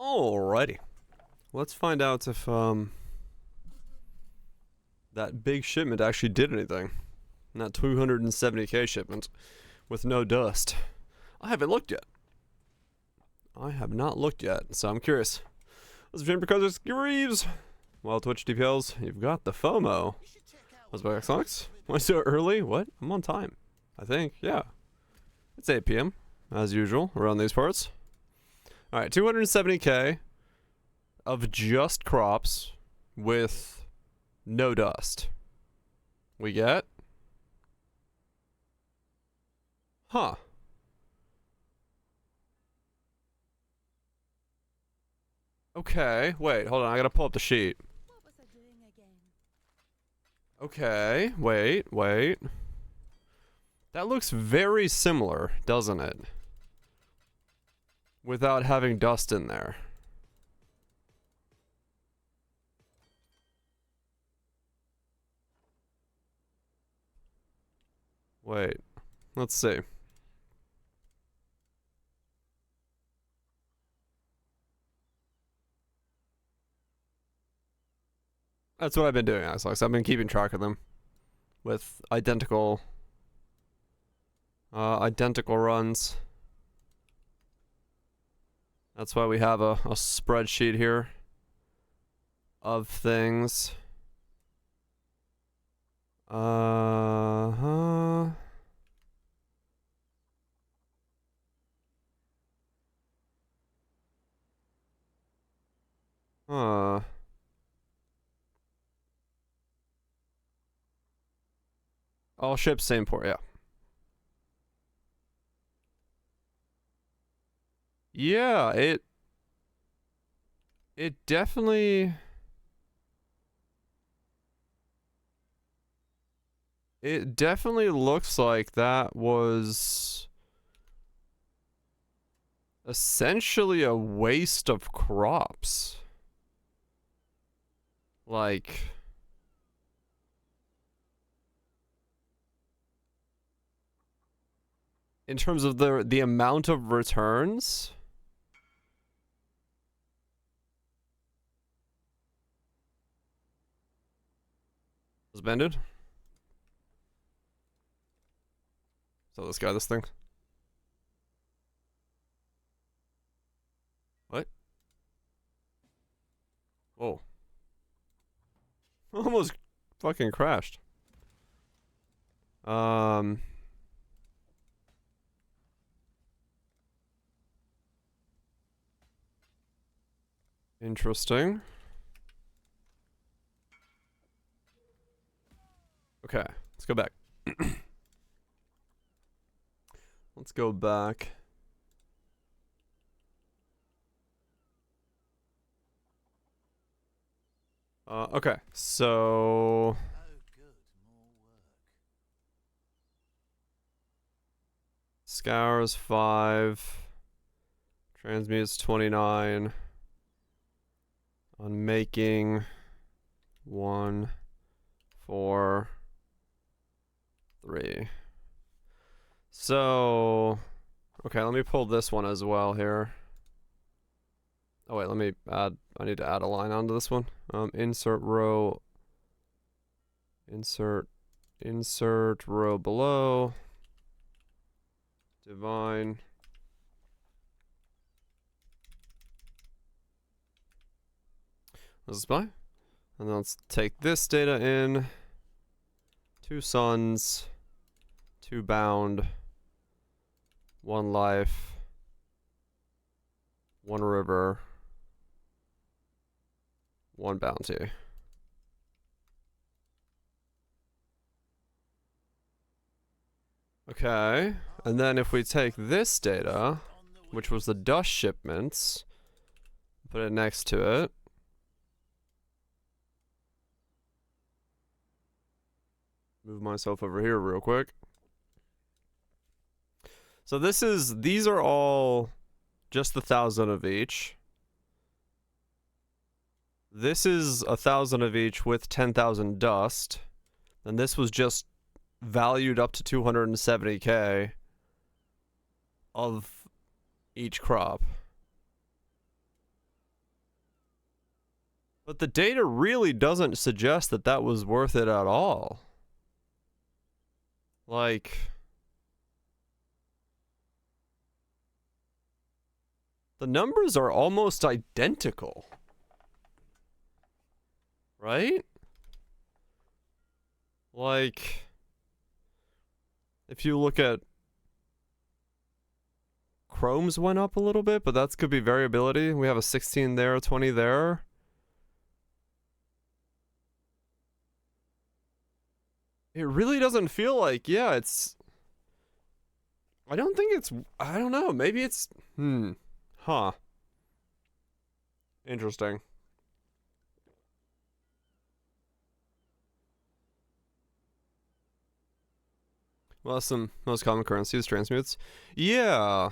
Alrighty. Let's find out if that big shipment actually did anything. That 270k shipment with no dust. I haven't looked yet. I have not looked yet, so I'm curious. Let's stream because it's Greaves. Well, Twitch DPLs, you've got the FOMO. What's my Xbox? Why so early? What? I'm on time. I think, yeah. It's 8 p.m. as usual around these parts. Alright, 270k of just crops with no dust. We get? Huh. Okay, wait, hold on, I gotta pull up the sheet. Okay, wait. That looks very similar, doesn't it? Without having dust in there. Wait, let's see. That's what I've been doing, Alex. I've been keeping track of them with identical runs. That's why we have a spreadsheet here of things. Uh-huh. All ships, same port, yeah. Yeah, it definitely looks like that was essentially a waste of crops. Like, in terms of the amount of returns. Suspended? So this thing. What? Whoa. Almost fucking crashed. Interesting. Okay, let's go back. Let's go back. Okay, so Scours 5, Transmutes 29, on making 1, 4, 3. So, okay, let me pull this one as well here. Oh wait, let me add, I need to add a line onto this one. Insert row, insert row below, divine. This is by. And then let's take this data in. 2 suns, 2 bound, 1 life, 1 river, 1 bounty. Okay, and then if we take this data, which was the dust shipments, put it next to it. Move myself over here real quick. So these are all just 1,000 of each. This is 1,000 of each with 10,000 dust. And this was just valued up to 270k of each crop. But the data really doesn't suggest that that was worth it at all. Like, the numbers are almost identical. Right? Like, if you look at Chrome's went up a little bit, but that could be variability. We have a 16 there, 20 there. It really doesn't feel like, yeah, it's... I don't think it's... I don't know. Maybe it's... Huh. Interesting. Well, that's the most common currency is transmutes. Yeah.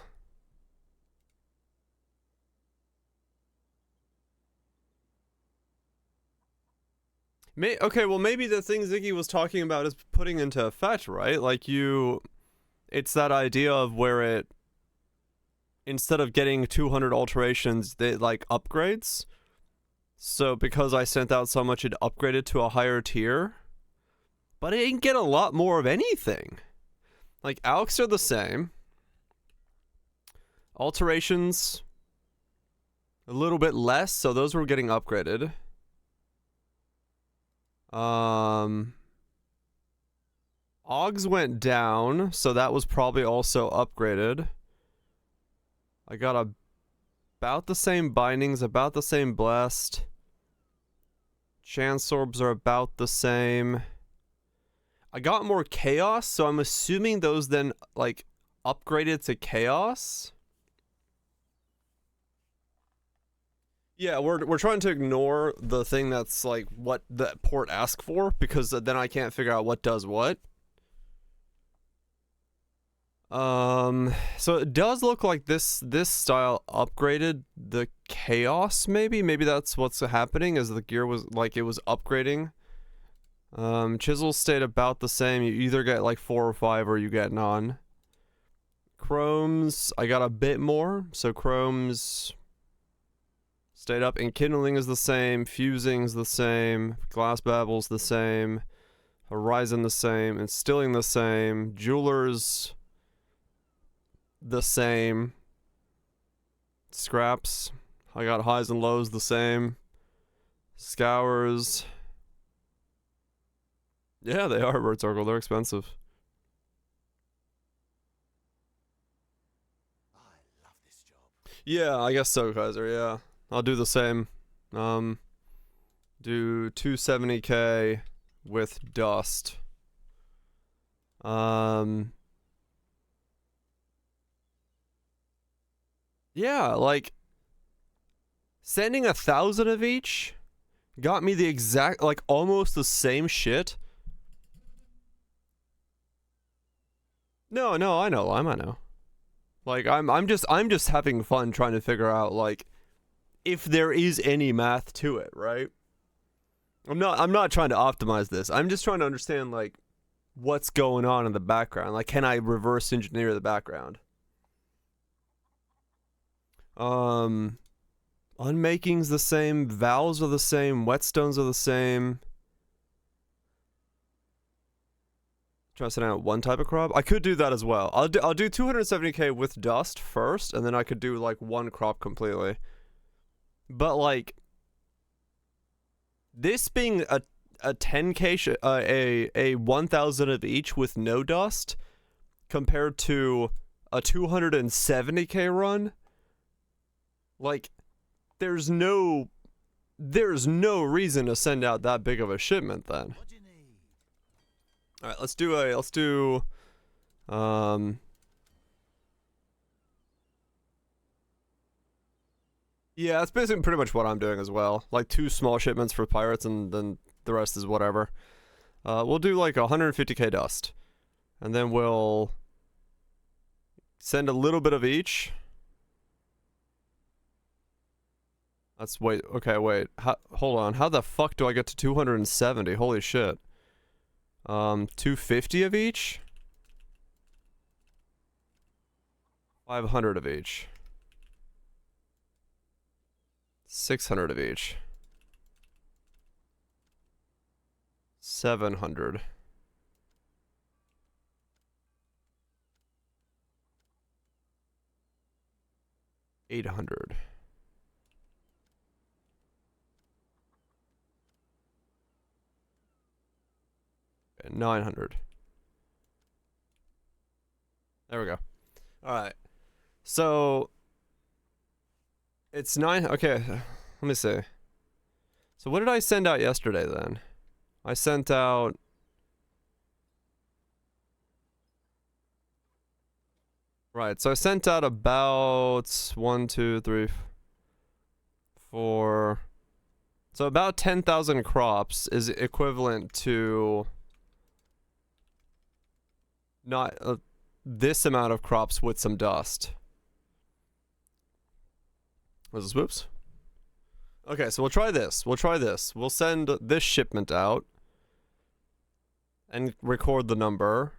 Okay, well, maybe the thing Ziggy was talking about is putting into effect, right? Like, it's that idea of where it, instead of getting 200 alterations, they, like, upgrades. So, because I sent out so much, it upgraded to a higher tier. But it didn't get a lot more of anything. Like, alks are the same. Alterations, a little bit less, so those were getting upgraded. Augs went down, so that was probably also upgraded. I got about the same bindings, about the same blessed. Chance orbs are about the same. I got more chaos, so I'm assuming those then, like, upgraded to chaos. Yeah, we're trying to ignore the thing that's like what the port asks for, because then I can't figure out what does what. So it does look like this style upgraded the chaos, maybe that's what's happening, is the gear was like, it was upgrading. Chisels stayed about the same. You either get like 4 or 5 or you get none. Chromes, I got a bit more, so chromes stayed up. Enkindling is the same, fusing's the same, glass babble's the same, horizon the same, instilling the same, jewelers the same, scraps, I got highs and lows the same, scours, yeah, they are bird circle, they're expensive. I love this job. Yeah, I guess so, Kaiser, yeah. I'll do the same. Do 270k with dust. Yeah, like, sending 1,000 of each got me the exact, like, almost the same shit. No, I know, I know. Like, I'm just having fun trying to figure out, like, if there is any math to it, right? I'm not trying to optimize this. I'm just trying to understand, like, what's going on in the background. Like, can I reverse engineer the background? Unmaking's the same, vowels are the same, whetstones are the same. Try to send out one type of crop. I could do that as well. I'll do 270k with dust first, and then I could do like one crop completely. But like, this being a 10k a 1,000 of each with no dust, compared to a 270k run, like, there's no reason to send out that big of a shipment then. What do you need? All right, let's do yeah, that's basically pretty much what I'm doing as well. Like 2 small shipments for pirates, and then the rest is whatever. We'll do like 150k dust, and then we'll send a little bit of each. Let's wait. Okay, wait. Hold on. How the fuck do I get to 270? Holy shit. 250 of each? 500 of each. 600 of each. 700. $800. And 900. There we go. All right. So it's 9. Okay, let me see. So what did I send out yesterday then? I sent out. Right. So I sent out about 1, 2, 3, 4. So about 10,000 crops is equivalent to not this amount of crops with some dust. Was this whoops? Okay, so we'll try this. We'll send this shipment out and record the number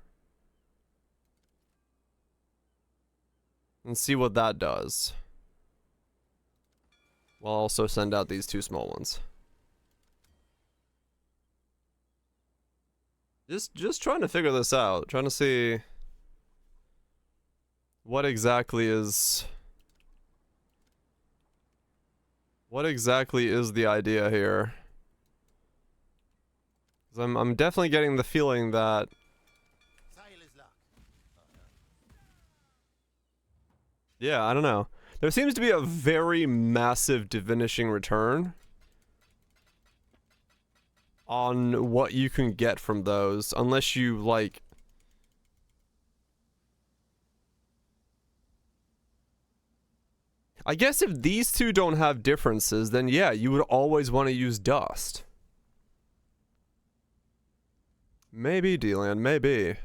and see what that does. We'll also send out these 2 small ones. Just trying to figure this out. Trying to see what exactly is the idea here. 'Cause I'm definitely getting the feeling that yeah, I don't know. There seems to be a very massive diminishing return on what you can get from those, unless you like. I guess if these two don't have differences, then yeah, you would always want to use dust. Maybe, D-Land, maybe.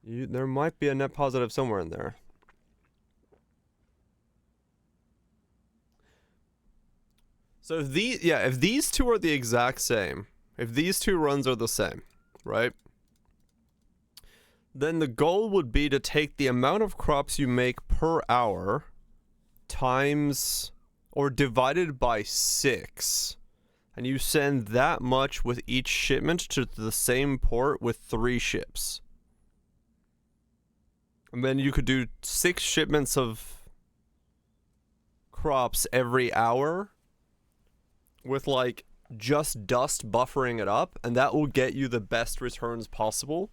There might be a net positive somewhere in there. So if these two are the exact same, if these 2 runs are the same, right? Then the goal would be to take the amount of crops you make per hour times or divided by 6, and you send that much with each shipment to the same port with 3 ships. And then you could do 6 shipments of crops every hour with like just dust buffering it up, and that will get you the best returns possible,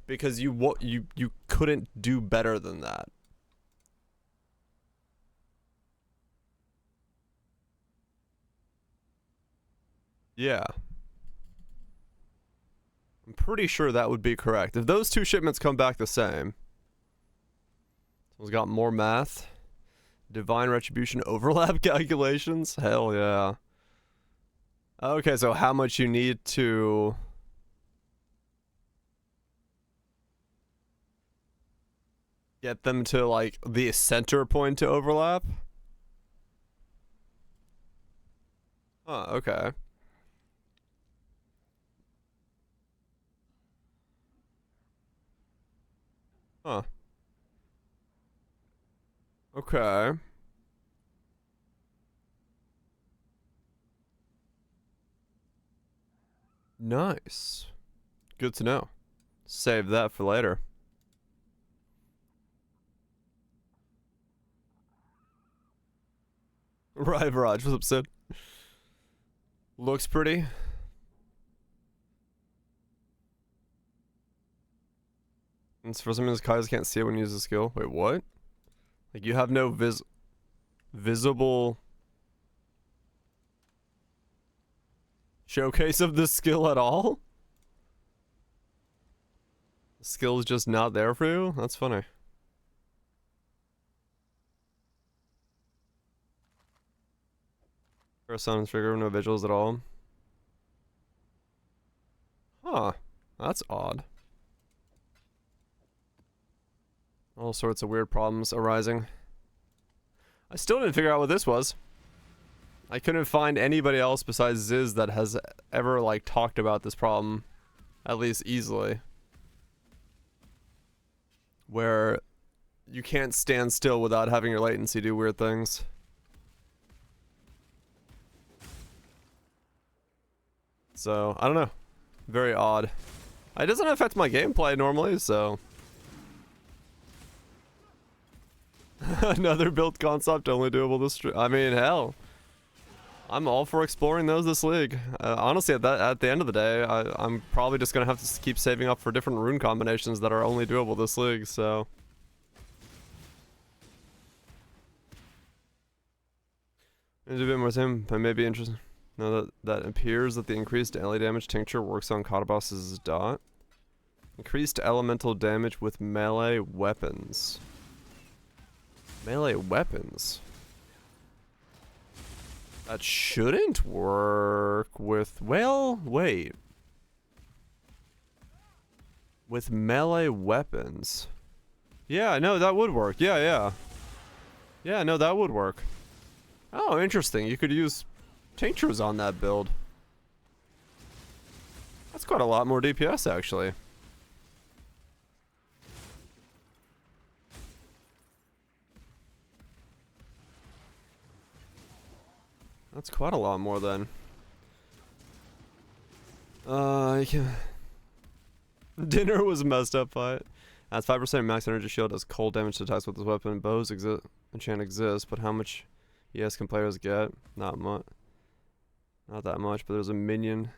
because you couldn't do better than that. Yeah. I'm pretty sure that would be correct. If those 2 shipments come back the same. Someone's got more math. Divine Retribution overlap calculations? Hell yeah. Okay, so how much you need to get them to like the center point to overlap? Huh, okay. Huh. Okay. Nice. Good to know. Save that for later. Right, Viraj, what's up, Sid? Looks pretty. And for some reason, Kai's can't see it when you use the skill. Wait, what? Like, you have no visible showcase of this skill at all? The skill's just not there for you? That's funny. First sound trigger, no visuals at all. Huh. That's odd. All sorts of weird problems arising. I still didn't figure out what this was. I couldn't find anybody else besides Ziz that has ever, like, talked about this problem, at least easily. Where you can't stand still without having your latency do weird things. So, I don't know. Very odd. It doesn't affect my gameplay normally, so... Another build concept only doable this I mean, hell. I'm all for exploring those this league. Honestly, at the end of the day, I'm probably just gonna have to keep saving up for different rune combinations that are only doable this league, so... It's a bit more same, but maybe interesting. No, that appears that the increased ally damage tincture works on Kataboss's dot. Increased elemental damage with melee weapons. Melee weapons? That shouldn't work with... Well, wait. With melee weapons. Yeah, no, that would work. Yeah. Yeah, no, that would work. Oh, interesting. You could use tinctures on that build. That's quite a lot more DPS, actually. That's quite a lot more then. You can... Dinner was a messed up fight. Adds 5% max energy shield, does cold damage to attacks with this weapon. Bows enchant exists, but how much ES can players get? Not much. Not that much, but there's a minion.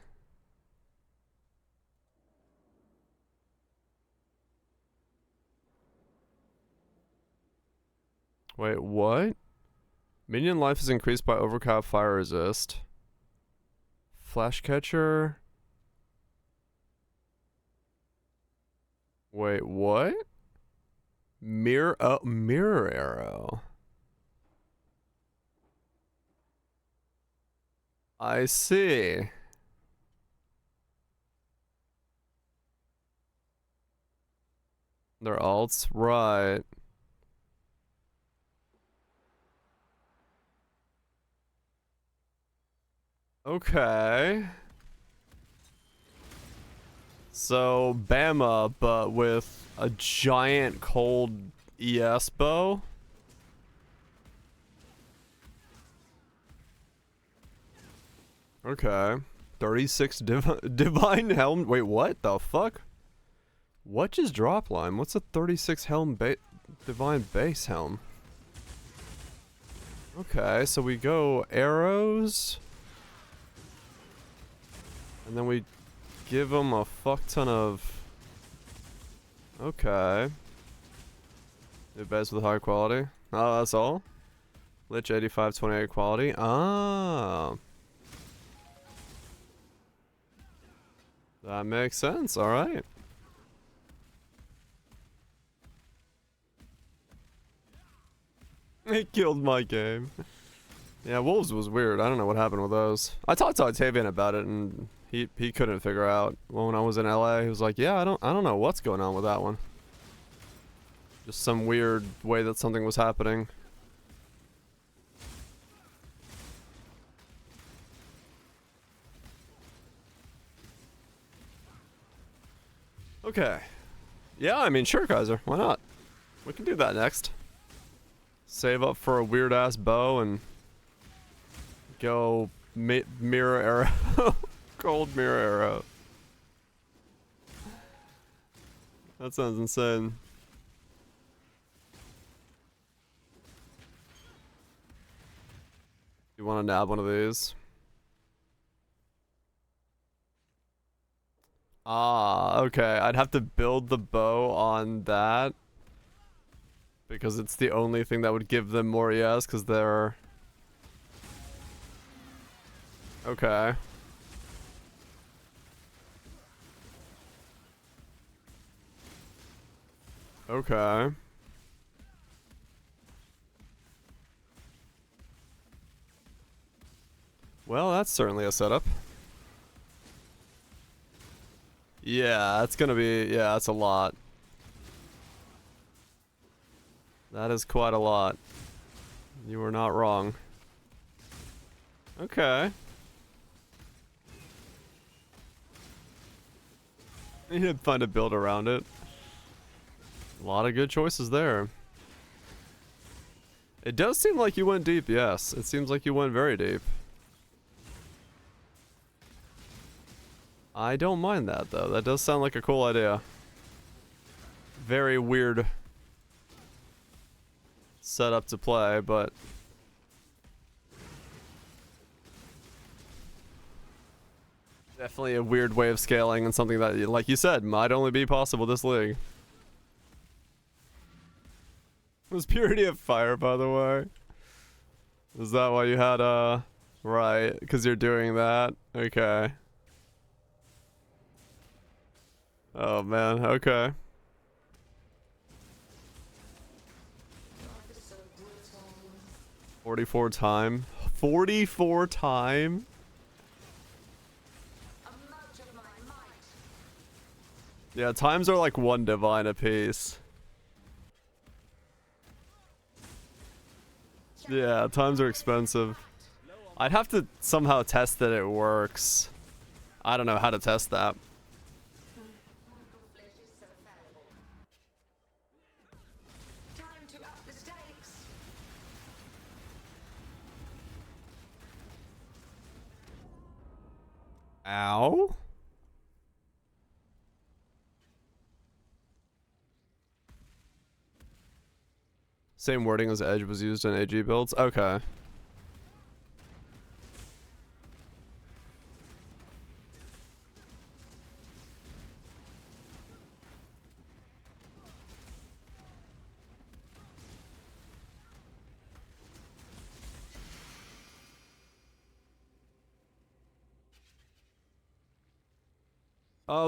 Wait, what? Minion life is increased by overcap fire resist. Flash catcher. Wait, what? Mirror arrow. I see. They're alts, right. Okay. So, Bama, but with a giant cold ES bow? Okay. 36 Divine Helm. Wait, what the fuck? What just drop line? What's a 36 Helm Divine Base Helm? Okay, so we go arrows. And then we give them a fuck ton of... Okay. New base with high quality. Oh, that's all? Lich 85, 28 quality. Ah. That makes sense, alright. It killed my game. Yeah, Wolves was weird. I don't know what happened with those. I talked to Octavian about it, and he couldn't figure out. Well, when I was in LA, he was like, "Yeah, I don't know what's going on with that one. Just some weird way that something was happening." Okay. Yeah, I mean, sure, Kaiser. Why not? We can do that next. Save up for a weird ass bow and go mirror arrow. Cold mirror arrow. That sounds insane. You want to nab one of these? Ah, okay. I'd have to build the bow on that. Because it's the only thing that would give them more ES, because they're... Okay. Okay. Well, that's certainly a setup. Yeah, that's gonna be... Yeah, that's a lot. That is quite a lot. You were not wrong. Okay. You need to find a build around it. A lot of good choices there. It does seem like you went deep, yes. It seems like you went very deep. I don't mind that though. That does sound like a cool idea. Very weird setup to play, but definitely a weird way of scaling and something that, like you said, might only be possible this league. Was Purity of Fire, by the way? Is that why you had right, because you're doing that? Okay. Oh man, okay. 44 time. 44 time? Yeah, times are like 1 divine apiece. Yeah, times are expensive. I'd have to somehow test that it works. I don't know how to test that. Ow. Same wording as Edge was used in AG builds. Okay.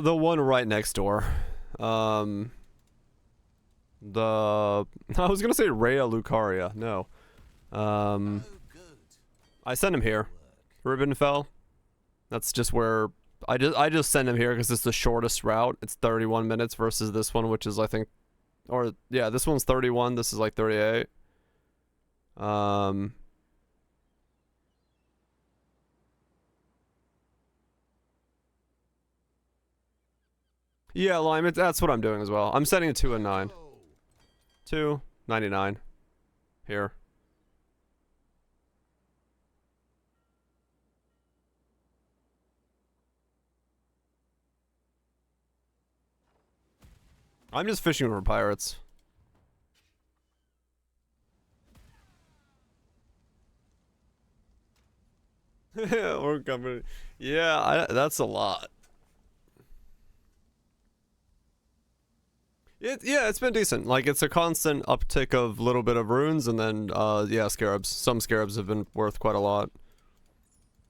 The one right next door. The I was gonna say Rhea Lucaria. No. Oh, good. I sent him here. Ribbon fell. That's just where I just send him here because it's the shortest route. It's 31 minutes versus this one, which is I think, or yeah, this one's 31. This is like 38. Yeah, Lime. That's what I'm doing as well. I'm setting it 2 and 9. 2.99 here. I'm just fishing for pirates. Or company. Yeah, that's a lot. Yeah, it's been decent. Like, it's a constant uptick of little bit of runes, and then, yeah, scarabs. Some scarabs have been worth quite a lot.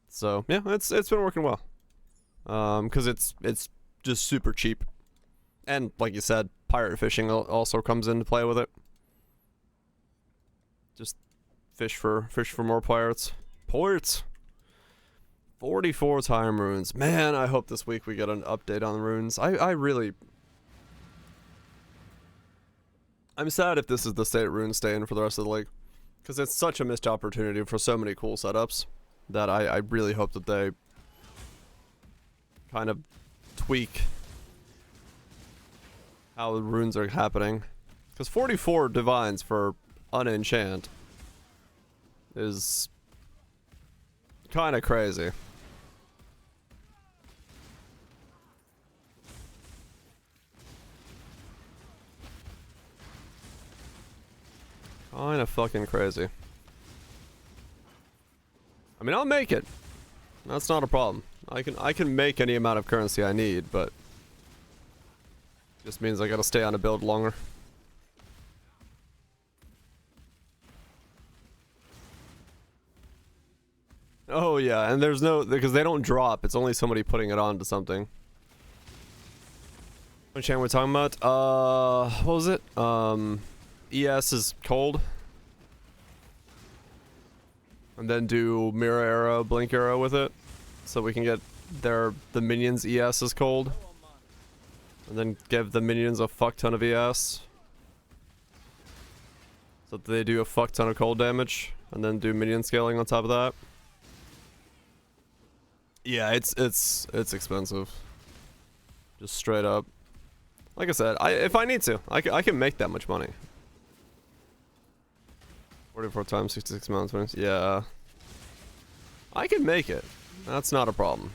So, yeah, it's been working well. Because it's just super cheap. And, like you said, pirate fishing also comes into play with it. Just fish for more pirates. Ports! 44 time runes. Man, I hope this week we get an update on the runes. I really... I'm sad if this is the state runes stay in for the rest of the league. Because it's such a missed opportunity for so many cool setups. That I really hope that they kind of tweak how the runes are happening. Because 44 divines for unenchant is kind of crazy. Kinda fucking crazy. I mean, I'll make it. That's not a problem. I can make any amount of currency I need, but just means I gotta stay on a build longer. Oh yeah, and there's no, because they don't drop. It's only somebody putting it onto something. What channel we're talking about? What was it? ES is cold. And then do mirror arrow, blink arrow with it. So we can get the minions ES is cold. And then give the minions a fuck ton of ES. So that they do a fuck ton of cold damage. And then do minion scaling on top of that. Yeah, it's expensive. Just straight up. Like I said, if I need to, I can make that much money. 44 times 66 months. Yeah. I can make it. That's not a problem.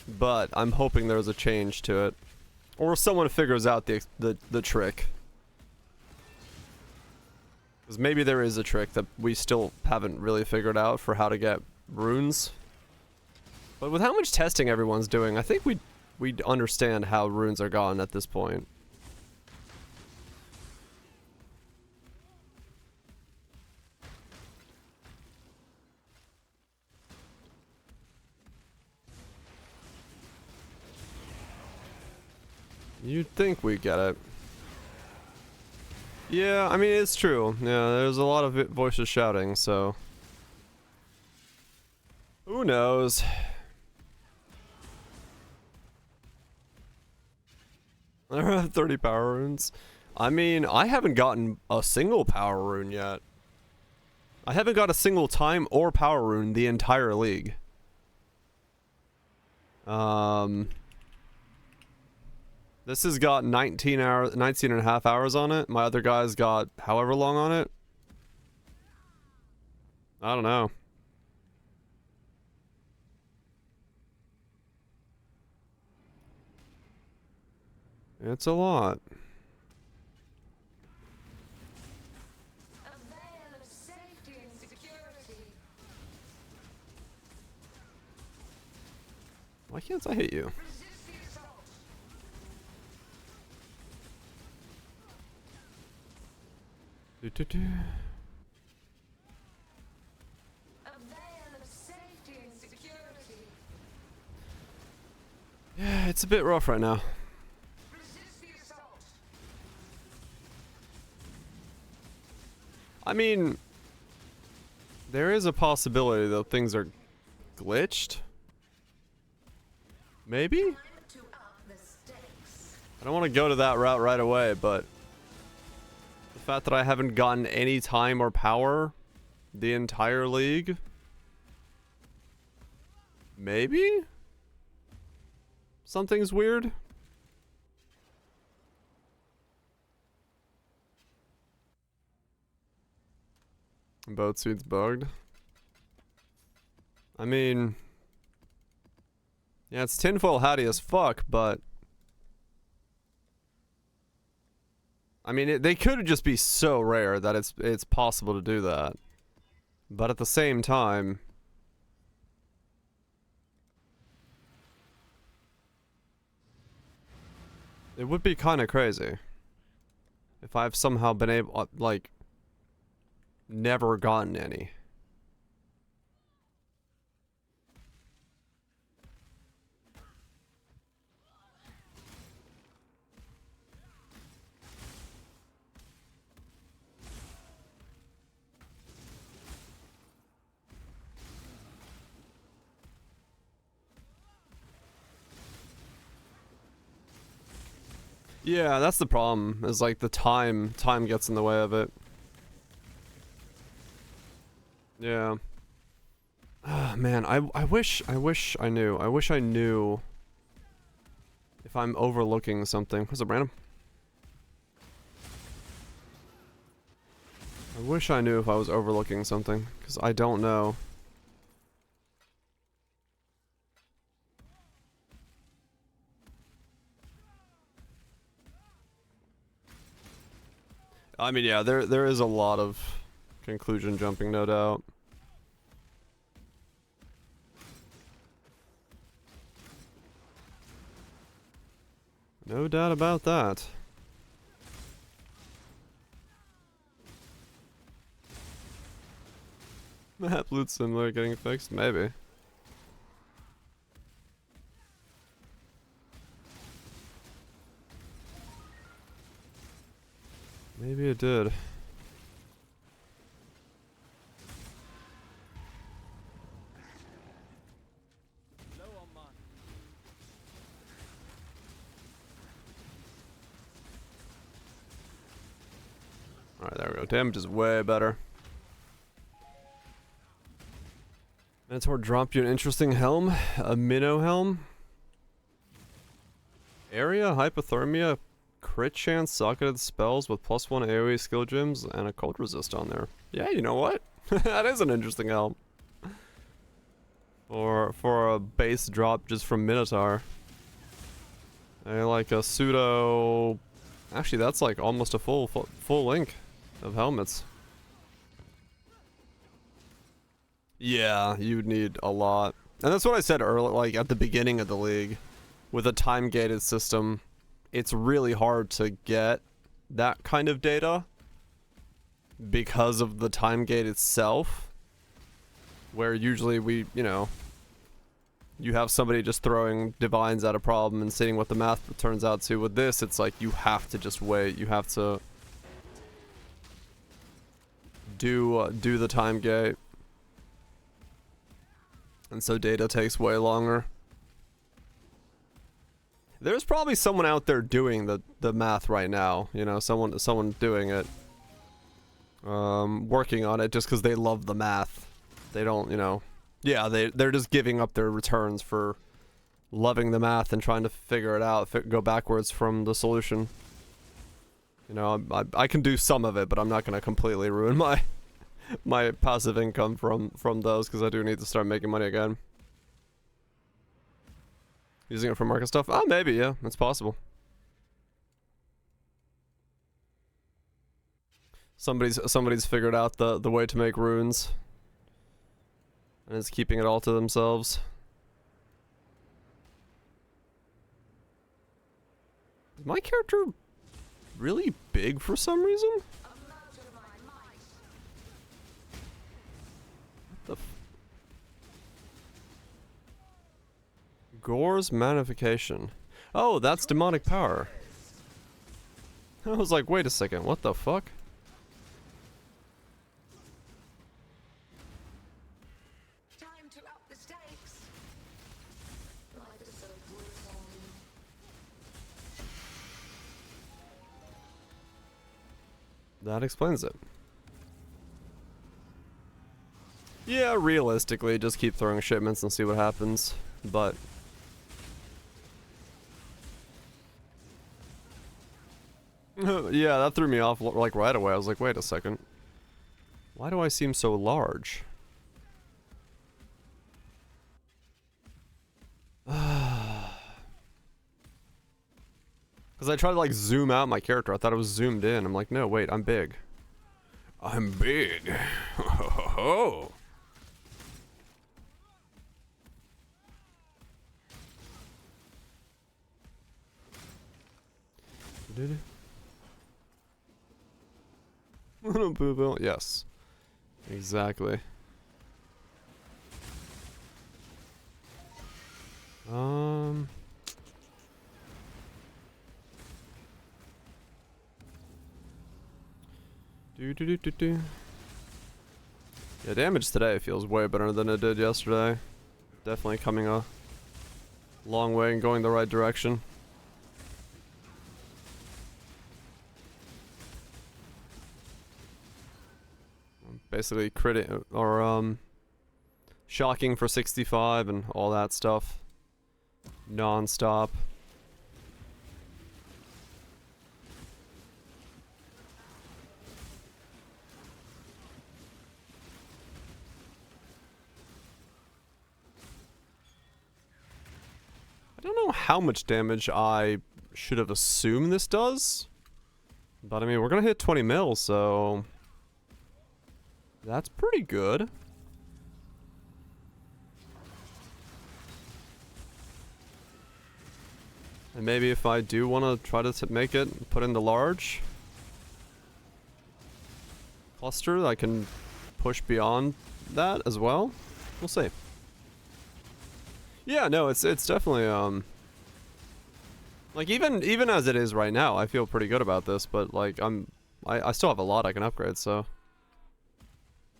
but I'm hoping there's a change to it, or someone figures out the trick. Because maybe there is a trick that we still haven't really figured out for how to get runes. But with how much testing everyone's doing, I think we'd understand how runes are gotten at this point. You'd think we get it. Yeah, I mean, it's true. Yeah, there's a lot of voices shouting, so... Who knows? I don't have 30 power runes. I mean, I haven't gotten a single power rune yet. I haven't got a single time or power rune the entire league. This has got 19 and a half hours on it. My other guy's got however long on it. I don't know. It's a lot. A veil of safety and security. Why can't I hit you? Resist the assault. Do-do-do. A veil of safety and security. Yeah, it's a bit rough right now. Resist the assault. I mean, there is a possibility that things are glitched. Maybe? Time to up the stakes. I don't want to go to that route right away, but the fact that I haven't gotten any time or power the entire league, maybe? Something's weird? Boat suit's bugged. I mean, yeah, it's tinfoil hatty as fuck, but I mean, they could just be so rare that it's possible to do that. But at the same time, it would be kind of crazy if I've somehow been able, like, never gotten any. Yeah, that's the problem, is like the time gets in the way of it. Yeah. Ah, man, I wish I knew. I wish I knew if I'm overlooking something. What's up, random? I wish I knew if I was overlooking something, because I don't know. I mean, yeah, there is a lot of conclusion jumping, no doubt. No doubt about that. Map loot similar getting fixed? Maybe. Maybe it did. Alright, there we go. Damage is way better. Minotaur dropped you an interesting helm. A minnow helm. Area, hypothermia, crit chance, socketed spells with +1 AoE skill gems, and a cold resist on there. Yeah, you know what? That is an interesting helm. for a base drop just from Minotaur. And like a pseudo. Actually, that's like almost a full link of helmets. Yeah, you'd need a lot. And that's what I said earlier, like at the beginning of the league. With a time-gated system, it's really hard to get that kind of data because of the time gate itself. Where usually we, you know, you have somebody just throwing divines at a problem and seeing what the math turns out to. With this, it's like you have to just wait. You have to do the time gate. And so data takes way longer. There's probably someone out there doing the math right now, you know, someone doing it. Working on it just because they love the math. They don't, you know, yeah, they're just giving up their returns for loving the math and trying to figure it out, go backwards from the solution. You know, I can do some of it, but I'm not going to completely ruin my passive income from those because I do need to start making money again. Using it for market stuff? Oh, maybe, yeah. It's possible. Somebody's figured out the way to make runes. And is keeping it all to themselves. Is my character really big for some reason? What the Gore's Magnification. Oh, that's demonic power. I was like, wait a second, what the fuck? Time to up the stakes. Life is so brutal. That explains it. Yeah, realistically, just keep throwing shipments and see what happens. But yeah, that threw me off like right away. I was like, wait a second. Why do I seem so large? Because I tried to like zoom out my character. I thought it was zoomed in. I'm like, no, wait, I'm big. I'm big. Ho. Boo-boo. Yes. Exactly. Do. Yeah, damage today feels way better than it did yesterday. Definitely coming a long way and going the right direction. Basically critting or shocking for 65 and all that stuff. Non-stop. I don't know how much damage I should have assumed this does. But I mean, we're gonna hit 20 mil, so that's pretty good. And maybe if I do want to try to make it, put in the large cluster, I can push beyond that as well. We'll see. Yeah, no, it's definitely like even as it is right now, I feel pretty good about this, but like I still have a lot I can upgrade, so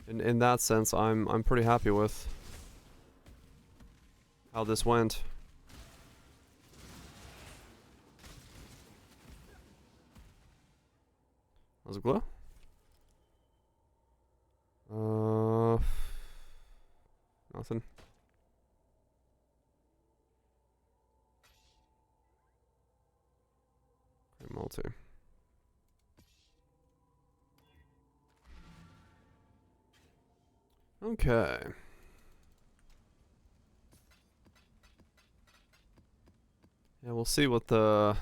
in that sense, I'm pretty happy with how this went. How's it glow? Nothing. Okay, multi. Okay. Yeah, we'll see what the...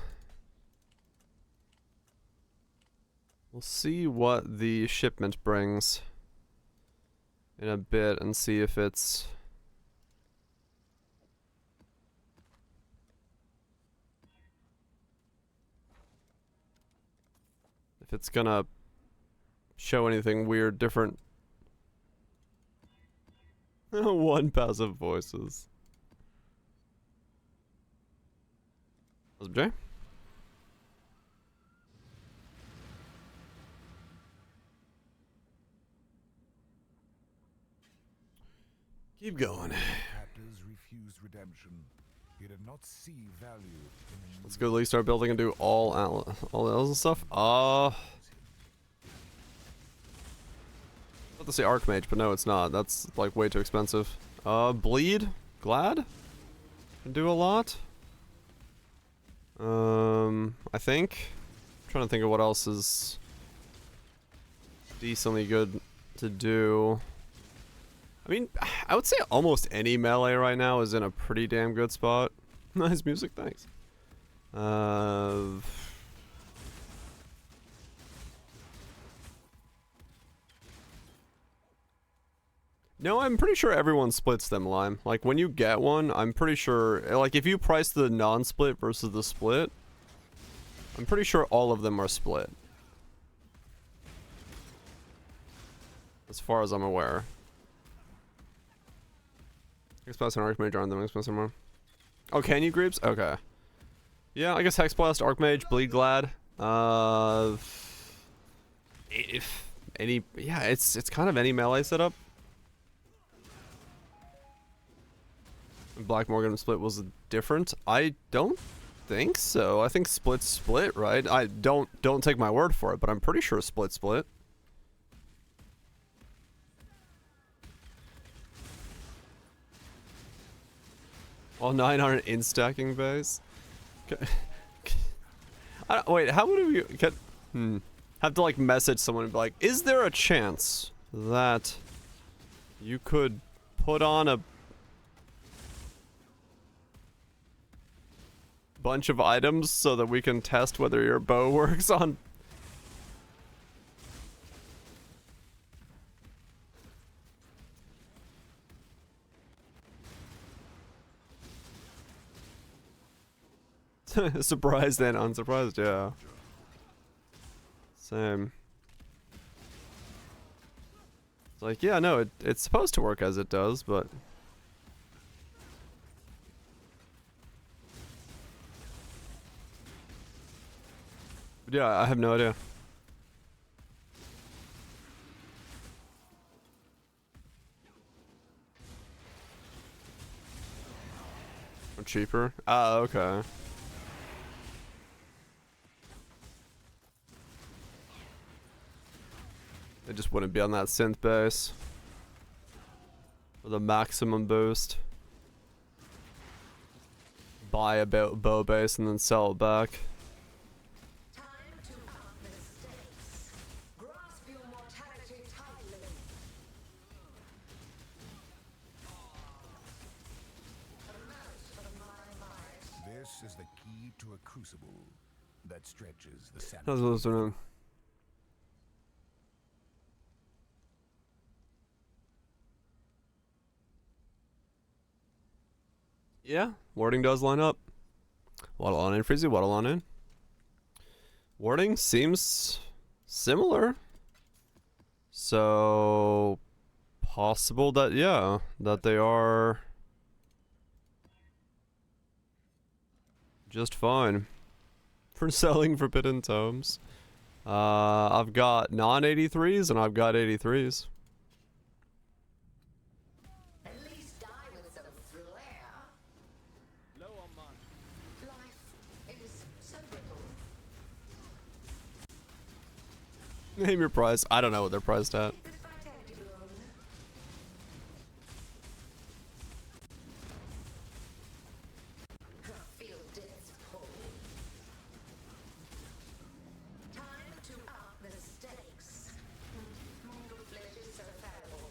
We'll see what the shipment brings in a bit and see if it's... if it's gonna show anything weird, different. One passive voices. What's up, Jay? Keep going. Captors refused redemption. He did not see value in Let's go at least start building and do all the L's and stuff. About to say Archmage, but no, it's not. That's like way too expensive. Bleed? Glad? Can do a lot. I think. I'm trying to think of what else is decently good to do. I mean, I would say almost any melee right now is in a pretty damn good spot. Nice music, thanks. No, I'm pretty sure everyone splits them, Lime. Like, when you get one, I'm pretty sure... like, if you price the non-split versus the split, I'm pretty sure all of them are split. As far as I'm aware. Hexblast and Archmage aren't them expensive more. Oh, can you, Greaves? Okay. Yeah, I guess Hexblast, Archmage, Bleed Glad. If any... yeah, it's kind of any melee setup. Black Morgan split was different. I don't think so. I think split split, right? I don't take my word for it, but I'm pretty sure split split. All 900 in stacking base. Wait, how would you get? Have to like message someone and be like, is there a chance that you could put on a bunch of items so that we can test whether your bow works on? Surprised and unsurprised, yeah. Same. It's like, yeah, no, it's supposed to work as it does, but... yeah, I have no idea. Or cheaper? Ah, okay. It just wouldn't be on that synth base. With a maximum boost. Buy a bow base and then sell it back. Time to up the stakes. Grasp your mortality tightly. Amount of my might. this is the key to a crucible that stretches the sanity. How's those doing? Yeah, warding does line up. Waddle on in, Freezy, waddle on in. Warding seems similar. So possible that, yeah, that they are just fine for selling Forbidden Tomes. I've got non-83s and I've got 83s. At least die with some flair. Low on mana. Life is so brittle. Name your price. I don't know what they're priced at. The vitality bloom. Feel death's pull. Time to up the stakes. Your flesh is so fallible.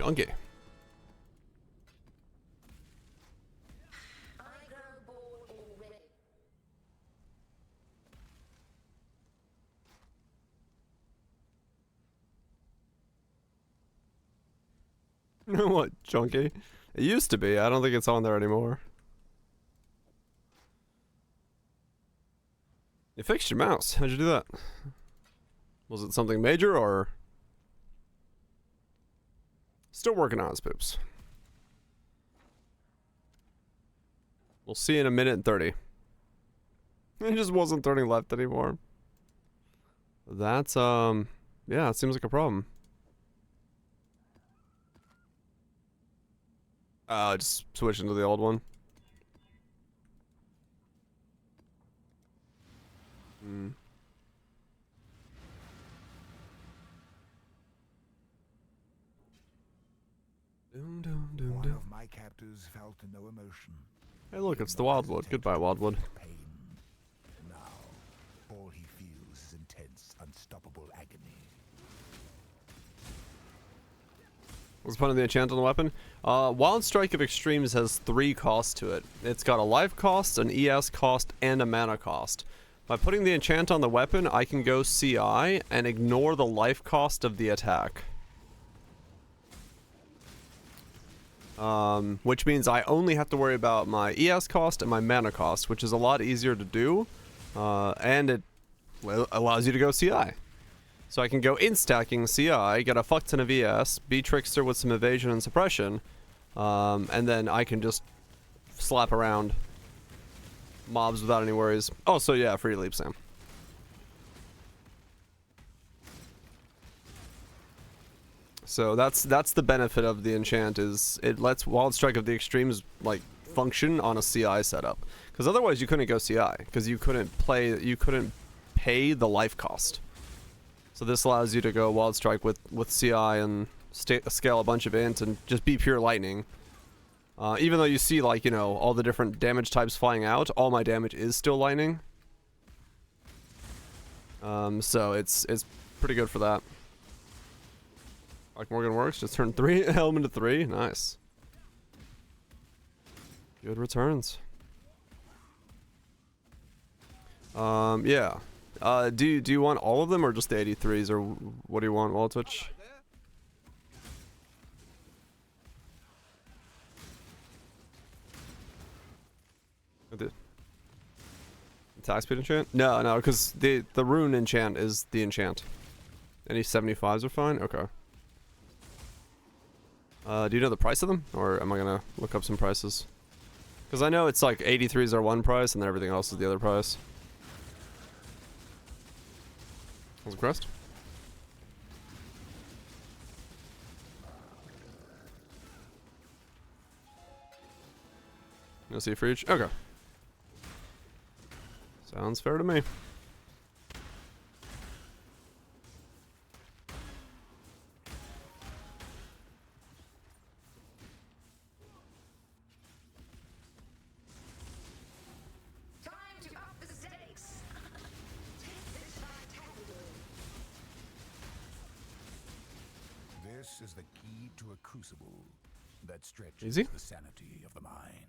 Chunky. I grow bored already. What, Chunky? It used to be. I don't think it's on there anymore. You fixed your mouse. How'd you do that? Was it something major or? Still working on it, Spoops. We'll see in a minute and 30. It just wasn't turning left anymore. That's, yeah, it seems like a problem. Just switch into the old one. One of my captors felt no emotion. Hey, look, it's the Wildwood. Goodbye, Wildwood. Pain. Now, all he feels is intense, unstoppable agony. What's the point of the enchant on the weapon? Wild Strike of Extremes has 3 costs to it. It's got a life cost, an ES cost, and a mana cost. By putting the enchant on the weapon, I can go CI and ignore the life cost of the attack. Which means I only have to worry about my ES cost and my mana cost, which is a lot easier to do, and it allows you to go CI. So I can go in-stacking CI, get a fuck ton of ES, be Trickster with some evasion and suppression, and then I can just slap around mobs without any worries. Oh, so yeah, free leap, Sam. So that's the benefit of the enchant, is it lets Wild Strike of the Extremes like function on a CI setup, because otherwise you couldn't go CI because you couldn't pay the life cost. So this allows you to go Wild Strike with CI and scale a bunch of int and just be pure lightning. Even though you see, like, you know, all the different damage types flying out, all my damage is still lightning. So it's pretty good for that. Like Morgan works, just turn 3 Helm into 3. Nice. Good returns. Yeah. Do you want all of them or just the 83s, or what do you want, Waltwitch? The attack speed enchant? No, because the rune enchant is the enchant. Any 75s are fine? Okay. Do you know the price of them? Or am I gonna look up some prices? Because I know it's like 83s are one price and then everything else is the other price. Was it crest? No see for each? Okay. Sounds fair to me. Time to up the stakes. Take this spectacular. This is the key to a crucible that stretches Easy? the sanity of the mind.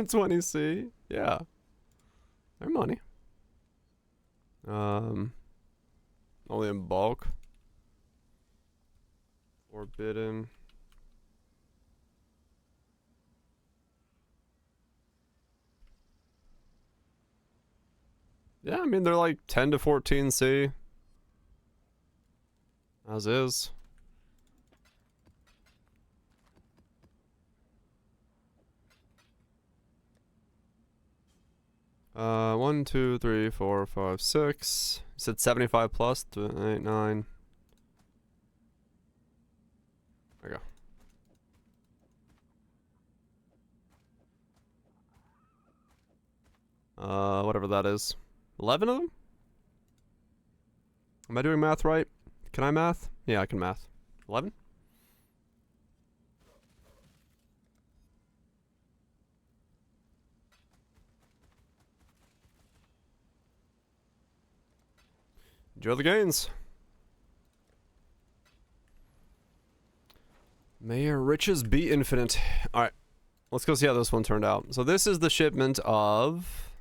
20C. Yeah. They're money. Only in bulk. Forbidden. Yeah, I mean, they're like 10 to 14C. As is. One, two, three, four, five, six. You said 75 plus, 8, 9. There we go. Whatever that is. 11 of them? Am I doing math right? Can I math? Yeah, I can math. 11? Enjoy the gains. May your riches be infinite. Alright. Let's go see how this one turned out. So this is the shipment of...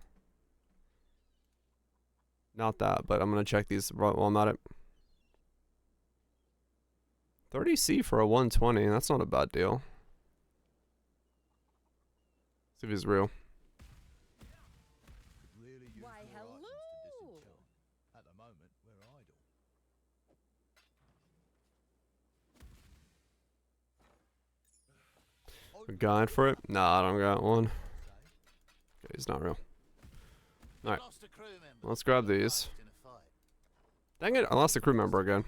Not that, but I'm going to check these while I'm at it. 30C for a 120. That's not a bad deal. See if he's real. Why, hello! At the moment, we're idle. A guide for it? Nah, I don't got one. Okay, he's not real. Alright. Let's grab these. Dang it, I lost a crew member again.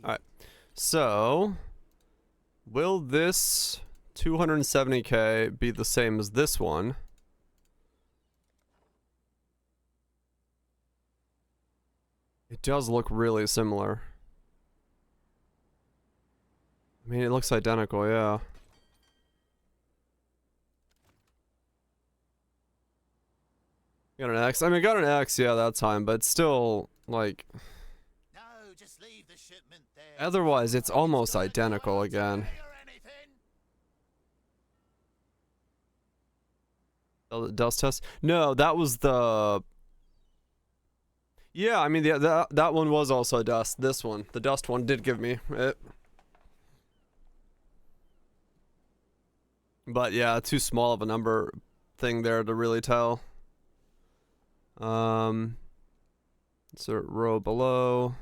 Alright. So, will this 270k be the same as this one? It does look really similar. I mean, it looks identical, yeah. Got an X. I mean, got an X, yeah, that time, but still, like... No, just leave the shipment there. Otherwise, it's almost identical again. Oh, the dust test? No, that was the... Yeah, I mean, that one was also dust. This one, the dust one, did give me it. But yeah, too small of a number thing there to really tell. Insert row below.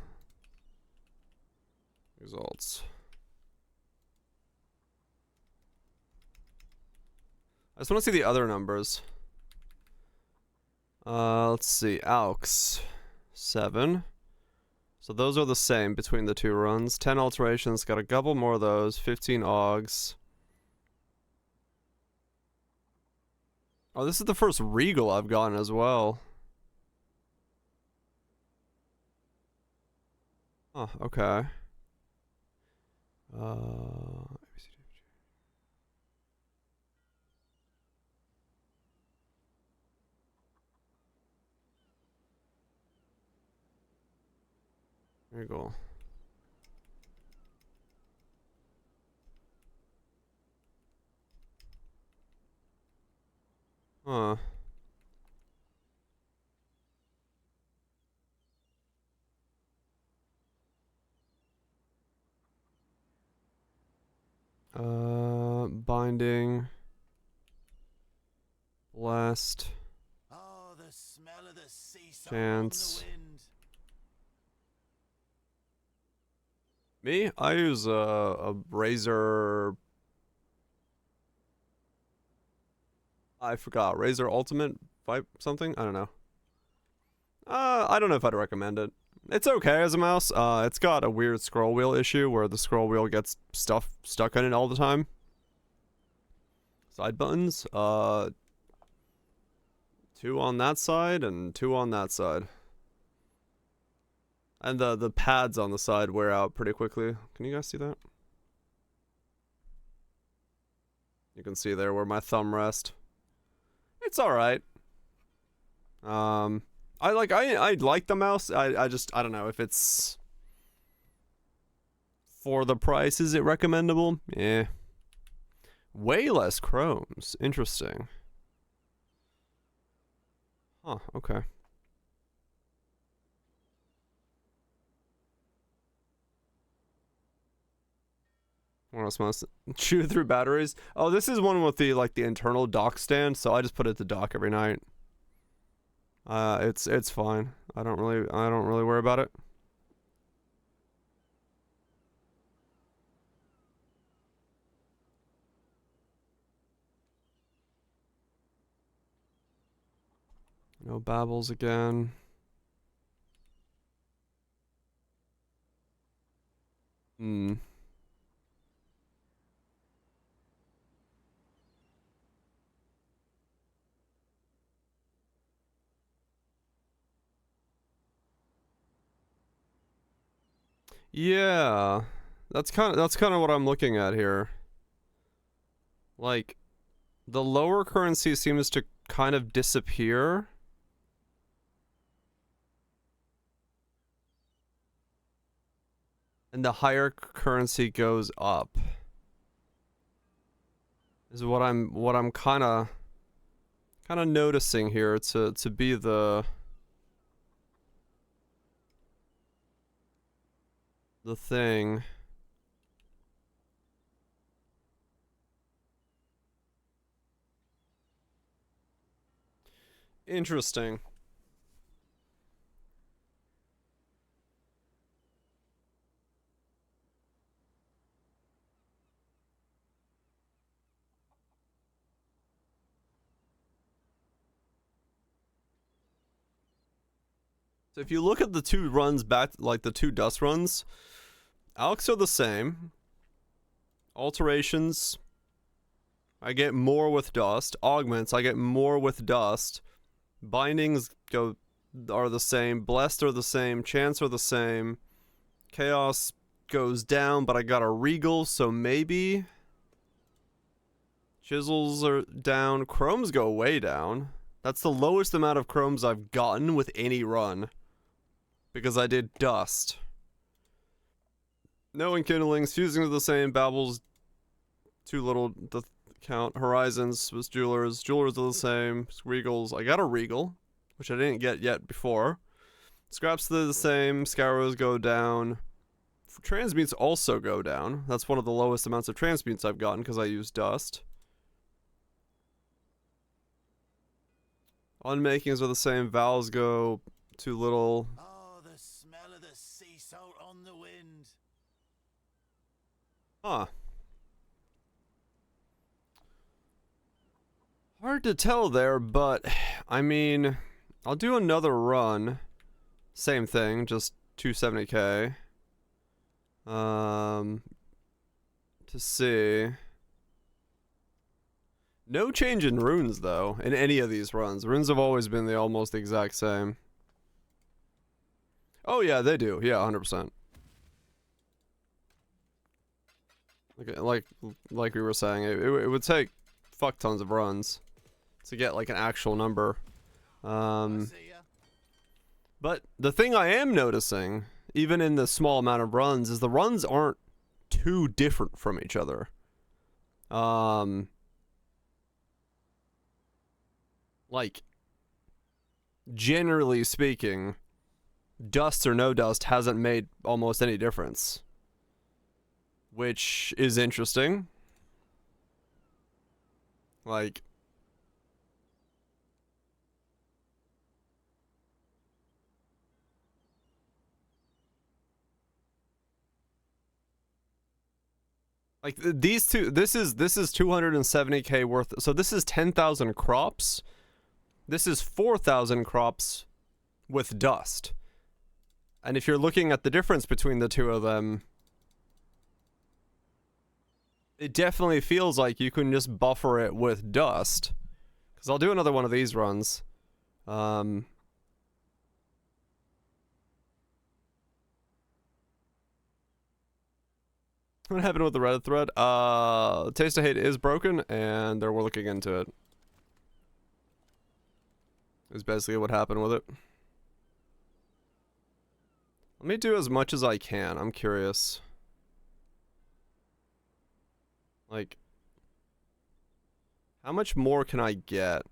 Results. I just want to see the other numbers. Let's see. AUX 7. So those are the same between the two runs. 10 alterations, got a couple more of those. 15 AUGs. Oh, this is the first Regal I've gotten as well. Oh, okay. There you go. Huh. Binding. Blast. Oh, the smell of the sea salt Chance. on the wind. Me? I use a Razor. I forgot. Razor Ultimate Vibe something? I don't know. I don't know if I'd recommend it. It's okay as a mouse. It's got a weird scroll wheel issue where the scroll wheel gets stuff stuck in it all the time. Side buttons. 2 on that side and 2 on that side. And the pads on the side wear out pretty quickly. Can you guys see that? You can see there where my thumb rests. It's alright. I like the mouse. I don't know if it's for the price. Is it recommendable? Yeah. Way less chromes. Interesting. Huh, okay. What else must chew through batteries? Oh, this is one with the the internal dock stand, so I just put it to dock every night. It's fine. I don't really worry about it. No babbles again. Hmm. Yeah, that's kind of what I'm looking at here. Like, the lower currency seems to kind of disappear. And the higher currency goes up. Is what I'm kind of noticing here to be the thing. Interesting. So if you look at the two runs back, like the two dust runs, Alex are the same. Alterations, I get more with dust. Augments, I get more with dust. Bindings are the same. Blessed are the same. Chance are the same. Chaos goes down, but I got a Regal, so maybe. Chisels are down. Chromes go way down. That's the lowest amount of chromes I've gotten with any run. Because I did dust. No enkindlings. Fusing are the same. Babbles, too little to count. Horizons was jewelers. Jewelers are the same. Regals. I got a Regal, which I didn't get yet before. Scraps are the same. Scarrows go down. Transmutes also go down. That's one of the lowest amounts of transmutes I've gotten because I used dust. Unmakings are the same. Vowels go too little. Oh, the smell of the sea salt on the wind. Huh. Hard to tell there, but I mean, I'll do another run. Same thing, just 270k. To see. No change in runes though, in any of these runs. Runes have always been the almost exact same. Oh yeah, they do. Yeah, 100%. Like we were saying, it would take fuck tons of runs to get like an actual number. I see ya. But the thing I am noticing, even in the small amount of runs, is the runs aren't too different from each other. Like, generally speaking, dust or no dust hasn't made almost any difference. Which is interesting. Like, these two, this is 270k worth. So this is 10,000 crops. This is 4,000 crops with dust. And if you're looking at the difference between the two of them, it definitely feels like you can just buffer it with dust. Because I'll do another one of these runs. What happened with the Reddit thread? Taste of Hate is broken, and we're looking into it. Is basically what happened with it. Let me do as much as I can. I'm curious. Like, how much more can I get?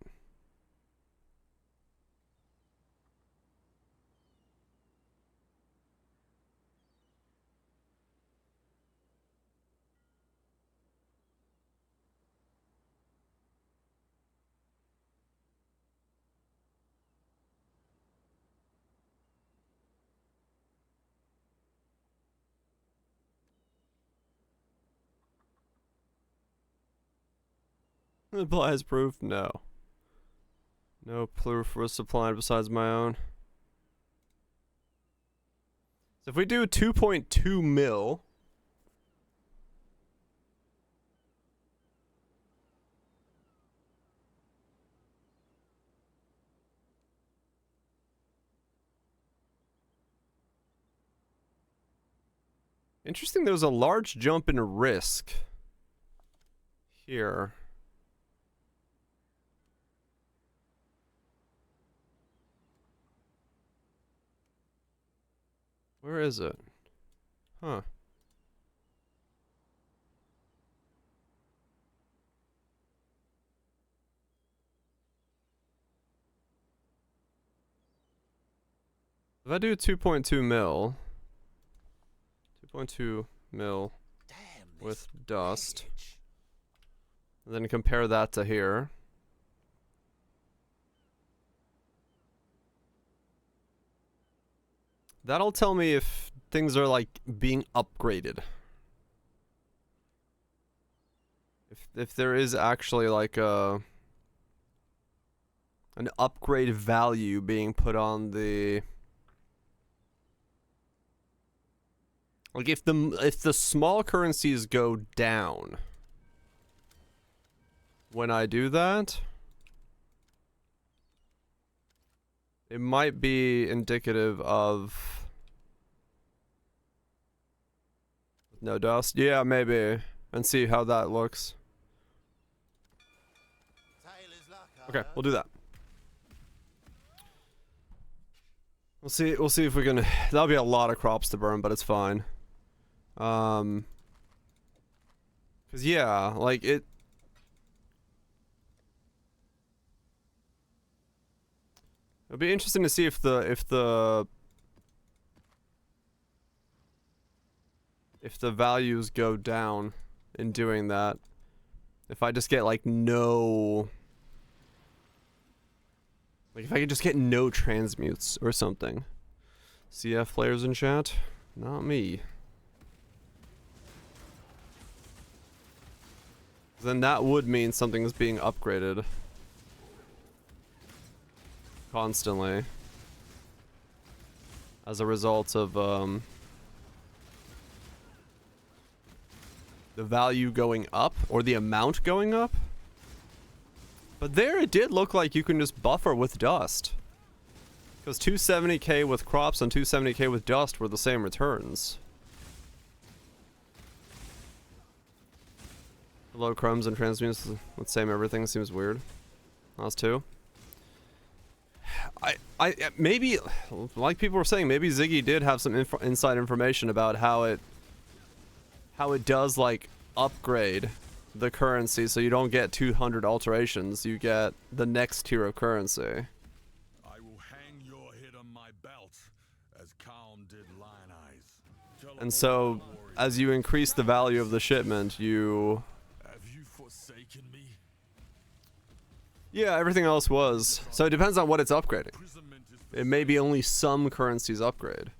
Applies proof? No. No proof was supplied besides my own. So if we do 2.2 mil. Interesting, there's a large jump in risk here. Where is it? Huh. If I do 2.2 mil, 2.2 mil Damn with this dust, baggage. and then compare that to here. That'll tell me if things are like being upgraded. If there is actually like an upgrade value being put on the, like if the small currencies go down when I do that, it might be indicative of no dust. Yeah, maybe. And see how that looks. Tailor's luck, I Okay, heard. we'll do that. We'll see if we can. That'll be a lot of crops to burn, but it's fine. Cause yeah, like it. It'll be interesting to see if the values go down in doing that. If I just get like no, like if I could just get no transmutes or something. CF players in chat, not me. Then that would mean something is being upgraded constantly as a result of the value going up or the amount going up. But there it did look like you can just buffer with dust, because 270k with crops and 270k with dust were the same returns. Low crumbs and transmutes with same everything seems weird. Us too. I maybe, like people were saying, maybe Ziggy did have some inside information about how it does like upgrade the currency, so you don't get 200 alterations, you get the next tier of currency. I will hang your head on my belt, as Calm did Lion Eyes. And so as you increase the value of the shipment, you Have you forsaken me? yeah, everything else was. So it depends on what it's upgrading. Imprisonment is It may be only some currencies upgrade.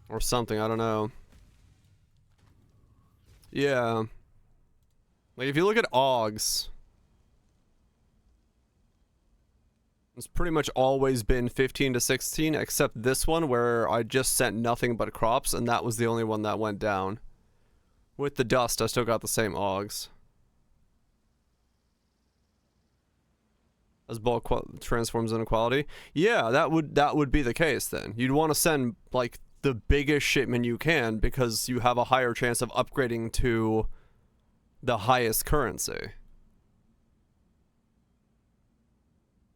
Or something, I don't know. Yeah. Like if you look at AUGs, it's pretty much always been 15 to 16, except this one where I just sent nothing but crops, and that was the only one that went down. With the dust, I still got the same AUGs. As bulk transforms inequality. Yeah, that would be the case then. You'd want to send like the biggest shipment you can because you have a higher chance of upgrading to the highest currency.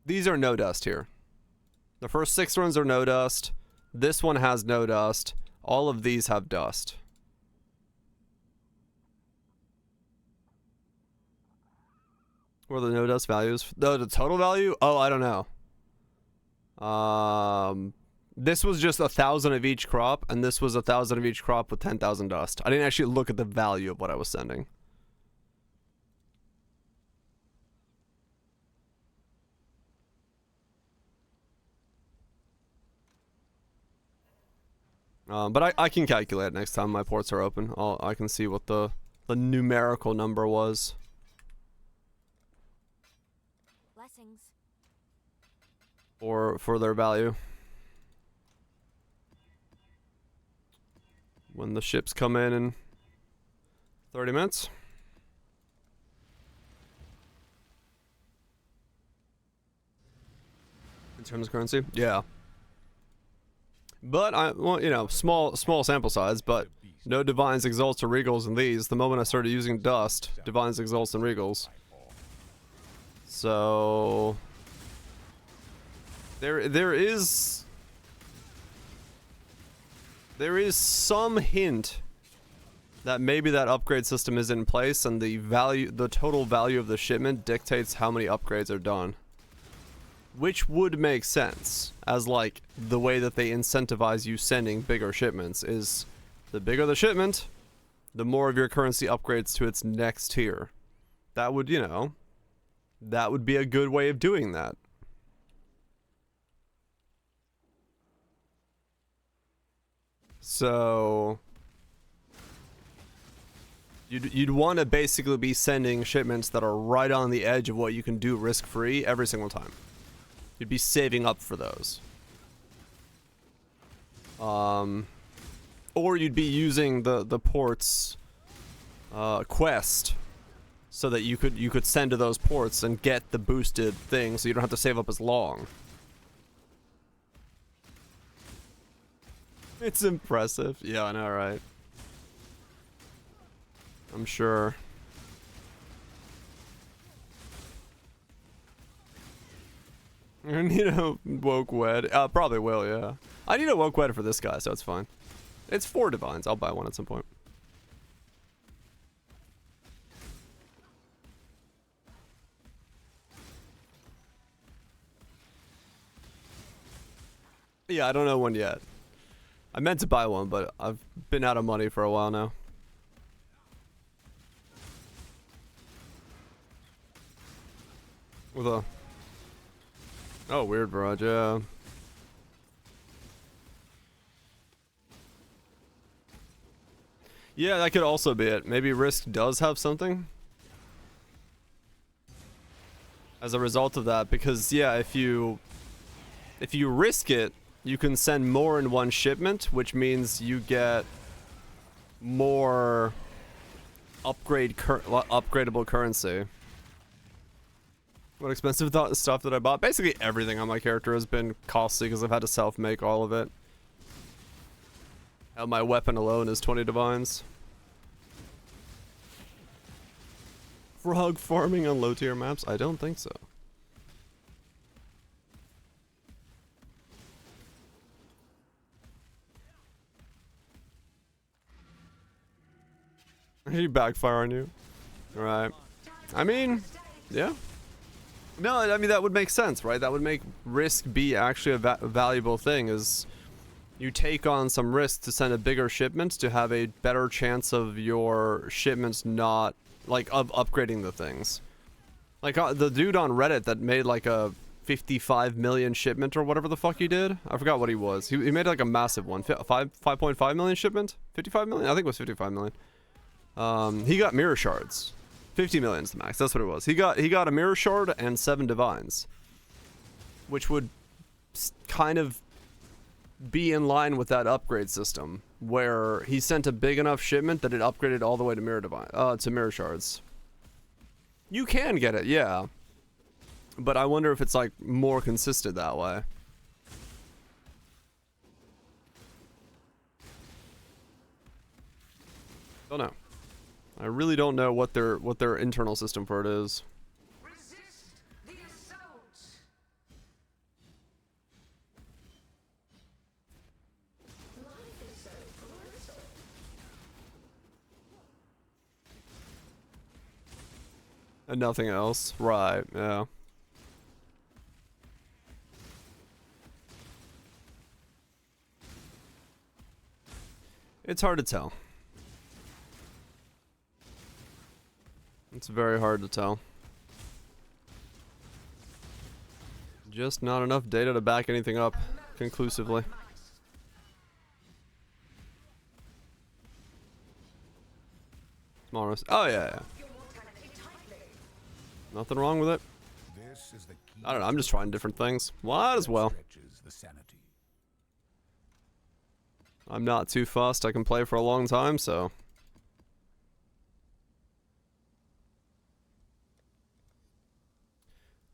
These are no dust here. The first 6 runs are no dust. This one has no dust. All of these have dust. What are the no dust values? The total value? Oh, I don't know. This was just 1,000 of each crop, and this was 1,000 of each crop with 10,000 dust. I didn't actually look at the value of what I was sending. But I can calculate next time my ports are open. I can see what the numerical number was. Blessings. For their value. When the ships come in 30 minutes. In terms of currency? Yeah. But well, you know, small sample size, but no Divines, Exalts, or Regals in these. The moment I started using Dust, Divines, Exalts, and Regals. So There is some hint that maybe that upgrade system is in place and the total value of the shipment dictates how many upgrades are done. Which would make sense, as like the way that they incentivize you sending bigger shipments is the bigger the shipment, the more of your currency upgrades to its next tier. That would, you know, that would be a good way of doing that. So you'd want to basically be sending shipments that are right on the edge of what you can do risk-free every single time. You'd be saving up for those. Or you'd be using the ports quest so that you could send to those ports and get the boosted thing so you don't have to save up as long. It's impressive. Yeah, I know, right? I'm sure. I need a woke wed. Probably will, yeah. I need a woke wed for this guy, so it's fine. It's 4 divines. I'll buy one at some point. Yeah, I don't know one yet. I meant to buy one, but I've been out of money for a while now. With a... Oh, weird barrage, yeah. Yeah, that could also be it. Maybe Risk does have something as a result of that, because yeah, if you risk it, you can send more in one shipment, which means you get more upgradable currency. What expensive stuff that I bought? Basically everything on my character has been costly because I've had to self-make all of it. My weapon alone is 20 divines. Frog farming on low tier maps? I don't think so. He backfire on you. Right. I mean, yeah. No, I mean that would make sense, right? That would make risk be actually a valuable thing, is you take on some risk to send a bigger shipment to have a better chance of your shipments not, like, of upgrading the things. Like, the dude on Reddit that made, like, a 55 million shipment or whatever the fuck he did. I forgot what he was. He made, like, a massive one. 5.5 million shipment? 55 million? I think it was 55 million. He got mirror shards. 50 million is the max. That's what it was. He got a mirror shard and 7 divines, which would kind of be in line with that upgrade system, where he sent a big enough shipment that it upgraded all the way to mirror shards. You can get it, yeah, but I wonder if it's like more consistent that way. Don't know. I really don't know what their internal system for it is. Resist the assault. Life is so brutal. And nothing else. Right, yeah. It's hard to tell. It's very hard to tell. Just not enough data to back anything up conclusively. Small risk. Oh yeah. Nothing wrong with it. This is the key. I don't know. I'm just trying different things. Might as well. Stretches the sanity. I'm not too fussed. I can play for a long time, so.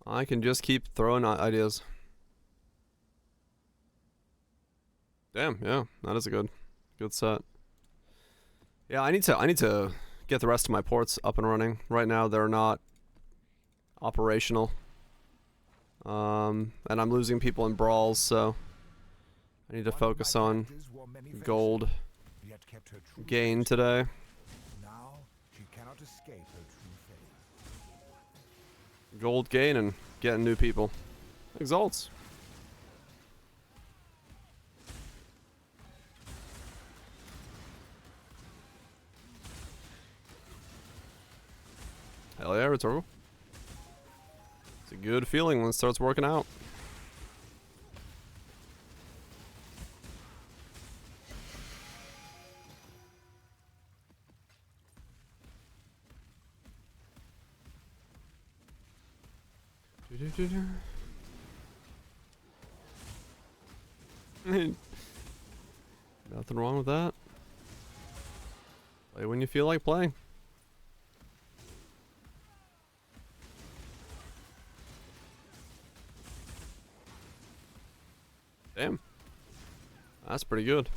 I can just keep throwing ideas. Damn, yeah, that is a good set. Yeah, I need to get the rest of my ports up and running. Right now they're not operational. And I'm losing people in brawls, so I need to focus on gold Yet kept her true gain face. today. Now she cannot escape her true face. Gold gain and getting new people. Exalts. Hell yeah, Rhetorical. It's a good feeling when it starts working out. Nothing wrong with that. Play when you feel like playing. Damn. That's pretty good.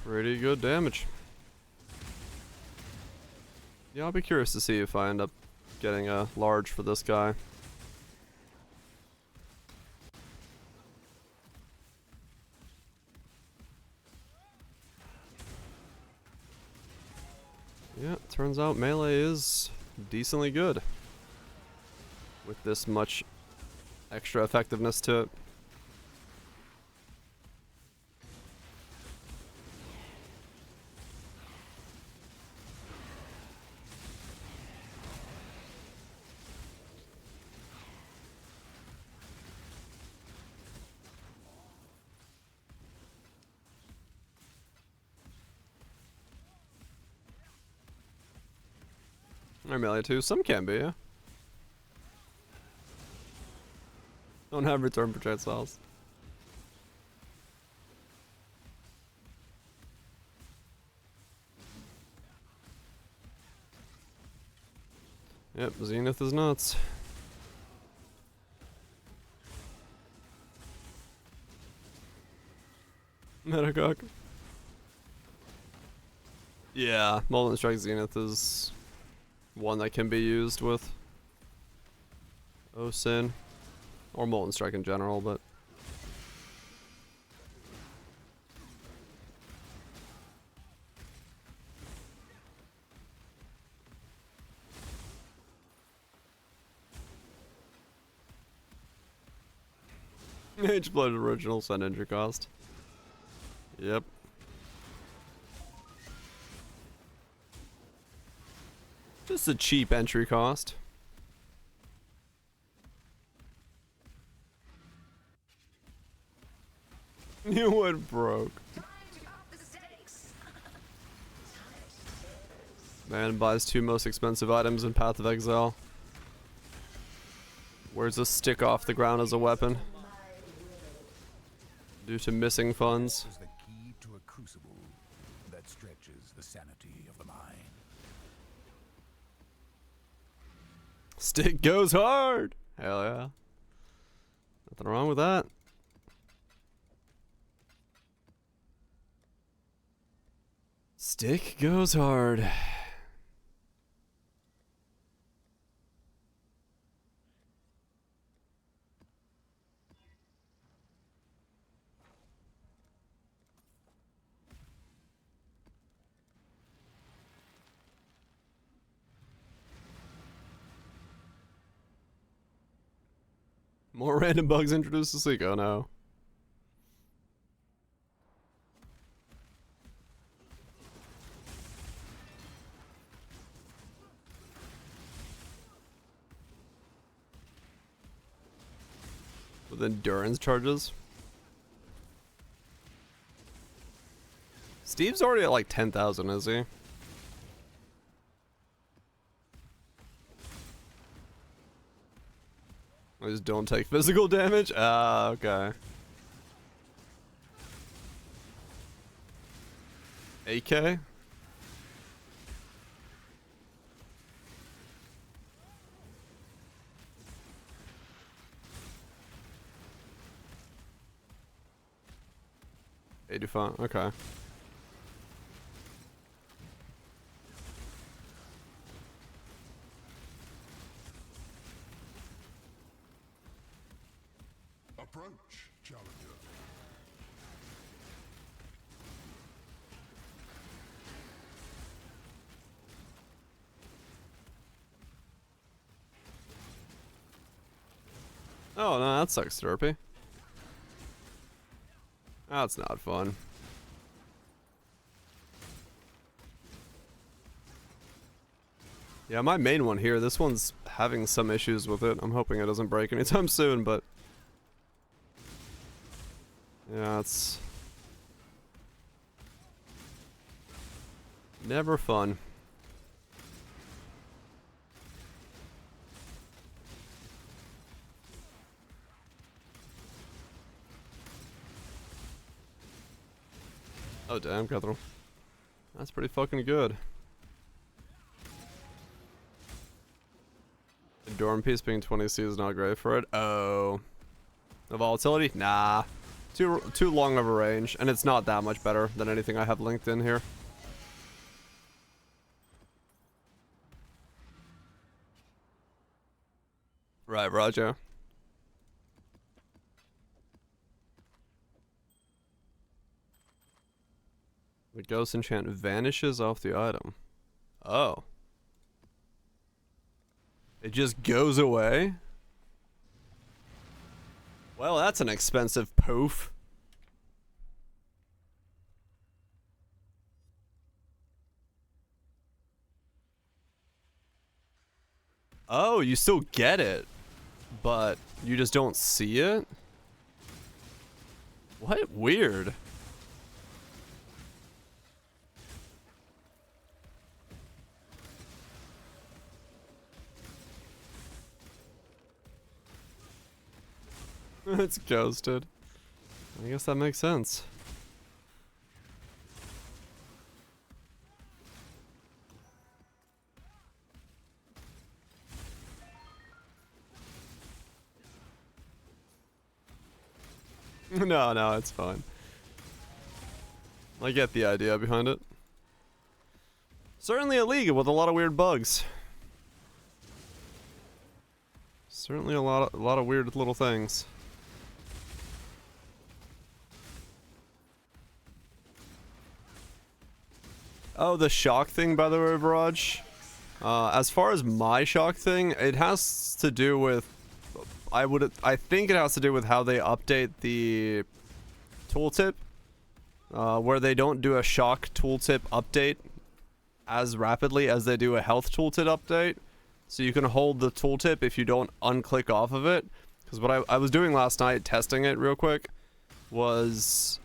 Pretty good damage. Yeah, I'll be curious to see if I end up getting a large for this guy. Yeah, turns out melee is decently good with this much extra effectiveness to it. Or melee too. Some can be, yeah. Don't have return projectiles. Yep, Zenith is nuts. Metacock. Yeah, Molten Strike Zenith is one that can be used with Osin. Or Molten Strike in general, but H-Blood original send entry cost. Yep. Just a cheap entry cost. You went broke. Time to up the stakes. Man buys 2 most expensive items in Path of Exile. Wears a stick off the ground as a weapon. Due to missing funds. Is the key to a crucible that stretches the sanity of the mind. Stick goes hard! Hell yeah. Nothing wrong with that. Stick goes hard. More random bugs introduced to Seiko now. With endurance charges. Steve's already at like 10,000, is he? I just don't take physical damage? Ah, okay. AK? $85, okay. Approach, challenger. Oh no, that sucks, Derpy. That's not fun. Yeah, my main one here, this one's having some issues with it. I'm hoping it doesn't break anytime soon, but... yeah, it's... never fun. Oh damn, Catherine. That's pretty fucking good. Dorm piece being 20C is not great for it. Oh. The volatility? Nah. Too long of a range, and it's not that much better than anything I have linked in here. Right, Roger. The ghost enchant vanishes off the item. Oh. It just goes away? Well, that's an expensive poof. Oh, you still get it, but you just don't see it? What? Weird. It's ghosted. I guess that makes sense. No, it's fine. I get the idea behind it. Certainly a league with a lot of weird bugs. Certainly a lot of weird little things. Oh, the shock thing, by the way, Viraj. As far as my shock thing, it has to do with... I think it has to do with how they update the tooltip. Where they don't do a shock tooltip update as rapidly as they do a health tooltip update. So you can hold the tooltip if you don't unclick off of it. Because what I was doing last night, testing it real quick, was...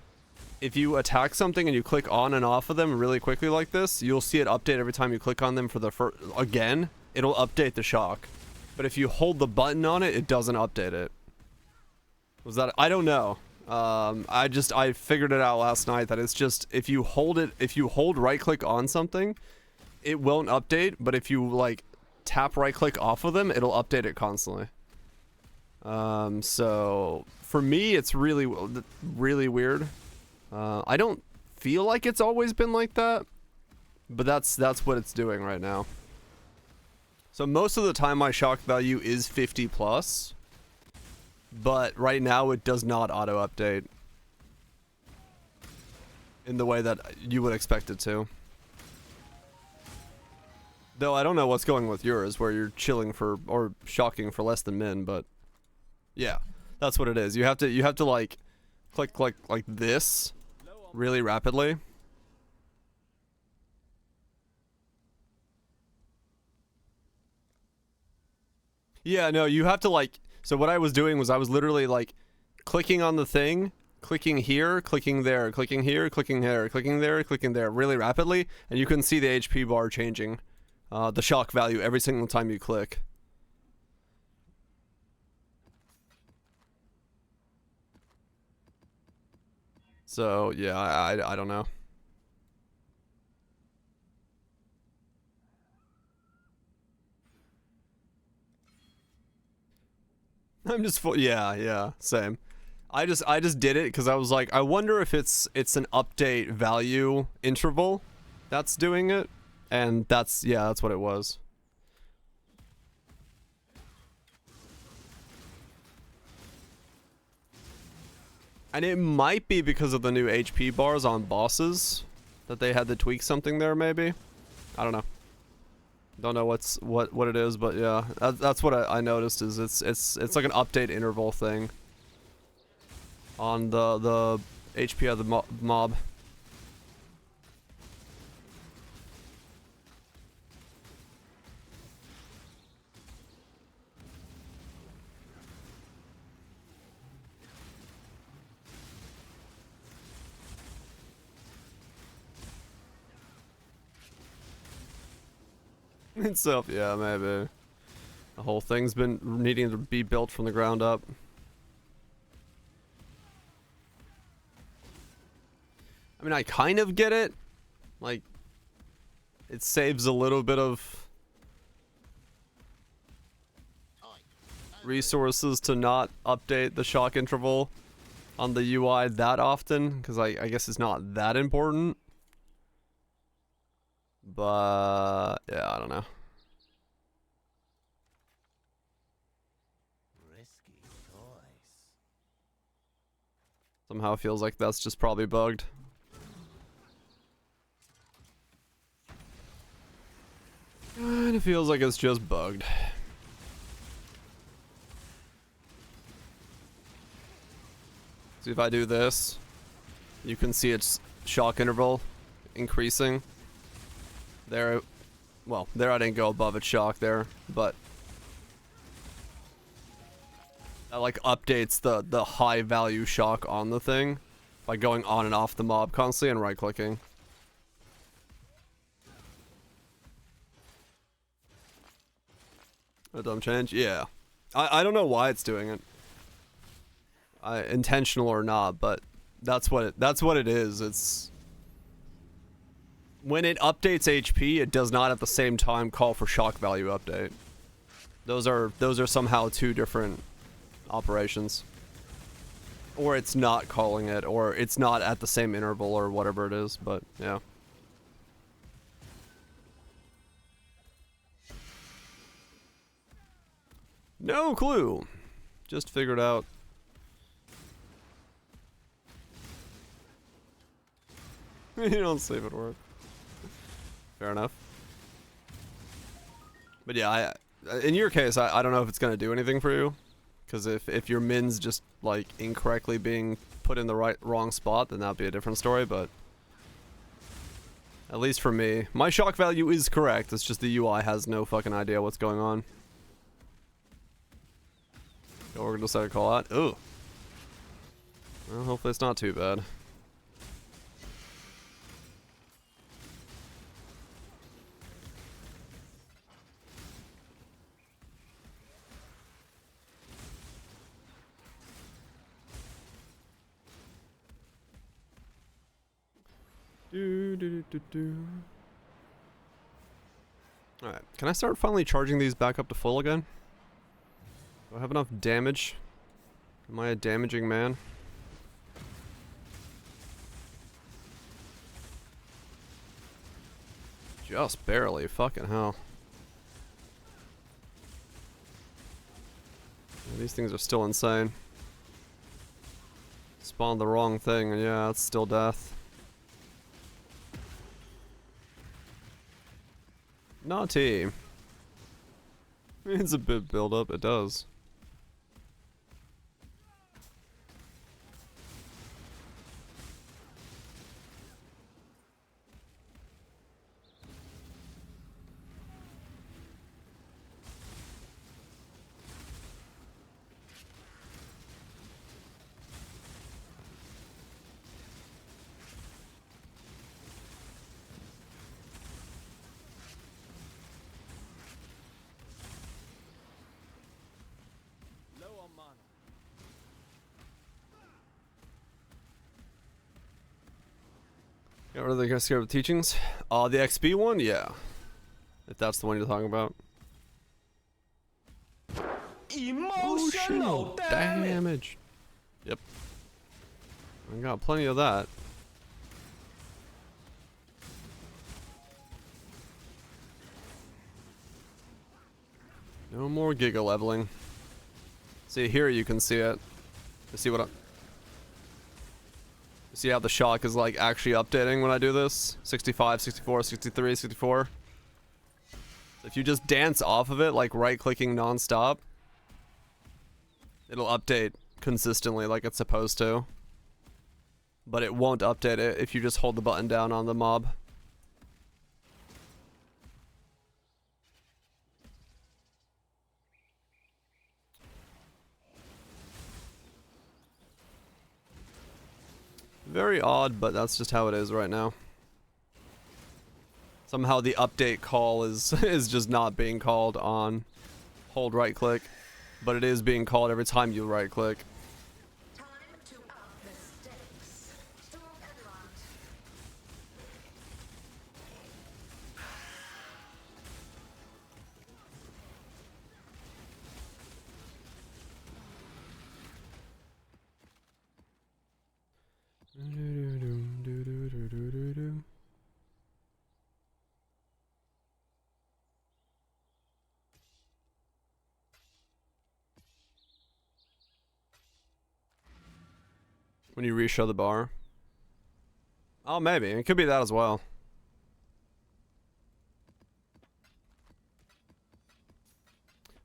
if you attack something and you click on and off of them really quickly like this, you'll see it update every time you click on them for the first... again, it'll update the shock. But if you hold the button on it, it doesn't update it. Was that... I don't know. I figured it out last night that it's just... if you hold right click on something, it won't update. But if you, like, tap right click off of them, it'll update it constantly. So... for me, it's really weird. I don't feel like it's always been like that, but that's what it's doing right now. So most of the time my shock value is 50 plus, but right now it does not auto update in the way that you would expect it to. Though I don't know what's going with yours, where you're chilling for, or shocking for less than min, but yeah, that's what it is. You have to like click like this really rapidly. Yeah, no, you have to like... so what I was doing was I was literally like clicking on the thing, clicking here, clicking there, clicking here, clicking there, clicking there, clicking there really rapidly, and you can see the HP bar changing, the shock value every single time you click. So, yeah, I don't know. I'm just full, yeah, same. I just did it because I was like, I wonder if it's an update value interval that's doing it, and that's what it was. And it might be because of the new HP bars on bosses that they had to tweak something there, maybe. I don't know. Don't know what it is, but yeah, that's what I noticed. Is it's like an update interval thing on the HP of the mob. Itself, yeah, maybe. The whole thing's been needing to be built from the ground up. I mean, I kind of get it. Like, it saves a little bit of resources to not update the shock interval on the UI that often, because I guess it's not that important. But yeah, I don't know. Risky choice. Somehow feels like that's just probably bugged. And it feels like it's just bugged. See, if I do this, you can see its shock interval increasing. There, well, there I didn't go above its shock there, but that like updates the high value shock on the thing by going on and off the mob constantly and right clicking. A dumb change? Yeah. I don't know why it's doing it. Intentional or not, but that's what it is. It's when it updates HP, it does not at the same time call for shock value update. Those are somehow two different operations. Or it's not calling it, or it's not at the same interval or whatever it is, but yeah. No clue. Just figured out. You don't save it work. Fair enough. But yeah, in your case, I don't know if it's gonna do anything for you, because if your min's just like incorrectly being put in the wrong spot, then that'd be a different story. But at least for me, my shock value is correct. It's just the UI has no fucking idea what's going on. We're gonna decide to call out. Ooh. Well, hopefully it's not too bad. Alright, can I start finally charging these back up to full again? Do I have enough damage? Am I a damaging man? Just barely, fucking hell. Yeah, these things are still insane. Spawned the wrong thing, and yeah, it's still death. Naughty. It's a bit build up, it does. Yeah, what are they gonna scare with teachings? The XP one? Yeah. If that's the one you're talking about. Emotional damage. Yep. I got plenty of that. No more giga leveling. See, here you can see it. You see what See how the shock is like actually updating when I do this? 65, 64, 63, 64. If you just dance off of it, like right-clicking non-stop, it'll update consistently like it's supposed to. But it won't update it if you just hold the button down on the mob. Very odd, but that's just how it is right now. Somehow the update call is just not being called on hold right click, but it is being called every time you right click. Time to up the stakes. Stalk and hunt. When you reshow the bar. Oh, maybe. It could be that as well.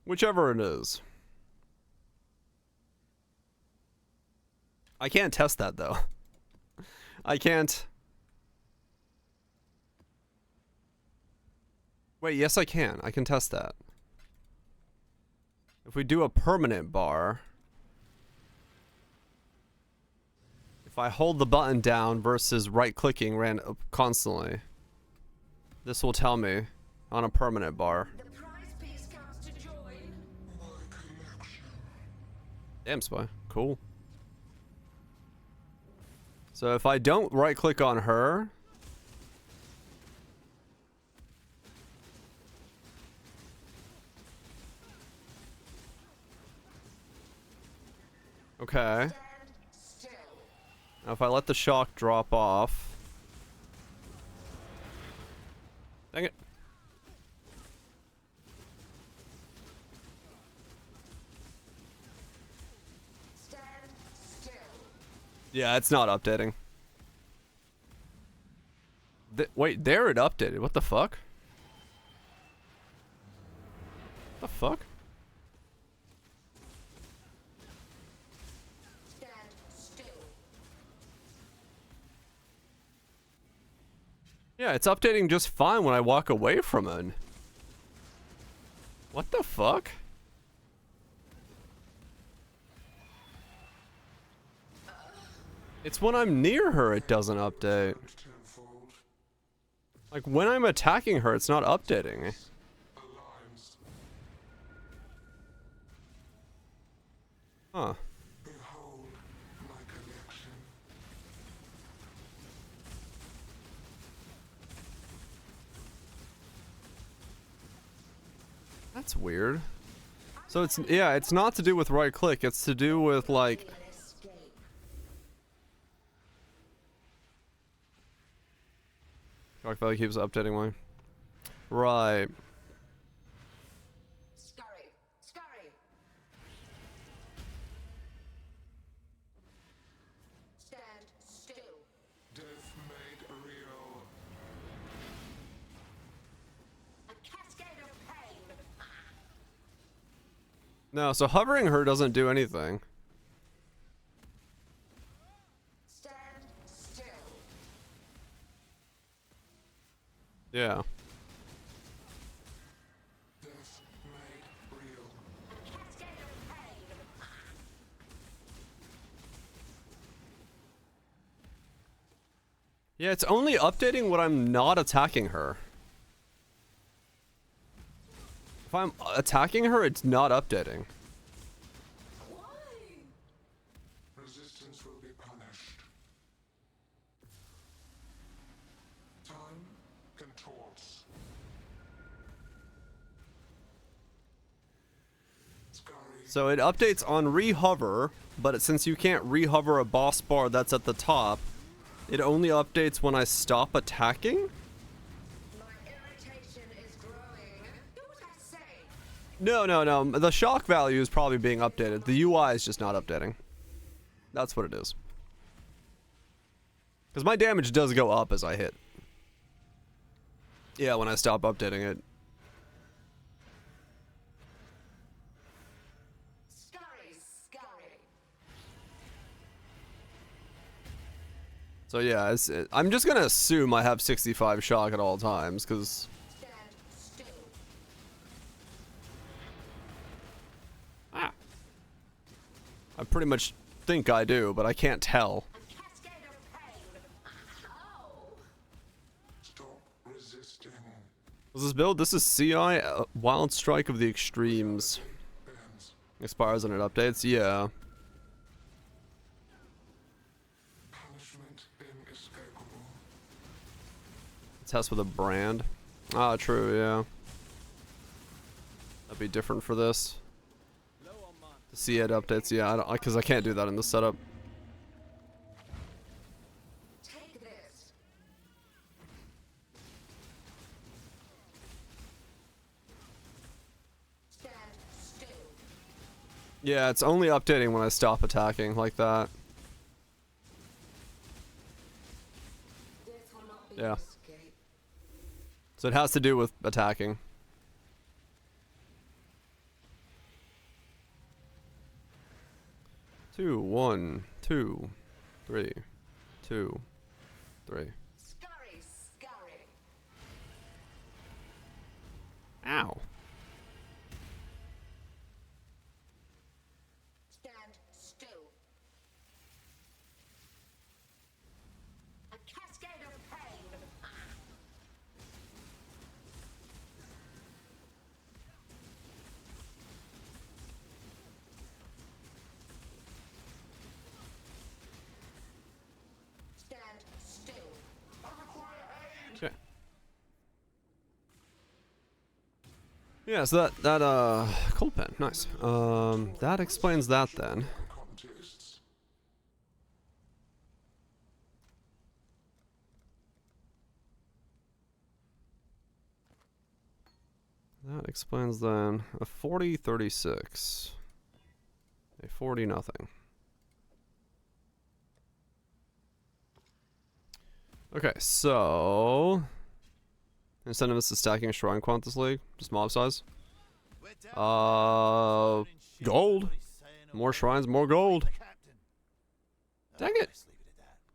Whichever it is. I can't test that, though. I can't. Wait, yes I can. I can test that. If we do a permanent bar... If I hold the button down versus right-clicking constantly, this will tell me on a permanent bar. The prize piece comes to join. Damn, Spy. Cool. So if I don't right-click on her... Okay. Stand still. Now if I let the shock drop off... Dang it. Stand still. Yeah, it's not updating. Wait, there it updated. What the fuck? The fuck? Stand still. Yeah, it's updating just fine when I walk away from it. What the fuck? It's when I'm near her it doesn't update. Like when I'm attacking her, it's not updating. Huh. That's weird. So it's, yeah, it's not to do with right click, it's to do with like... Escape. Shock value keeps updating my... Right. Scurry. Scurry. Stand still. Death made real. A cascade of pain. No, so hovering her doesn't do anything. Stand still. Yeah. Death made real. A cascade of pain. Yeah, it's only updating when I'm not attacking her. If I'm attacking her, it's not updating. Resistance will be punished. Time contorts. Scurry. So it updates on rehover, but since you can't rehover a boss bar that's at the top, it only updates when I stop attacking? My irritation is growing. Do what I say. No. The shock value is probably being updated. The UI is just not updating. That's what it is. Because my damage does go up as I hit. Yeah, when I stop updating it. Scurry, scurry. So yeah, I'm just gonna assume I have 65 shock at all times, because... Stand still. I pretty much think I do, but I can't tell. A cascade of pain. Oh. What's this build? This is CI Wild Strike of the Extremes. Expires when it updates? Yeah. Test with a brand. Ah, true, yeah. That'd be different for this. The CED updates, yeah, because I can't do that in the setup. Take this. Stand still. Yeah, it's only updating when I stop attacking like that. Death will not be Yeah. an escape. So it has to do with attacking. Two, 1, 2, 3, 2, 3. Scurry, scurry. Ow. Stand still. A cascade of pain. Stand still. Okay. Yeah, so that cold pen, nice. That explains that then. That explains then a 40-36. A 40-0. Okay, so incentives to stacking Shrine Quant this league, just mob size. Gold. More shrines, more gold. Dang it.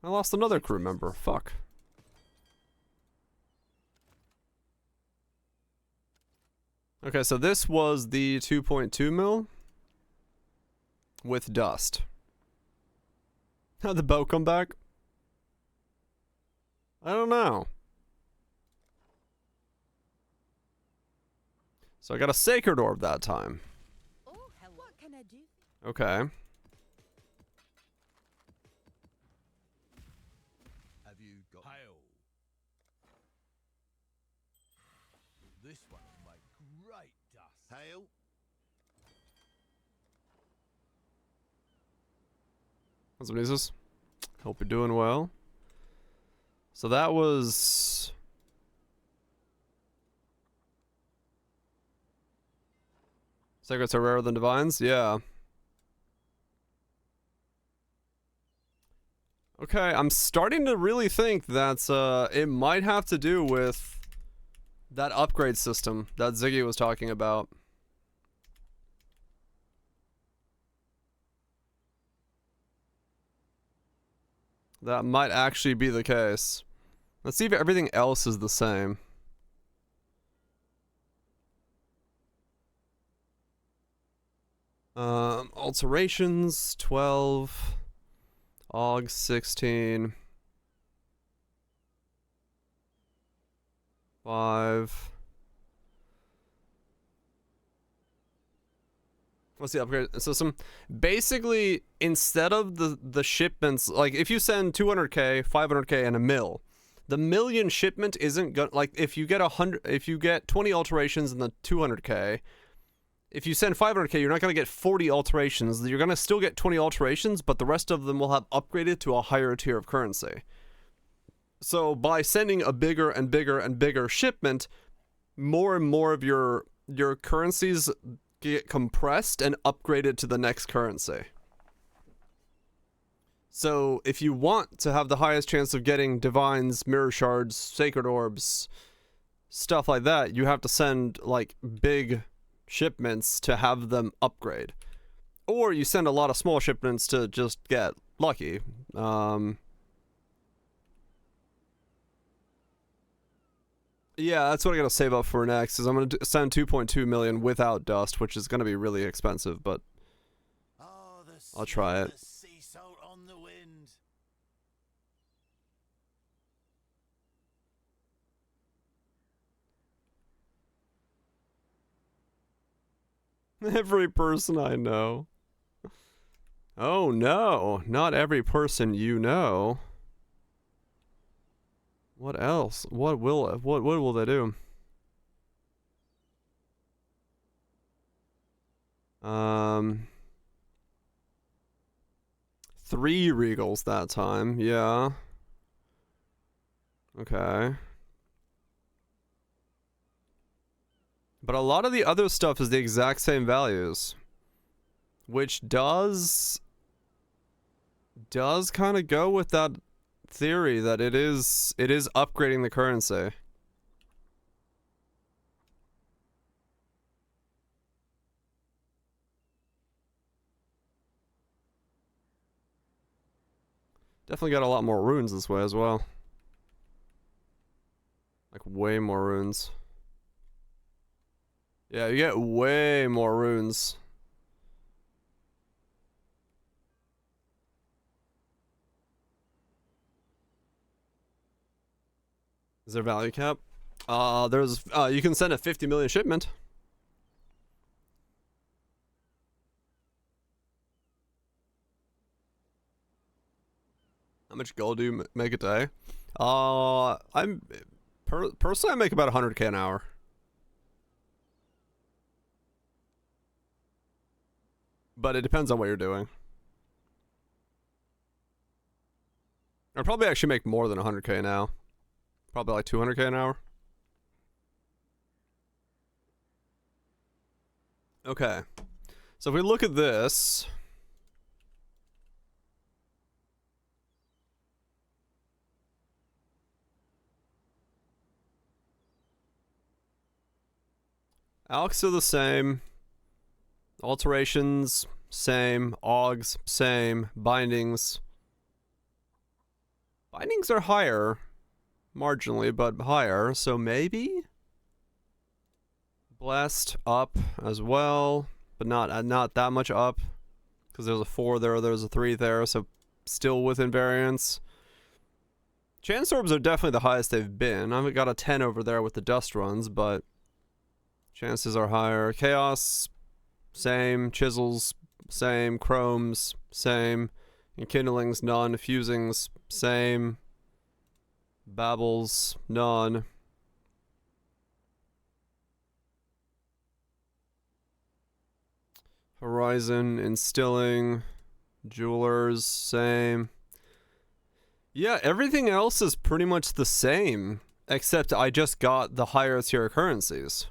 I lost another crew member. Fuck. Okay, so this was the 2.2 mil with dust. How'd the bow come back? I don't know. So I got a Sacred Orb that time. Oh, hello. What can I do? Okay. Have you got hail? This one will make great dust. Hail. What's up, Jesus? Hope you're doing well. So that was... Sacreds are rarer than Divines? Yeah. Okay, I'm starting to really think that it might have to do with that upgrade system that Ziggy was talking about. That might actually be the case. Let's see if everything else is the same. Alterations, 12. Aug, 16. 5. What's the upgrade system? Basically, instead of the shipments, like if you send 200k, 500k, and a mil, the million shipment isn't gonna, like if you get 20 alterations in the 200k, if you send 500k, you're not gonna get 40 alterations. You're gonna still get 20 alterations, but the rest of them will have upgraded to a higher tier of currency. So by sending a bigger and bigger and bigger shipment, more and more of your currencies get compressed and upgraded to the next currency. So if you want to have the highest chance of getting divines, mirror shards, sacred orbs, stuff like that, you have to send like big shipments to have them upgrade. Or you send a lot of small shipments to just get lucky. Yeah, that's what I gotta save up for next, is I'm gonna send 2.2 million without dust, which is gonna be really expensive, but Oh, the I'll try smell it. of sea salt on the wind. Every person I know. Oh no, not every person you know. What else? What will they do? Three Regals that time, yeah. Okay. But a lot of the other stuff is the exact same values. Which does kind of go with that theory that it is upgrading the currency. Definitely got a lot more runes this way as well. Like way more runes. Yeah, you get way more runes. Is there value cap? There's you can send a 50 million shipment. How much gold do you make a day? Personally I make about 100k an hour. But it depends on what you're doing. I'd probably actually make more than 100k now. Probably like 200k an hour. Okay. So if we look at this. Alks are the same. Alterations, same. Augs, same. Bindings. Bindings are higher. Marginally, but higher. So maybe? Blast up as well. But not that much up. Because there's a 4 there, there's a 3 there. So still within variance. Chance orbs are definitely the highest they've been. I've got a 10 over there with the dust runs, but chances are higher. Chaos, same. Chisels, same. Chromes, same. Enkindlings, none. Fusings, same. Babbles, none. Horizon, instilling. Jewelers, same. Yeah, everything else is pretty much the same, except I just got the higher tier currencies.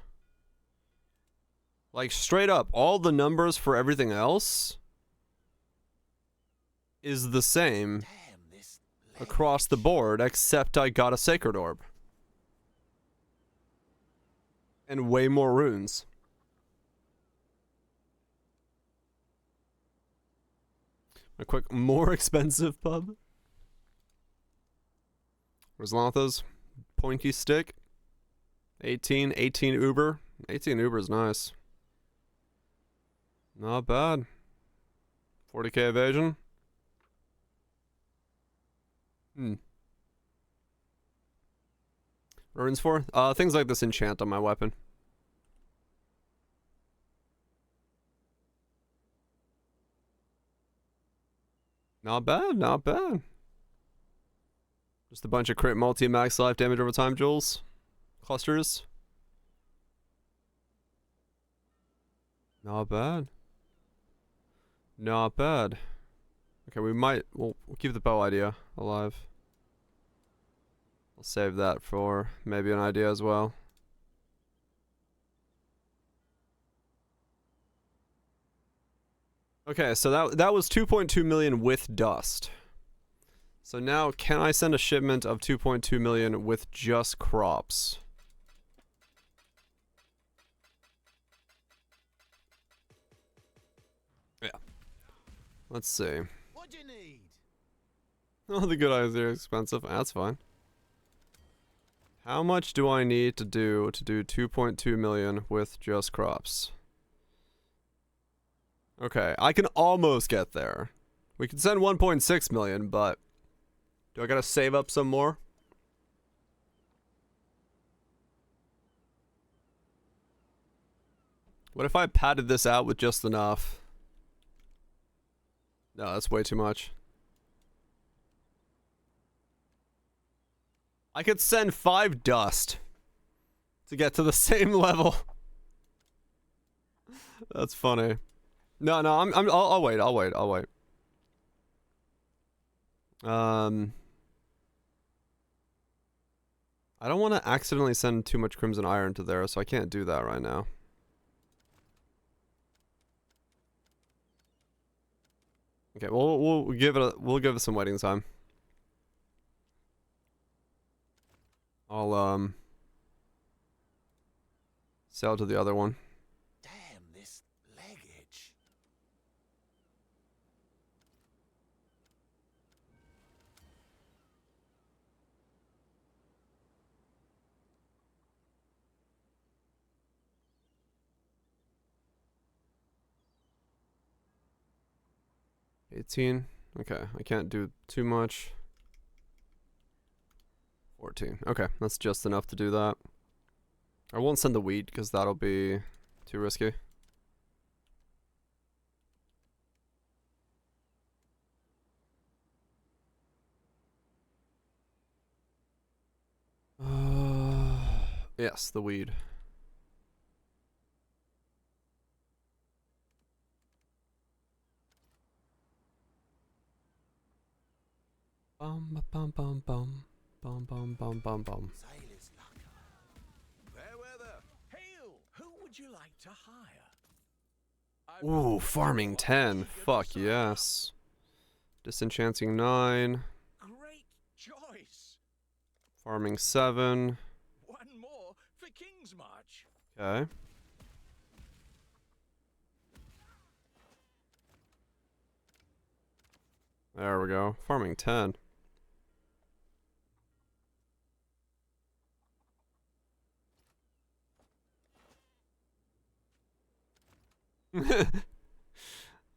Like, straight up, all the numbers for everything else is the same Damn this across the board, except I got a Sacred Orb. And way more runes. A quick, more expensive pub. Where's Lantha's? Pointy stick. 18 Uber. 18 Uber is nice. Not bad. 40k evasion. Runes for? Things like this enchant on my weapon. Not bad, not bad. Just a bunch of crit multi max life damage over time jewels. Clusters. Not bad. Not bad. Okay, we'll keep the bow idea alive. I'll save that for maybe an idea as well. Okay, so that was 2.2 million with dust. So now, can I send a shipment of 2.2 million with just crops? Yeah. Let's see. What do you need? Oh, the good items are expensive. That's fine. How much do I need to do 2.2 million with just crops? Okay, I can almost get there. We can send 1.6 million, but do I gotta save up some more? What if I padded this out with just enough? No, that's way too much. I could send 5 dust to get to the same level. That's funny. No, I'll wait. I don't want to accidentally send too much Crimson Iron to there, so I can't do that right now. Okay, we'll give it some waiting time. I'll sell to the other one. Damn this luggage. $18. Okay, I can't do too much. 14. Okay, that's just enough to do that. I won't send the wheat because that'll be too risky. Yes, the weed. Bum bum bum bum bum bum bum bum bum. Sailor's luck. Fair weather. Hail! Who would you like to hire? Ooh, farming 10. Fuck yes. Disenchanting 9. Great choice. Farming 7. One more for King's March. Okay. There we go. Farming 10.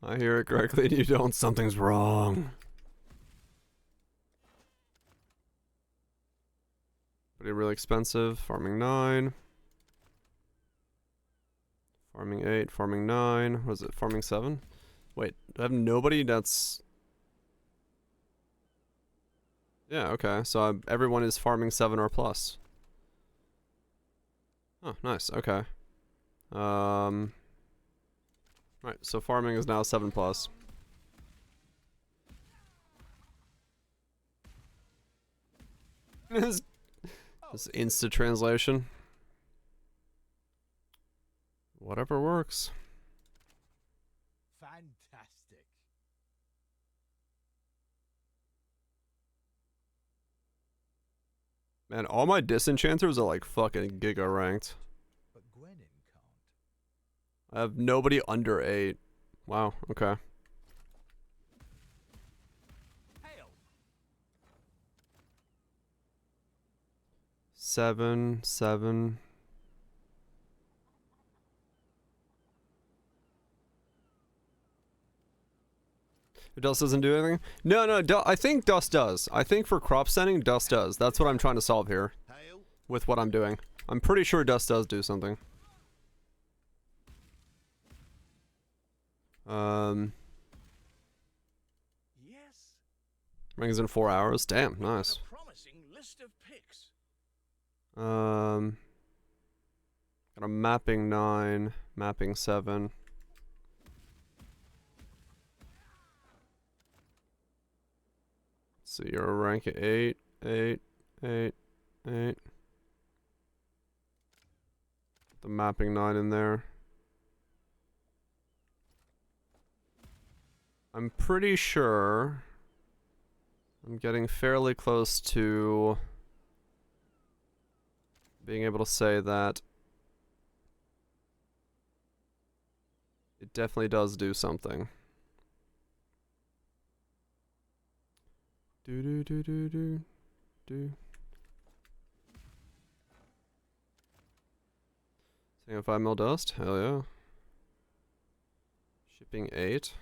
I hear it correctly and you don't. Something's wrong. Pretty really expensive. Farming 9. Farming 8. Farming 9. What is it? Farming 7? Wait, do I have nobody that's... Yeah, okay. So everyone is farming 7 or plus. Oh, nice. Okay. Right, so farming is now 7 plus. This insta translation. Whatever works. Fantastic. Man, all my disenchanters are like fucking giga ranked. But Gwenin can't. I have nobody under 8. Wow, okay. Hail! 7, 7. Dust doesn't do anything? No, I think Dust does. I think for crop sending, Dust does. That's what I'm trying to solve here Hail. with what I'm doing. I'm pretty sure Dust does do something. Yes. Rings in 4 hours. Damn, nice. A promising list of picks. Got a mapping 9, mapping 7. So you're a rank at 8, 8, 8, 8. The mapping 9 in there. I'm pretty sure. I'm getting fairly close to being able to say that it definitely does do something. Do do do do do do. Saying 5 mil dust? Hell yeah. Shipping 8.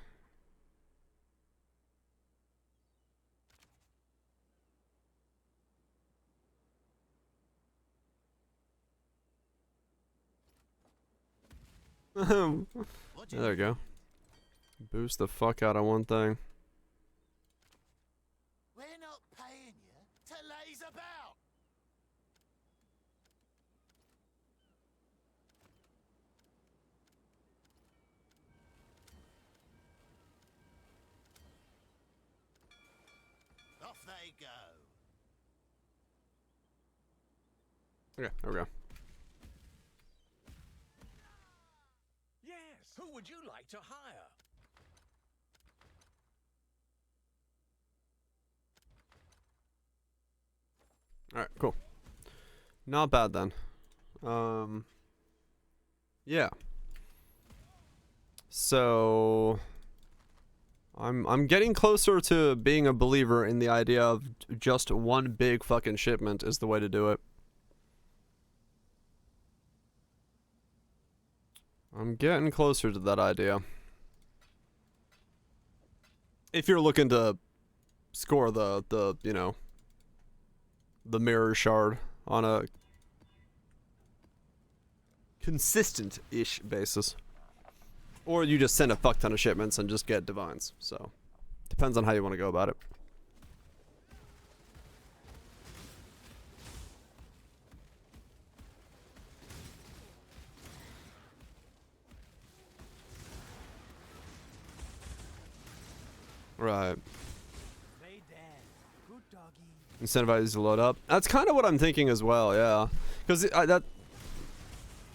What do There we go. Boost the fuck out of one thing. We're not paying you to laze about. Off they go. Okay, there we go. Yes, who would you like to hire? Alright, cool. Not bad then. Yeah. So I'm getting closer to being a believer in the idea of just one big fucking shipment is the way to do it. I'm getting closer to that idea. If you're looking to score the you know, the mirror shard on a consistent-ish basis. Or you just send a fuck ton of shipments and just get divines. So, depends on how you want to go about it. Right. Lay down. Good doggy. Incentivize to load up. That's kind of what I'm thinking as well, yeah. Because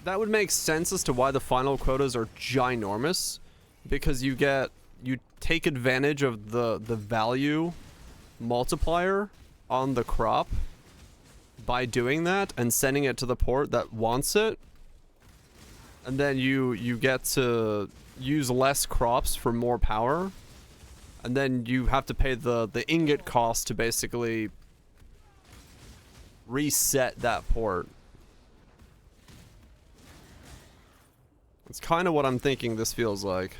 that would make sense as to why the final quotas are ginormous. Because you take advantage of the value multiplier on the crop by doing that and sending it to the port that wants it. And then you get to use less crops for more power. And then you have to pay the ingot cost to basically reset that port. It's kind of what I'm thinking this feels like.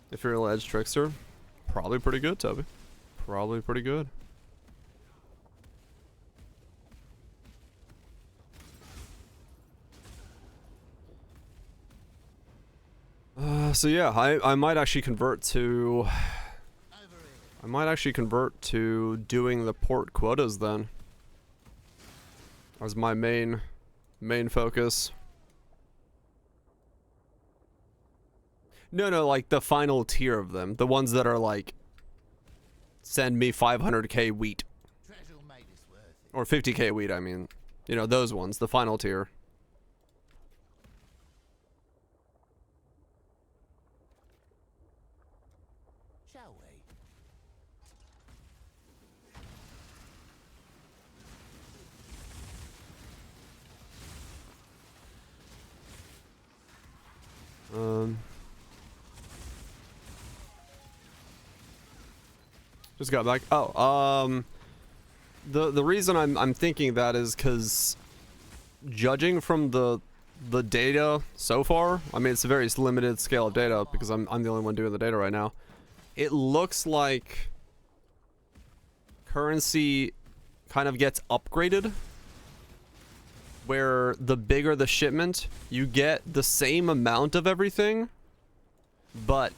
If you're a edge trickster, probably pretty good, Toby. Probably pretty good. So yeah, I might actually convert to... I might actually convert to doing the port quotas then. As my main focus. No, like the final tier of them. The ones that are like, send me 500k wheat. Treasure'll make this worth it. Or 50k wheat, I mean. You know, those ones, the final tier. Shall we? Just got back. Oh, the reason I'm thinking that is because judging from the data so far, I mean it's a very limited scale of data because I'm the only one doing the data right now. It looks like currency kind of gets upgraded, where the bigger the shipment, you get the same amount of everything, but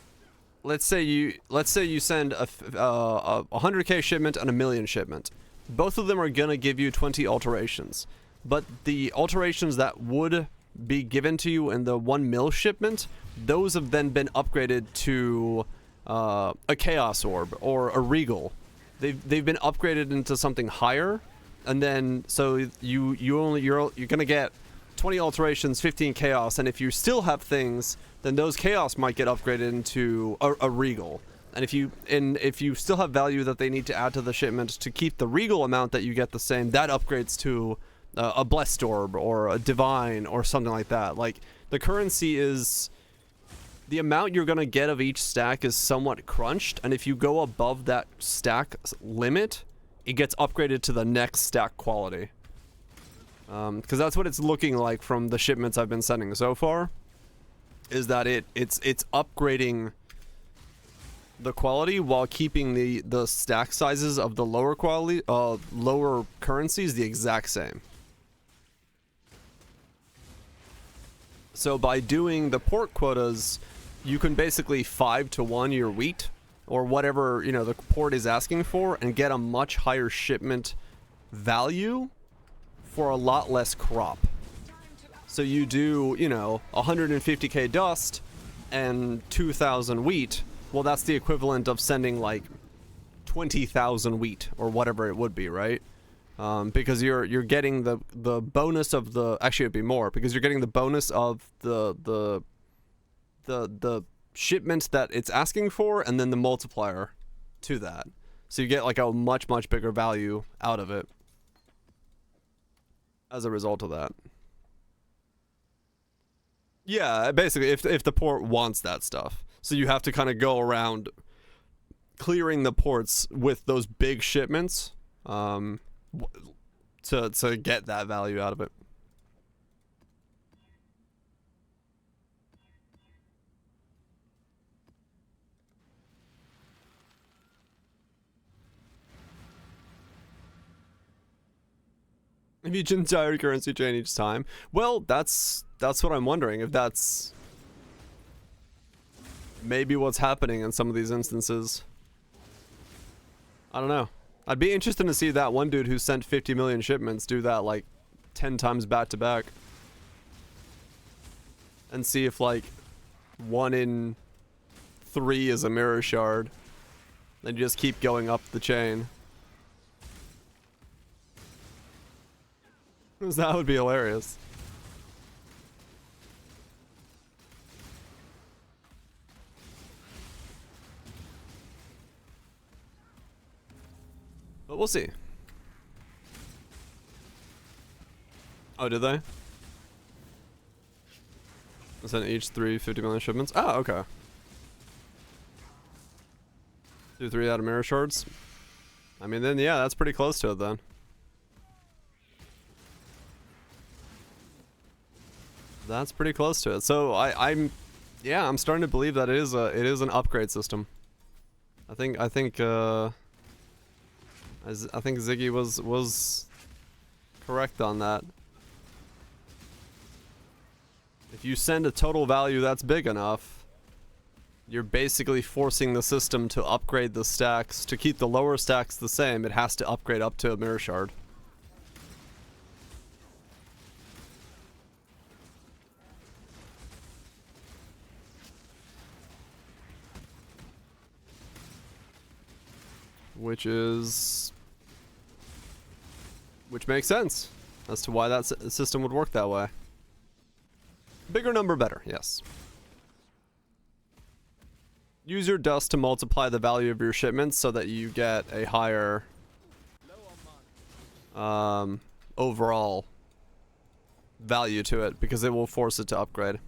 let's say you send a 100k shipment and a million shipment. Both of them are gonna give you 20 alterations, but the alterations that would be given to you in the 1 mil shipment, those have then been upgraded to a chaos orb or a regal. They've been upgraded into something higher, and then so you're gonna get 20 alterations, 15 chaos, and if you still have things, then those chaos might get upgraded into a regal. And if you still have value that they need to add to the shipment to keep the regal amount that you get the same, that upgrades to a blessed orb or a divine or something like that. Like, the currency is, the amount you're gonna get of each stack is somewhat crunched, and if you go above that stack limit, it gets upgraded to the next stack quality. Because that's what it's looking like from the shipments I've been sending so far, is that it's upgrading the quality while keeping the stack sizes of the lower quality lower currencies the exact same. So by doing the port quotas, you can basically 5-to-1 your wheat or whatever, you know, the port is asking for, and get a much higher shipment value for a lot less crop. So you do, you know, 150k dust and 2,000 wheat. Well, that's the equivalent of sending like 20,000 wheat or whatever it would be, right? Because you're getting the bonus of the, actually it'd be more, because you're getting the bonus of the shipment that it's asking for, and then the multiplier to that. So you get like a much bigger value out of it as a result of that. Yeah, basically, if the port wants that stuff. So you have to kind of go around clearing the ports with those big shipments to get that value out of it. If you entire currency chain each time, well, that's what I'm wondering, if that's maybe what's happening in some of these instances. I don't know. I'd be interested to see that one dude who sent 50 million shipments do that like 10 times back to back, and see if like 1 in 3 is a mirror shard, and you just keep going up the chain. That would be hilarious. But we'll see. Oh, did they? Send each 50 million shipments? Oh, okay. Do 3 out of mirror shards? I mean, then yeah, that's pretty close to it then. That's pretty close to it. So I'm starting to believe that it is an upgrade system. I think Ziggy was correct on that. If you send a total value that's big enough, you're basically forcing the system to upgrade the stacks. To keep the lower stacks the same, it has to upgrade up to a mirror shard. Which makes sense as to why that system would work that way. Bigger number better, yes. Use your dust to multiply the value of your shipments so that you get a higher overall value to it, because it will force it to upgrade.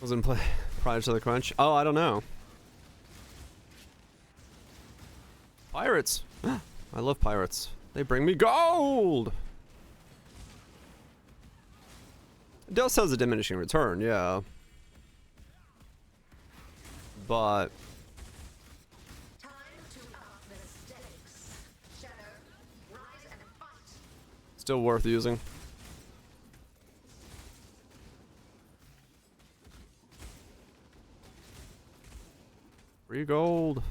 Wasn't play prior to the crunch. Oh, I don't know. Pirates. I love pirates. They bring me gold. Dust has a diminishing return, yeah. But Time to up the stakes. Shadow, rise and fight. still worth using. 3 gold.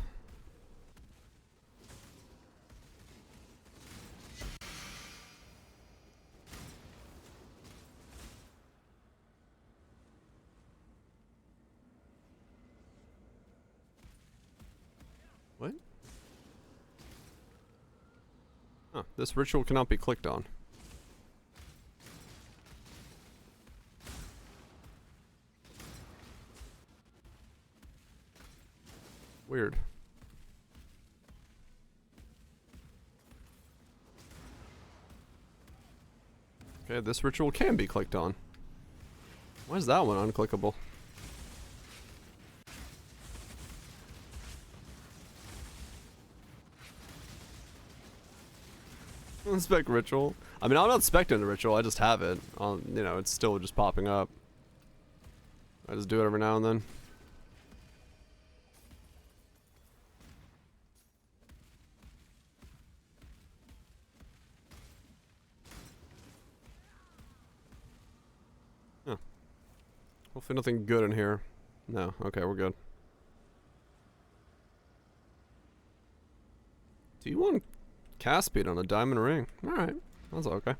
What? Oh, this ritual cannot be clicked on. Weird. Okay, this ritual can be clicked on. Why is that one unclickable? Inspect ritual. I mean, I'm not inspecting the ritual. I just have it. You know, it's still just popping up. I just do it every now and then. Huh. Hopefully nothing good in here. No. Okay, we're good. Do you want cast speed on a diamond ring? Alright. That's okay.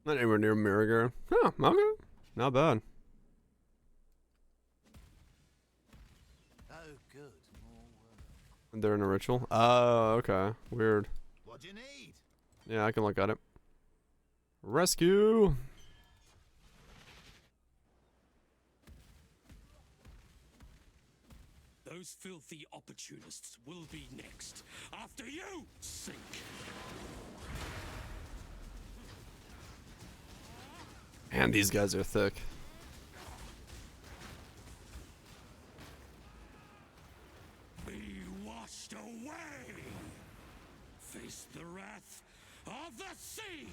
Not anywhere near Mirror. Oh, okay. Not bad. Oh, good. More work. They're in a ritual. Oh, okay. Weird. What do you need? Yeah, I can look at it. Rescue! Those filthy opportunists will be next. After you, sink. Man, these guys are thick. Be washed away. Face the wrath of the sea.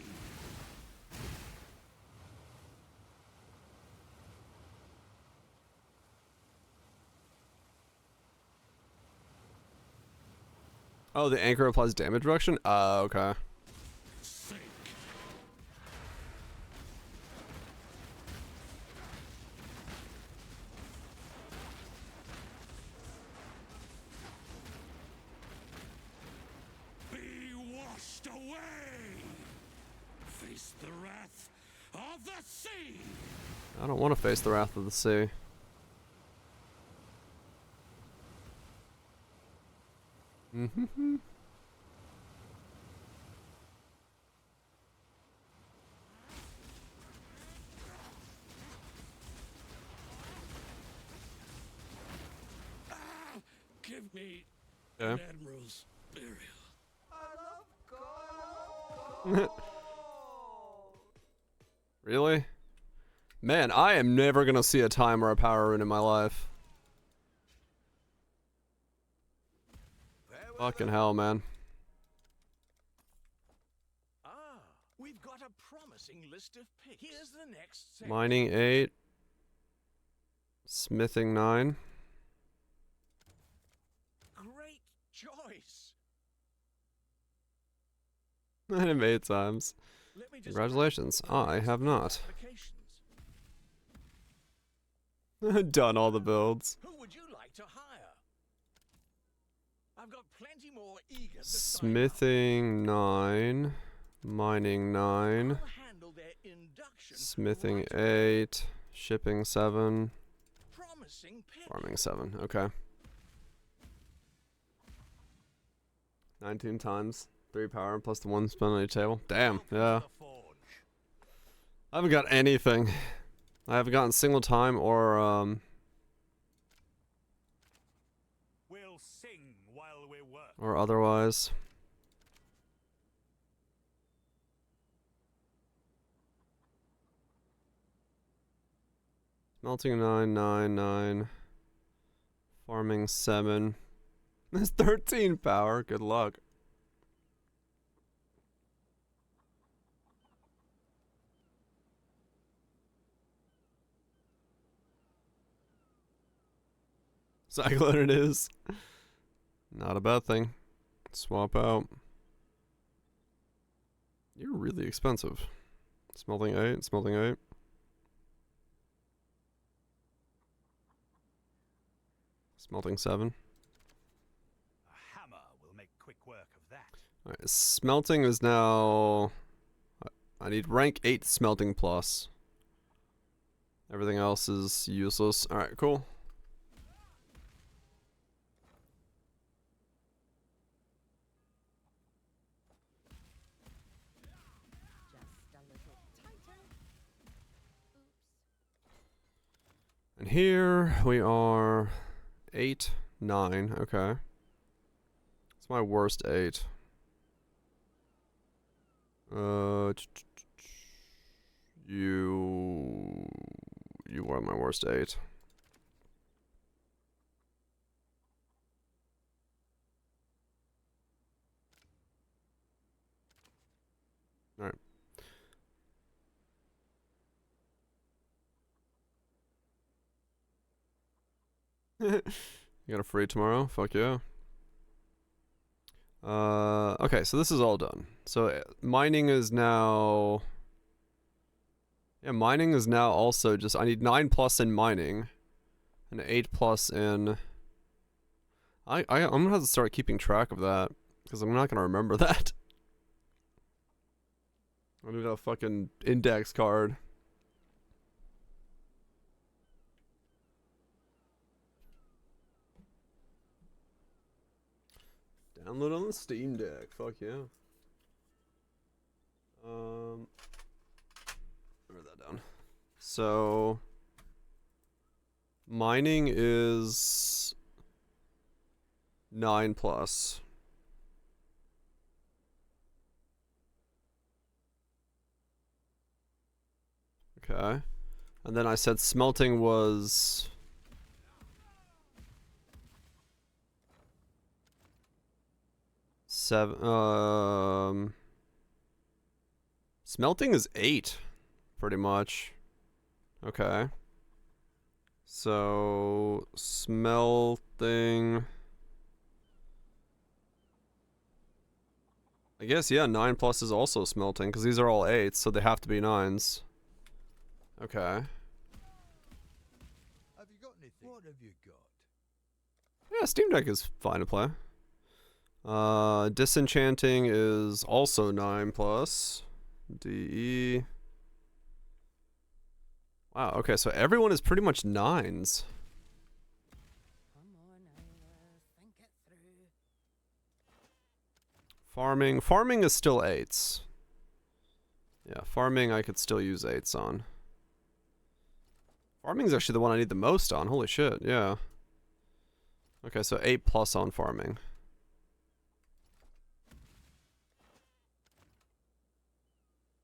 Oh, the anchor applies damage reduction? Okay. Sink. Be washed away. Face the wrath of the sea. I don't want to face the wrath of the sea. Mm-hmm. Give me Okay. an admiral's burial. Really? Man, I am never gonna see a time or a power rune in my life. Fucking hell, man. Ah, we've got a promising list of picks. Here's the next section. Mining 8. Smithing 9. Great choice. I hit him 8 times. Let me just Congratulations. I have not. applications. Done all the builds. Who would you like to hire? I've got plenty more eager to sign up. Smithing 9. Mining 9. I'll handle their induction Smithing right away. 8. Shipping 7. Promising pick. Farming 7. Okay. 19 times. 3 power plus the 1 spin on each table. Damn, yeah. The forge. I haven't got anything. I haven't gotten single time or We'll sing while we work. or otherwise. Smelting 9, 9, 9. Farming 7. There's 13 power. Good luck. Cyclone it is. Not a bad thing. Swap out. You're really expensive. Smelting 8, smelting 8. Smelting 7. A hammer will make quick work of that. Alright, smelting is now... I need rank 8 smelting plus. Everything else is useless. Alright, cool. And here we are 8, 9. Okay. It's my worst 8. You are my worst 8. Alright. You got a free tomorrow? Fuck yeah. Okay, so this is all done. So mining is now... Yeah, mining is now also just... I need 9+ in mining. And 8+ in... I'm gonna have to start keeping track of that. Because I'm not gonna remember that. I need a fucking index card. Download on the Steam Deck. Fuck yeah. Write that down. So mining is 9+. Okay. And then I said smelting was... Smelting is 8, pretty much. Okay. So smelting... I guess, yeah, 9+ is also smelting, because these are all 8s, so they have to be 9s. Okay. Have you got anything? What have you got? Yeah, Steam Deck is fine to play. Disenchanting is also 9+. DE. Wow, okay, so everyone is pretty much 9s. Come on, Isla, think it through. Farming is still 8s. Yeah, farming I could still use 8s on. Farming's actually the one I need the most on, holy shit, yeah. Okay, so 8+ on farming.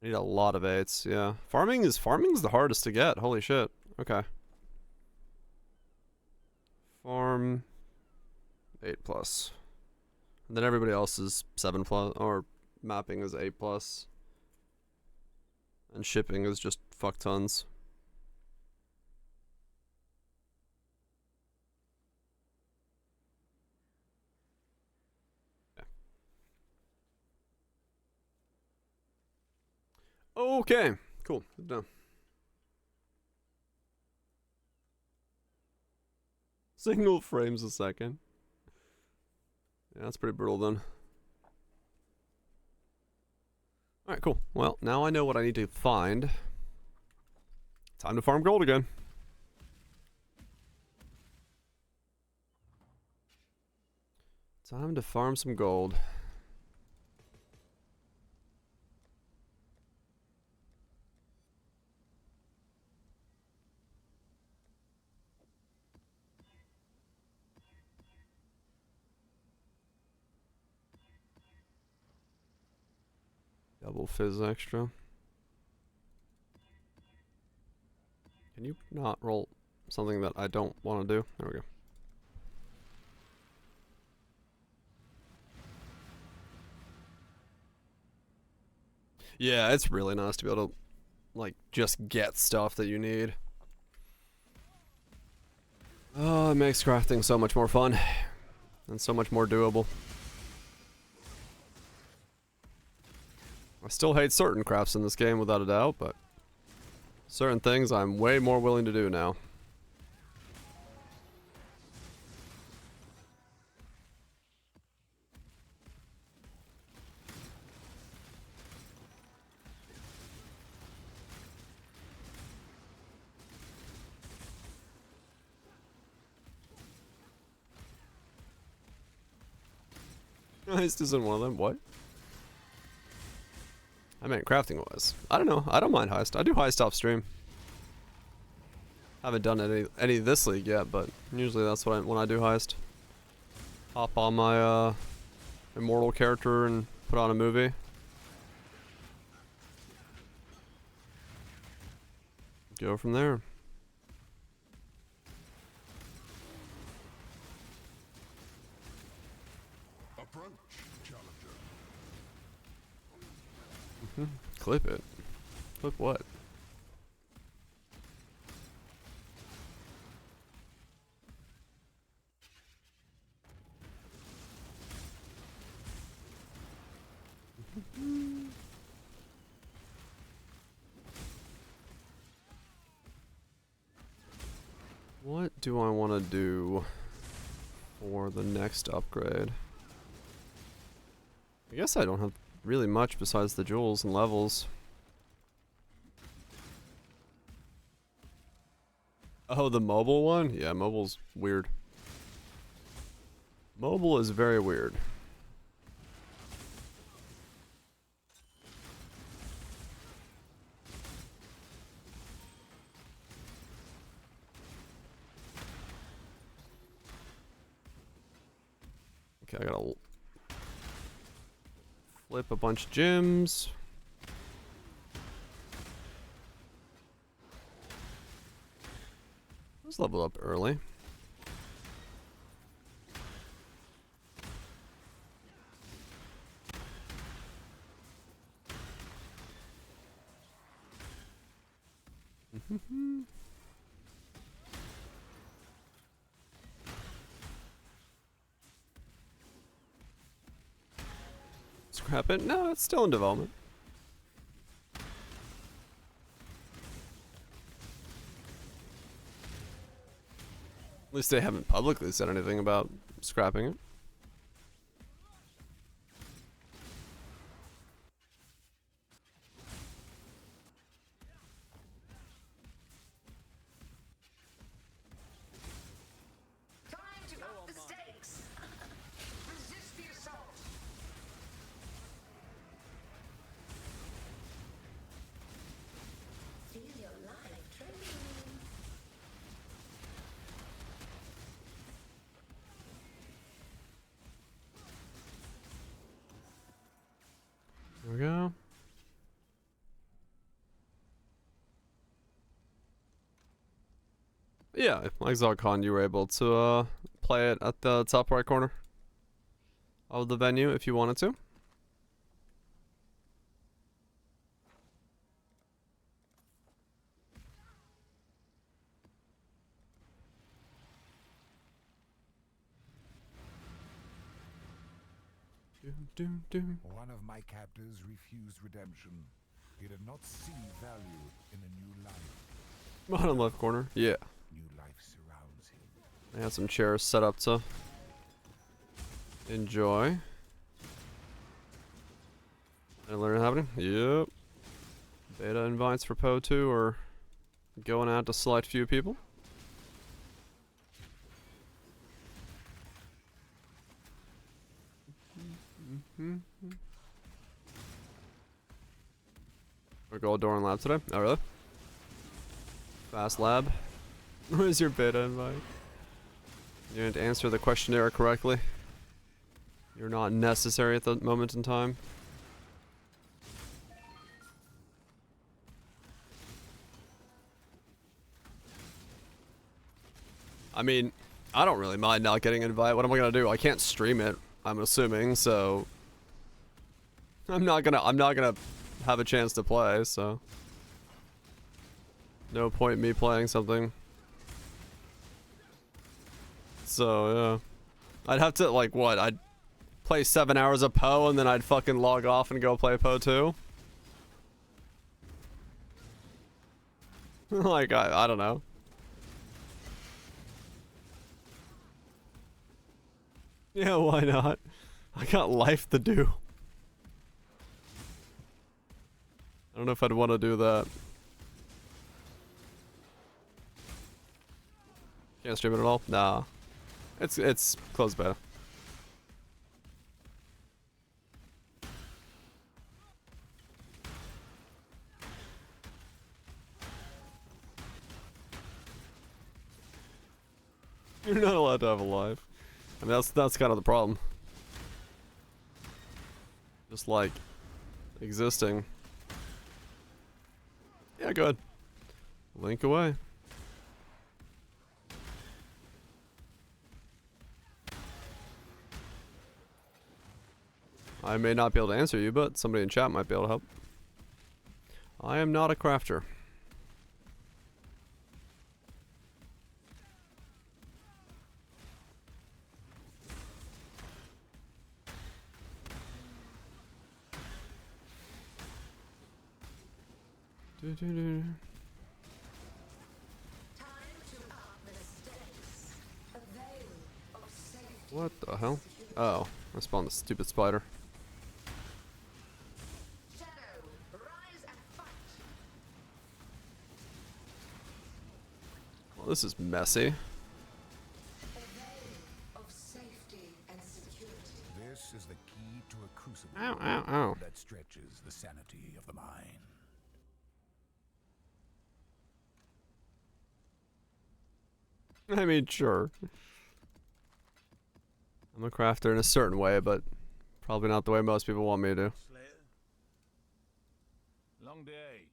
I need a lot of 8s, yeah. Farming's the hardest to get, holy shit. Okay. Farm 8+. And then everybody else is 7+, or mapping is 8+. And shipping is just fuck tons. Okay, cool. Done. Single frames a second. Yeah, that's pretty brutal then. Alright, cool. Well, now I know what I need to find. Time to farm gold again. Time to farm some gold. Double fizz extra. Can you not roll something that I don't want to do? There we go. Yeah, it's really nice to be able to, like, just get stuff that you need. Oh, it makes crafting so much more fun. And so much more doable. I still hate certain crafts in this game, without a doubt, but certain things I'm way more willing to do now. Heist isn't one of them, what? I meant crafting wise. I don't know. I don't mind Heist. I do Heist off stream. Haven't done any this league yet, but usually that's what when I do heist. Hop on my immortal character and put on a movie. Go from there. Approach, challenger. Clip it. Clip what? What do I want to do for the next upgrade? I guess I don't have really much besides the jewels and levels. Oh, the mobile one? Yeah, mobile's weird. Mobile is very weird. Okay, I gotta flip a bunch of gems. Let's level up early. Scrap it? No, it's still in development. At least they haven't publicly said anything about scrapping it. Time to up the stakes. Resist the assault. Feel your life trembling. There we go. Yeah, like Zogcon, you were able to play it at the top right corner of the venue if you wanted to. One of my captors refused redemption. He did not see value in a new life. Bottom left corner. Yeah. New life surrounds him. They have some chairs set up to enjoy. Anything learn happening? Yep. Beta invites for Poe 2 are going out to select few people. Or Gold Door and Lab today? Oh, really? Fast Lab. Where's your beta invite? You didn't answer the questionnaire correctly. You're not necessary at the moment in time. I mean, I don't really mind not getting an invite. What am I gonna do? I can't stream it, I'm assuming, so I'm not gonna have a chance to play, so no point in me playing something. So yeah, I'd have to like what? I'd play 7 hours of Poe and then I'd fucking log off and go play Poe 2. Like I don't know. Yeah, why not? I got life to do. I don't know if I'd want to do that. Can't stream it at all? Nah. It's closed beta. You're not allowed to have a life. I mean, that's kind of the problem. Just like existing. Yeah, go ahead. Link away. I may not be able to answer you, but somebody in chat might be able to help. I am not a crafter. Time to up the stakes. A veil of safety. What the hell? Oh, I spawned the stupid spider. Shadow, rise and fight. Well, this is messy. A veil of safety and security. This is the key to a crucible Ow, ow, ow. that stretches the sanity of the mind. I mean, sure. I'm a crafter in a certain way, but probably not the way most people want me to. Slayer? Long day.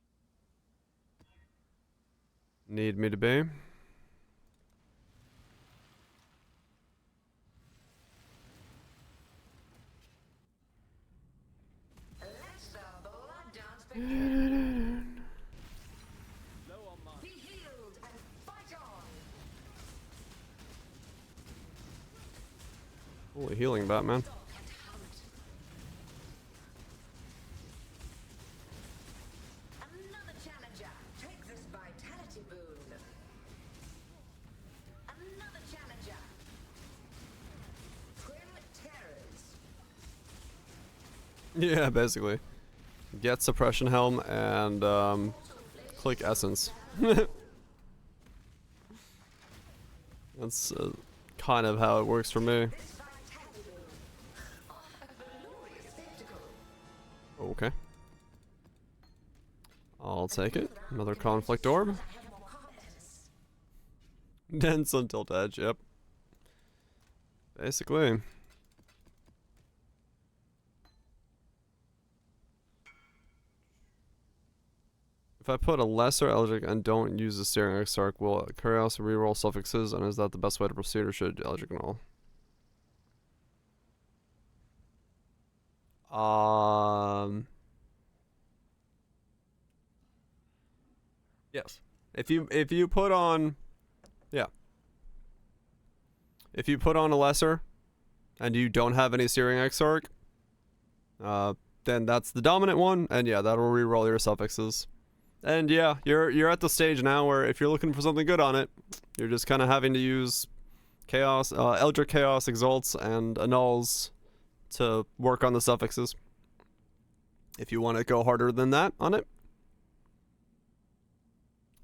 Need me to be. Let the blood dance begin. Be healed and fight on. Holy healing, Batman. Stop and hunt. Another challenger. Take this vitality boon. Another challenger. Twin terrors. Yeah, basically. Get suppression helm and click essence. That's kind of how it works for me. This vitality boon. A glorious spectacle. Okay. I'll take it. Another conflict orb. Have more confidence. Dense until edge, yep. Basically. If I put a lesser Eldritch and don't use the Steering Exarch, will Chaos reroll suffixes, and is that the best way to proceed, or should Eldritch null? Yes. If you put on, yeah. If you put on a lesser, and you don't have any Steering Exarch, then that's the dominant one, and yeah, that'll reroll your suffixes. And yeah, you're at the stage now where if you're looking for something good on it, you're just kind of having to use Chaos, Eldritch Chaos Exalts and Annuls to work on the suffixes. If you want to go harder than that on it,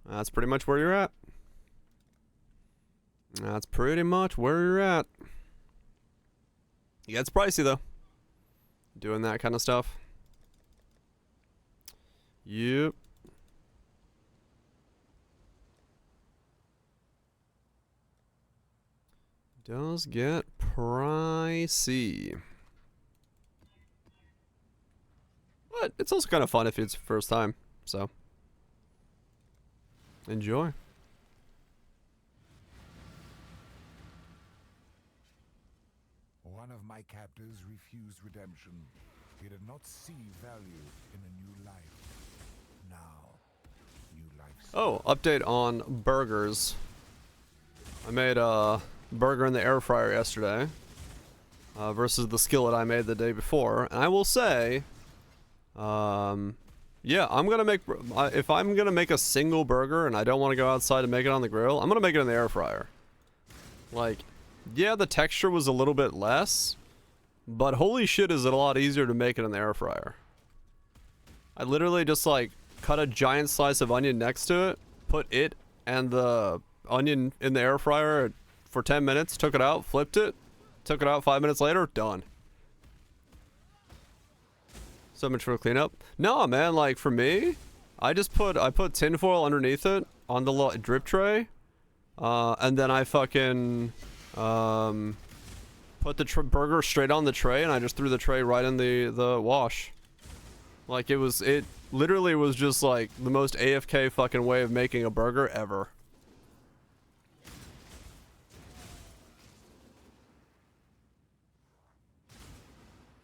that's pretty much where you're at. That's pretty much where you're at. It gets pricey though, doing that kind of stuff. Yep. Does get pricey. But it's also kind of fun if it's your first time, so enjoy. One of my captors refused redemption. He did not see value in a new life. Now, new life. Oh, update on burgers. I made a burger in the air fryer yesterday versus the skillet I made the day before, and I will say, yeah, I'm gonna make, if I'm gonna make a single burger and I don't want to go outside and make it on the grill, I'm gonna make it in the air fryer. Like, yeah, the texture was a little bit less, but holy shit is it a lot easier to make it in the air fryer. I literally just like cut a giant slice of onion next to it, put it and the onion in the air fryer for 10 minutes, took it out, flipped it, took it out 5 minutes later, done. So much for the cleanup. No, man, like for me, I put tinfoil underneath it on the drip tray, And then I fucking put the burger straight on the tray, and I just threw the tray right in the wash. Like it literally was just like the most AFK fucking way of making a burger ever.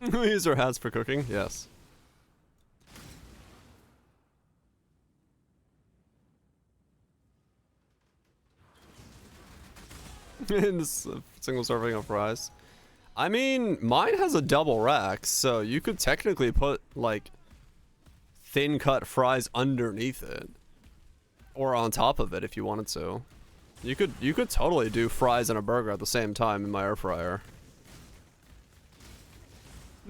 We use our hats for cooking, yes. In this single serving of fries. I mean, mine has a double rack, so you could technically put like thin cut fries underneath it, or on top of it if you wanted to. You could totally do fries and a burger at the same time in my air fryer.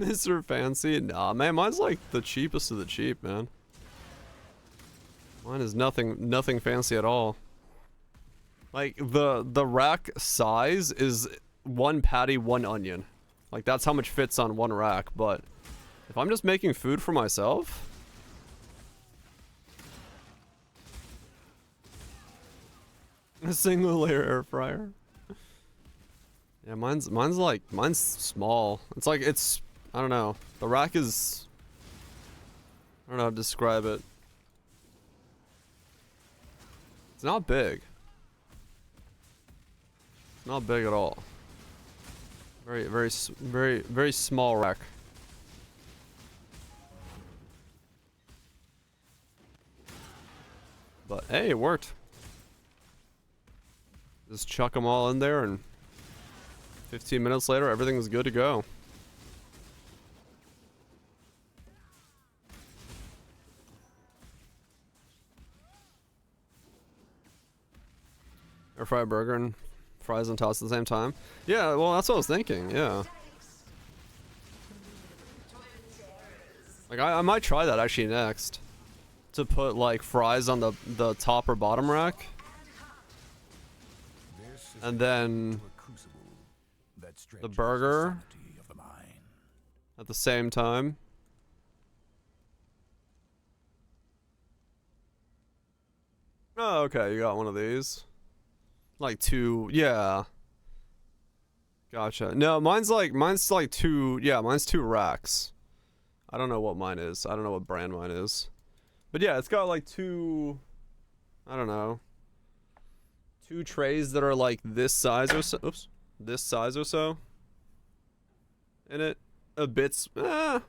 Mr. Fancy? Nah, man, mine's like the cheapest of the cheap, man. Mine is nothing fancy at all. Like the rack size is 1 patty, 1 onion. Like that's how much fits on 1 rack, but if I'm just making food for myself, a single layer air fryer. Yeah, mine's small. It's like I don't know. The rack is, I don't know how to describe it. It's not big. Not big at all. Very small rack. But hey, it worked. Just chuck them all in there, and 15 minutes later, everything was good to go. Air fry a burger and fries and toast at the same time. Yeah, well, that's what I was thinking. Yeah. Like I might try that actually next, to put like fries on the top or bottom rack, and then the burger at the same time. Oh, okay, you got one of these. Like 2, yeah. Gotcha. No, mine's like 2, yeah, mine's 2 racks. I don't know what mine is. I don't know what brand mine is. But yeah, it's got like 2, I don't know, 2 trays that are like this size or so. Oops. This size or so. In it. A bit, yeah,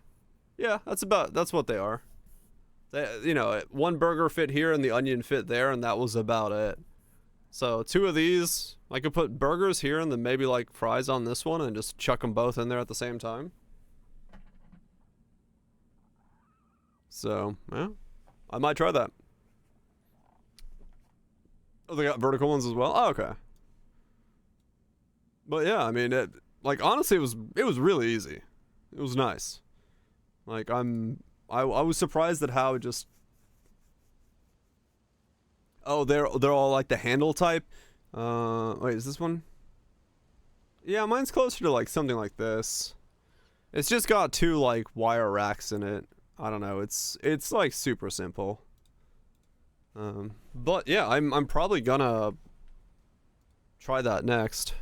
that's what they are. They, you know, 1 burger fit here and the onion fit there, and that was about it. So 2 of these, I could put burgers here and then maybe like fries on this one and just chuck them both in there at the same time. So, yeah, I might try that. Oh, they got vertical ones as well? Oh, okay. But yeah, I mean, like honestly, it was really easy. It was nice. Like I was surprised at how it just. Oh, they're all like the handle type. Wait, is this one? Yeah, mine's closer to like something like this. It's just got 2 like wire racks in it. I don't know. It's like super simple. But yeah, I'm probably gonna try that next.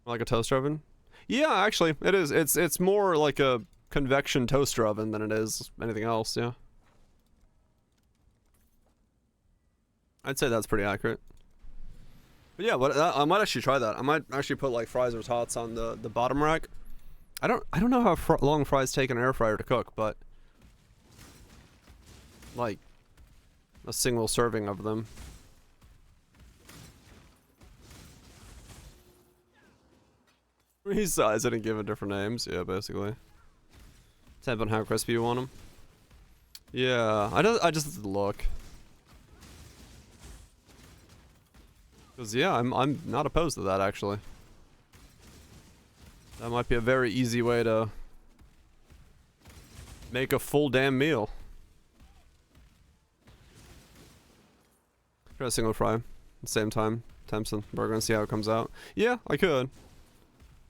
Like a toaster oven? Yeah, actually, it is. It's more like a convection toaster oven than it is anything else, yeah. I'd say that's pretty accurate. But yeah, but I might actually try that. I might actually put like fries or tots on the bottom rack. I don't know how long fries take in an air fryer to cook, but like a single serving of them. Resize it and give it different names, yeah, basically. Depends on how crispy you want them. Yeah, I just look. Cause yeah, I'm not opposed to that actually. That might be a very easy way to make a full damn meal. Try a single fry at the same time. Attempt some burger and see how it comes out. Yeah, I could.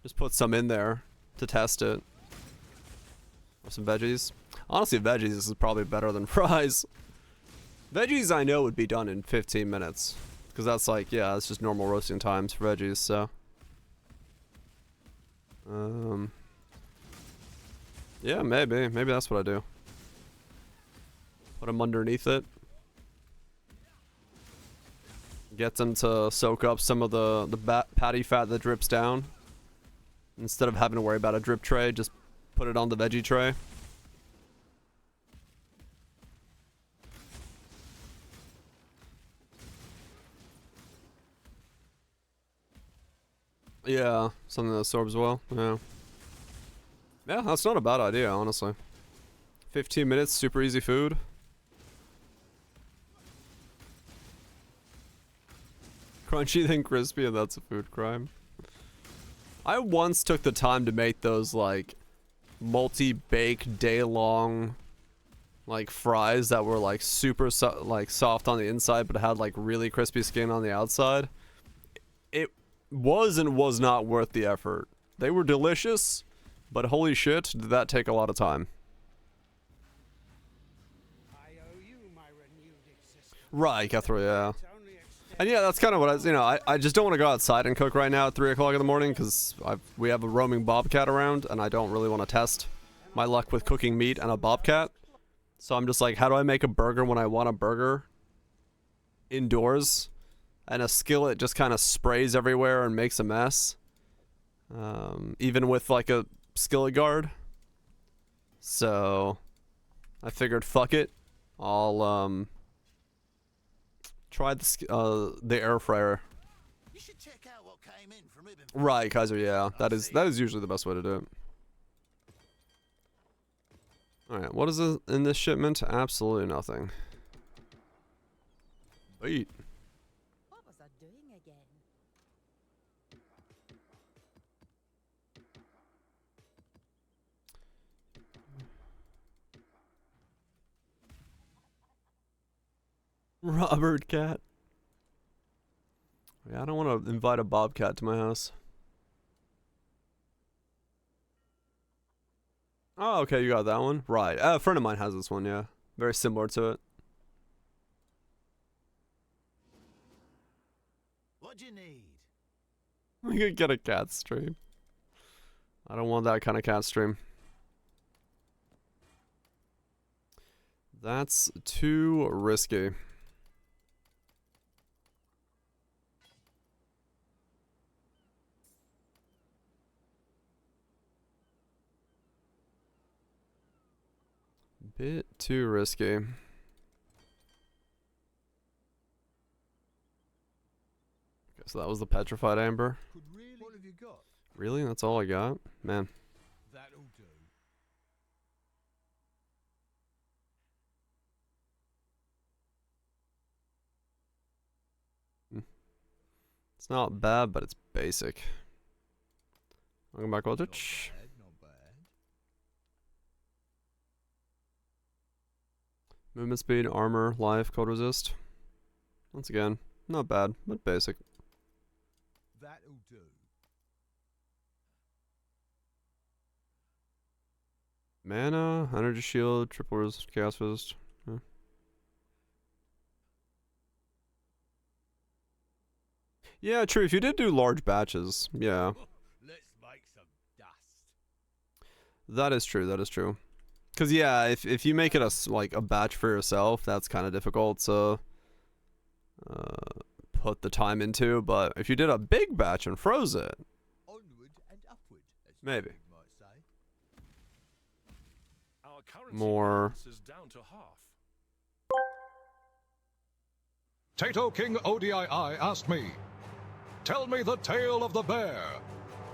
Just put some in there to test it. Or some veggies. Honestly, veggies is probably better than fries. Veggies I know would be done in 15 minutes. Because that's like, yeah, that's just normal roasting times for veggies, so. Yeah, maybe. Maybe that's what I do. Put them underneath it. Get them to soak up some of the patty fat that drips down. Instead of having to worry about a drip tray, just put it on the veggie tray. Yeah, something that absorbs well. Yeah. Yeah, that's not a bad idea, honestly. 15 minutes, super easy food. Crunchy then crispy, and that's a food crime. I once took the time to make those, like, multi-bake, day-long, like, fries that were, like, super, like, soft on the inside, but had, like, really crispy skin on the outside. It was and was not worth the effort. They were delicious, but holy shit, did that take a lot of time. I owe you my renewed existence. Right, Guthrie, yeah. It's only extended. And yeah, that's kind of what I just don't want to go outside and cook right now at 3 o'clock in the morning because we have a roaming bobcat around and I don't really want to test my luck with cooking meat and a bobcat. So I'm just like, how do I make a burger when I want a burger indoors? And a skillet just kind of sprays everywhere and makes a mess. Even with like a skillet guard. So I figured, fuck it. I'll try the air fryer. You should check out what came in from Ibn. Right, Kaiser, yeah. That is usually the best way to do it. Alright, what is in this shipment? Absolutely nothing. Wait. What was I doing again? Robert Cat. Yeah, I don't want to invite a bobcat to my house. Oh, okay, you got that one? Right. A friend of mine has this one, yeah. Very similar to it. What do you need? We could get a cat stream. I don't want that kind of cat stream. That's too risky. Bit too risky. Okay, so that was the petrified amber. What have you got? Really? That's all I got? Man. That'll do. It's not bad, but it's basic. Welcome back, Aldrich. Not bad. Movement speed, armor, life, cold resist. Once again, not bad, but basic. That'll do. Mana, energy shield, triple resist, chaos resist. Yeah. Yeah, true. If you did do large batches, yeah. Let's make some dust. That is true, that is true. Cause yeah, if you make it like a batch for yourself, that's kind of difficult to put the time into. But if you did a big batch and froze it, Onward and upward, as maybe. you might say. Our currency More. balance is down to half. Tato King ODII asked me, tell me the tale of the bear,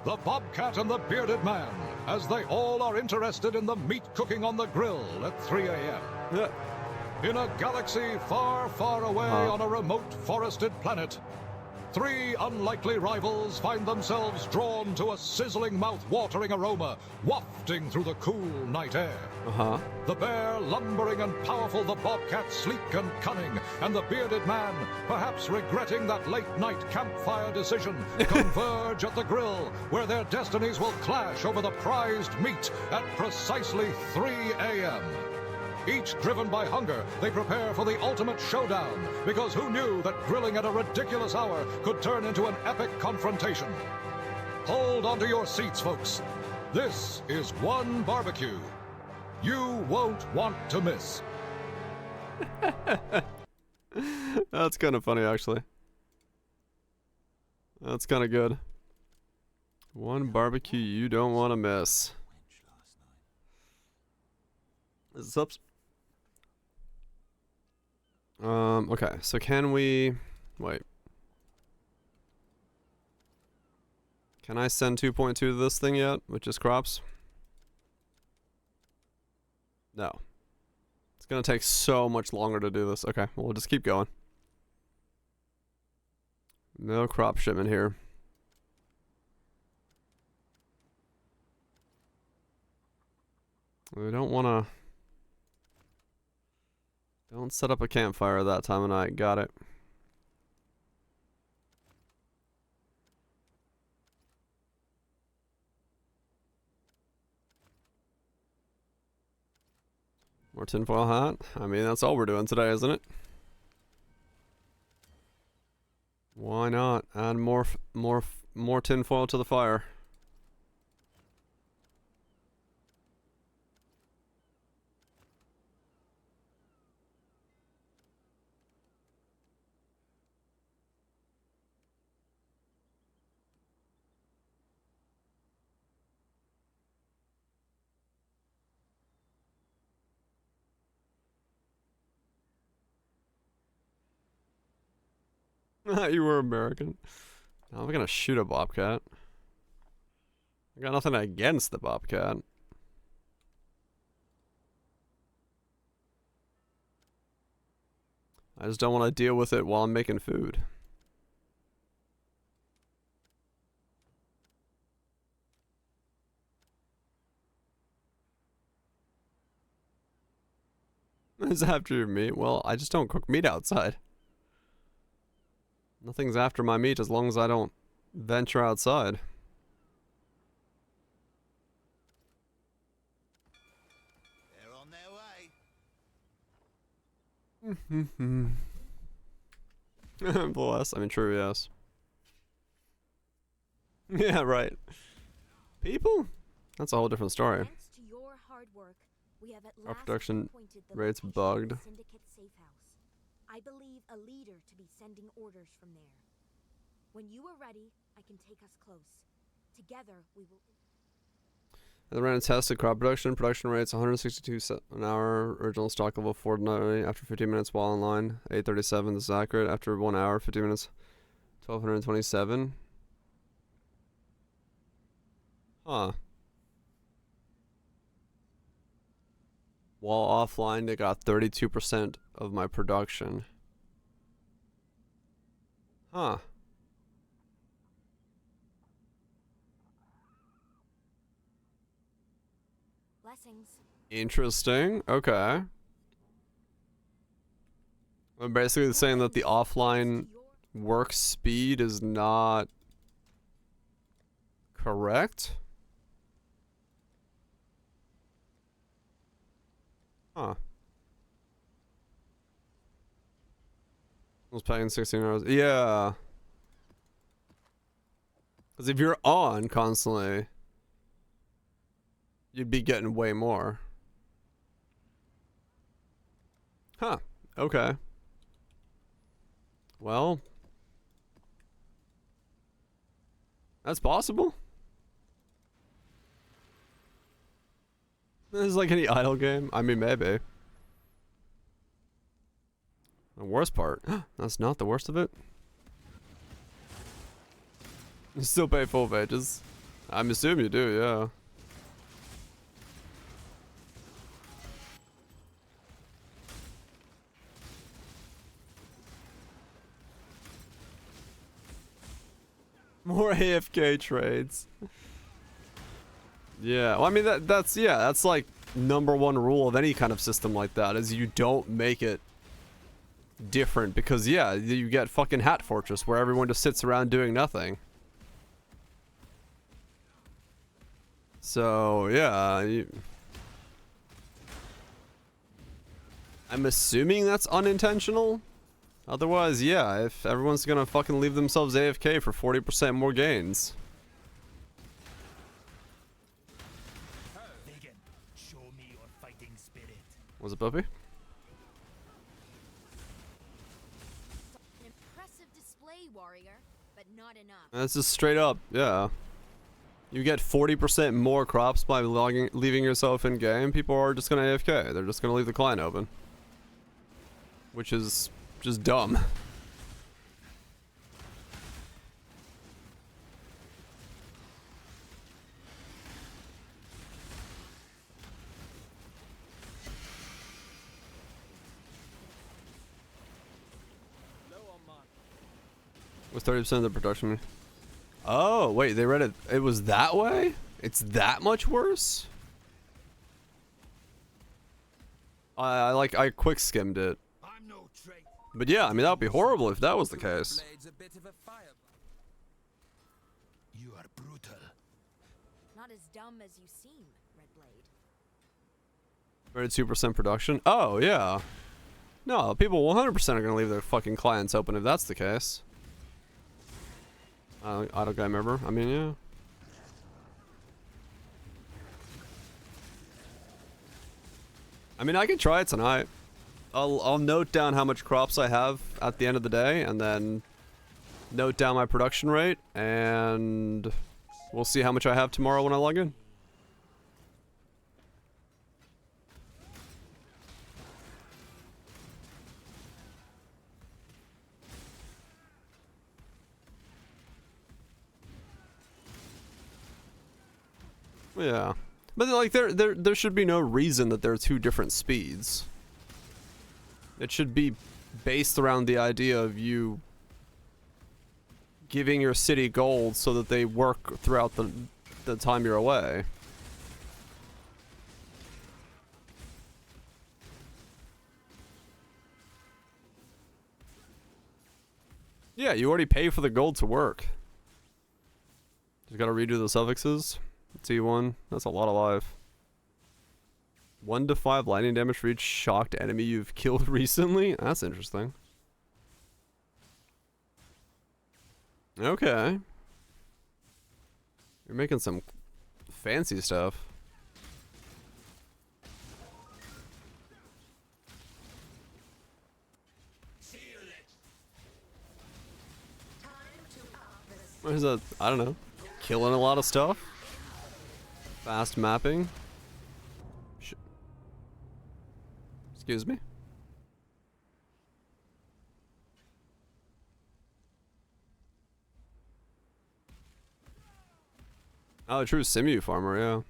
the bobcat and the bearded man, as they all are interested in the meat cooking on the grill at 3 a.m. Yeah. In a galaxy far, far away on a remote forested planet, 3 unlikely rivals find themselves drawn to a sizzling mouth-watering aroma wafting through the cool night air. The bear lumbering and powerful, the bobcat sleek and cunning, and the bearded man, perhaps regretting that late-night campfire decision, converge at the grill, where their destinies will clash over the prized meat at precisely 3 a.m. Each driven by hunger, they prepare for the ultimate showdown, because who knew that grilling at a ridiculous hour could turn into an epic confrontation? Hold onto your seats, folks. This is one barbecue you won't want to miss. That's kind of funny, actually. That's kind of good. One barbecue you don't want to miss. Is it subs? Okay, so can we... Wait. Can I send 2.2 to this thing yet, with just crops? No. It's gonna take so much longer to do this. Okay, well, we'll just keep going. No crop shipment here. We don't wanna... Don't set up a campfire that time of night. Got it. More tinfoil hat. I mean, that's all we're doing today, isn't it? Why not? Add more tinfoil to the fire. You were American. Now I'm gonna shoot a bobcat. I got nothing against the bobcat. I just don't want to deal with it while I'm making food. It's after your meat. Well, I just don't cook meat outside. Nothing's after my meat as long as I don't venture outside. They're on their way. Bless. I mean, true, yes. Yeah, right. People? That's a whole different story. Thanks to your hard work, we have at Our last production appointed the rate's location bugged. of the Syndicate safe house. I believe a leader to be sending orders from there. When you are ready, I can take us close. Together, we will... The ran and tested crop production rates 162 an hour, original stock level 490 after 15 minutes while online, 837, this is accurate, after 1 hour, 50 minutes, 1227. Huh. While offline, they got 32% of my production. Huh. Blessings. Interesting. Okay. I'm basically saying that the offline work speed is not correct. Huh. I was paying 16 hours. Yeah. Because if you're on constantly, you'd be getting way more. Huh. Okay. Well, that's possible. This is like any idle game. I mean, maybe. The worst part. That's not the worst of it. You still pay full wages. I'm assuming you do, yeah. More AFK trades. Yeah, well, I mean that's like #1 rule of any kind of system like that is you don't make it different because yeah, you get fucking Hat Fortress where everyone just sits around doing nothing. So, yeah, I'm assuming that's unintentional. Otherwise, yeah, if everyone's gonna fucking leave themselves AFK for 40% more gains. Vegan, show me your fighting spirit. Was it Puppy? An impressive display, warrior, but not enough. That's just straight up, yeah. You get 40% more crops by leaving yourself in game. People are just gonna AFK. They're just gonna leave the client open. Which is just dumb. Was 30% of the production? Oh, wait, they read it. It was that way? It's that much worse? I quick skimmed it. I'm no traitor. But yeah, I mean, that would be horrible if that was the case. You are brutal. Not as dumb as you seem, Redblade. 32% production? Oh, yeah. No, people 100% are gonna leave their fucking clients open if that's the case. Auto guy member. I mean, yeah. I mean, I can try it tonight. I'll note down how much crops I have at the end of the day, and then note down my production rate, and we'll see how much I have tomorrow when I log in. Yeah, but like there should be no reason that there are two different speeds. It should be based around the idea of you giving your city gold so that they work throughout the time you're away. Yeah, you already pay for the gold to work. Just gotta redo the suffixes. T1, that's a lot of life. 1 to 5 lightning damage for each shocked enemy you've killed recently? That's interesting. Okay. You're making some fancy stuff. What is that? I don't know. Killing a lot of stuff? Fast mapping? Excuse me? Oh, true Simu farmer, yeah.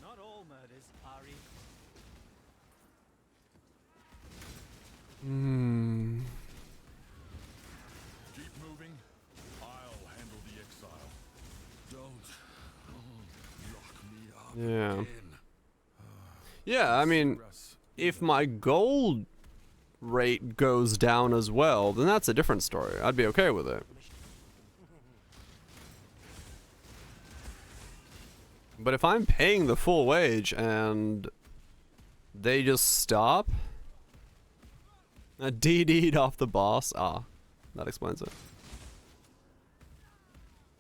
Not all murders, Ari. Keep moving. I'll handle the exile. Don't lock me up. Yeah. Again. Yeah, I mean, if my gold rate goes down as well, then that's a different story. I'd be okay with it. But if I'm paying the full wage and they just stop, a DD'd off the boss, that explains it.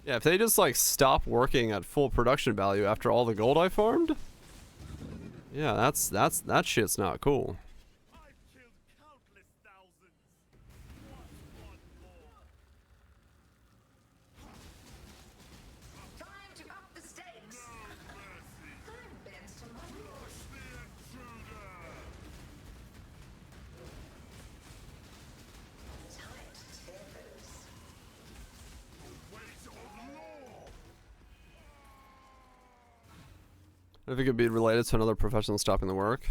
Yeah, if they just like stop working at full production value after all the gold I farmed, yeah, that shit's not cool. I've killed countless thousands. What's one more? Time to up the stakes. I'm bent to my will. Tight tippers. Weight of law. I think it could be related to another professional stopping the work.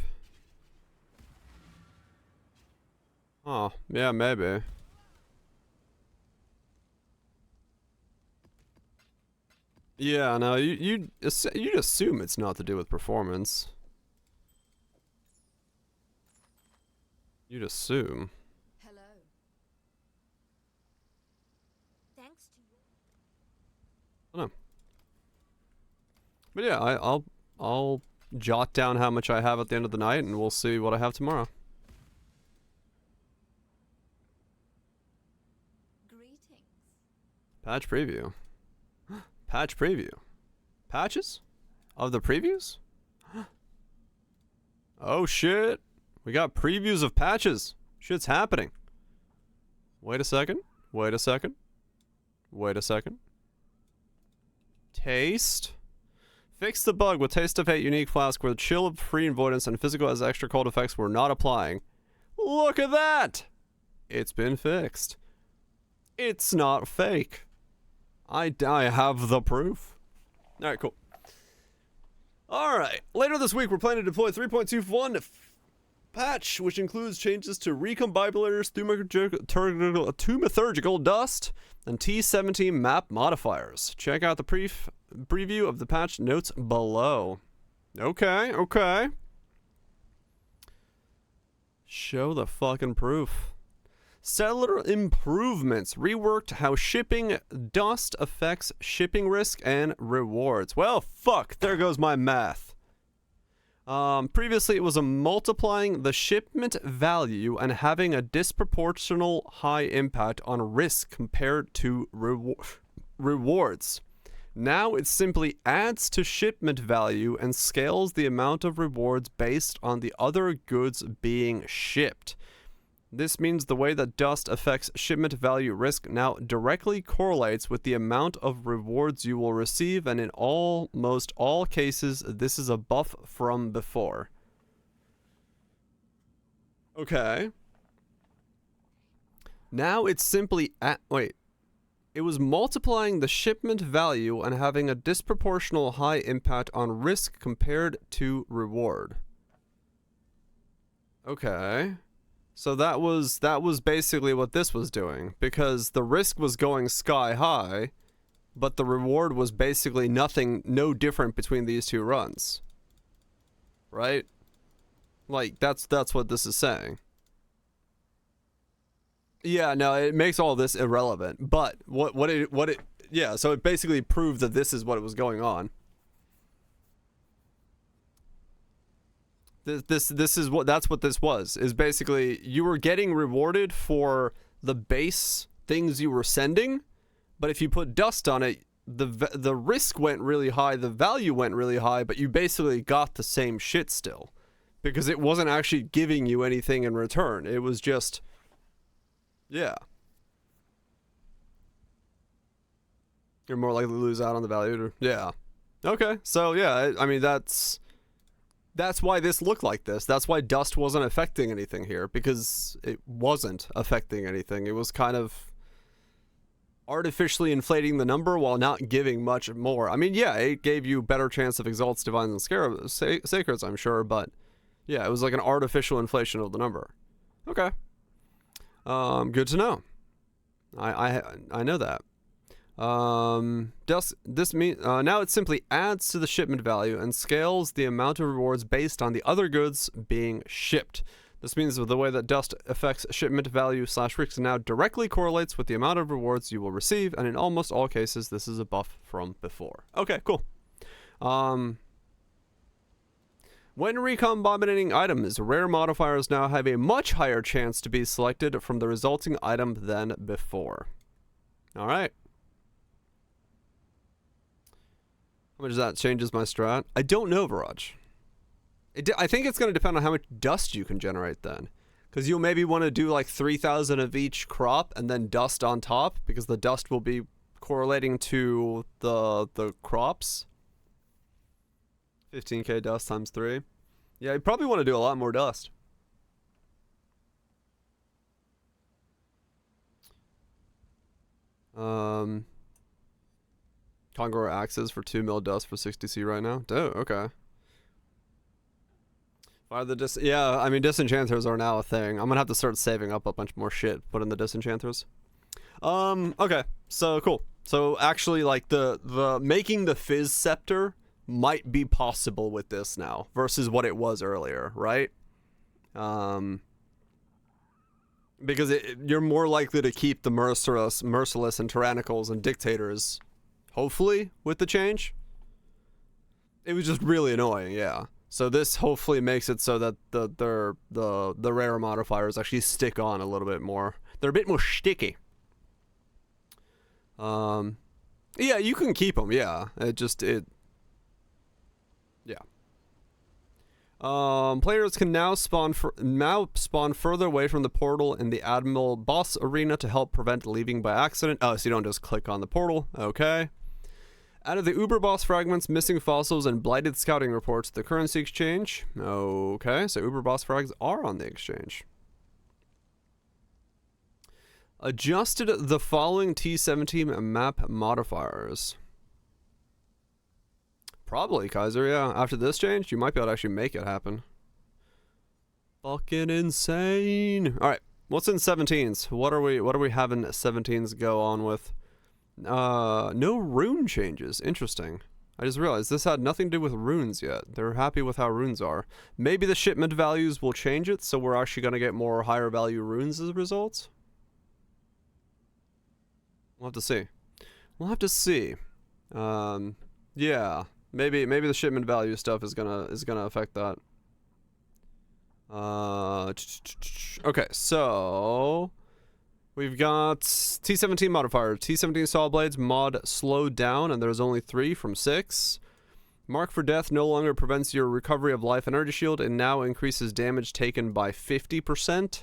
Oh, yeah, maybe. Yeah, no, you'd assume it's not to do with performance. You'd assume. Hello. But yeah, I'll jot down how much I have at the end of the night, and we'll see what I have tomorrow. Greetings. Patch preview. Patch preview. Patches? Of the previews? Oh shit. We got previews of patches. Shit's happening. Wait a second. Wait a second. Wait a second. Taste. Fix the bug with Taste of Hate unique flask where the chill of free avoidance and physical as extra cold effects were not applying. Look at that! It's been fixed. It's not fake. I have the proof. Alright, cool. Alright, later this week we're planning to deploy 3.21 patch, which includes changes to recombibulators, thaumaturgical dust, and T17 map modifiers. Check out the preview of the patch notes below. Okay, okay. Show the fucking proof. Settler improvements reworked how shipping dust affects shipping risk and rewards. Well, fuck, there goes my math. Previously, it was a multiplying the shipment value and having a disproportional high impact on risk compared to rewards. Now it simply adds to shipment value and scales the amount of rewards based on the other goods being shipped. This means the way that dust affects shipment value risk now directly correlates with the amount of rewards you will receive, and in almost all cases, this is a buff from before. Okay. Now it's simply it was multiplying the shipment value and having a disproportional high impact on risk compared to reward. Okay. So that was basically what this was doing, because the risk was going sky high, but the reward was basically no different between these two runs. Right? Like that's what this is saying. Yeah, no, it makes all this irrelevant, but yeah, so it basically proved that this is what was going on. This is that's what this was, is basically you were getting rewarded for the base things you were sending, but if you put dust on it, the risk went really high, the value went really high, but you basically got the same shit still, because it wasn't actually giving you anything in return. It was just, yeah. You're more likely to lose out on the value. Yeah. Okay, so yeah, I mean that's why this looked like this. That's why dust wasn't affecting anything here, because it wasn't affecting anything. It was kind of artificially inflating the number while not giving much more. I mean, yeah, it gave you better chance of exalts, divines, and sacreds, I'm sure, but yeah, it was like an artificial inflation of the number. Okay. Good to know. I know that. This means now it simply adds to the shipment value and scales the amount of rewards based on the other goods being shipped. This means the way that dust affects shipment value / risk now directly correlates with the amount of rewards you will receive, and in almost all cases, this is a buff from before. Okay, cool. When recombinating items, rare modifiers now have a much higher chance to be selected from the resulting item than before. All right. How much that changes my strat? I don't know, Viraj. I think it's going to depend on how much dust you can generate then. Because you'll maybe want to do like 3,000 of each crop and then dust on top, because the dust will be correlating to the crops. 15k dust times 3. Yeah, you probably want to do a lot more dust. Conqueror axes for 2 mil dust for 60C right now. Oh, okay. Fire the yeah, I mean, disenchanters are now a thing. I'm gonna have to start saving up a bunch more shit, put in the disenchanters. Okay, so cool. So actually, like, the making the Fizz Scepter might be possible with this now, versus what it was earlier, right? Because you're more likely to keep the merciless and tyrannicals and dictators, hopefully, with the change. It was just really annoying, yeah. So this hopefully makes it so that the rare modifiers actually stick on a little bit more. They're a bit more sticky. Yeah, you can keep them. Yeah, yeah. Players can now spawn further away from the portal in the Admiral boss arena to help prevent leaving by accident. Oh, so you don't just click on the portal. Okay. Out of the Uber boss fragments, missing fossils, and blighted scouting reports, the currency exchange. Okay, so Uber boss frags are on the exchange. Adjusted the following T17 map modifiers. Probably, Kaiser, yeah. After this change, you might be able to actually make it happen. Fucking insane. Alright, what's in 17s? What are we having 17s go on with? No rune changes. Interesting. I just realized this had nothing to do with runes yet. They're happy with how runes are. Maybe the shipment values will change it, so we're actually going to get more higher value runes as a result? We'll have to see. We'll have to see. Yeah. Maybe the shipment value stuff is gonna affect that. Okay, so we've got T17 modifier. T17 saw blades mod slowed down, and there's only 3 from 6. Mark for death no longer prevents your recovery of life energy shield, and now increases damage taken by 50%.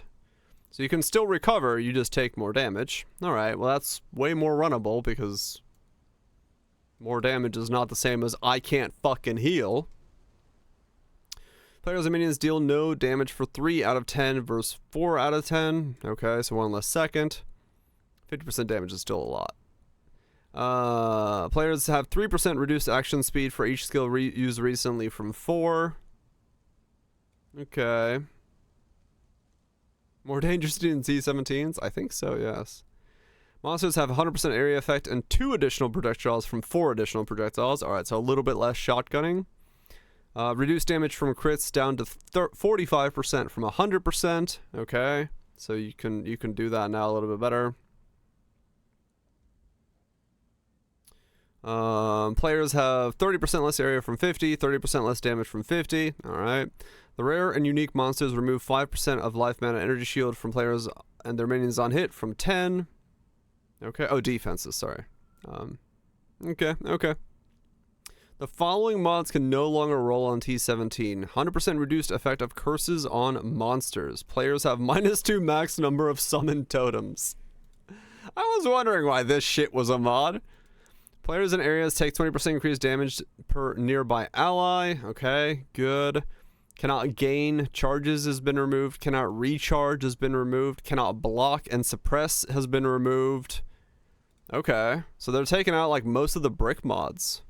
So you can still recover, you just take more damage. Alright, well that's way more runnable, because more damage is not the same as I can't fucking heal. Players and minions deal no damage for 3 out of 10 versus 4 out of 10. Okay, so 1 less second. 50% damage is still a lot. Players have 3% reduced action speed for each skill used recently from 4. Okay. More dangerous than T17s? I think so, yes. Monsters have 100% area effect and 2 additional projectiles from 4 additional projectiles. Alright, so a little bit less shotgunning. Reduced damage from crits down to 45% from 100%. Okay, so you can do that now a little bit better. Players have 30% less area from 50, 30% less damage from 50. Alright. The rare and unique monsters remove 5% of life mana energy shield from players and their minions on hit from 10. Okay. Oh, defenses, sorry. Okay. The following mods can no longer roll on T17. 100% reduced effect of curses on monsters. Players have -2 max number of summoned totems. I was wondering why this shit was a mod. Players in areas take 20% increased damage per nearby ally. Okay, good. Cannot gain charges has been removed. Cannot recharge has been removed. Cannot block and suppress has been removed. Okay, so they're taking out like most of the brick mods.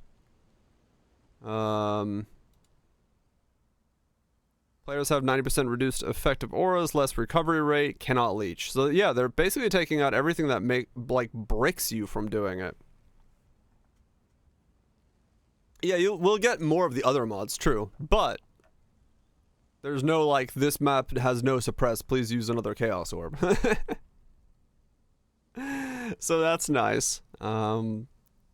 Players have 90% reduced effective auras, less recovery rate, cannot leech. So yeah, they're basically taking out everything that bricks you from doing it. Yeah, we'll get more of the other mods, true, but there's no like this map has no suppress. Please use another chaos orb. So that's nice.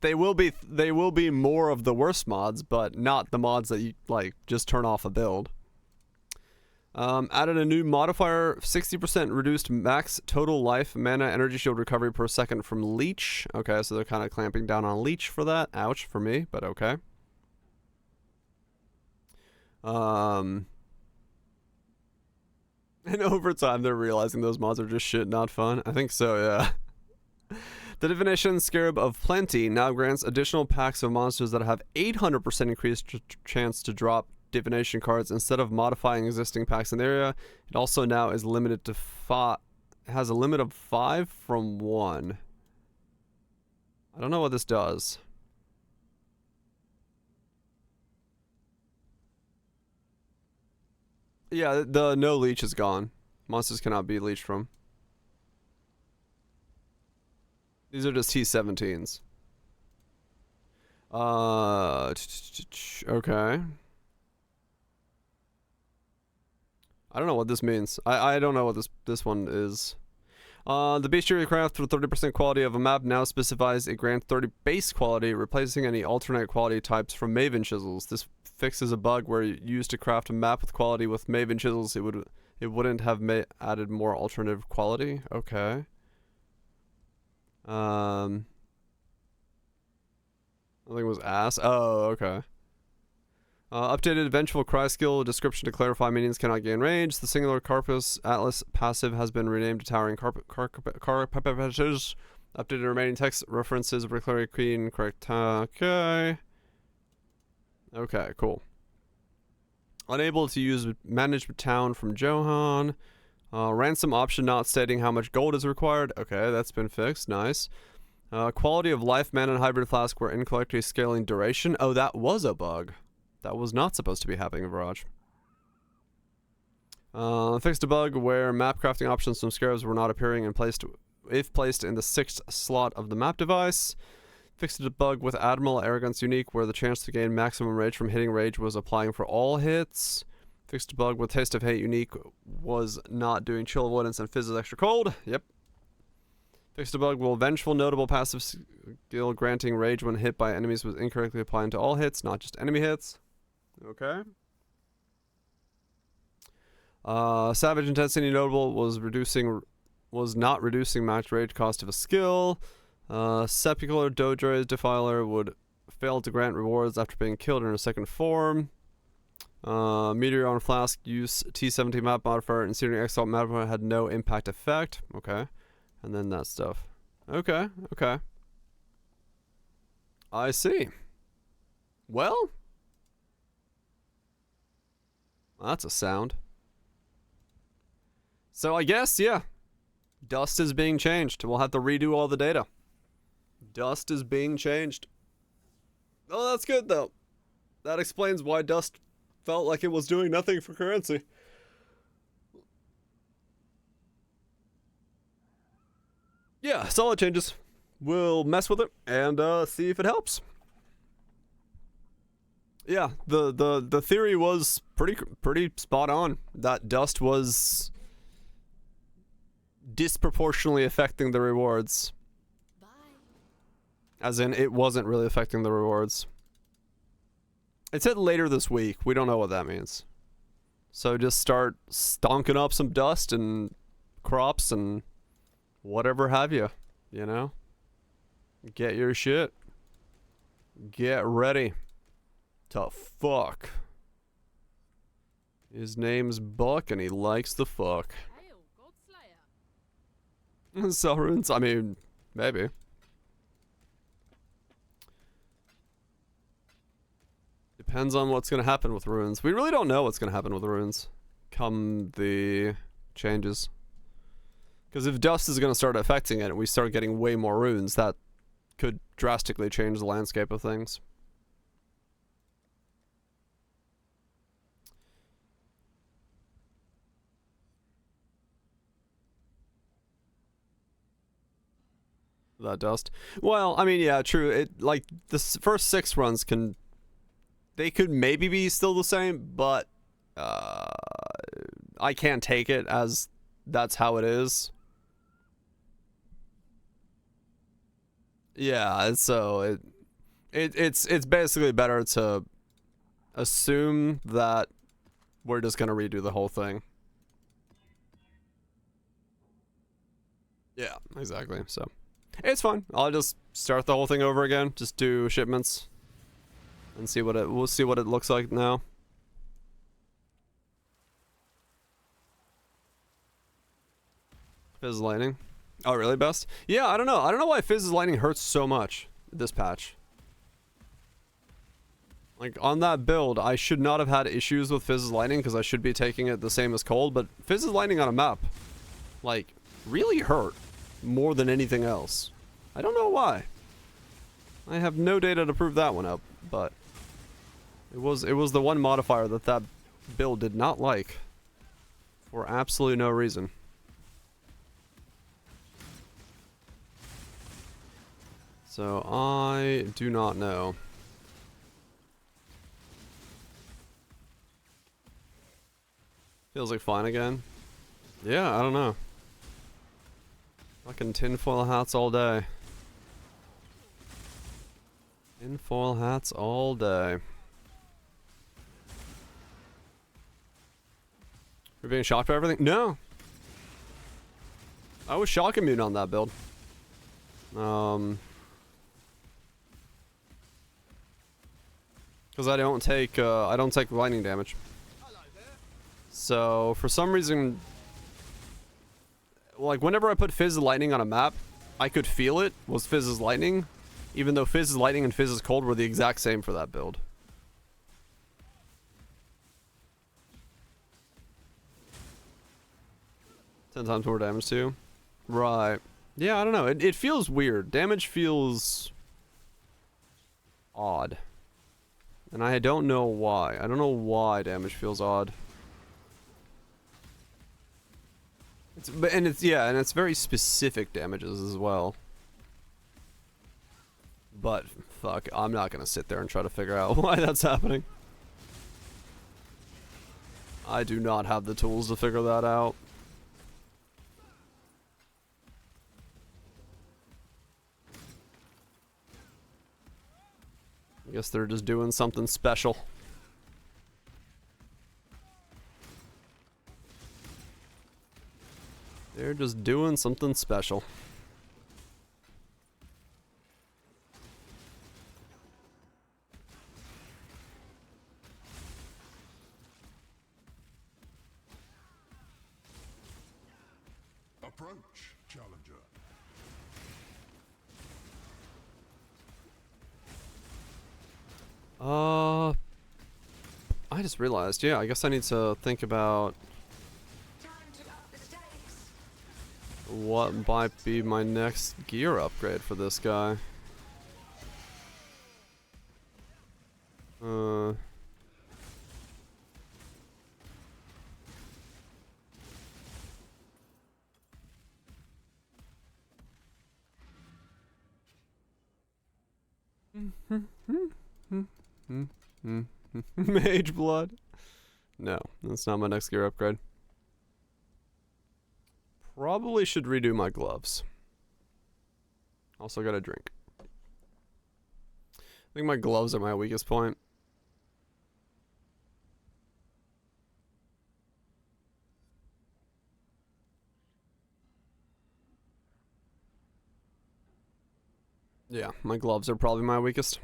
They will be more of the worst mods, but not the mods that you like just turn off a build. Added a new modifier, 60% reduced max total life mana energy shield recovery per second from leech. Okay, so they're kind of clamping down on leech for that. Ouch for me, but okay. And over time they're realizing those mods are just shit, not fun. I think so, yeah. The Divination Scarab of Plenty now grants additional packs of monsters that have 800% increased chance to drop divination cards instead of modifying existing packs in the area. It also now is limited to 5. It has a limit of 5 from 1. I don't know what this does. Yeah, the no leech is gone. Monsters cannot be leeched from. These are just T17s. Okay. I don't know what this means. I don't know what this one is. The bestiary craft with 30% quality of a map now specifies a grant 30 base quality, replacing any alternate quality types from Maven chisels. This fixes a bug where used to craft a map with quality with Maven chisels, it wouldn't have added more alternative quality. Okay. I think it was ass. Oh, okay. Updated Vengeful Cry skill description to clarify meanings cannot gain range. The singular Carpus Atlas passive has been renamed to Towering Carpus. Updated remaining text references Reclary Queen. Correct. Okay. Okay, cool. Unable to use Managed Town from Johan. Ransom option not stating how much gold is required. Okay, that's been fixed. Nice. Quality of life mana and hybrid flask were incorrectly scaling duration. Oh, that was a bug. That was not supposed to be happening in Virage. Fixed a bug where map crafting options from scarabs were not appearing and placed in the 6th slot of the map device. Fixed a bug with Admiral Arrogance Unique where the chance to gain maximum rage from hitting rage was applying for all hits. Fixed a bug with Taste of Hate Unique was not doing chill avoidance and fizzes extra cold. Yep. Fixed a bug while Vengeful notable passive skill granting rage when hit by enemies was incorrectly applying to all hits, not just enemy hits. Okay. Savage Intensity notable was not reducing max rage cost of a skill. Sepulchral Dojo's Defiler would fail to grant rewards after being killed in a second form. Meteor on Flask use T17 map modifier and Searing Exalt modifier had no impact effect. Okay. And then that stuff. Okay, okay. I see. Well, that's a sound. So I guess, yeah. Dust is being changed. We'll have to redo all the data. Dust is being changed. Oh, that's good, though. That explains why Dust felt like it was doing nothing for currency. Yeah, solid changes. We'll mess with it and see if it helps. Yeah, the theory was pretty spot on. That Dust was disproportionately affecting the rewards. Bye. As in, it wasn't really affecting the rewards. It said later this week. We don't know what that means. So just start stonking up some dust and crops and whatever have you, you know? Get your shit. Get ready to fuck. His name's Buck and he likes the fuck. Sell runes? I mean, maybe. Depends on what's going to happen with runes. We really don't know what's going to happen with runes come the changes. Because if Dust is going to start affecting it and we start getting way more runes, that could drastically change the landscape of things. That Dust. Well, I mean, yeah, true. It like the first 6 runs they could maybe be still the same, but I can't take it as that's how it is. Yeah, so it's basically better to assume that we're just gonna redo the whole thing. Yeah, exactly. So it's fine. I'll just start the whole thing over again. Just do shipments and see what we'll see what it looks like now. Fizz Lightning. Oh, really, Best? Yeah, I don't know. I don't know why Fizz's Lightning hurts so much this patch. Like, on that build, I should not have had issues with Fizz's Lightning because I should be taking it the same as Cold, but Fizz's Lightning on a map, like, really hurt more than anything else. I don't know why. I have no data to prove that one up, but it was the one modifier that build did not like for absolutely no reason. So I do not know. Feels like fine again. Yeah, I don't know. Fucking tinfoil hats all day. Tinfoil hats all day. We're being shocked by everything? No. I was shock immune on that build. Because I don't take lightning damage. So for some reason, like whenever I put Fizz's lightning on a map, I could feel it was Fizz's lightning, even though Fizz's lightning and Fizz's cold were the exact same for that build. Ten times more damage too. Right. Yeah, I don't know. It feels weird. Damage feels odd. And I don't know why. I don't know why damage feels odd. And it's very specific damages as well. But fuck, I'm not gonna sit there and try to figure out why that's happening. I do not have the tools to figure that out. I guess they're just doing something special. They're just doing something special. Approach, challenger. I just realized, yeah, I guess I need to think about Time to up the stakes. what might be my next gear upgrade for this guy. Mage blood? No, that's not my next gear upgrade. Probably should redo my gloves. Also got a drink. I think my gloves are my weakest point. Yeah, my gloves are probably my weakest.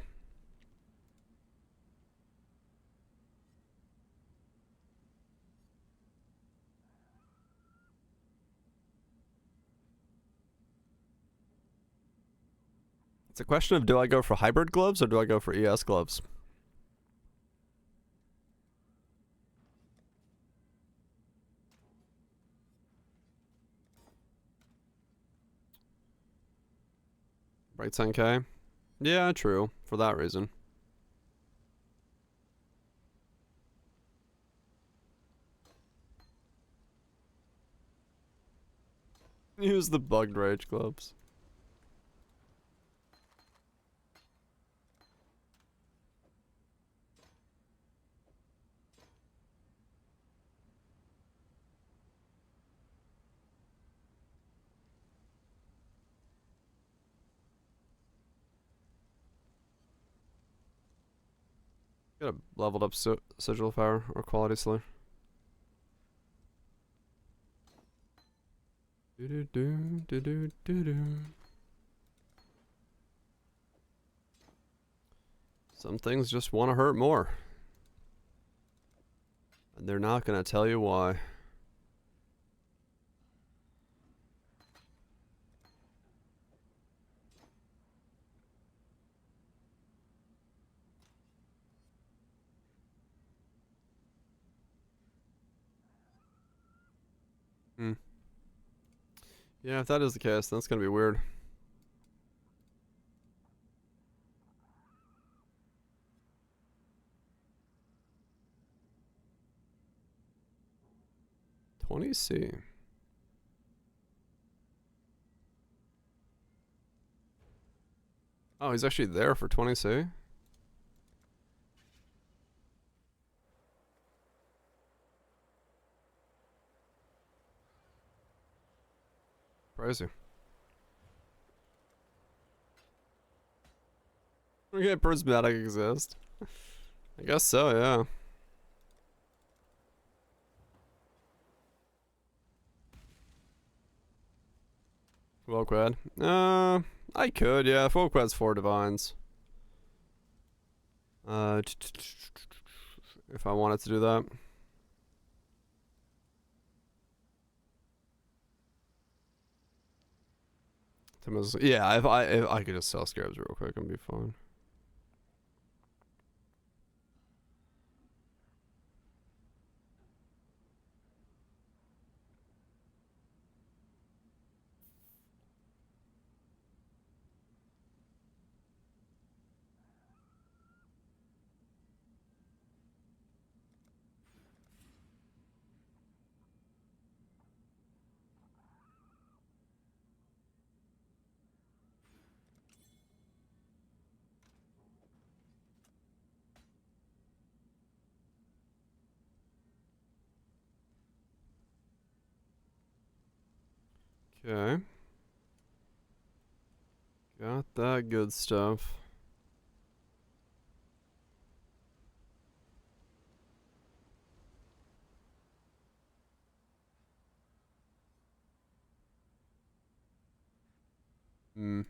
It's a question of, do I go for hybrid gloves or do I go for ES gloves? Right 10k? Yeah, true. For that reason. Use the bugged rage gloves. Got a leveled up sigil power or quality slayer. Some things just want to hurt more. And they're not going to tell you why. Yeah, if that is the case, that's gonna be weird. $20C. Oh, he's actually there for $20C? Crazy. Okay, prismatic exist. I guess so, yeah. Volquad. I could, yeah. Volquad's 4 divines. If I wanted to do that. Yeah, if I could just sell scarabs real quick and be fine. Okay. Got that good stuff. Hmm.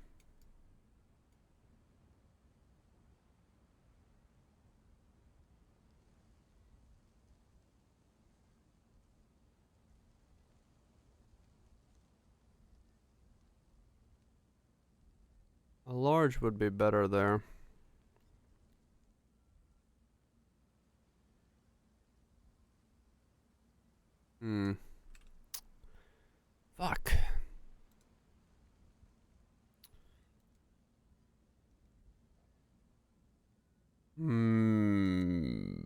A large would be better there. Hmm. Fuck. Hmm.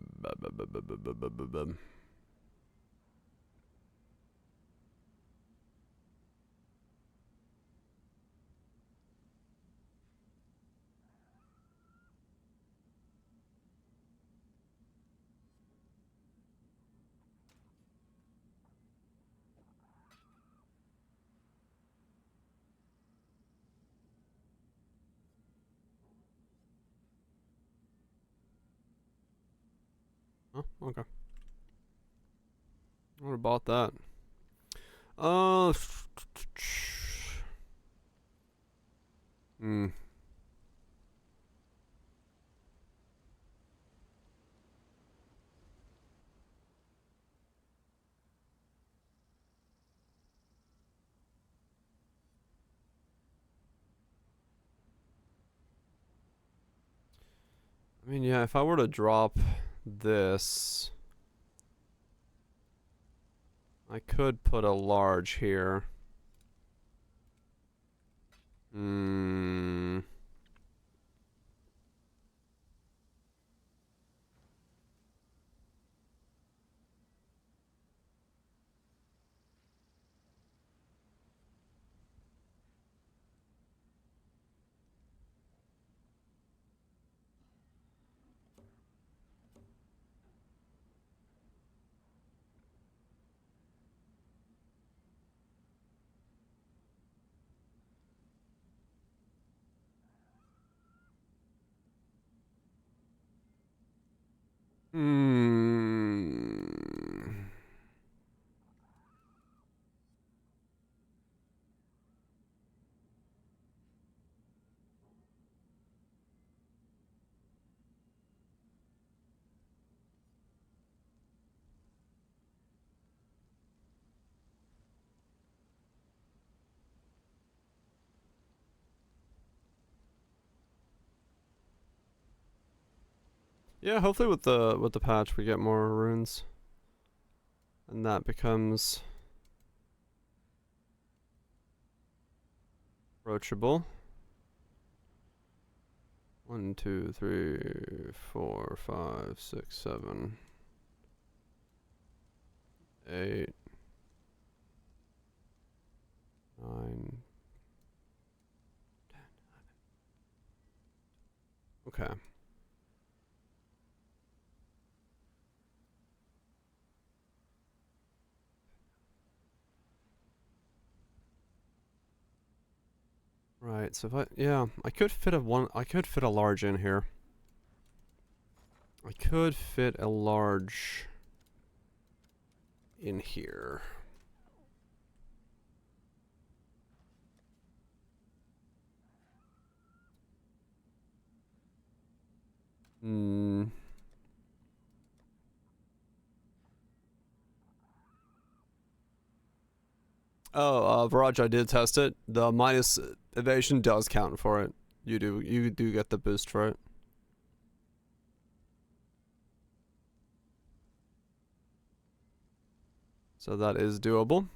Oh, okay. I would have bought that. Hmm. I mean, yeah, if I were to drop this, I could put a large here. Hmm. Hmm. Yeah, hopefully with the patch we get more runes. And that becomes approachable. 1, 2, 3, 4, 5, 6, 7, 8, 9. Okay. Right, so if I could fit a large in here. I could fit a large in here. Hmm. Oh, Viraj, I did test it. The minus evasion does count for it. You do get the boost for it. So that is doable.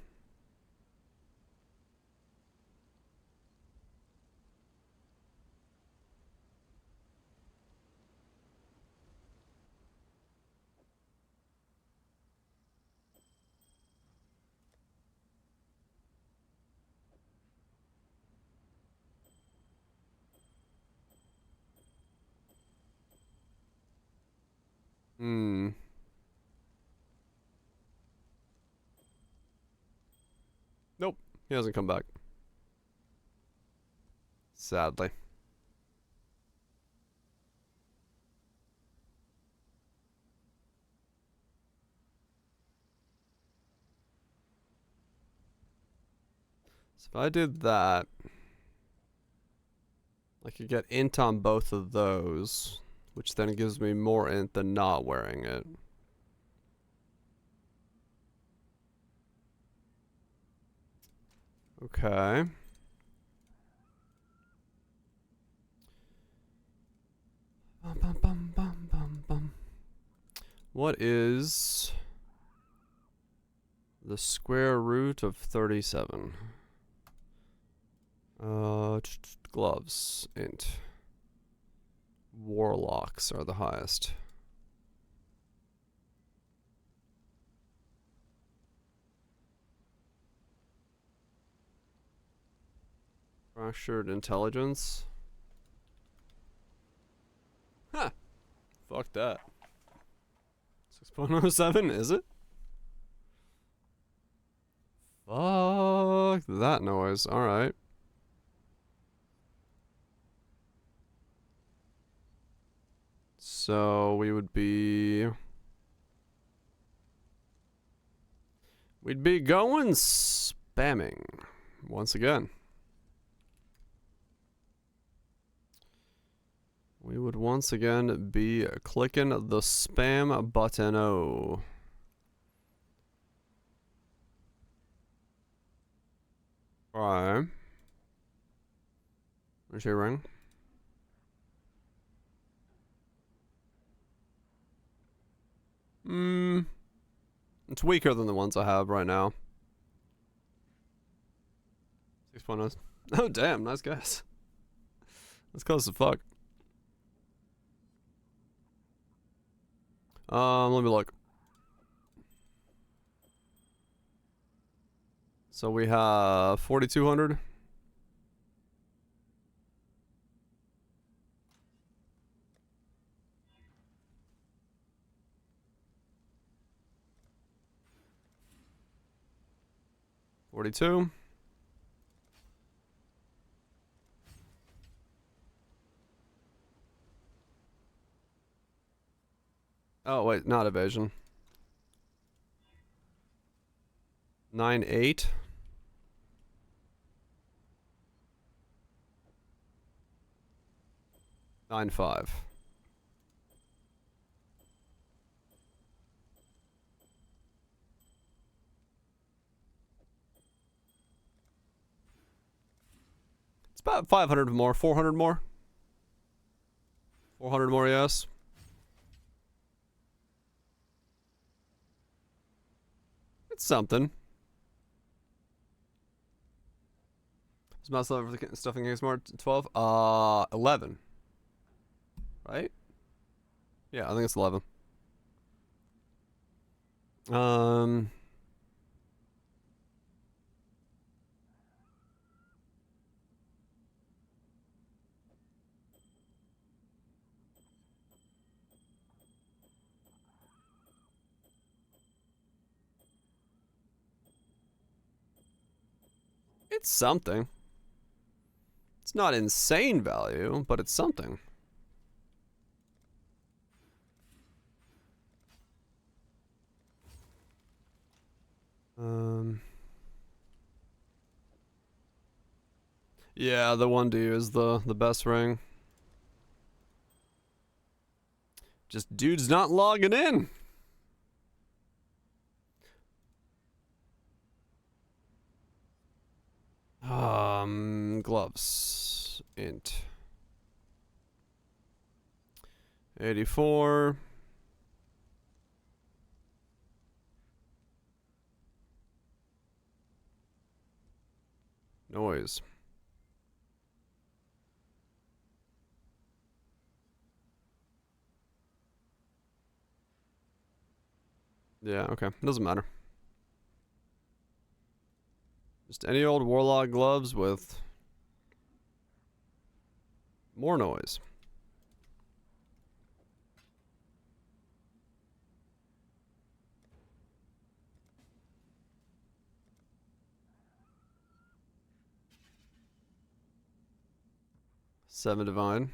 Hmm. Nope, he hasn't come back. Sadly. So if I did that, I could get int on both of those, which then gives me more int than not wearing it. Okay. Bum, bum, bum, bum, bum. What is the square root of 37? Gloves, int. Warlocks are the highest. Fractured intelligence. Huh. Fuck that. 6.07, is it? Fuck that noise. Alright. So we would be... We'd be going spamming once again. We would once again be clicking the spam button. Oh. Alright. Where's your ring? It's weaker than the ones I have right now. 6.0. Oh damn, nice guess. That's close as fuck. Let me look. So we have 4,200. $42. Oh wait, not evasion. 9.8. $9.5. It's about 500 more, 400 more. 400 more, yes. It's something. Is mouse level for the stuffing game smart 12? 11. Right? Yeah, I think it's 11. It's something. It's not insane value, but it's something. Yeah, the 1D is the best ring. Just dude's not logging in. Gloves. Int. 84. Noise. Yeah, okay. Doesn't matter. Just any old warlock gloves with more noise. Seven divine.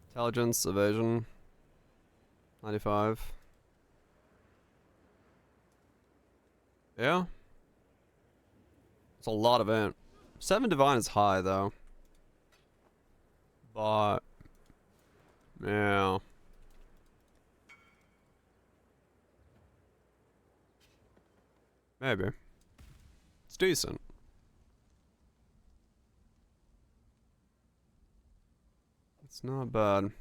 Intelligence, evasion. 95. Yeah. It's a lot of int. 7 divine is high though. But yeah. Maybe. It's decent. It's not bad.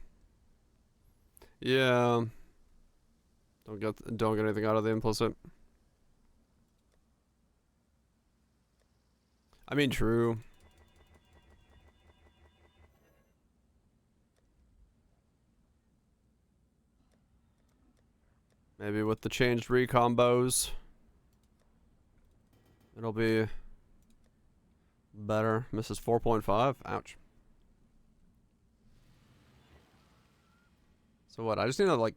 Yeah. Don't get anything out of the implicit. I mean, true. Maybe with the changed recombos, it'll be better. Misses 4.5. Ouch. So what? I just need to like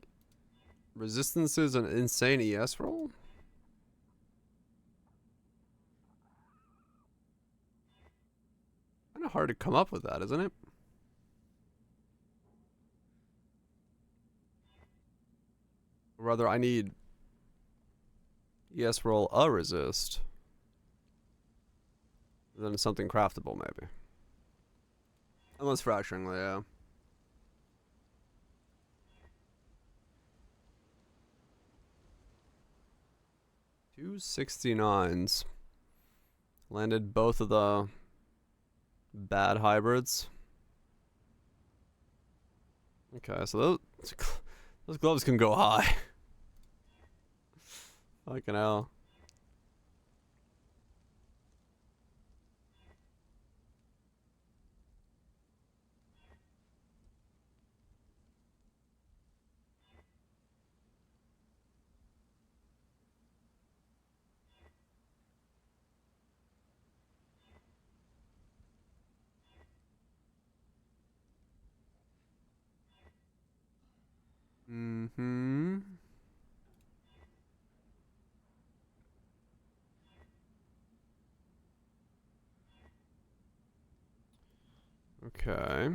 resistances and insane ES roll. Kind of hard to come up with that, isn't it? Or rather, I need ES roll a resist. Then it's something craftable, maybe. Unless fracturing, yeah. $269s. Landed both of the bad hybrids. Okay, so those gloves can go high. Fucking hell. Mm-hmm. Okay.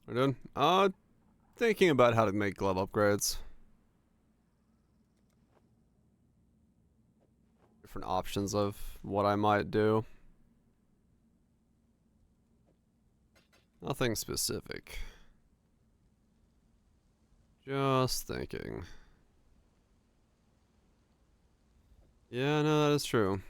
We're done. Thinking about how to make glove upgrades. Different options of what I might do. Nothing specific. Just thinking. Yeah, no, that is true.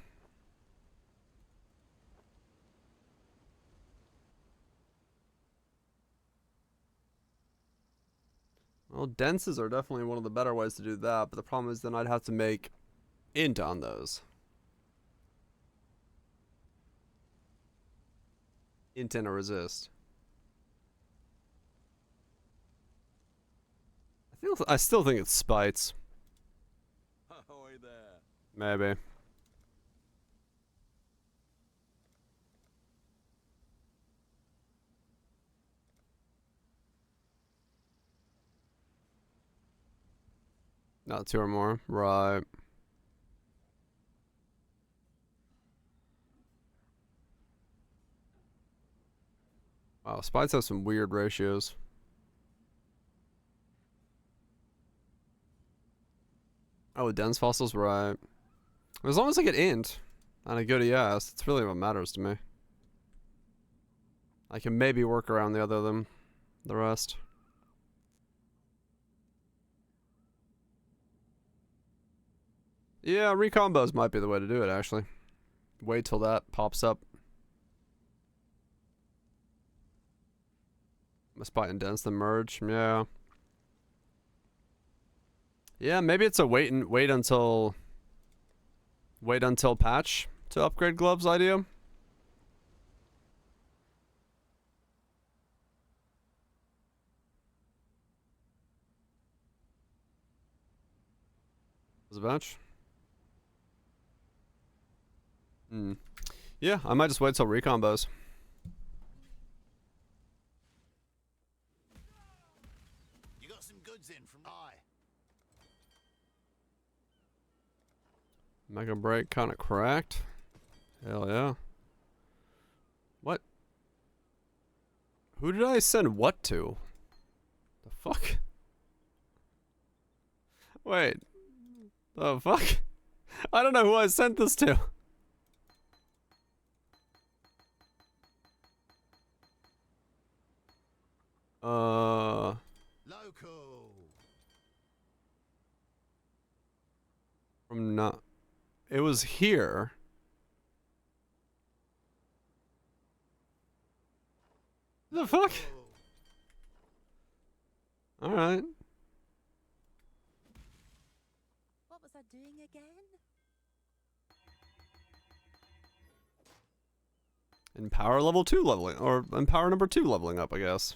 Well, denses are definitely one of the better ways to do that, but the problem is then I'd have to make int on those. Int and a resist. I still think it's spites. Ahoy there. Maybe. Not 2 or more. Right. Wow, spites have some weird ratios. Oh, dense fossils, right. As long as I get int and a good ES, that's really what matters to me. I can maybe work around the rest. Yeah, recombos might be the way to do it, actually. Wait till that pops up. Spite and dense, then merge. Yeah. Yeah, maybe it's a wait until patch to upgrade gloves idea. Was a batch? Yeah, I might just wait till recombos. You got some goods in from I. Mega break kind of cracked. Hell yeah. What? Who did I send what to? The fuck? Wait. The fuck? I don't know who I sent this to. Local. From not. It was here. The fuck? Alright. What was I doing again? In power level 2 leveling, or in power number 2 leveling up, I guess.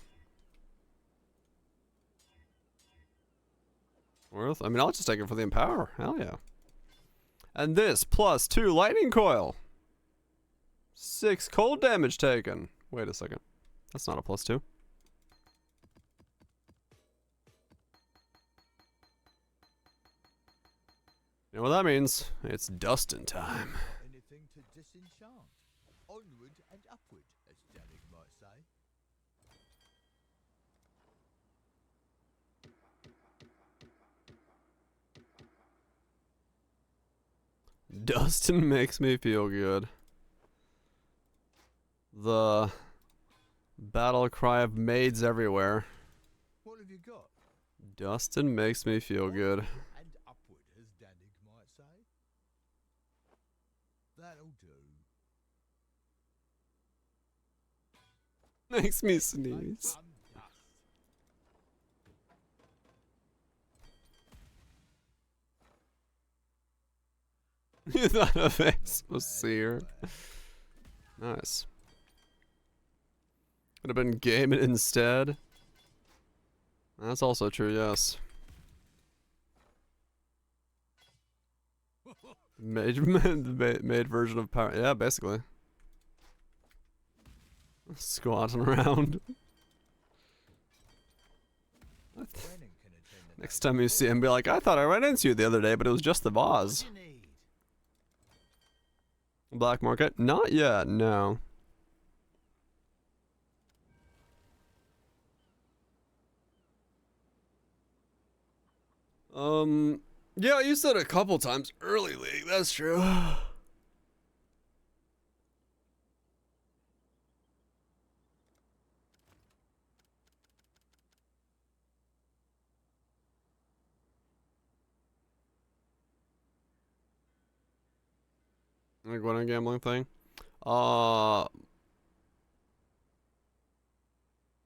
Worth? I mean, I'll just take it for the empower. Hell yeah. And this plus 2 lightning coil. 6 cold damage taken. Wait a second. That's not a plus 2. You know what that means? It's dusting time. Anything to disenchant. Onward and upward, as Danik might say. Dustin makes me feel good. The battle cry of maids everywhere. What have you got? Dustin makes me feel good. And upward, as Danik might say. That'll do. Makes me sneeze. You thought a face was seared. Nice. Could have been gaming instead. That's also true, yes. Made version of power. Yeah, basically. Squatting around. Next time you see him, be like, I thought I ran into you the other day, but it was just the vase. Black market? Not yet, no. Yeah, you said a couple times early league, that's true. Like what a gambling thing?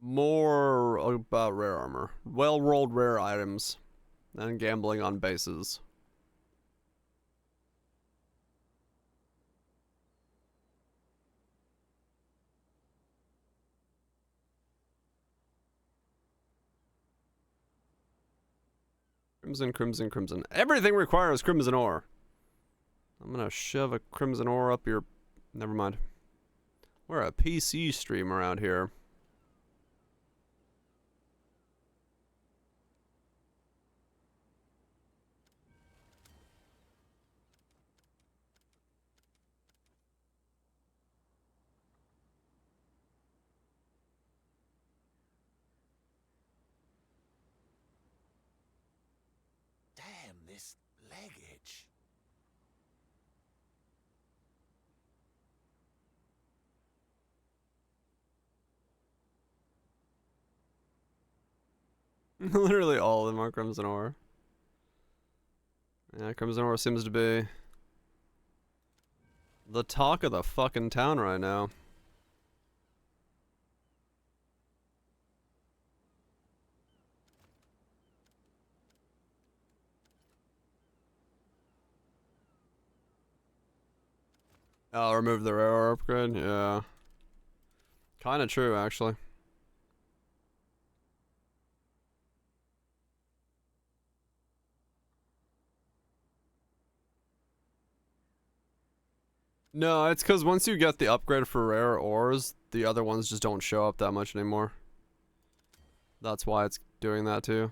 More about rare armor. Well-rolled rare items. And gambling on bases. Crimson, crimson, crimson. Everything requires crimson ore. I'm gonna shove a crimson ore up your... Never mind. We're a PC stream around here. this leg itch. Literally all of them are Crimson Ore. Yeah, Crimson Ore seems to be the talk of the fucking town right now. Oh, remove the rare ore upgrade? Yeah. Kinda true, actually. No, it's because once you get the upgrade for rare ores, the other ones just don't show up that much anymore. That's why it's doing that too.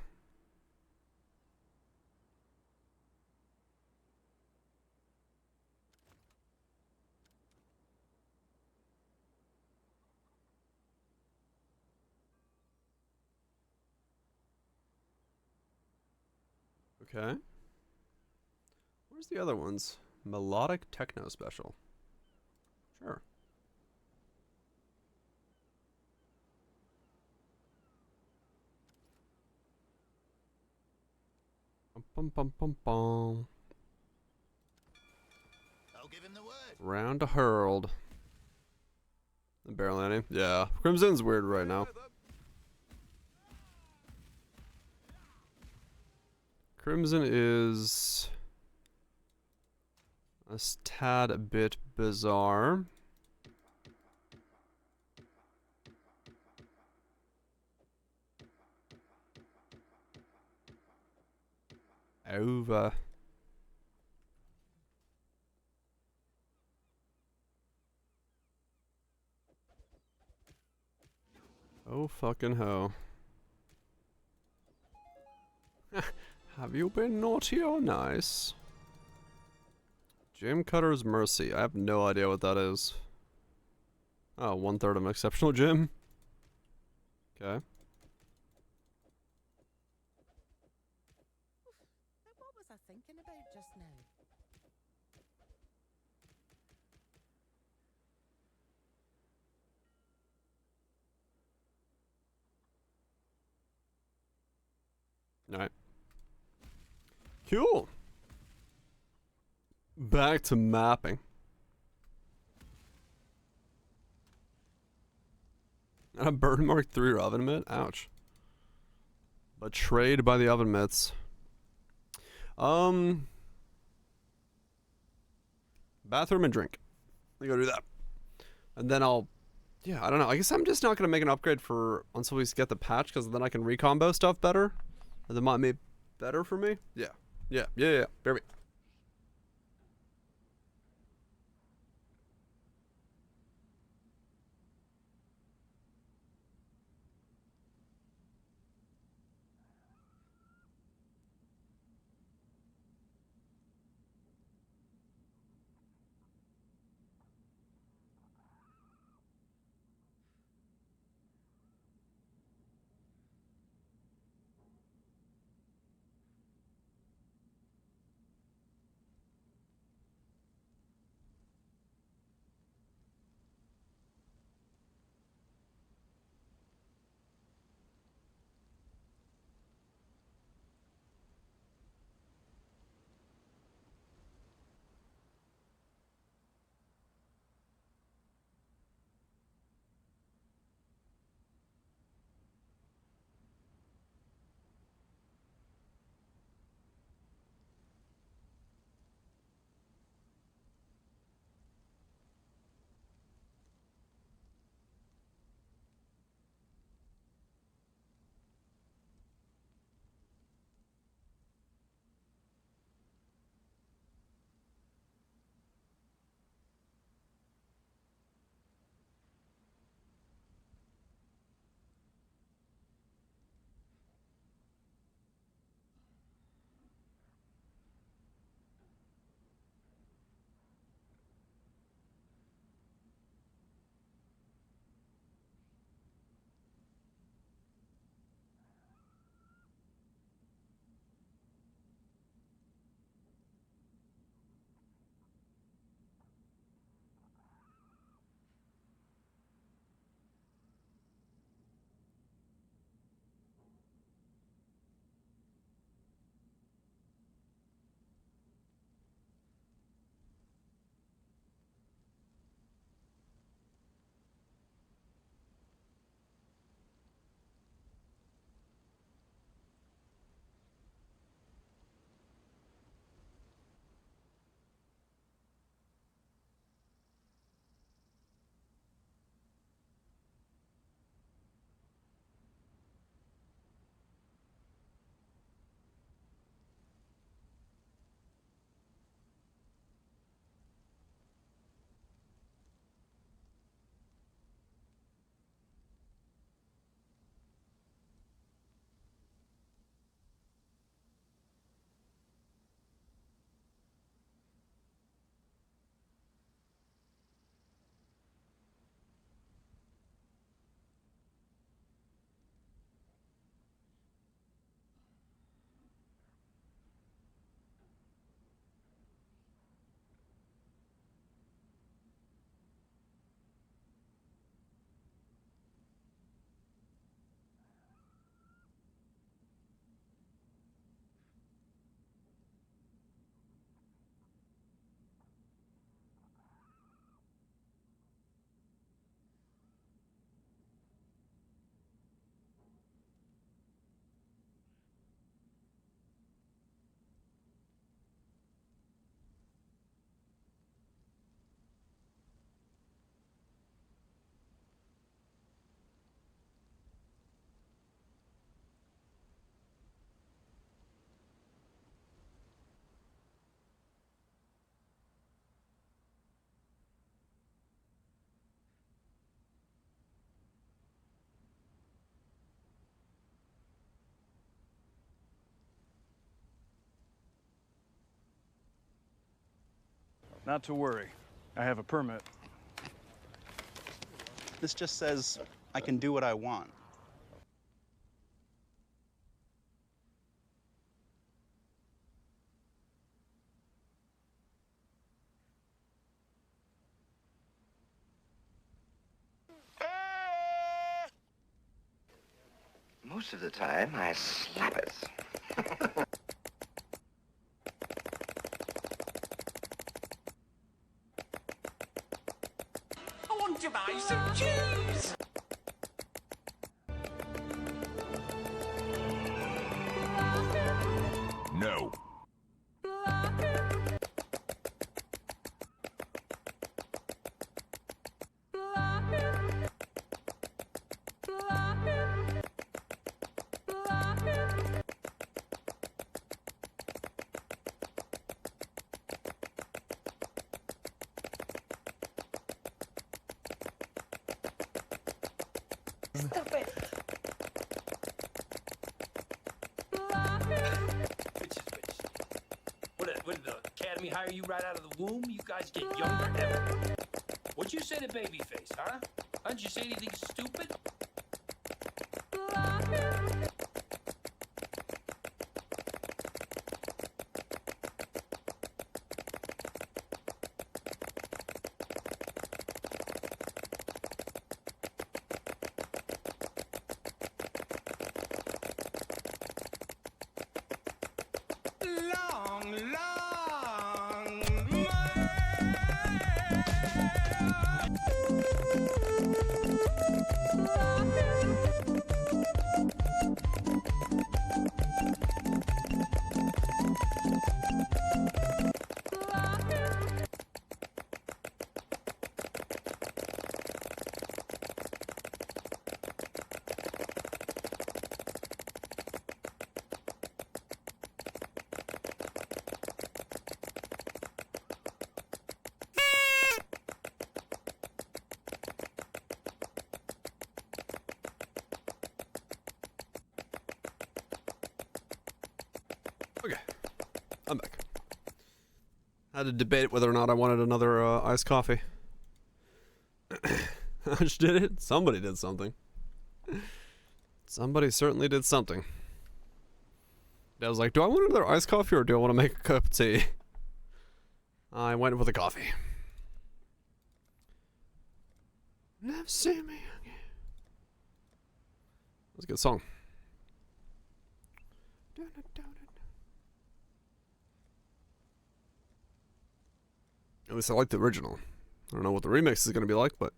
Okay. Where's the other ones? Melodic Techno Special. Sure. Bum bum bum bum. I'll give him the word. Round to hurled. Barely any. Yeah. Crimson's weird right now. Crimson is a tad bit bizarre. Over. Oh fucking ho. Have you been naughty or nice? Jim Cutter's Mercy. I have no idea what that is. Oh, 1/3 of an exceptional gym. Okay. What was I thinking about just now? Alright. Cool. Back to mapping. And a Burn Mark 3 oven mitt? Ouch. Betrayed by the oven mitts. Bathroom and drink. Let me go do that. And then I'll... Yeah, I don't know. I guess I'm just not going to make an upgrade for... until we get the patch, because then I can recombo stuff better. And that might be better for me. Yeah. Yeah. Very. Not to worry. I have a permit. This just says I can do what I want. Most of the time, I slap it. I want to buy some cheese. No. Stupid. What did the Academy hire you right out of the womb? You guys get younger ever. What'd you say to Babyface, huh? Didn't you say anything stupid? Okay, I'm back. Had to debate whether or not I wanted another iced coffee. I just did it. Somebody did something. Somebody certainly did something. I was like, do I want another iced coffee or do I want to make a cup of tea? I went with a coffee. Never see me again. That's a good song. At least I like the original. I don't know what the remix is going to be like, but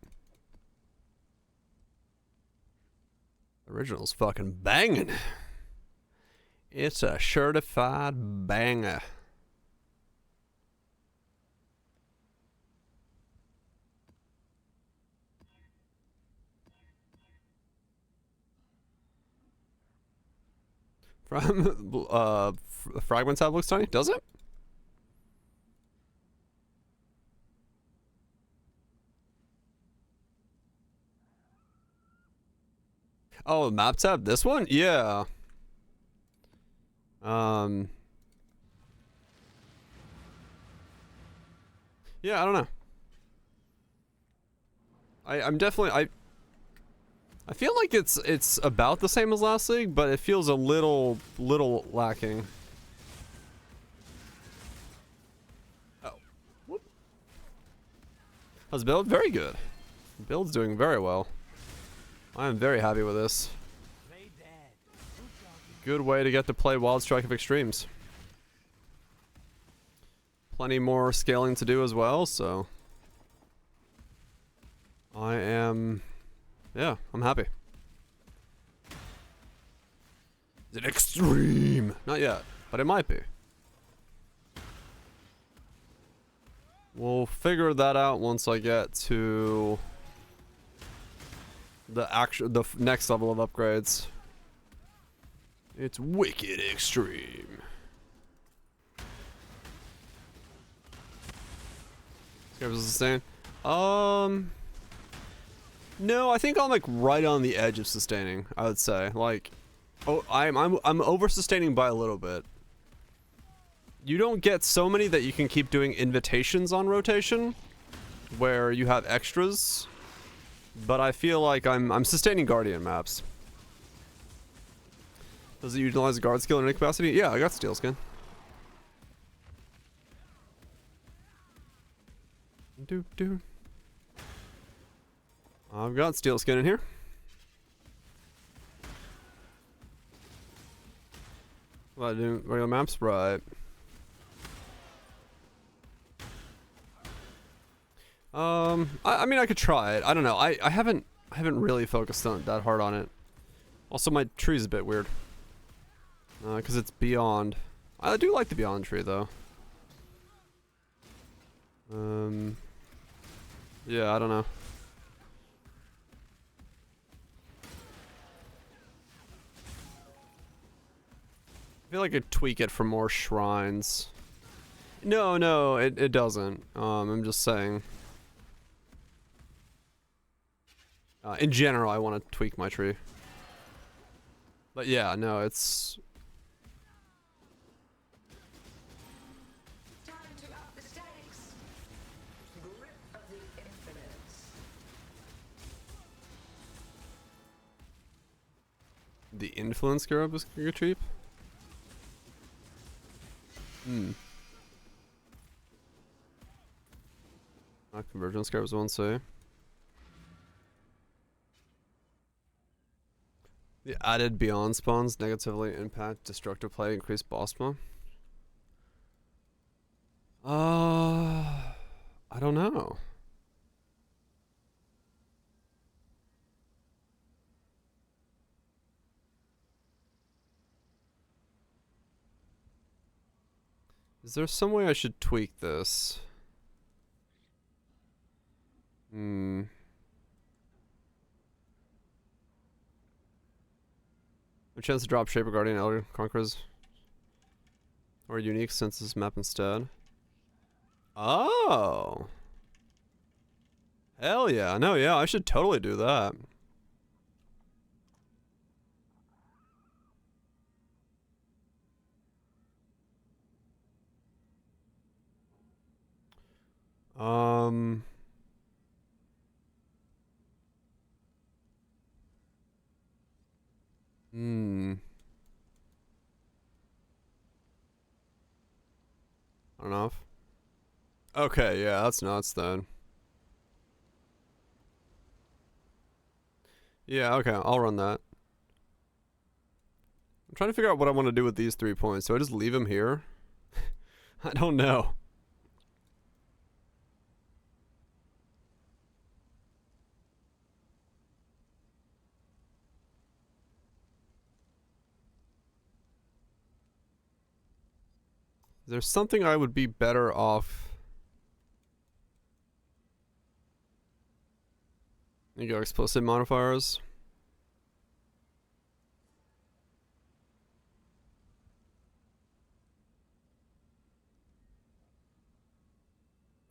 the original's fucking banging. It's a certified banger. From Fragment tab looks tiny, does it? Oh, map tab, this one? Yeah. Yeah, I don't know. I'm definitely I feel like it's about the same as last league, but it feels a little lacking. Oh. Whoop. How's build? Very good. Build's doing very well. I am very happy with this. Good way to get to play Wild Strike of Extremes. Plenty more scaling to do as well, so I am, yeah, I'm happy. Is it extreme? Not yet, but it might be. We'll figure that out once I get to the next level of upgrades. It's wicked extreme. Scares sustain. No, I think I'm like right on the edge of sustaining. I would say like, oh, I'm over sustaining by a little bit. You don't get so many that you can keep doing invitations on rotation, where you have extras. But I feel like I'm sustaining Guardian maps. Does it utilize guard skill in any capacity? Yeah, I got Steel Skin. Doop doop. I've got Steel Skin in here. What, I do regular maps? Right. I mean, I could try it. I don't know. I haven't really focused on that hard on it. Also, my tree's a bit weird. Because it's beyond. I do like the beyond tree, though. Yeah, I don't know. I feel like I could tweak it for more shrines. No, it doesn't. I'm just saying. In general, I want to tweak my tree. But yeah, no, it's... Time to up the stakes. Grip of the infinites. The influence scarab is cheap? Convergence scarabs won't say. The added beyond spawns negatively impact destructive play, increase boss spawn. I don't know. Is there some way I should tweak this? A chance to drop Shaper Guardian Elder Conquerors or unique census map instead. Oh. Hell yeah. No, yeah, I should totally do that. I don't know. Okay, yeah, that's nuts then. Yeah, okay, I'll run that. I'm trying to figure out what I want to do with these 3 points. Do I just leave them here? I don't know. There's something I would be better off. You go explicit modifiers.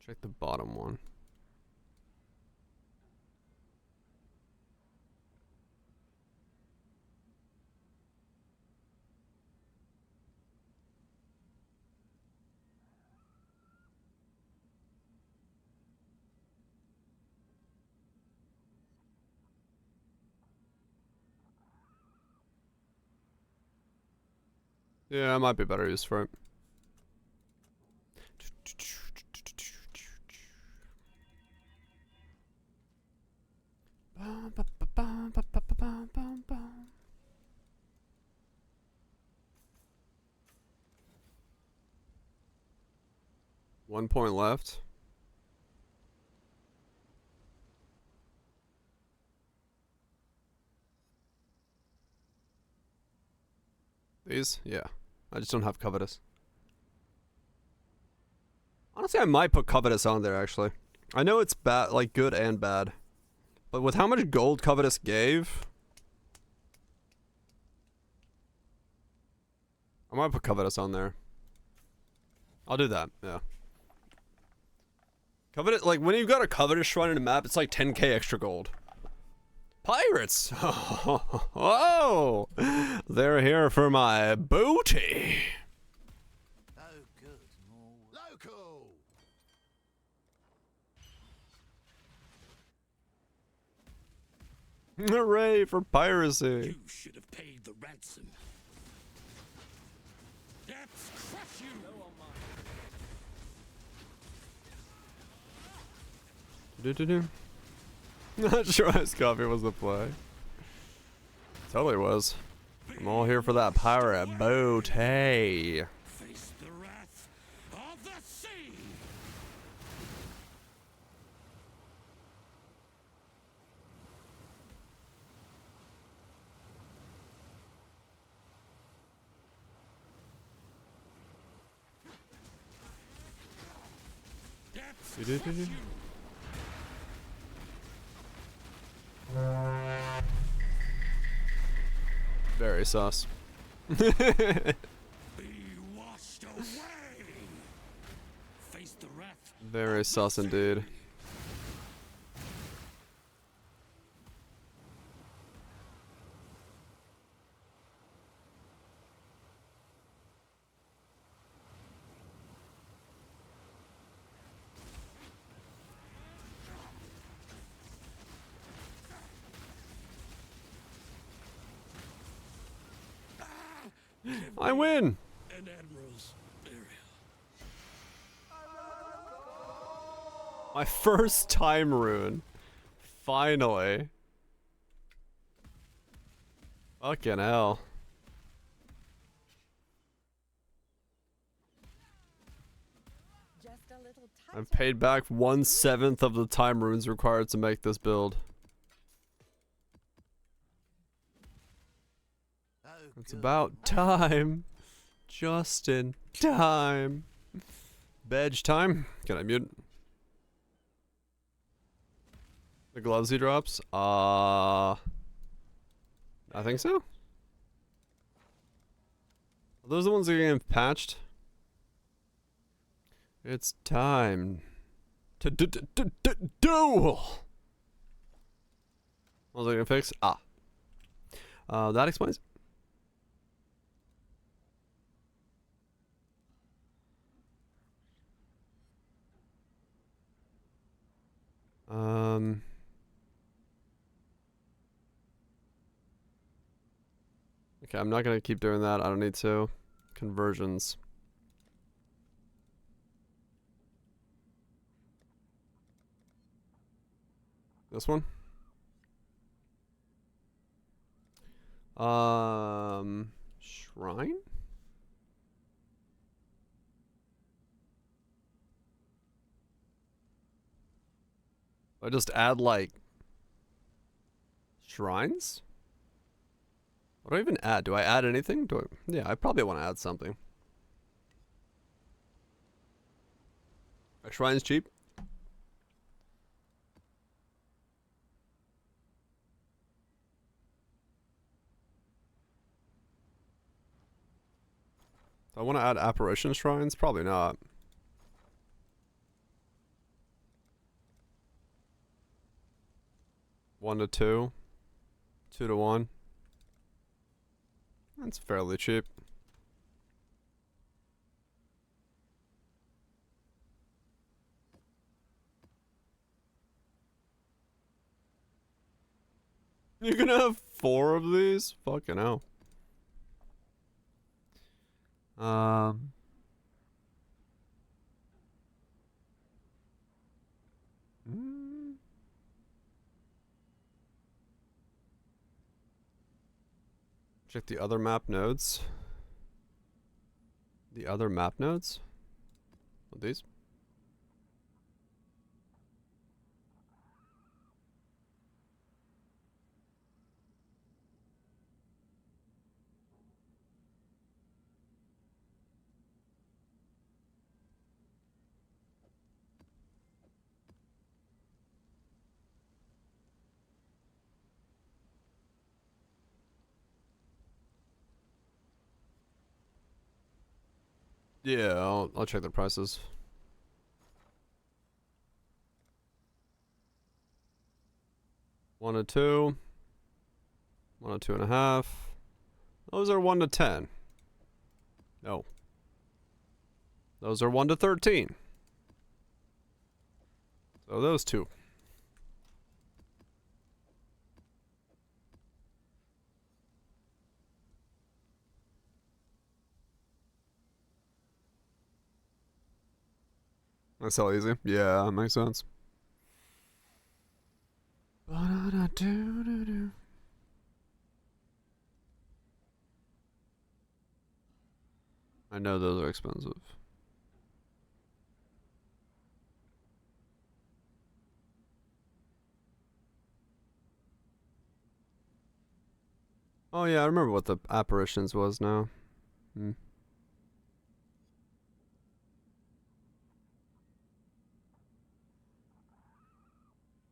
Check the bottom one. Yeah, it might be better use for it. One point left. These? Yeah. I just don't have Covetous. Honestly, I might put Covetous on there, actually. I know it's bad, like good and bad. But with how much gold Covetous gave... I might put Covetous on there. I'll do that, yeah. Covetous, like, when you've got a Covetous shrine in a map, it's like 10k extra gold. Pirates! Oh! They're here for my booty! Oh, good. local. Hooray for piracy! You should have paid the ransom. Depths crush you. Do. Not sure Ice Coffee was the play. Totally was. I'm all here for that pirate boat. Hey. Face the wrath of the sea. Do. Very sus. Be washed away. Face the wrath. Very sus indeed. I win! An admiral's burial. My first time rune. Finally. Fucking hell. Just a little I've paid back 1/7 of the time runes required to make this build. It's about time. Just in time. Badge time. Can I mute? The gloves he drops? I think so. Are those the ones that are getting patched? It's time to duel. What was I gonna fix? That explains. Okay, I'm not gonna keep doing that. I don't need to. Conversions. This one? Shrine? I just add like shrines? What do I even add? Do I add anything? Yeah, I probably want to add something. Are shrines cheap? Do I want to add apparition shrines? Probably not. One to two. 2 to 1. That's fairly cheap. You're gonna have 4 of these? Fucking hell. Check the other map nodes. The other map nodes? What, these? Yeah, I'll check the prices. One to 2. 1 to 2.5. Those are 1 to 10. No. Those are 1 to 13. So those two. That's all easy. Yeah, that makes sense. I know those are expensive. Oh yeah, I remember what the apparitions was now. Hmm.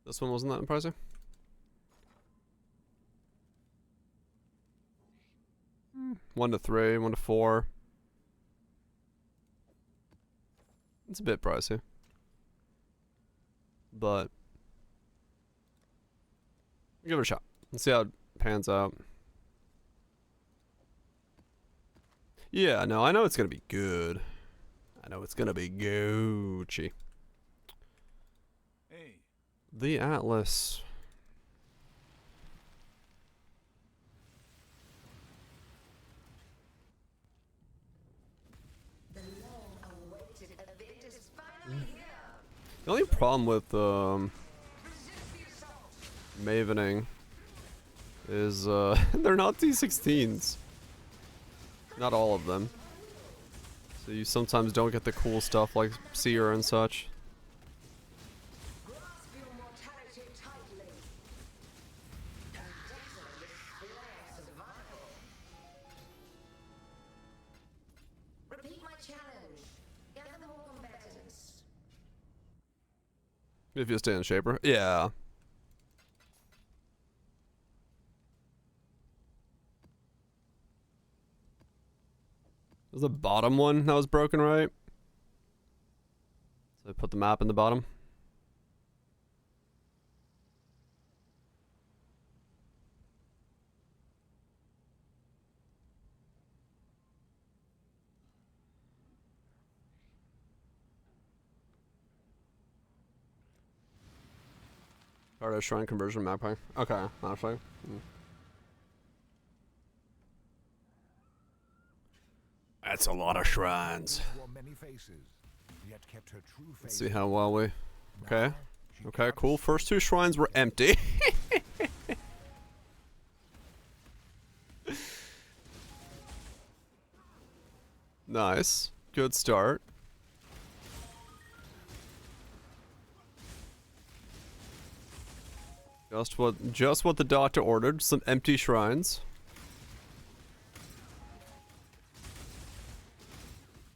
This one wasn't that impressive. 1 to 3, 1 to 4. It's a bit pricey, but give it a shot. Let's see how it pans out. Yeah, no, I know it's gonna be good. I know it's gonna be Gucci. Hey. The Atlas. The long-awaited event is finally here. The only problem with Mavening is they're not D16s. Not all of them. So you sometimes don't get the cool stuff like Seer and such. Grasp your mortality tightly. An excellent display of survival. Repeat my challenge. Gather more combatants. If you stay in Shaper. Yeah. Was the bottom one that was broken, right? So I put the map in the bottom. Stardust Shrine conversion map pack. Okay, actually. That's a lot of shrines. Let's see how well we... Okay. Okay, cool. First 2 shrines were empty. Nice. Good start. Just what the doctor ordered. Some empty shrines.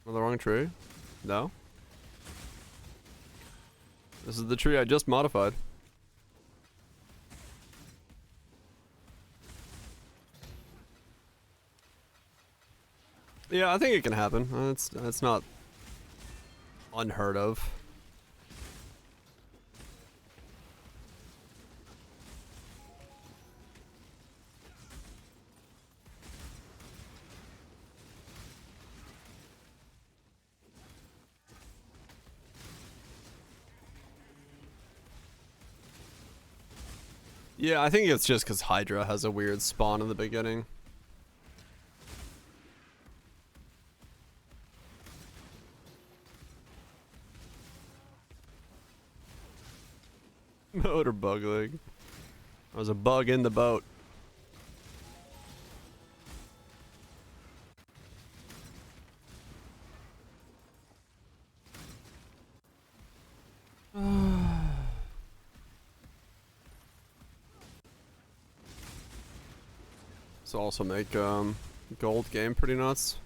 On the wrong tree? No? This is the tree I just modified. Yeah, I think it can happen. It's not unheard of. Yeah, I think it's just because Hydra has a weird spawn in the beginning. Motor bugling. There was a bug in the boat. This also make gold game pretty nuts.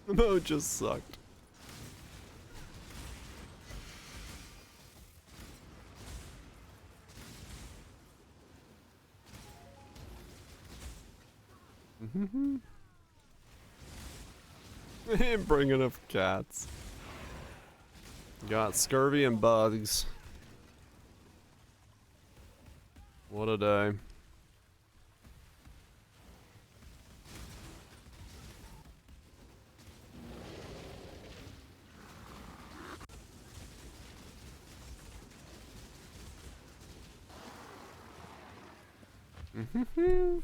The mode just sucked. Ain't bring enough cats. Got scurvy and bugs. What a day. Mm-hmm.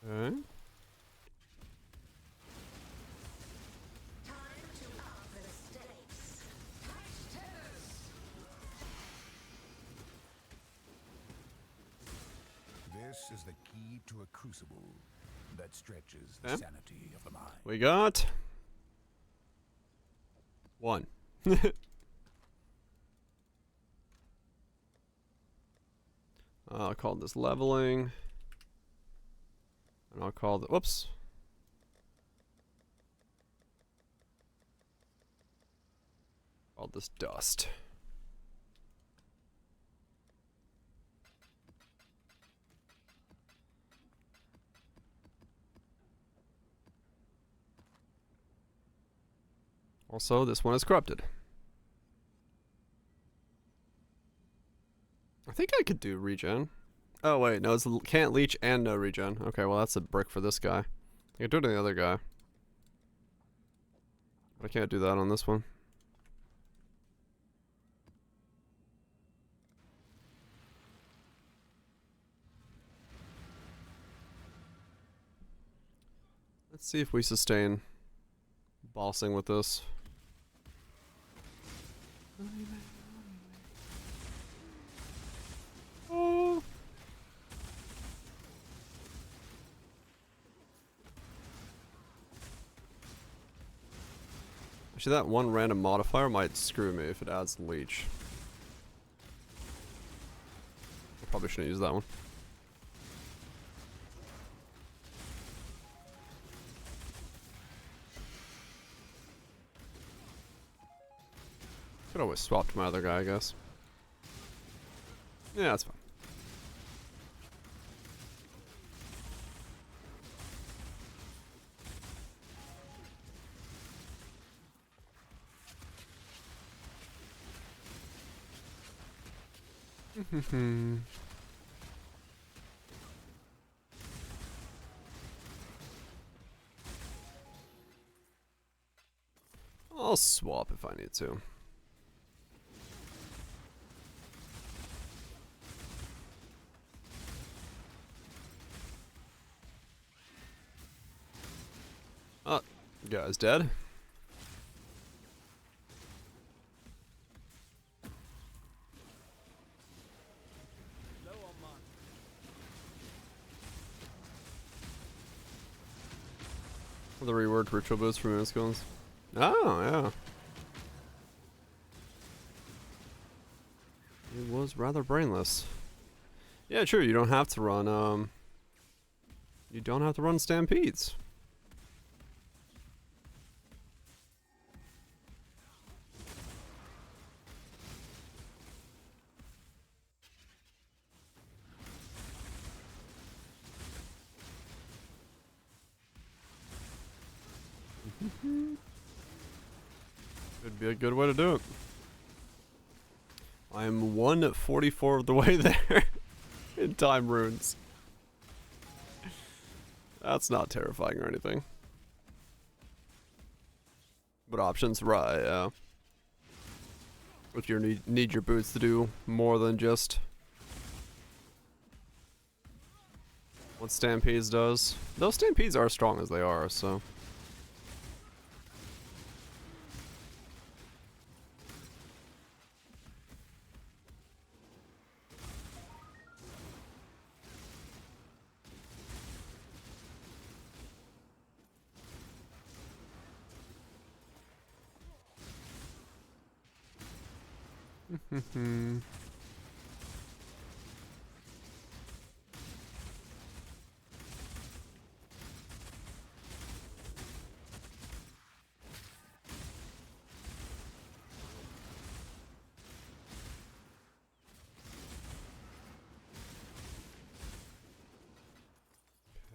Okay. Time to up the stakes. Tight tennis. This is the key to a crucible that stretches the Okay. sanity of the mind. We got 1. I'll call this leveling. And I'll call the, whoops. Call this dust. Also, this one is corrupted. I think I could do regen. Oh wait, no, it's can't leech and no regen. Okay, well that's a brick for this guy. I can do it on the other guy. But I can't do that on this one. Let's see if we sustain bossing with this. Oh. Actually, that one random modifier might screw me if it adds leech. I probably shouldn't use that one. Could always swap to my other guy, I guess. Yeah, that's fine. I'll swap if I need to. Oh, guy's dead. The reworked ritual boots for moon skills. Oh, yeah. It was rather brainless. Yeah, true, you don't have to run, you don't have to run stampedes. Could be a good way to do it. I'm 144 of the way there in time runes. That's not terrifying or anything. But options, right, yeah. If you need your boots to do more than just what Stampedes does. Those Stampedes are strong as they are, so.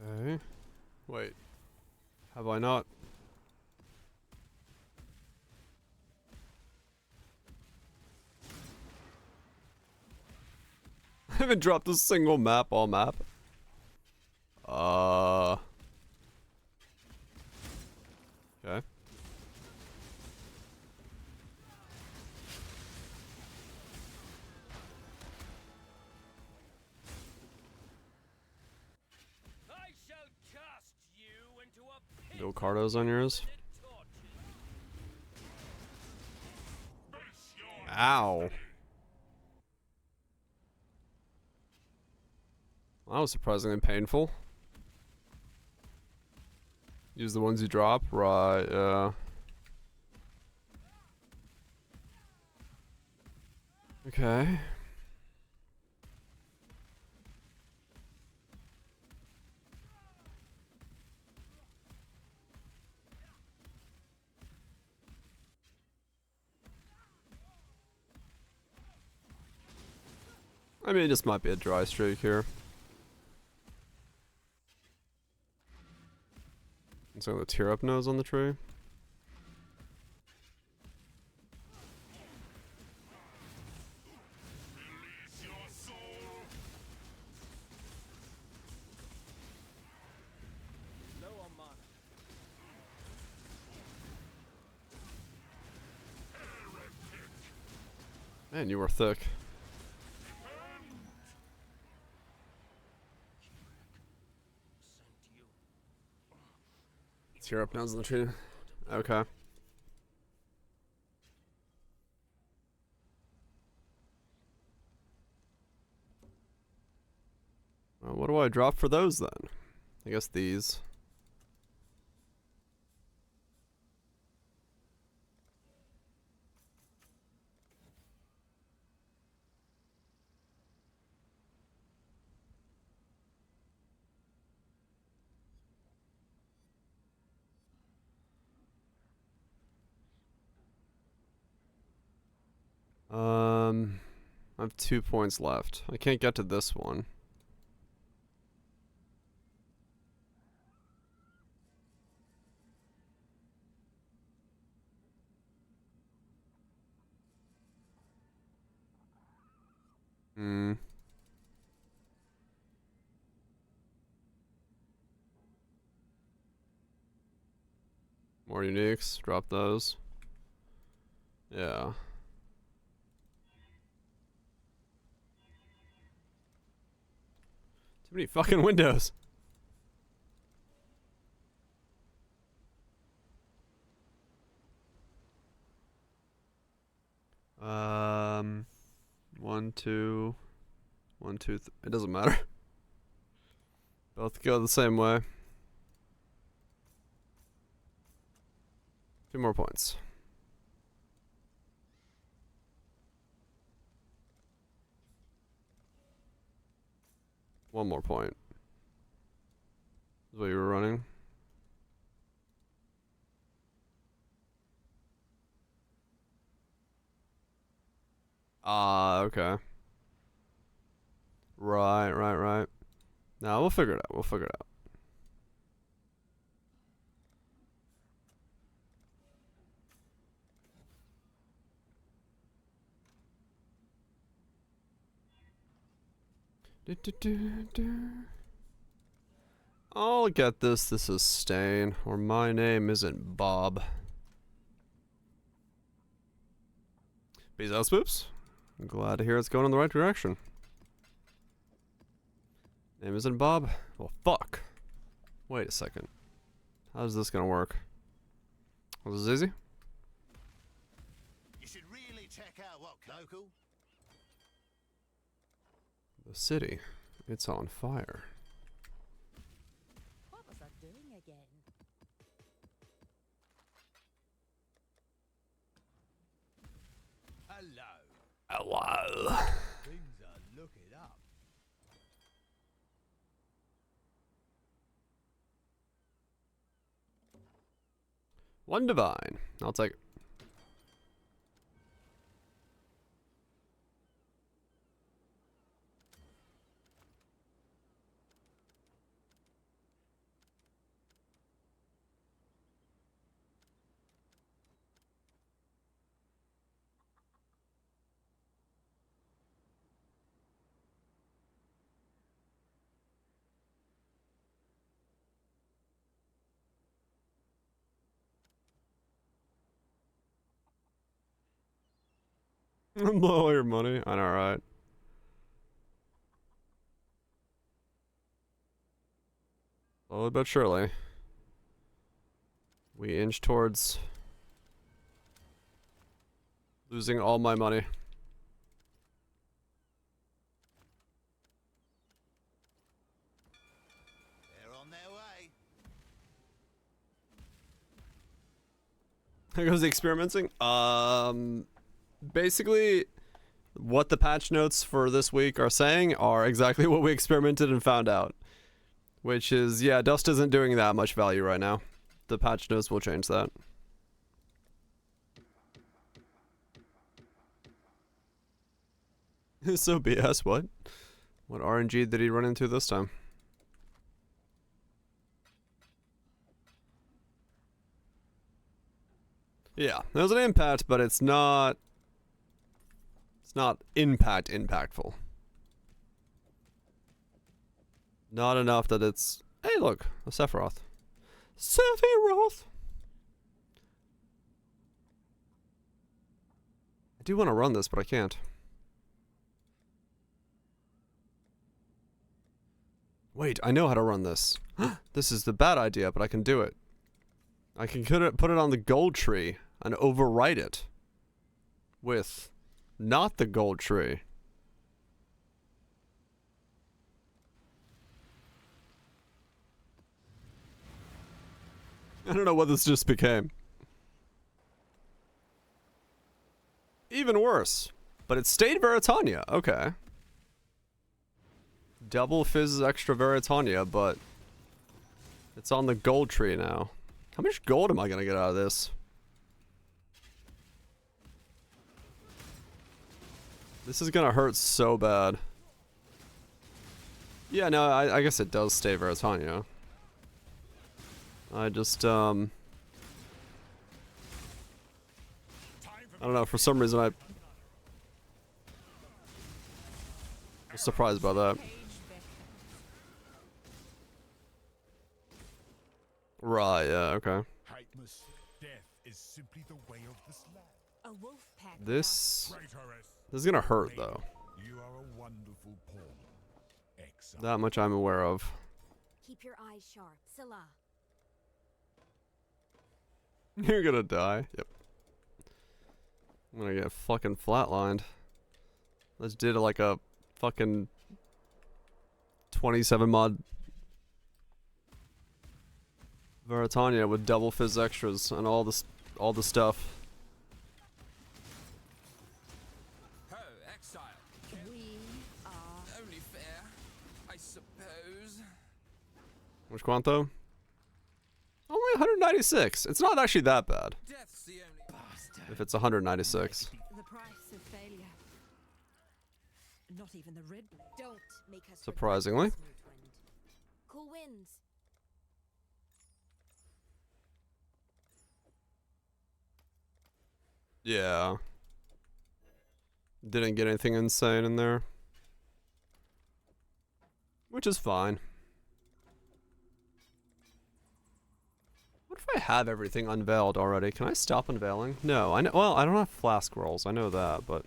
Okay. Wait. Have I not? haven't dropped a single map all map. Okay. I shall cast you into a pit No Cardos on yours. Ow. That was surprisingly painful. Use the ones you drop, right? Yeah. Okay. I mean, this might be a dry streak here. So the tear up nose on the tree. low on mana. Man, you were thick. Tear up nose on the tree. Okay. Well, what do I drop for those then? I guess these. I have 2 points left. I can't get to this one. Hmm. More uniques. Drop those. Yeah. Too many fucking windows. One, two, it doesn't matter. Both go the same way. 2 more points. One more point. Is what you were running. Ah, okay. Right. Now we'll figure it out. I'll get this. This is Stain, or my name isn't Bob. Peace out, spoops. I'm glad to hear it's going in the right direction. Name isn't Bob? Well, fuck. Wait a second. How's this gonna work? Was this easy? You should really check out what local. The city. It's on fire. What was I doing again? Hello. Things are looking up. One divine. I'll take it. Blow all your money. I know, right? Slowly but surely, we inch towards losing all my money. They're on their way. There goes the experimenting. Basically, what the patch notes for this week are saying are exactly what we experimented and found out. Which is, yeah, Dust isn't doing that much value right now. The patch notes will change that. So BS, what? What RNG did he run into this time? Yeah, there's an impact, but it's not impactful. Not enough that it's, hey look, a Sephiroth. Sephiroth! I do want to run this, but I can't. Wait, I know how to run this. This is the bad idea, but I can do it. I can put it on the gold tree and overwrite it with not the gold tree. I don't know what this just became. Even worse. But it stayed Veritania. Okay. Double Fizz extra Veritania, but it's on the gold tree now. How much gold am I gonna get out of this? This is gonna hurt so bad. Yeah, no, I guess it does stay Veritania. I just, I don't know, for some reason I was surprised by that. Right, yeah, okay. Death is simply the way of this land. A wolf pack. This is gonna hurt, though. You are a wonderful pawn. Exile. That much I'm aware of. Keep your eyes sharp. Scylla. You're gonna die. Yep. I'm gonna get fucking flatlined. Let's did like a fucking 27 mod Veritania with double Fizz extras and all the stuff. Oh, exile. We are Only fair, I suppose. Which Quanto? Only 196. It's not actually that bad. Death's the only bastard. If it's 196. the price of failure. Not even the red. Don't make us. Surprisingly. regret this, Smoothwind. Cool winds. Yeah. Didn't get anything insane in there. Which is fine. What if I have everything unveiled already? Can I stop unveiling? No, I know. Well, I don't have flask rolls. I know that, but.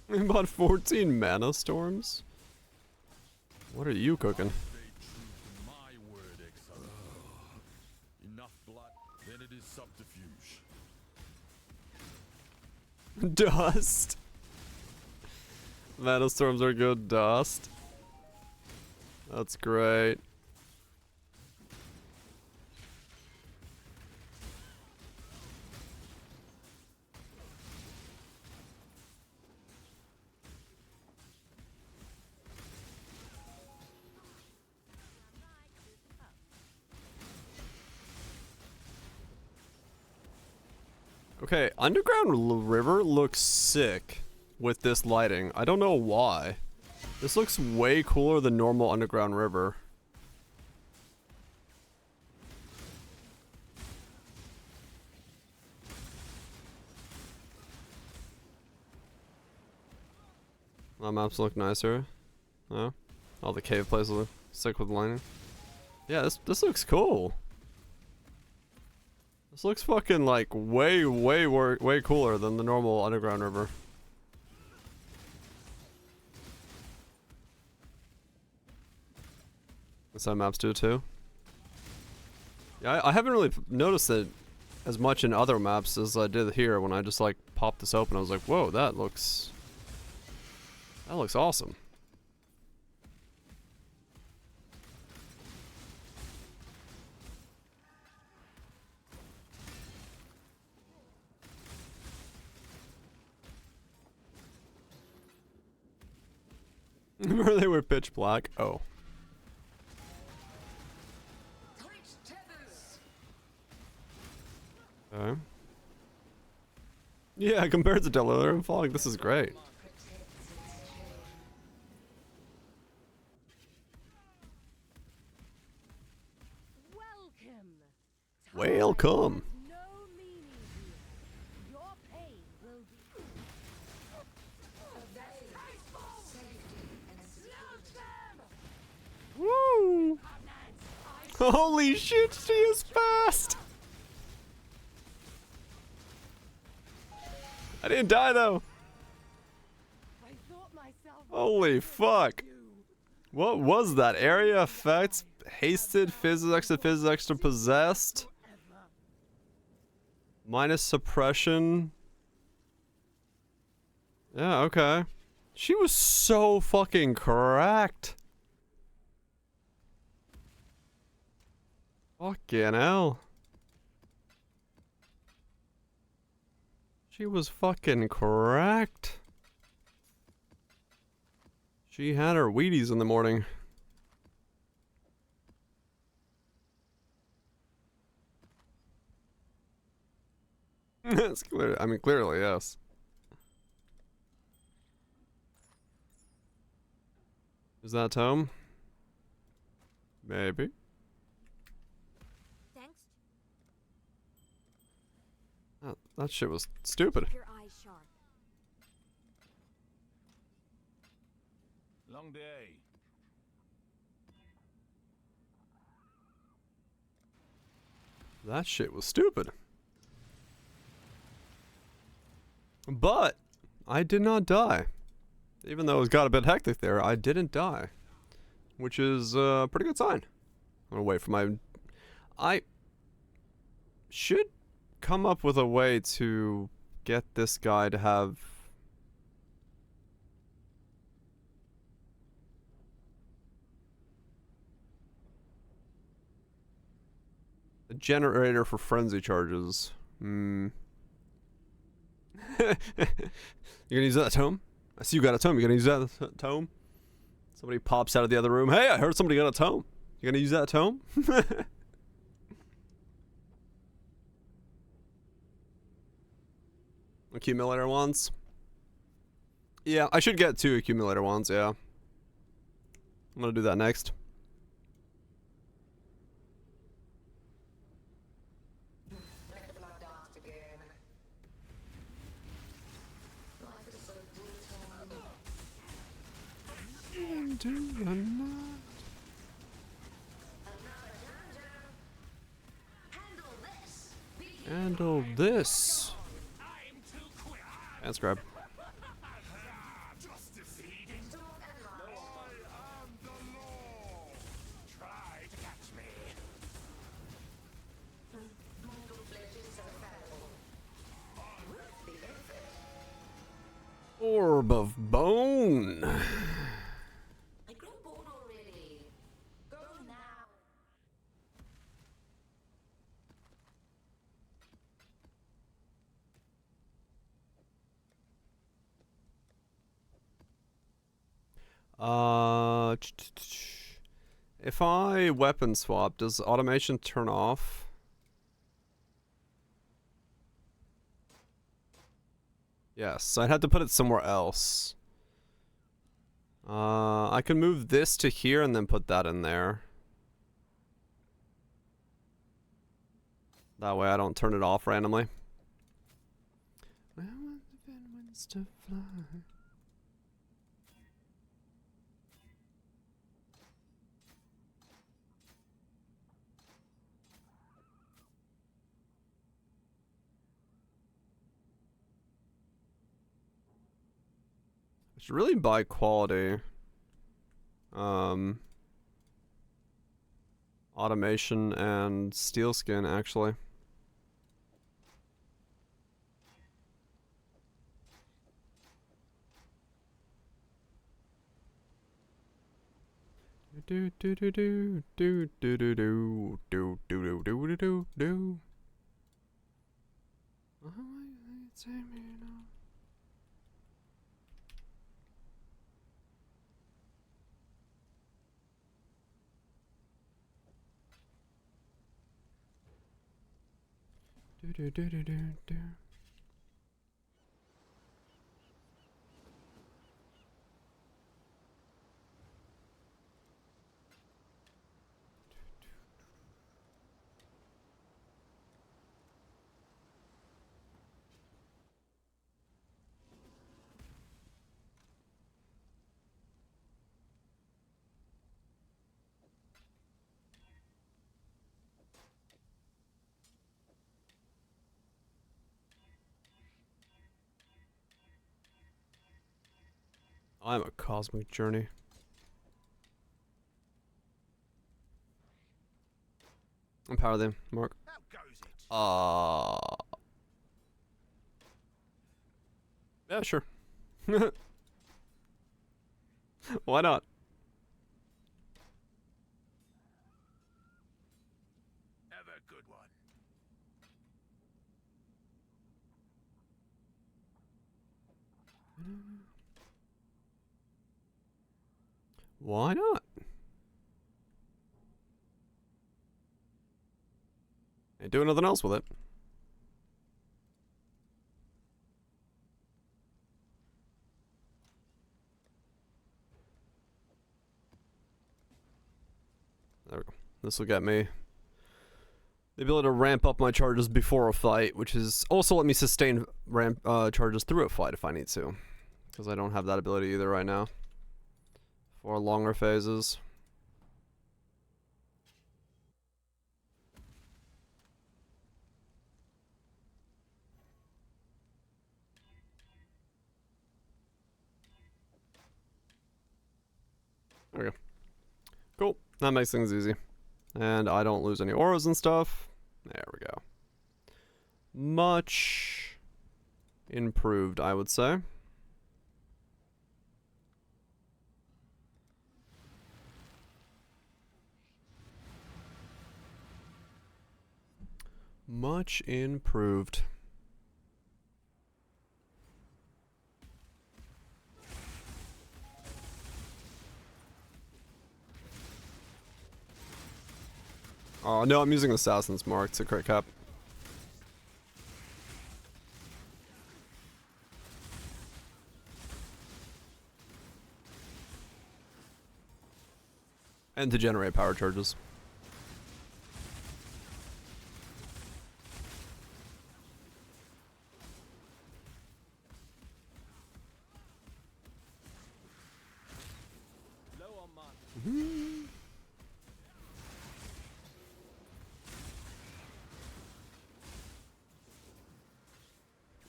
We bought 14 mana storms? What are you cooking? Enough blood, then it is subterfuge. Dust. Mana storms are good dust. That's great. Okay, Underground River looks sick. with this lighting. I don't know why. This looks way cooler than normal underground river. My maps look nicer. Oh, all the cave places look sick with lighting. Yeah, this looks cool. This looks fucking like way cooler than the normal underground river. Some maps do too. Yeah, I haven't really noticed it as much in other maps as I did here when I just like popped this open. I was like, whoa, that looks awesome. Remember they were pitch black? Oh. Okay. Yeah, compared to Delirium Fog, this is great. Welcome. Woo! Holy shit, she is fast! I didn't die though. Holy fuck. What was that? Area effects? Hasted, Physics extra possessed? Minus suppression? Yeah, okay. She was so fucking cracked. Fucking hell. She was fucking cracked. She had her Wheaties in the morning. It's clear. I mean, clearly, yes. Is that Tome? Maybe. Thanks. That shit was stupid. Your eyes sharp. Long day. That shit was stupid. But I did not die. Even though it got a bit hectic there, I didn't die. Which is a pretty good sign. I'm gonna wait for my... I should come up with a way to get this guy to have... a generator for frenzy charges. You gonna use that tome? I see you got a tome. You gonna use that tome? Somebody pops out of the other room. Hey, I heard somebody got a tome. You gonna use that tome? Accumulator wands. Yeah, I should get 2 accumulator wands, yeah. I'm gonna do that next. Handle this. Hands grab. Orb of bone. I grew bored already. Go now. If I weapon swap, does automation turn off? Yes, so I'd have to put it somewhere else. I can move this to here and then put that in there. That way I don't turn it off randomly. To fly. I should really buy quality. Automation and steel skin, actually. Do do do do do do do do do do do do do do. Do do do do do do. I'm a cosmic journey. Empower them, Mark. Yeah, sure. Why not? Have a good one. Why not? Ain't doing nothing else with it. There we go. This will get me the ability to ramp up my charges before a fight, which is also let me sustain ramp charges through a fight if I need to, because I don't have that ability either right now for longer phases. There we go. Cool. That makes things easy. And I don't lose any auras and stuff. There we go. Much improved, I would say. Much improved. Oh, no, I'm using Assassin's Mark to crit cap. And to generate power charges.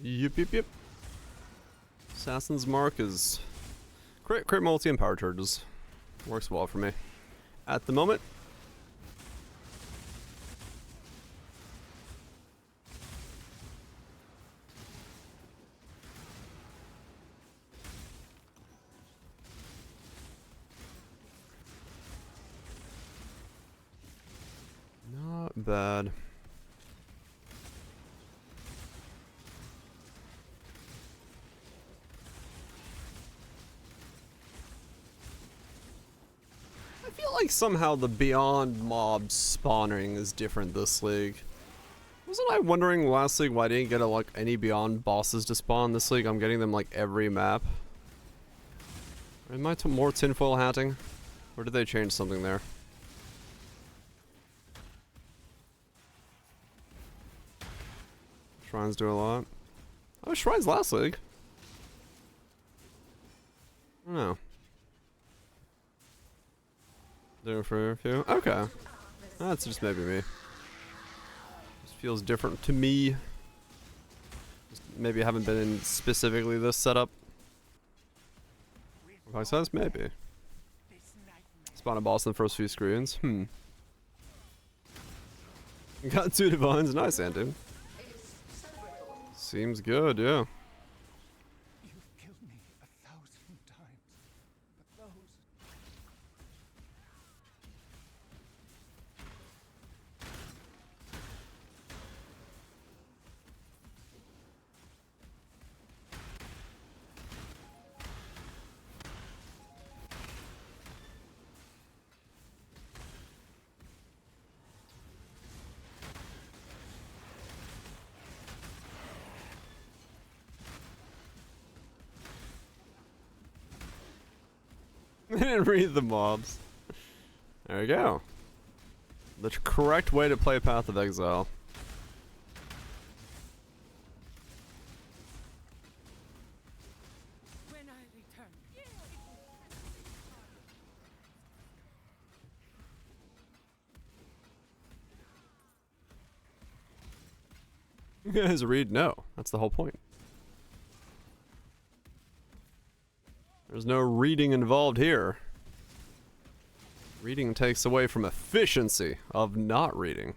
Yep. Assassin's Mark is crit multi and power charges. Works well for me at the moment. Not bad. I feel like somehow the Beyond mob spawning is different this league. Wasn't I wondering last league why I didn't get like any Beyond bosses to spawn? This league I'm getting them like every map. Am I more tinfoil hatting? Or did they change something there? Shrines do a lot. Oh, Shrines last league. I don't know. There for a few? Okay. That's just maybe me. Just feels different to me. Just maybe I haven't been in specifically this setup. If I says maybe. Spawn a boss in the first few screens. Got 2 divines. Nice, Andy. Seems good, yeah. You've killed me 1,000 times, but those... I didn't read the mobs. There we go. The correct way to play Path of Exile. When I return. You guys read? No. That's the whole point. There's no reading involved here. Reading takes away from efficiency of not reading.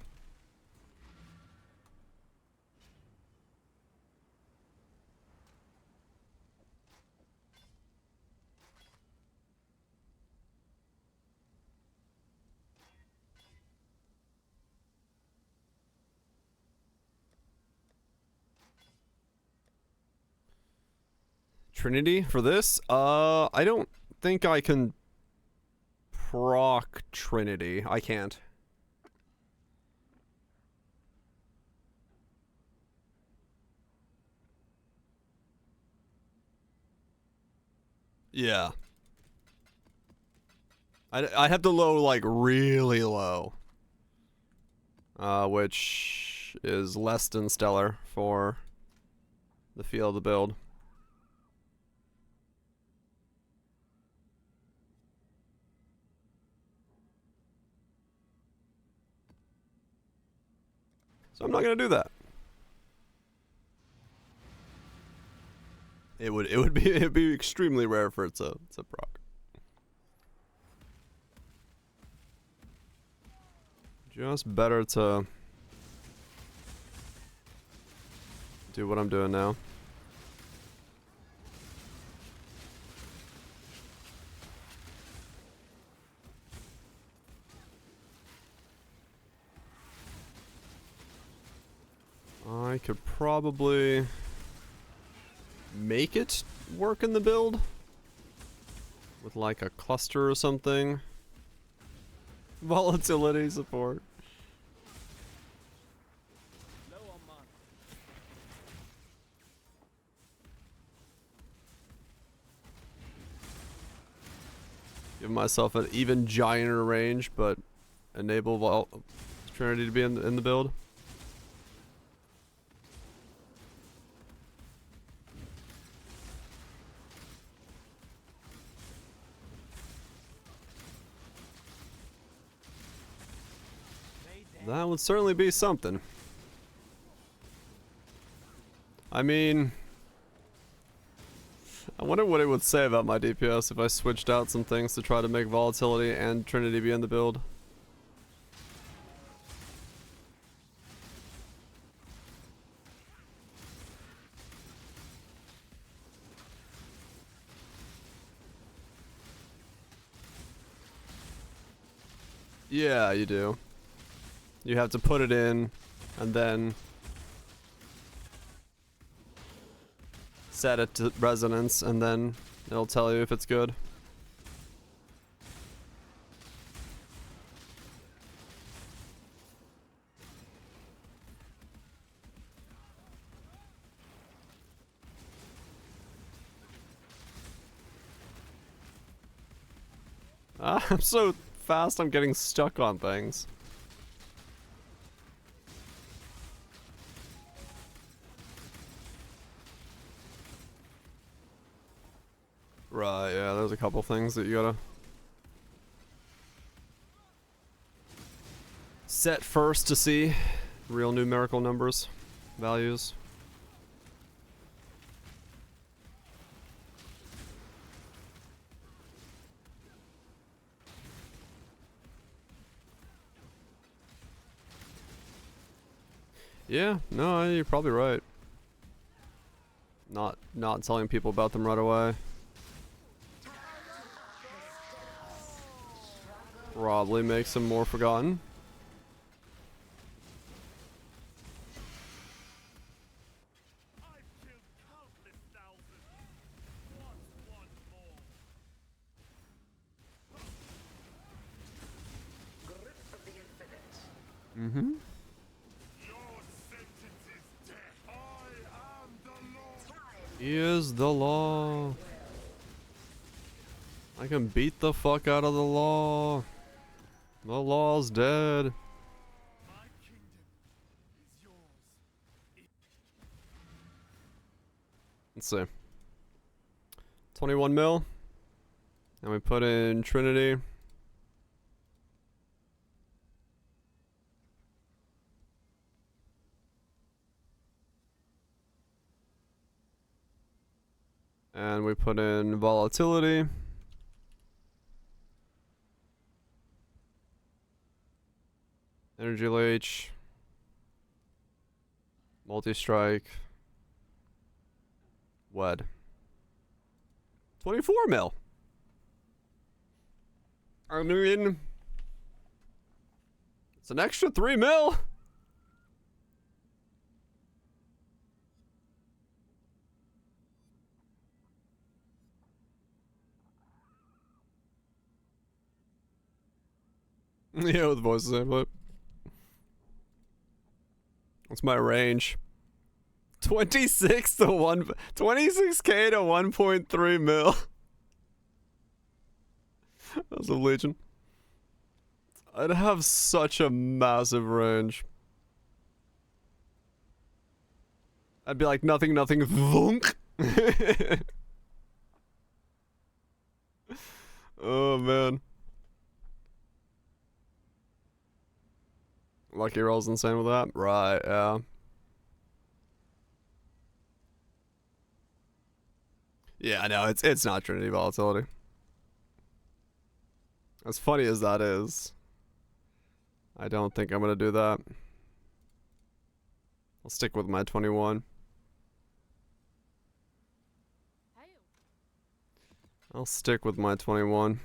Trinity for this? I don't think I can proc Trinity. I can't. Yeah. I'd have to low, like, really low. Which is less than stellar for the feel of the build. So I'm not gonna do that. It'd be extremely rare for it to proc. Just better to do what I'm doing now. I could probably make it work in the build with like a cluster or something. Volatility support. Give myself an even gianter range, but enable Trinity to be in the build. That would certainly be something. I mean, I wonder what it would say about my DPS if I switched out some things to try to make Volatility and Trinity be in the build. Yeah, you do. You have to put it in, and then set it to resonance, and then it'll tell you if it's good. I'm so fast I'm getting stuck on things. Right, yeah, there's a couple things that you gotta set first to see real numerical numbers, values. Yeah, no, you're probably right. Not telling people about them right away. Probably makes them more forgotten. Mm-hmm. He is the law. I can beat the fuck out of the law. The law's dead. Let's see. 21 mil. And we put in Trinity. And we put in volatility. Energy leech. Multi-strike. Wed. 24 mil. I mean, it's an extra 3 mil. Yeah, with voices input. What's my range? 26 to 26k to 1.3 mil. That's a Legion. I'd have such a massive range. I'd be like nothing, thunk. Oh man. Lucky Roll's insane with that? Right, yeah. Yeah, no, it's not Trinity volatility. As funny as that is, I don't think I'm gonna do that. I'll stick with my 21. I'll stick with my 21.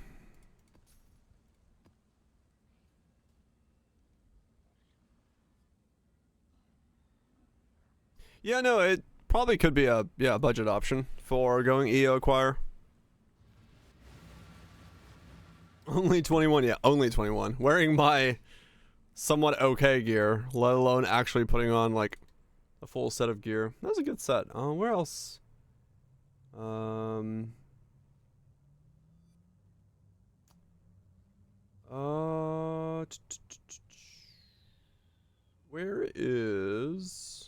Yeah, no, it probably could be a budget option for going EO acquire. Only 21, yeah, only 21. Wearing my somewhat okay gear, let alone actually putting on like a full set of gear. That was a good set. Where else? Where is...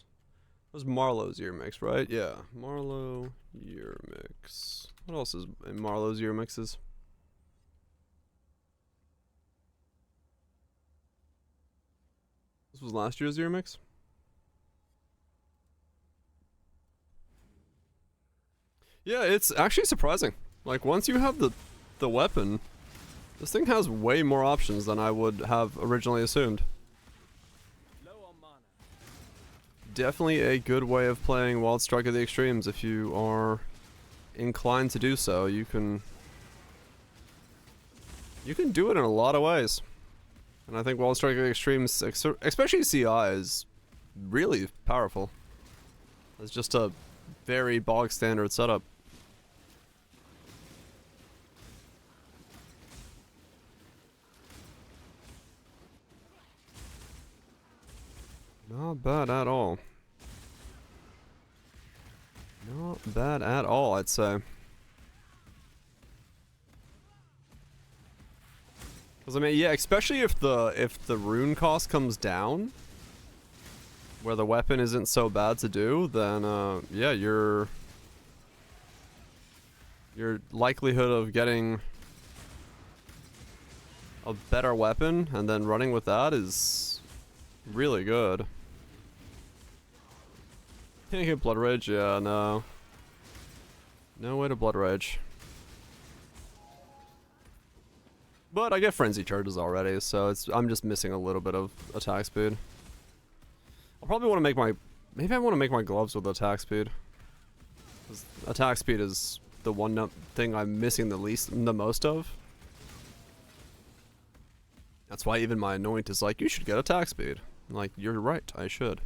That was Marlowe's year mix, right? Yeah, Marlowe year mix. What else is in Marlowe's year mixes? This was last year's year mix? Yeah, it's actually surprising. Like, once you have the weapon, this thing has way more options than I would have originally assumed. Definitely a good way of playing Wild Strike at the extremes if you are inclined to do so. You can do it in a lot of ways. And I think Wild Strike at the extremes, especially CI, is really powerful. It's just a very bog standard setup. Not bad at all. Not bad at all, I'd say. Because I mean, yeah, especially if the rune cost comes down, where the weapon isn't so bad to do, then yeah, your likelihood of getting a better weapon and then running with that is really good. Can't get Blood Rage? Yeah, no. No way to Blood Rage. But I get Frenzy charges already, so I'm just missing a little bit of attack speed. I'll probably want to make my... Maybe I want to make my gloves with attack speed. 'Cause attack speed is the one thing I'm missing the most of. That's why even my anoint is like, you should get attack speed. I'm like, you're right, I should.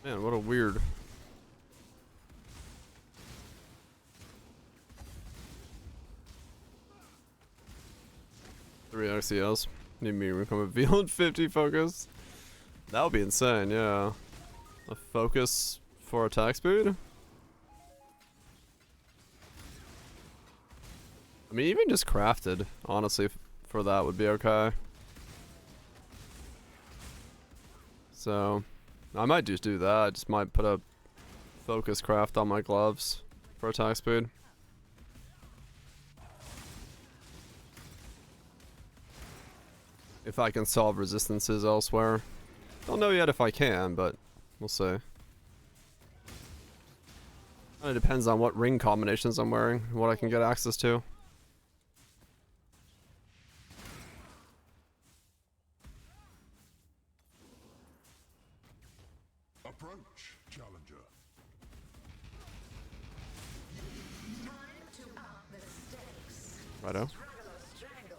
Man, what a weird... Three RCLs. Need me to become a Violent 50 focus. That would be insane, yeah. A focus for attack speed? I mean, even just crafted, honestly, for that would be okay. So, I might just do that. I just might put a focus craft on my gloves for attack speed. If I can solve resistances elsewhere. Don't know yet if I can, but we'll see. It depends on what ring combinations I'm wearing, what I can get access to. Approach, challenger. Time to up the stakes. Righto. Struggle or strangle.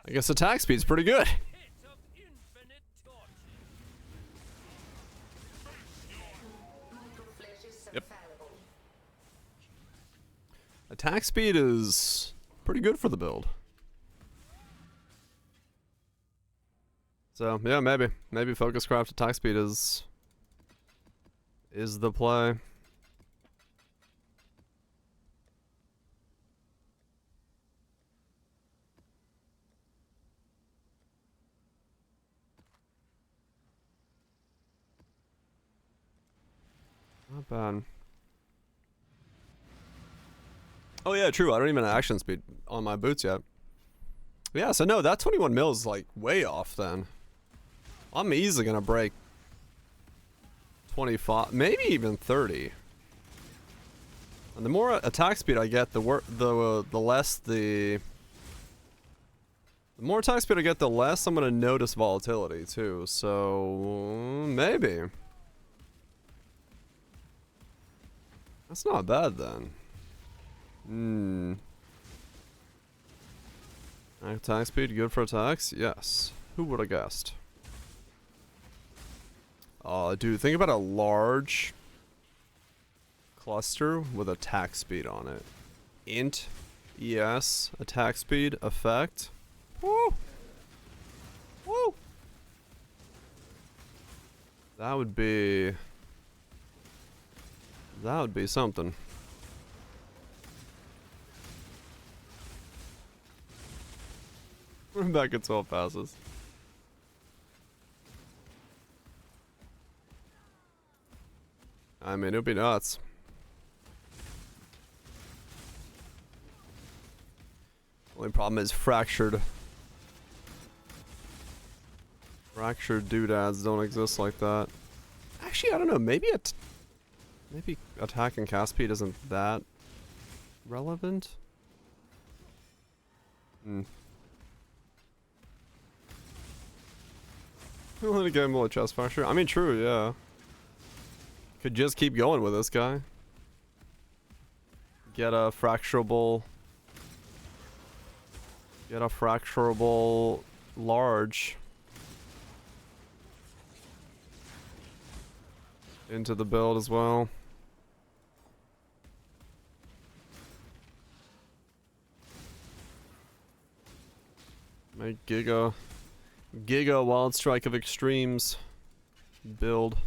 I guess attack speed's pretty good. Yep. Attack speed is pretty good for the build. So yeah, maybe focus craft attack speed is the play. Not bad. Oh yeah, true. I don't even have action speed on my boots yet. Yeah, so no, that 21 mil is like way off then. I'm easily gonna break 25, maybe even 30. And the more attack speed I get, the less the more attack speed I get, the less I'm gonna notice volatility too. So maybe that's not bad then. Attack speed good for attacks? Yes. Who would have guessed? Dude, think about a large cluster with attack speed on it. Int ES attack speed effect. Woo! Woo! That would be something. We're back at 12 passes. I mean, it'd be nuts. Only problem is fractured doodads don't exist like that. Actually, I don't know. Maybe attack and cast speed isn't that relevant? Hmm. Let me get him a chest flasher. I mean, true, yeah. Could just keep going with this guy. Get a fracturable. Get a fracturable large into the build as well. Make Giga Wild Strike of Extremes build.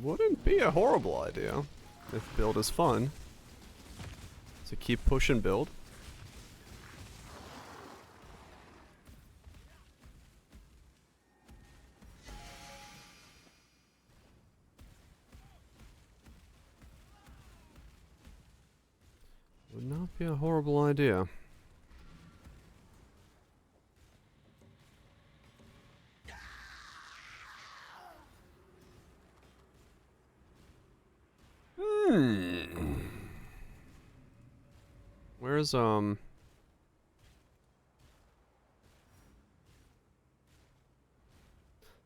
Wouldn't be a horrible idea if build is fun. So keep pushing build. Would not be a horrible idea. Where's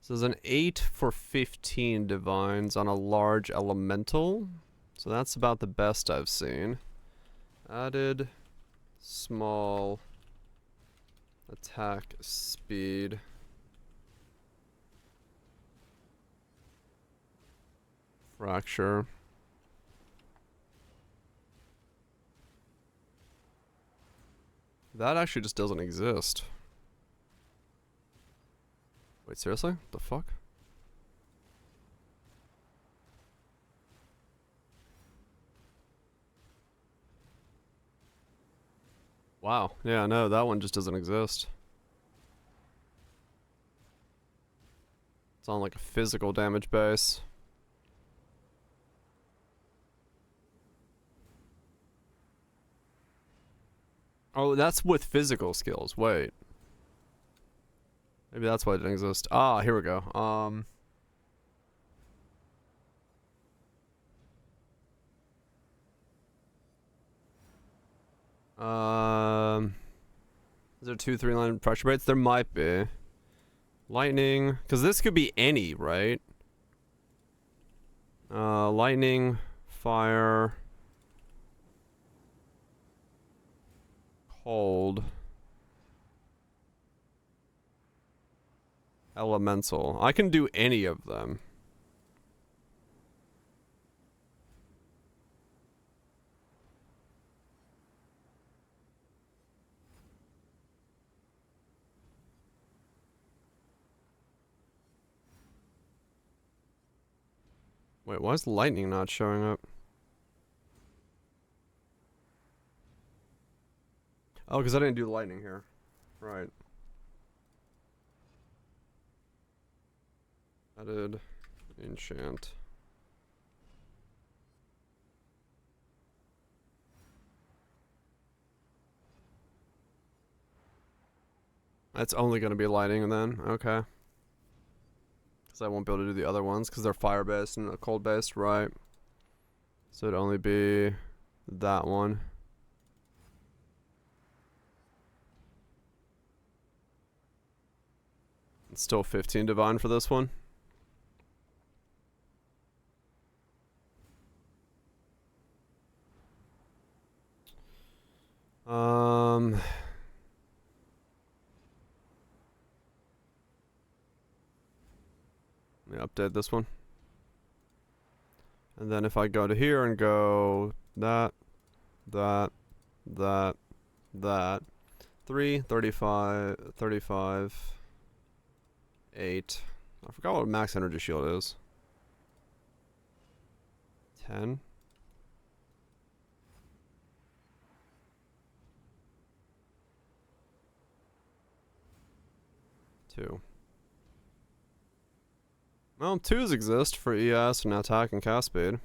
This is an 8 for 15 divines on a large elemental. So that's about the best I've seen. Added small attack speed. Fracture. That actually just doesn't exist. Wait, seriously? What the fuck? Wow. Yeah, no, that one just doesn't exist. It's on like a physical damage base. Oh, that's with physical skills. Wait. Maybe that's why it didn't exist. Ah, here we go. Is there 2 3-line pressure rates? There might be. Lightning, because this could be any, right? Lightning, fire, cold, elemental. I can do any of them. Wait, why is lightning not showing up? Oh, because I didn't do lightning here. Right. Added enchant. That's only going to be lighting then. Okay. Because I won't be able to do the other ones because they're fire based and cold based, right? So it'd only be that one. It's still 15 divine for this one. Let me update this one. And then if I go to here and go that, 3, 35, 35, 8. I forgot what max energy shield is. 10. 2. Well, 2s exist for ES and attack and cast speed.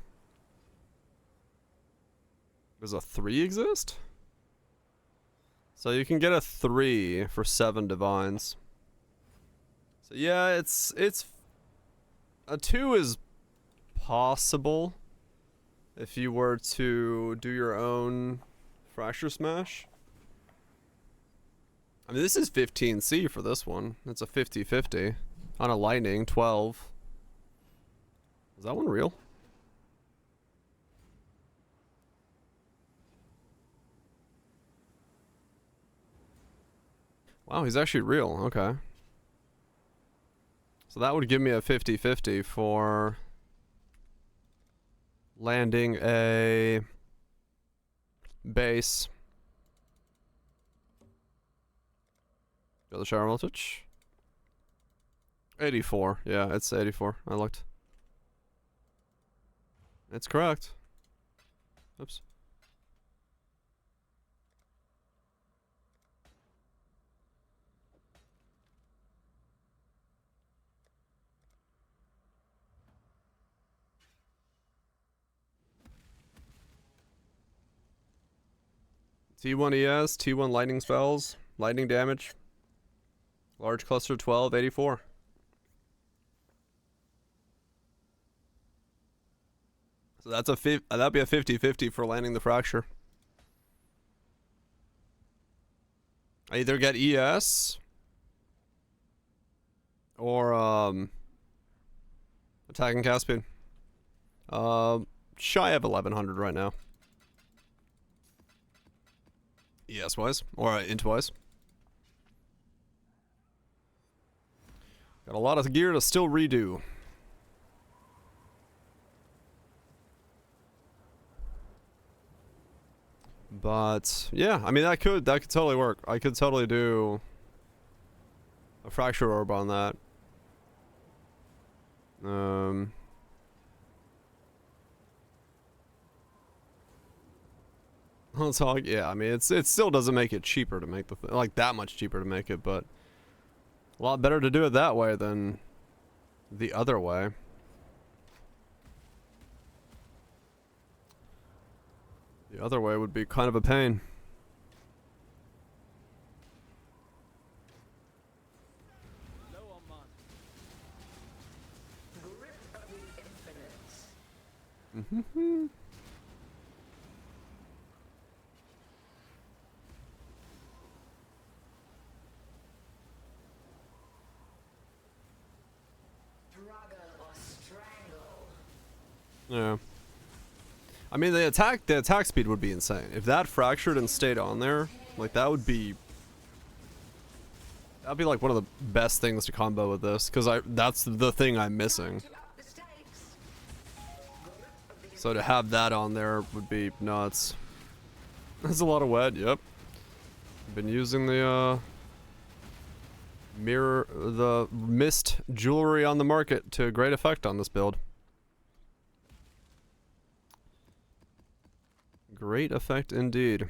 Does a 3 exist? So you can get a 3 for 7 divines. So yeah, it's a 2 is possible if you were to do your own Fracture Smash. I mean, this is 15C for this one. It's a 50-50 on a lightning 12. Is that one real? Wow, he's actually real. Okay. So that would give me a 50-50 for landing a base. Got the shower voltage. 84. Yeah, it's 84. I looked. It's correct. Oops. T1 ES, T1 lightning spells, lightning damage. Large cluster 12, 84. So that's that'd be a 50-50 for landing the fracture. I either get ES or attacking cast speed. Shy of 1100 right now. ES wise or int wise. Got a lot of gear to still redo. But yeah, I mean that could totally work. I could totally do a fracture orb on that. So yeah, I mean it still doesn't make it cheaper to make like that much cheaper to make it, but a lot better to do it that way than the other way. The other way would be kind of a pain. Grip of the infinite. Struggle or strangle. Yeah. I mean the attack speed would be insane. If that fractured and stayed on there, like that'd be like one of the best things to combo with this, because that's the thing I'm missing. So to have that on there would be nuts. That's a lot of wet, yep. Been using the mist jewelry on the market to great effect on this build. Great effect indeed.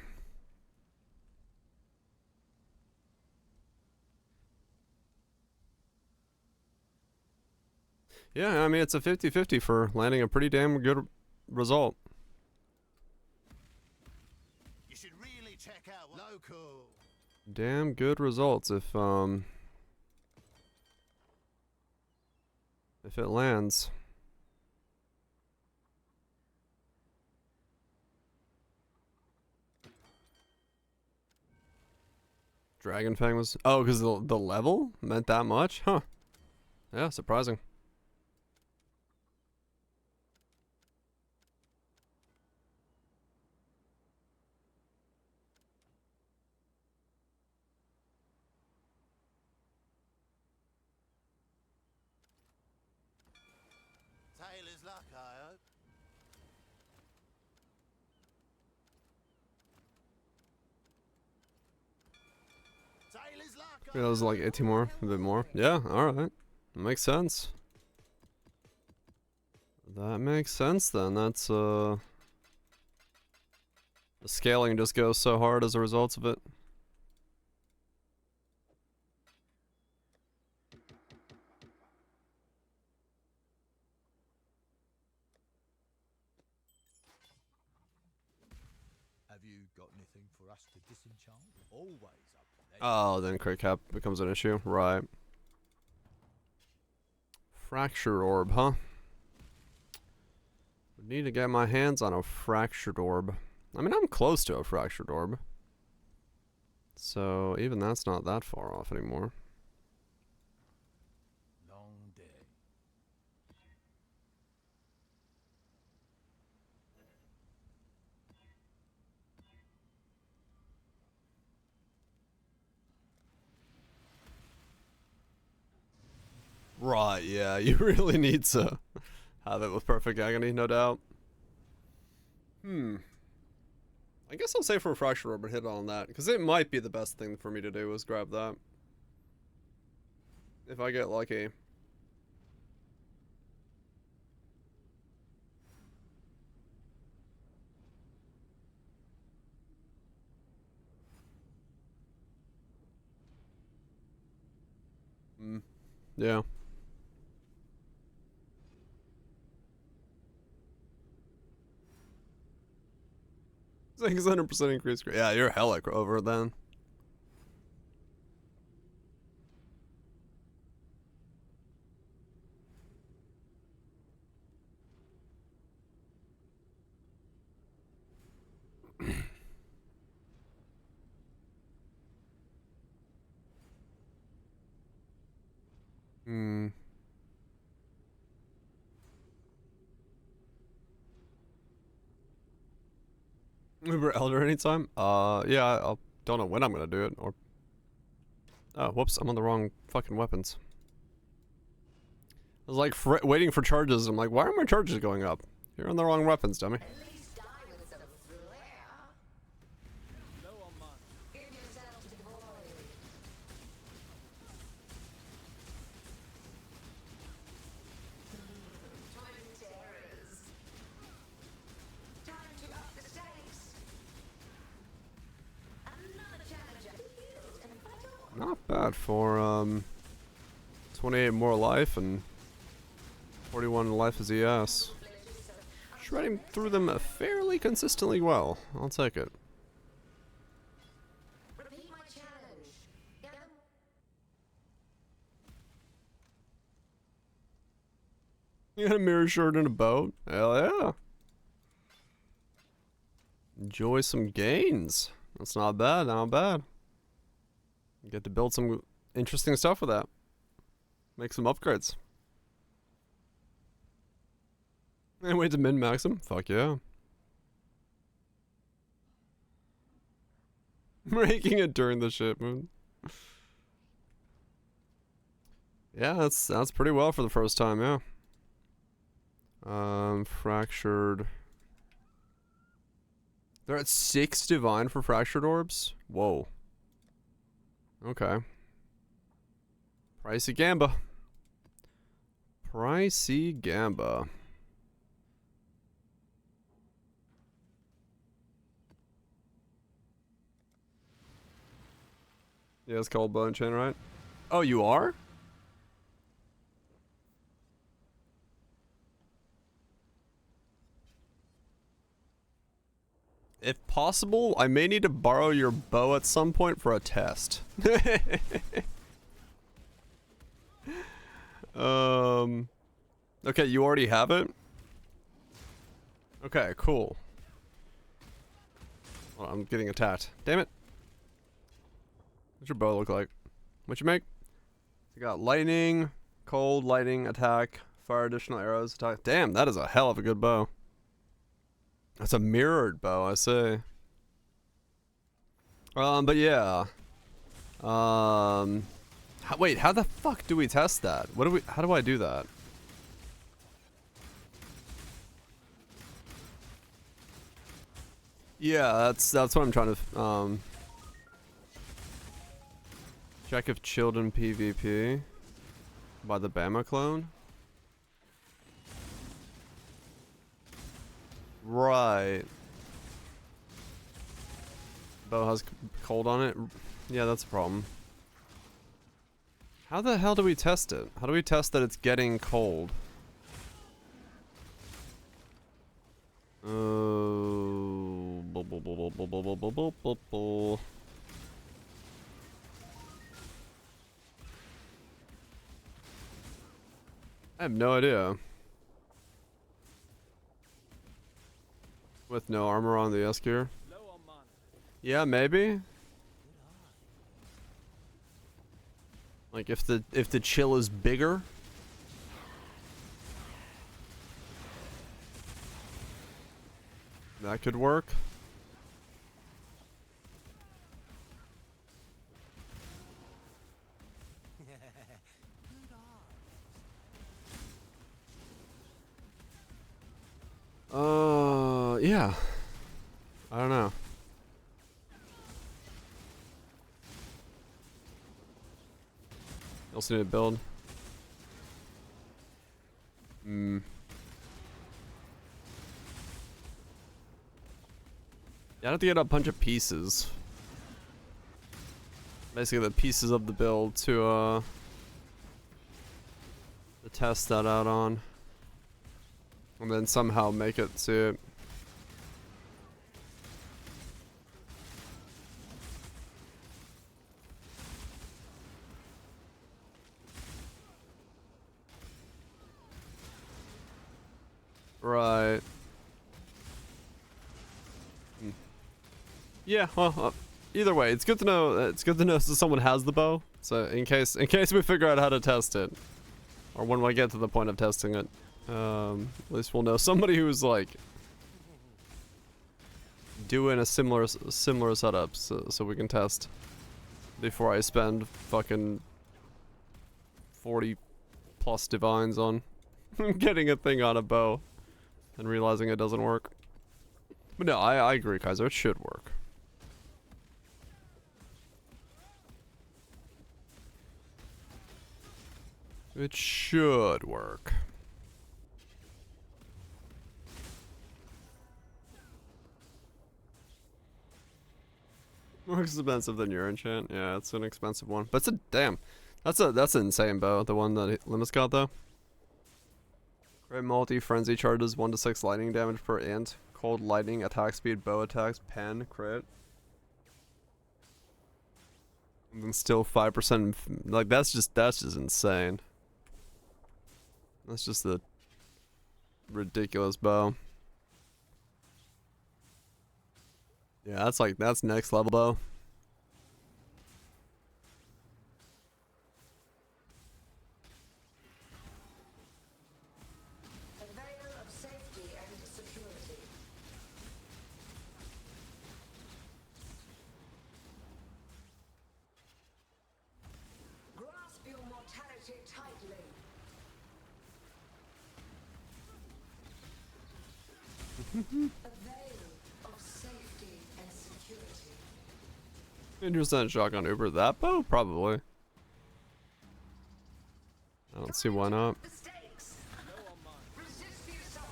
Yeah, I mean it's a 50-50 for landing a pretty damn good result. You should really check out local. Damn good results if it lands. Dragon Fang was... Oh, because the level meant that much? Huh. Yeah, surprising. Taylor's luck, I hope. Taylor's luck. Yeah, that was like 18 more, a bit more. Yeah, alright. Makes sense. That makes sense then. That's the scaling just goes so hard as a result of it. you got anything for us to disenchant? Always up to date. Oh, then crit cap becomes an issue. Right. Fractured orb, huh? Would need to get my hands on a fractured orb. I mean, I'm close to a fractured orb. So, even that's not that far off anymore. Long day. Right, yeah, you really need to have it with perfect agony, no doubt. I guess I'll say for a fractured orb and hit on that, because it might be the best thing for me to do is grab that. If I get lucky. Yeah. 600% increase. Yeah, you're hella over then. Uber Elder anytime? Yeah, I don't know when I'm gonna do it, or... Oh, whoops, I'm on the wrong fucking weapons. I was like waiting for charges, I'm like, why are my charges going up? You're on the wrong weapons, dummy. Not bad for 28 more life and 41 life as ES. Shredding through them fairly consistently well. I'll take it. You got a mirror shirt and a boat? Hell yeah. Enjoy some gains. That's not bad, not bad. You get to build some interesting stuff with that. Make some upgrades. And wait to min-max them? Fuck yeah. Making it during the shipment. Yeah, that's pretty well for the first time, yeah. Fractured. They're at 6 divine for fractured orbs? Whoa. Okay. Pricey Gamba. Pricey Gamba. Yeah, it's called Bone Chain, right? Oh, you are? If possible, I may need to borrow your bow at some point for a test. Okay, you already have it? Okay, cool. Well, I'm getting attacked. Damn it. What's your bow look like? What you make? You got lightning, cold, lightning, attack, fire additional arrows, attack. Damn, that is a hell of a good bow. That's a mirrored bow, I say. But yeah. Wait, how the fuck do we test that? How do I do that? Yeah, that's what I'm trying to, check if children PvP by the Bama clone. Right. Bow has cold on it. Yeah, that's a problem. How the hell do we test it? How do we test that it's getting cold? Oh, I have no idea. With no armor on the S gear. Yeah, maybe. Like if the chill is bigger. That could work. Yeah. I don't know. You also need to build. Yeah, I have to get a bunch of pieces. Basically the pieces of the build to test that out on. And then somehow make it to right. Yeah, well, either way, it's good to know. It's good to know so someone has the bow. So in case we figure out how to test it, or when we get to the point of testing it, at least we'll know somebody who's like doing a similar setup, so we can test before I spend fucking 40+ divines on getting a thing on a bow and realizing it doesn't work. But no, I agree, Kaiser. It should work. It should work. More expensive than your enchant. Yeah, it's an expensive one. But it's a damn. That's an insane bow. The one that Limus got though. Great multi frenzy charges 1 to 6 lightning damage per int. Cold lightning attack speed, bow attacks, pen crit. And then still 5%. Like that's just insane. That's just a ridiculous bow. Yeah, that's next level bow. A veil of safety and security. Grasp your mortality tightly. A veil of safety and security. 100% shotgun Uber that bow? Probably. I don't see why not. The stakes. Resist the assault.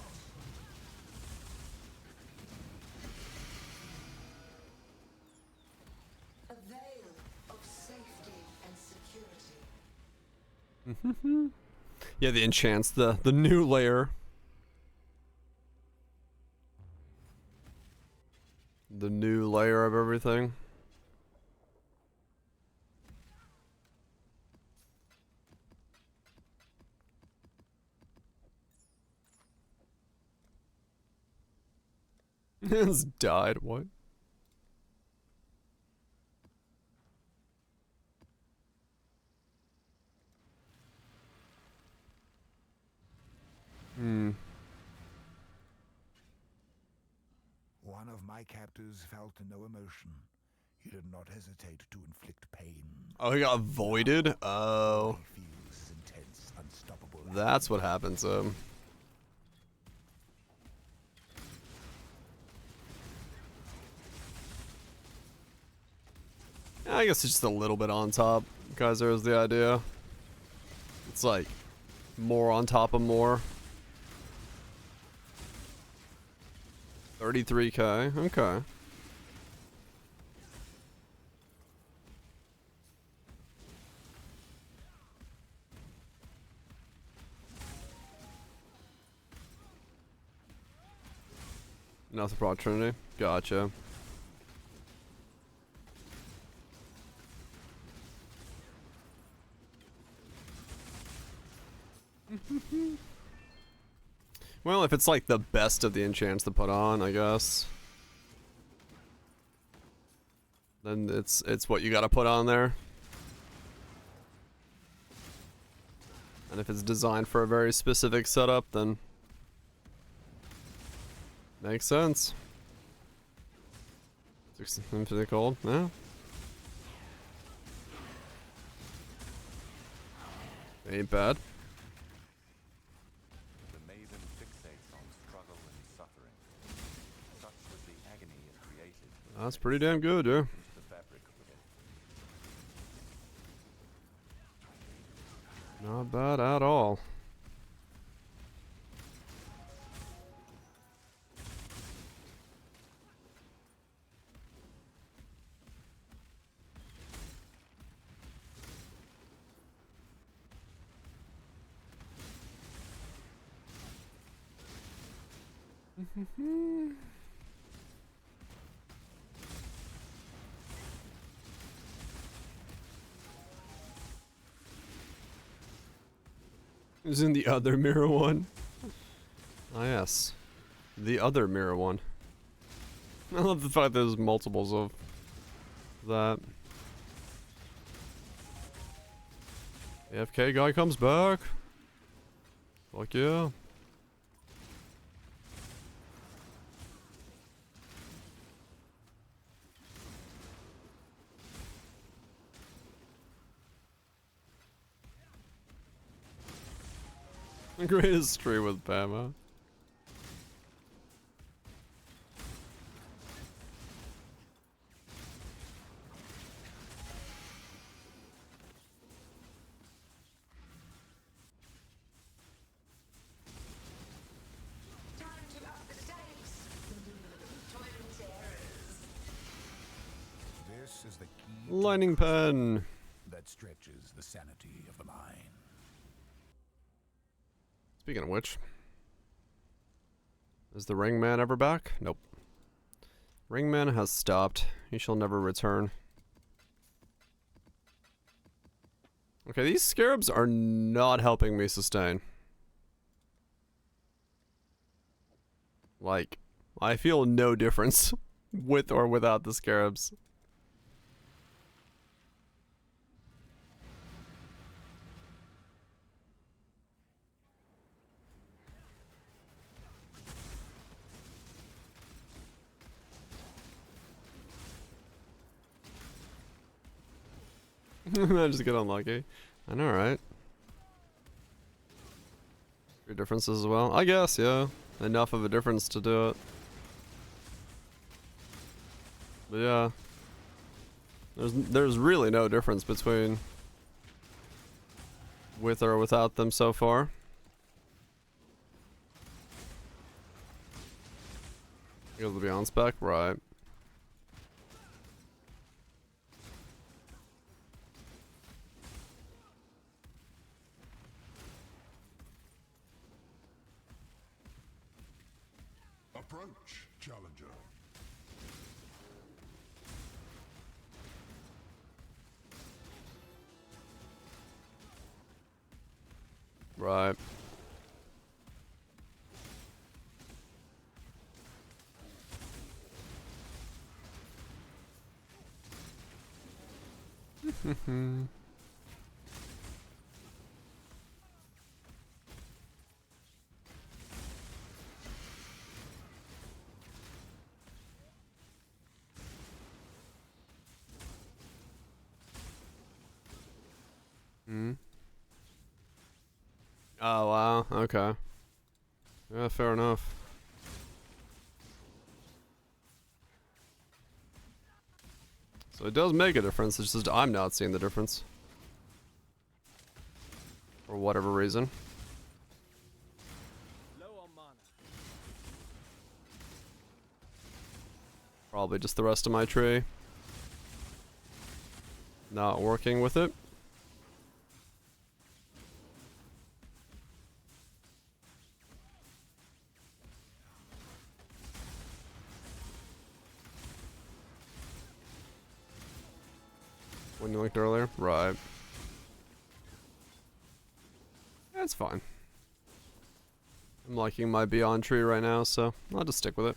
A veil of safety and security. Yeah, the enchants, the new layer. The new layer of everything. It's died, what? One of my captors felt no emotion. He did not hesitate to inflict pain. Oh, he got voided? Oh. He feels intense, unstoppable. That's what happens, I guess it's just a little bit on top. Kaiser is the idea. It's like more on top of more. 33k, okay. Nothing about Trinity. Gotcha. Well, if it's like the best of the enchants to put on, I guess. Then it's what you gotta put on there. And if it's designed for a very specific setup, then makes sense. Infinite Cold, yeah. Ain't bad. The maiden fixates on struggle and suffering. Such was the agony it created. That's pretty damn good, yeah. The fabric of it. Not bad at all. Isn't the other mirror one? Ah, yes. The other mirror one. I love the fact there's multiples of that. AFK guy comes back. Fuck yeah. Greatest tree with Bama. Time to up the stakes. Twin terrors. This is the key Lightning pen. that stretches the sanity of the mind. Speaking of which, is the Ringman ever back? Nope. Ringman has stopped. He shall never return. Okay, these scarabs are not helping me sustain. Like, I feel no difference with or without the scarabs. I just get unlucky. I know, right? Your differences as well? I guess, yeah. Enough of a difference to do it. But yeah. There's really no difference between with or without them so far. Because it'll be on spec, right? Approach, challenger. Right. Oh wow, okay. Yeah, fair enough. So it does make a difference, it's just I'm not seeing the difference. For whatever reason. Low on mana. Probably just the rest of my tree. Not working with it. When you looked earlier? Right. That's fine. I'm liking my Beyond tree right now, so I'll just stick with it.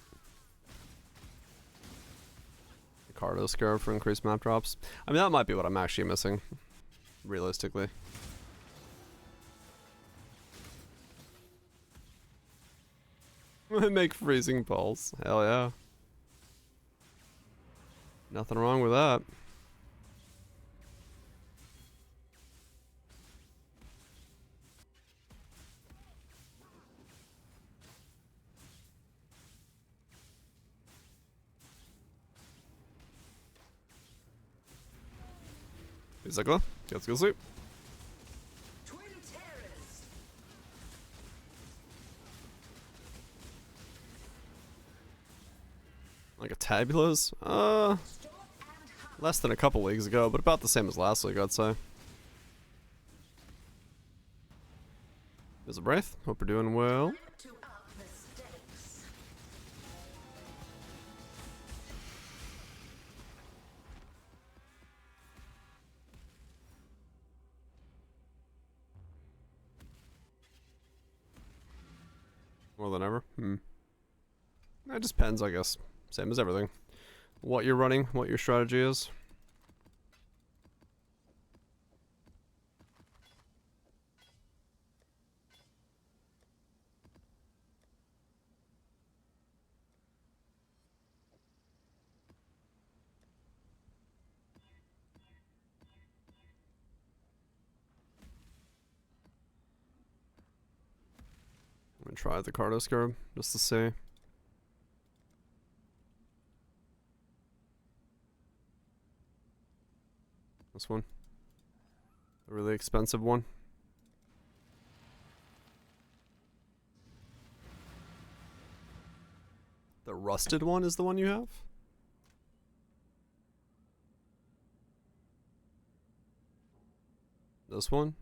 Cardo Scarab for increased map drops. I mean, that might be what I'm actually missing, realistically. Make freezing pulse. Hell yeah. Nothing wrong with that. Exactly. Let's go sleep. Twin Terrors. Like a Tabulas? Less than a couple leagues ago, but about the same as last league, I'd say. There's a Wraith. Hope we're doing well. To up the stakes. More than ever. It just depends, I guess. Same as everything. What you're running, what your strategy is. I'm gonna try the Cardo Scarab just to see. This one. A really expensive one. The rusted one is the one you have? This one?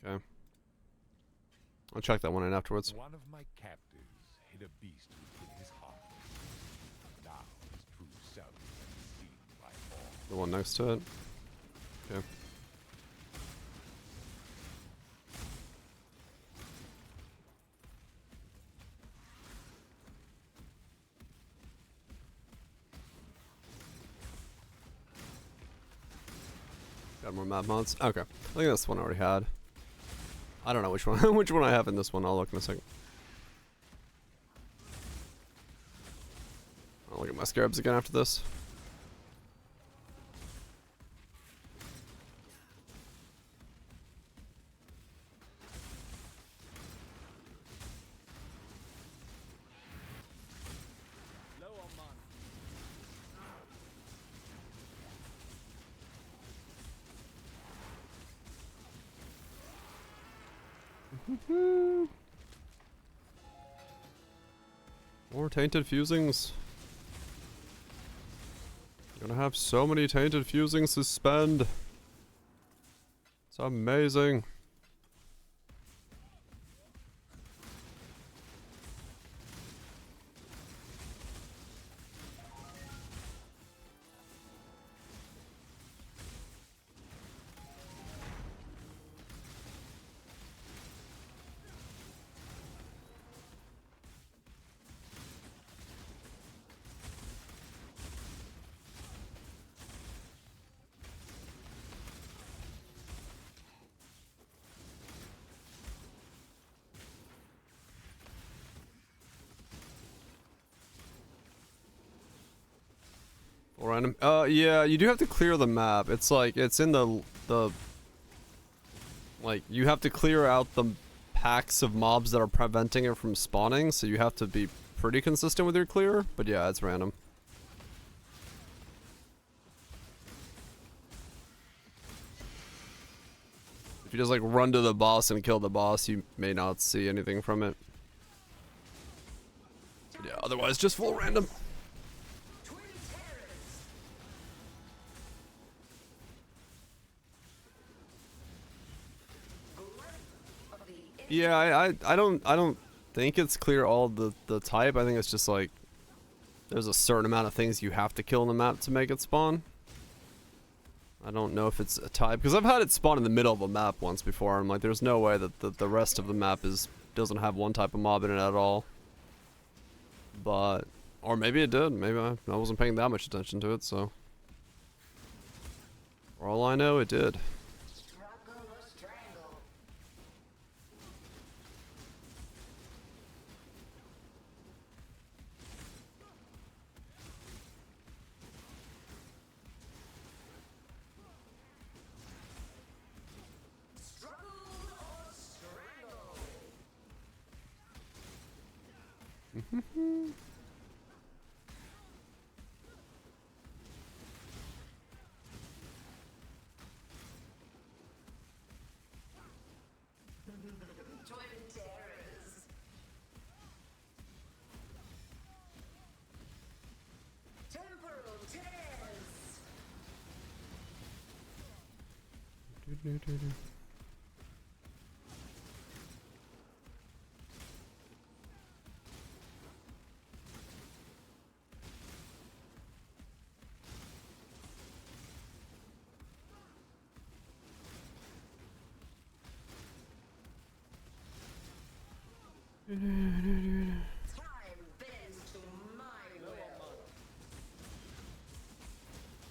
Okay. I'll check that one in afterwards. One of my captors hid a beast within his heart. Now his true self is seen by all. The one next to it. Okay. Got more map mods? Okay. I think that's the one I already had. I don't know which one which one I have in this one. I'll look in a second. I'll look at my scarabs again after this. More tainted fusings. Gonna have so many tainted fusings to spend. It's amazing. Random. Yeah, you do have to clear the map. It's like, it's in the like, you have to clear out the packs of mobs that are preventing it from spawning, so you have to be pretty consistent with your clear, but yeah, it's random. If you just like run to the boss and kill the boss, you may not see anything from it. But yeah, otherwise just full random. Yeah, I don't think it's clear all the type. I think it's just like there's a certain amount of things you have to kill in the map to make it spawn. I don't know if it's a type, because I've had it spawn in the middle of a map once before. I'm like, there's no way that the rest of the map doesn't have one type of mob in it at all. But, or maybe it did. Maybe I wasn't paying that much attention to it, so. For all I know, it did.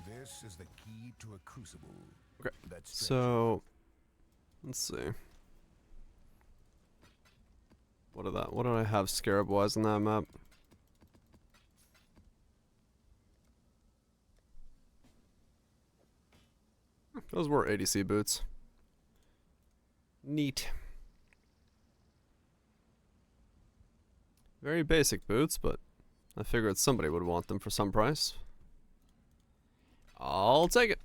This is the key to a crucible. Okay, so let's see. What do I have scarab-wise in that map? Those were ADC boots. Neat. Very basic boots, but I figured somebody would want them for some price. I'll take it.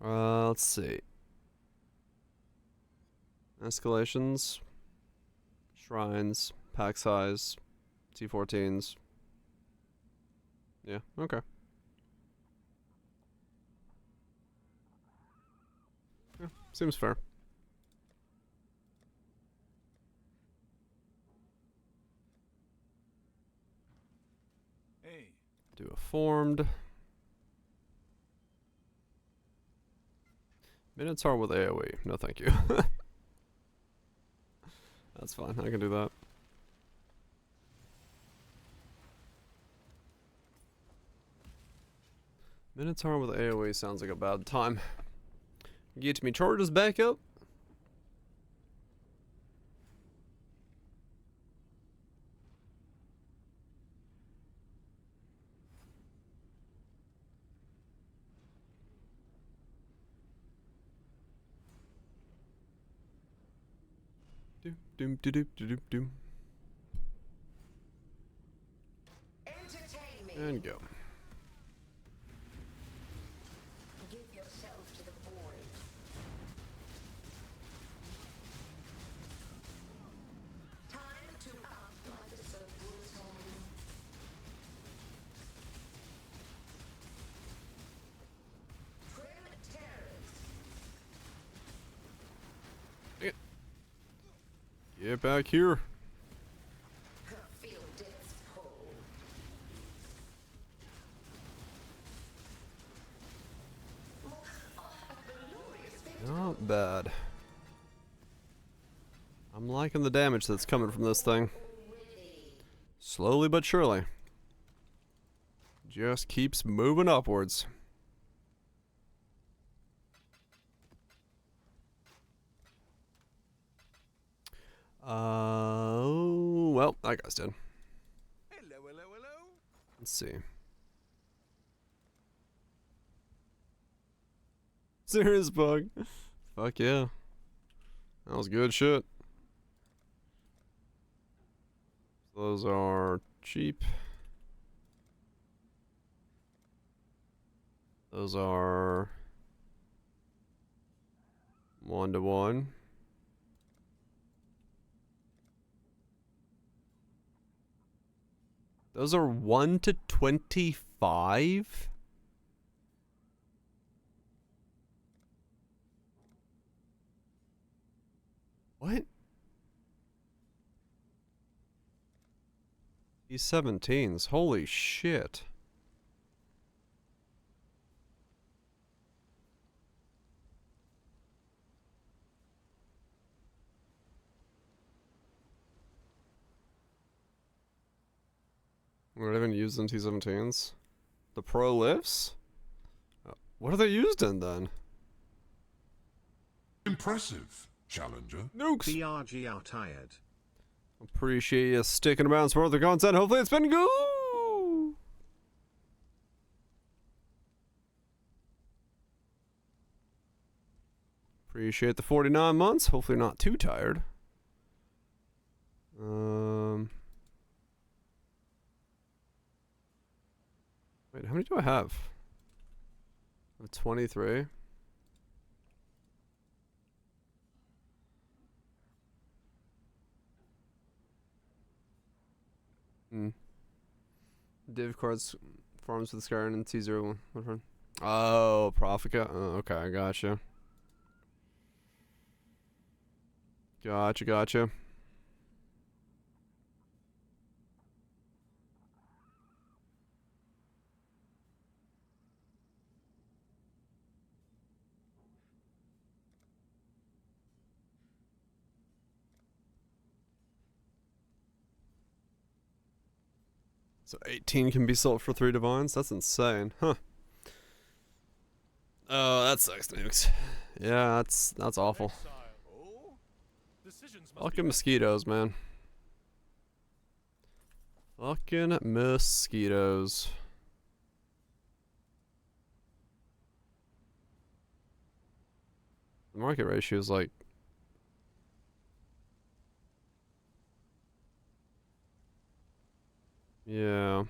Let's see. Escalations, shrines, pack size, T14s. Yeah, okay. Yeah, seems fair. Hey. Do a formed. Minotaur with AoE. No, thank you. That's fine. I can do that. Minotaur with AoE sounds like a bad time. Get me charges back up. Doom doom doom doom doom. And go. Give yourself to the void. Time to up like the circle's home. Trim terrors. Get back here. Feel death's pull. Not bad. I'm liking the damage that's coming from this thing. Slowly but surely. Just keeps moving upwards. Well, that guy's dead. Hello, hello, hello. Let's see. Serious bug. Fuck yeah. That was good shit. Those are cheap. Those are 1-to-1. Those are 1-to-25? What? These 17s, holy shit. We're not even used in T-17s. The Pro lifts? What are they used in then? Impressive, Challenger. Nukes! BRG out tired. Appreciate you sticking around for the content. Hopefully it's been good! Appreciate the 49 months. Hopefully not too tired. Wait, how many do I have? I have 23. Div cards farms with Skyrim and T01. Oh, Profika. Oh, okay, I gotcha. Gotcha. So 18 can be sold for 3 divines? That's insane. Huh. Oh, that sucks, Nukes. Yeah, that's awful. Fucking mosquitoes, man. Fucking mosquitoes. The market ratio is like... Yeah.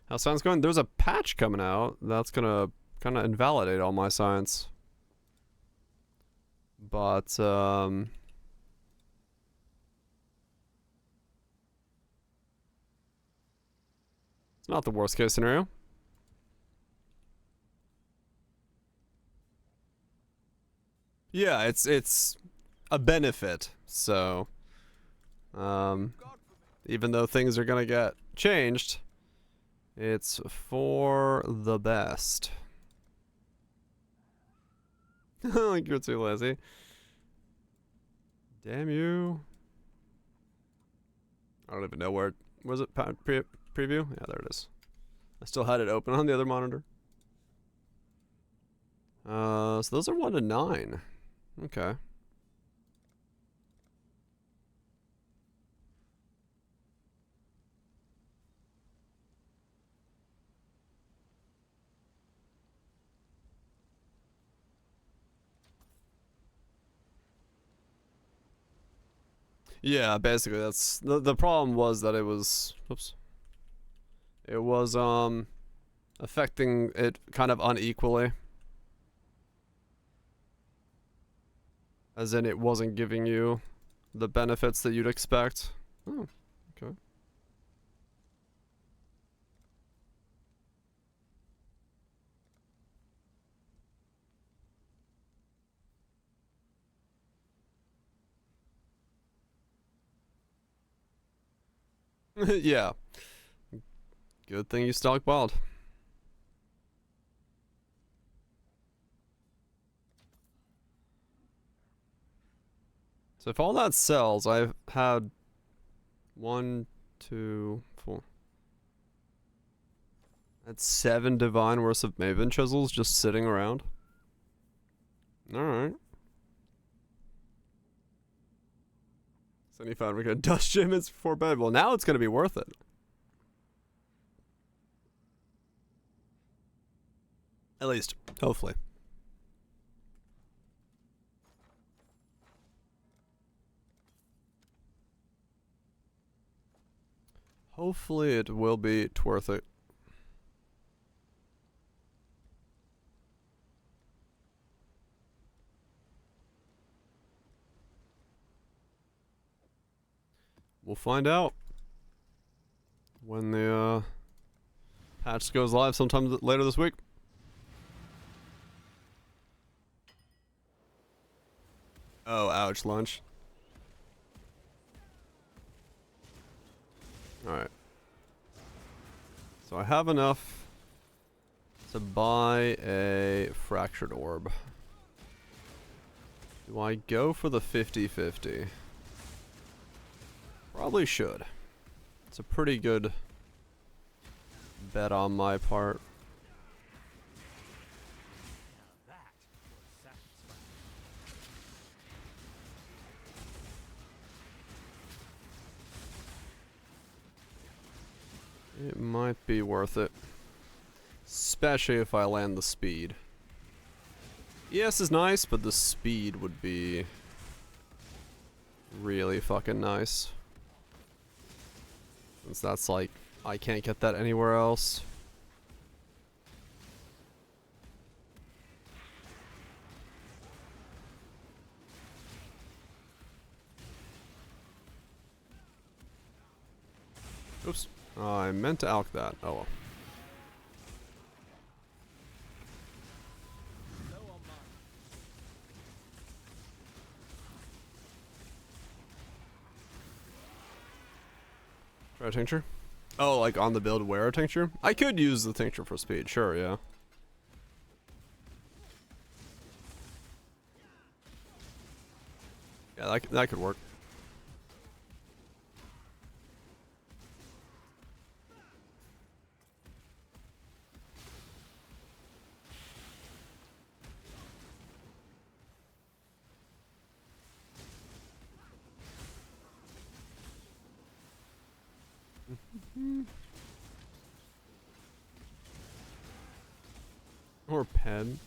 How science going? There's a patch coming out that's gonna kind of invalidate all my science. But, it's not the worst case scenario. Yeah, it's a benefit. So, even though things are gonna get changed, it's for the best. Like you're too lazy. Damn you. I don't even know where. Was it preview? Yeah, there it is. I still had it open on the other monitor. So those are 1 to 9. Okay. Yeah, basically that's the problem was that it was it was affecting it kind of unequally. As in it wasn't giving you the benefits that you'd expect. Oh, okay. Yeah. Good thing you stockpiled. So if all that sells, I've had 1, 2, 4. That's 7 divine worth of Maven chisels just sitting around. Alright. 75 we got dust shipments before bed. Well, now it's gonna be worth it. At least, hopefully. Hopefully it will be worth it. We'll find out when the patch goes live sometime later this week. Oh, ouch, lunch. Alright. So I have enough to buy a fractured orb. Do I go for the 50-50? Probably should. It's a pretty good bet on my part. It might be worth it. Especially if I land the speed. ES is nice, but the speed would be really fucking nice. Since that's like, I can't get that anywhere else. Oops. I meant to alk that. Oh well. Try a tincture? Oh, like on the build wear a tincture? I could use the tincture for speed, sure, yeah. Yeah, that could work. Or pen.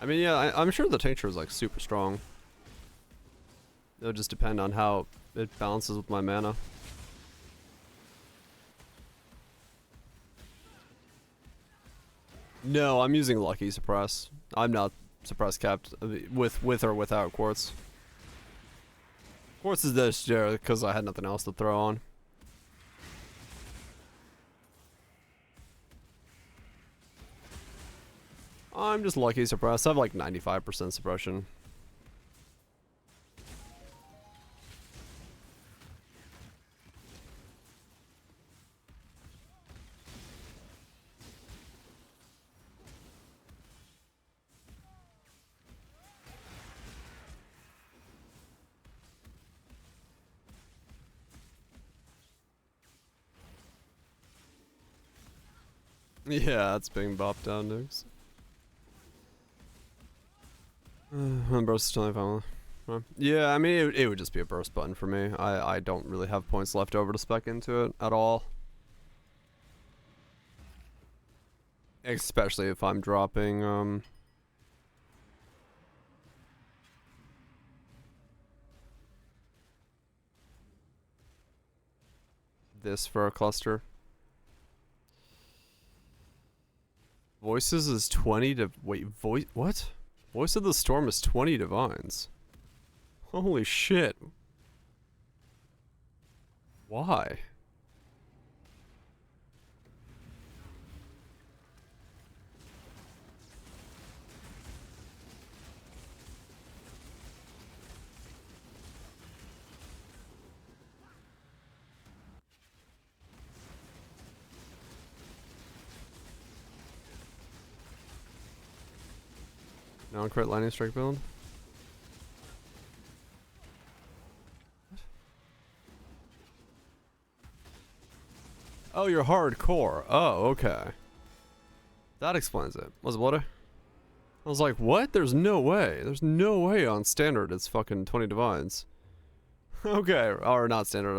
I mean, yeah, I'm sure the tincture is like super strong. It'll just depend on how it balances with my mana. No, I'm using Lucky Suppress. I'm not suppress capped with or without Quartz. Quartz is this because I had nothing else to throw on. I'm just Lucky Suppress. I have like 95% suppression. Yeah, it's being bopped down, nukes. Burst is totally fine with it. Yeah, I mean, it would just be a burst button for me. I don't really have points left over to spec into it at all. Especially if I'm dropping, this for a cluster. Voices is 20 to... Wait, what? Voice of the Storm is 20 divines. Holy shit. Why? Non-crit lightning strike build? Oh, you're hardcore. Oh, okay. That explains it. Was it bloody? I was like, what? There's no way. There's no way on standard it's fucking 20 divines. Okay. Or not standard,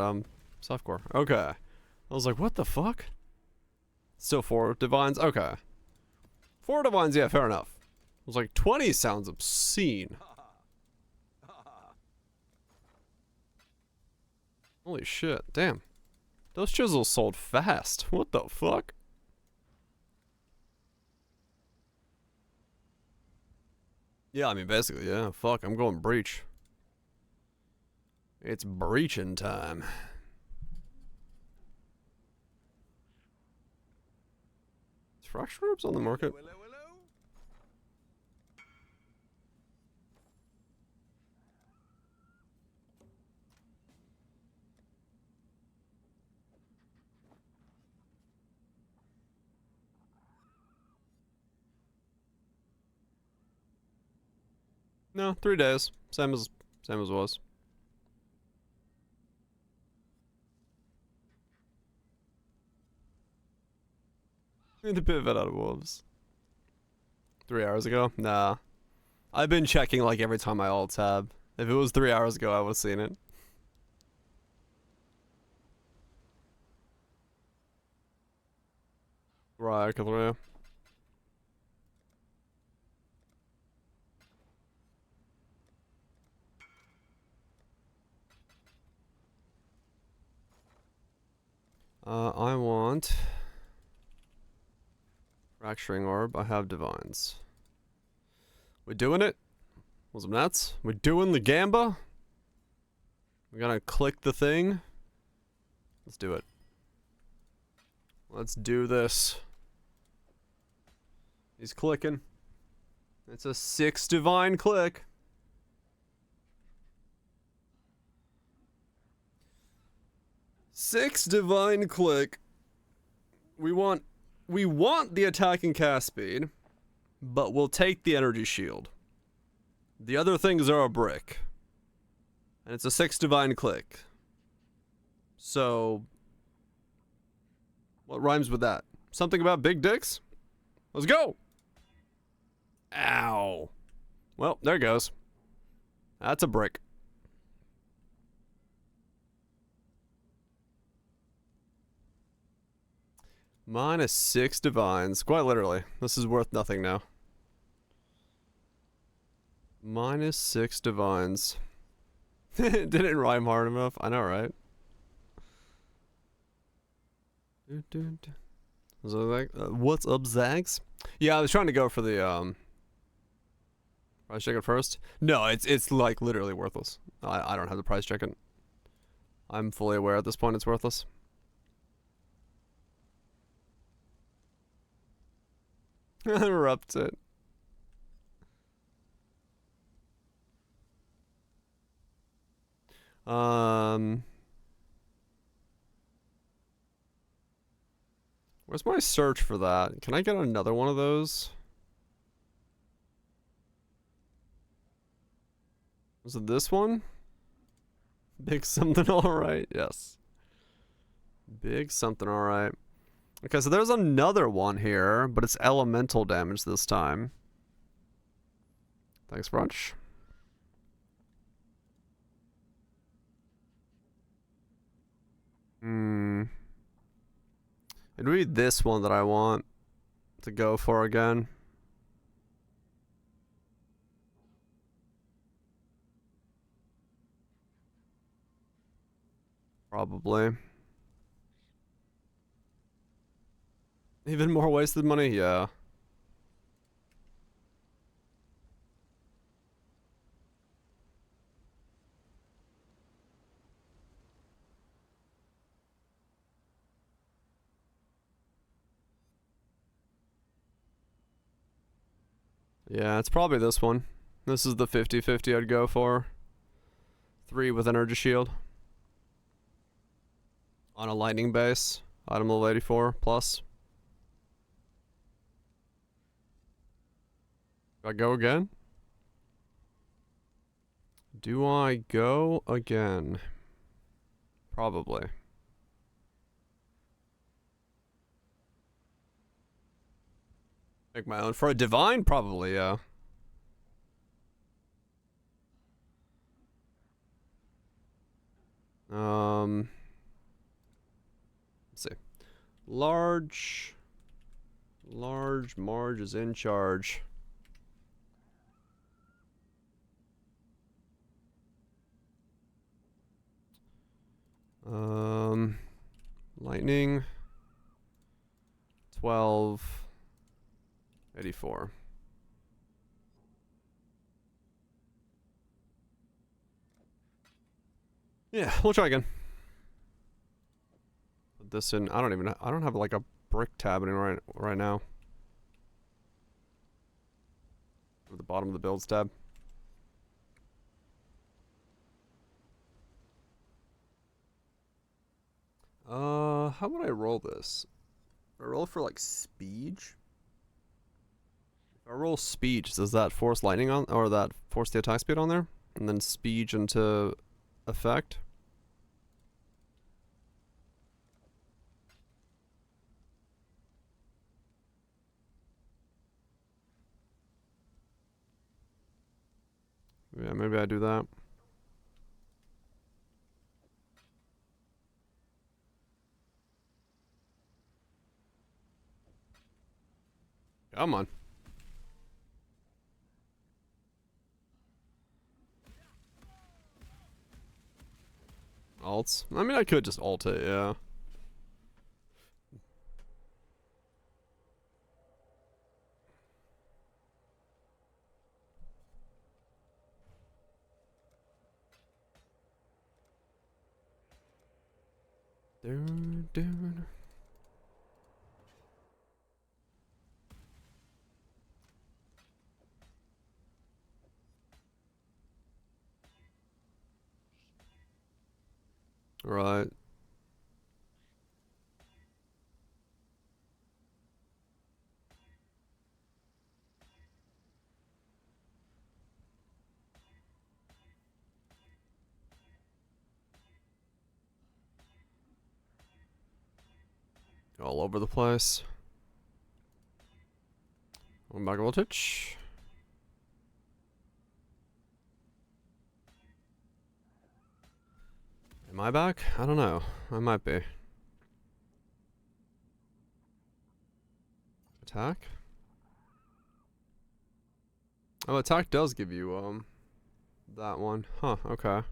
softcore. Okay. I was like, what the fuck? Still 4 divines? Okay. 4 divines, yeah, fair enough. I was like, 20 sounds obscene. Holy shit, damn. Those chisels sold fast. What the fuck? Yeah, I mean, basically, yeah. Fuck, I'm going breach. It's breaching time. Is fracture orbs on the market? No, 3 days. Same as was. The pivot out of wolves. 3 hours ago? Nah. I've been checking like every time I alt tab. If it was 3 hours ago, I would have seen it. Right, Cathria. I want fracturing orb. I have divines. We doing it? Was it nuts? We doing the gamba? We're gonna click the thing. Let's do it. Let's do this. He's clicking. It's a 6 divine click. Six divine click. We want the attack and cast speed, but we'll take the energy shield. The other things are a brick. And it's a 6 divine click. So what rhymes with that? Something about big dicks? Let's go. Ow. Well, there it goes. That's a brick. Minus 6 divines. Quite literally. This is worth nothing now. Minus 6 divines. Didn't rhyme hard enough. I know, right? Was it like, what's up, Zags? Yeah, I was trying to go for the price check it first. No, it's like literally worthless. I don't have the price check it. I'm fully aware at this point it's worthless. Erupt it. Where's my search for that? Can I get another one of those? Was it this one? Big something alright, yes. Big something alright. Okay, so there's another one here, but it's elemental damage this time. Thanks, Brunch. It'd be this one that I want to go for again. Probably. Even more wasted money? Yeah. Yeah, it's probably this one. This is the 50-50 I'd go for. 3 with energy shield. On a lightning base. Item level 84 plus. Do I go again? Do I go again? Probably. Make my own. For a divine? Probably, yeah. Let's see. Large Marge is in charge. Lightning 1284. Yeah, we'll try again. Put this in. I don't have like a brick tab in right now. At the bottom of the builds tab. How would I roll this? Would I roll for like speech? If I roll speech, does that force lightning on, or that force the attack speed on there? And then speech into effect? Yeah, maybe I do that. Come on. Alts? I mean, I could just alt it, yeah. Dun. Right. All over the place. One back voltage. Am I back? I don't know. I might be. Attack? Oh, attack does give you, that one. Huh, okay.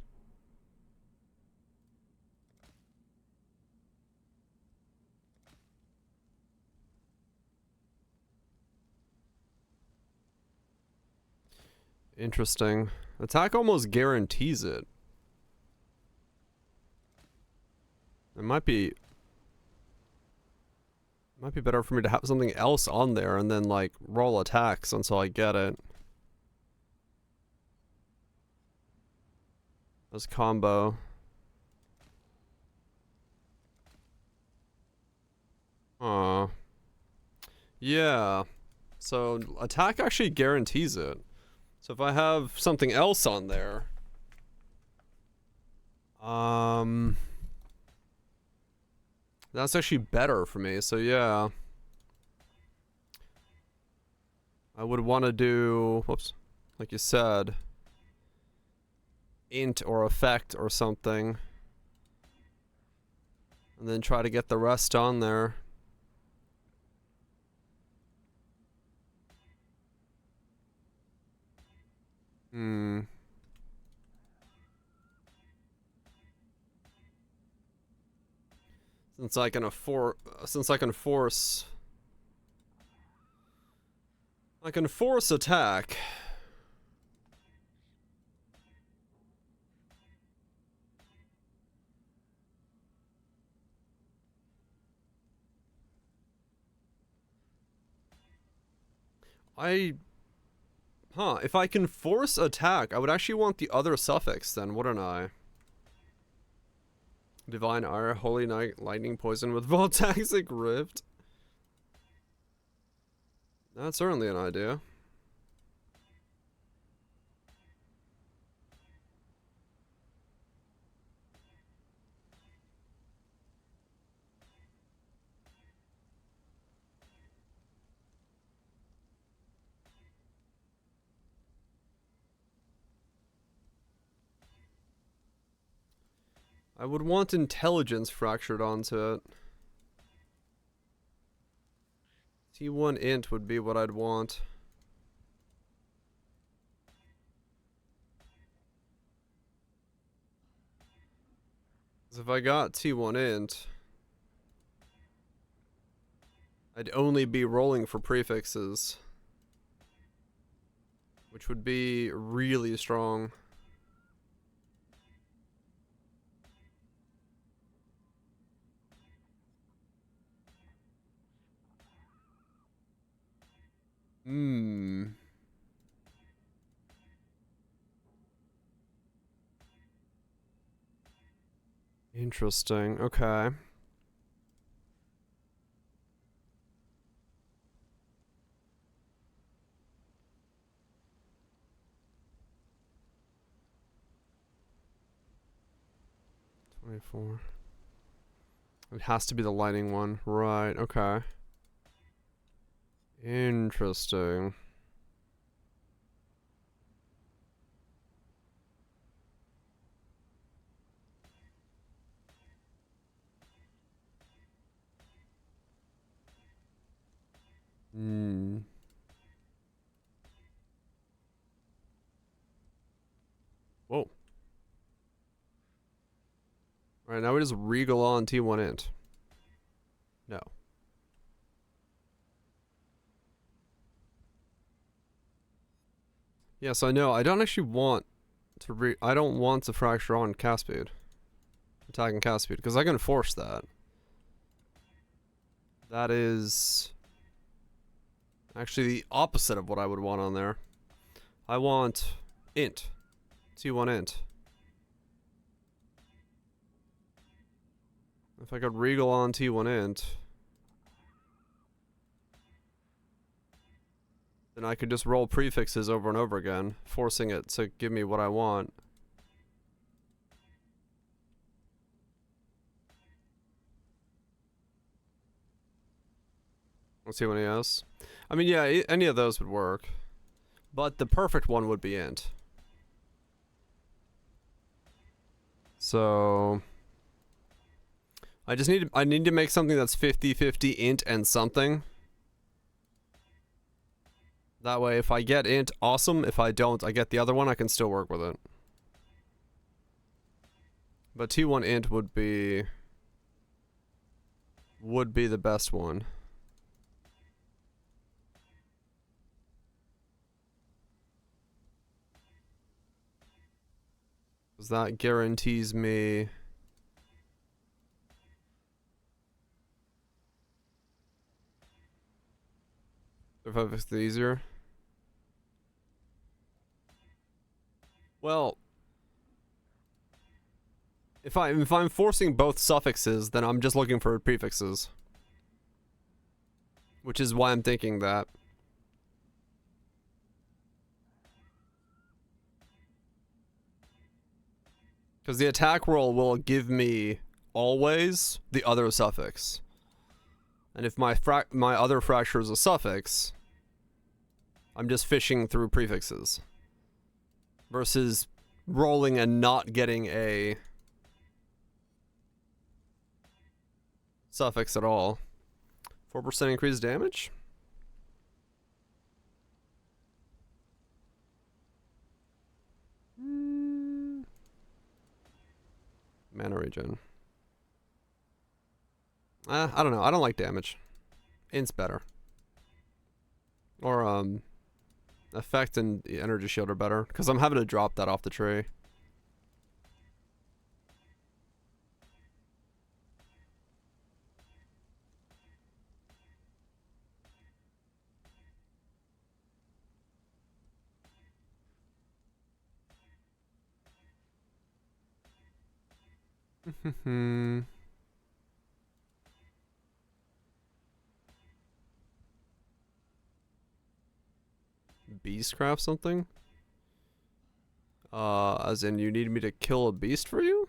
Interesting. Attack almost guarantees it. It might be better for me to have something else on there and then like roll attacks until I get it. This combo. Yeah. So attack actually guarantees it. So if I have something else on there, that's actually better for me. So yeah, I would want to do, whoops, like you said, int or effect or something, and then try to get the rest on there. Since I can force attack. If I can force attack, I would actually want the other suffix then, wouldn't I? Divine Ire, Holy Night, Lightning Poison with Voltaxic Rift. That's certainly an idea. I would want intelligence fractured onto it. T1 int would be what I'd want. Because if I got T1 int, I'd only be rolling for prefixes, which would be really strong. Interesting. Okay. It has to be the lighting one. Right, okay. Interesting. Hmm. Whoa. Alright, now we just regal on T1 int. No. Yes, I know. I don't actually want to I don't want to fracture on cast speed. Attacking cast speed, because I can force that. That is actually the opposite of what I would want on there. I want int. T1 int. If I could regal on T1 int, then I could just roll prefixes over and over again, forcing it to give me what I want. Let's see what he has. I mean, yeah, any of those would work. But the perfect one would be int. So I need to make something that's 50-50 int and something. That way if I get int, awesome. If I don't, I get the other one, I can still work with it. But T1 int would be the best one. Because that guarantees me if it's easier. Well, if I'm forcing both suffixes, then I'm just looking for prefixes. Which is why I'm thinking that. Because the attack roll will give me always the other suffix. And if my other fracture is a suffix, I'm just fishing through prefixes. Versus rolling and not getting a suffix at all. 4% increased damage? Mana regen. I don't know. I don't like damage. Int's better. Or, effect and the energy shield are better. Because I'm having to drop that off the tree. Beastcraft something? As in you need me to kill a beast for you?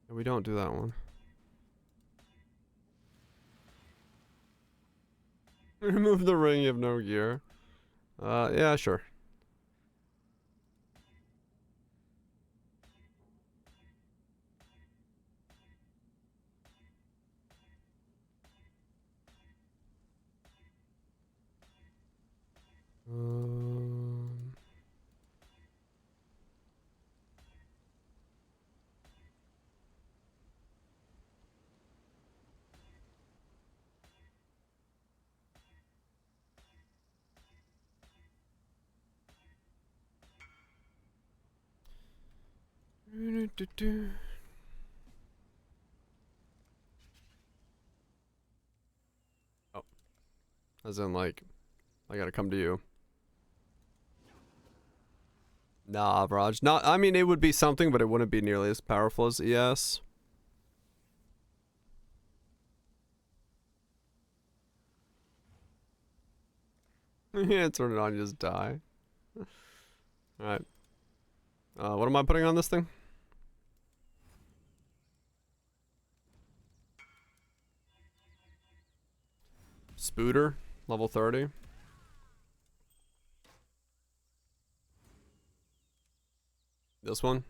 We don't do that one. Remove the ring, you have no gear. Yeah, sure. Oh. As in, like, I gotta come to you. Nah, Raj. Not, I mean, it would be something, but it wouldn't be nearly as powerful as ES. Yeah, turn it on, you just die. Alright. What am I putting on this thing? Spooter, level 30. This one?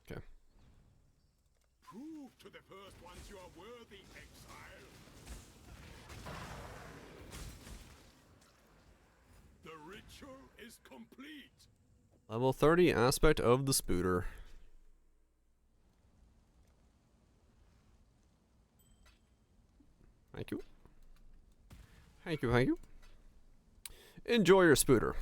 Okay. Prove to the first ones you are worthy, exile. The ritual is complete. Level 30 aspect of the Spooter. Thank you. Thank you, thank you. Enjoy your Spooter.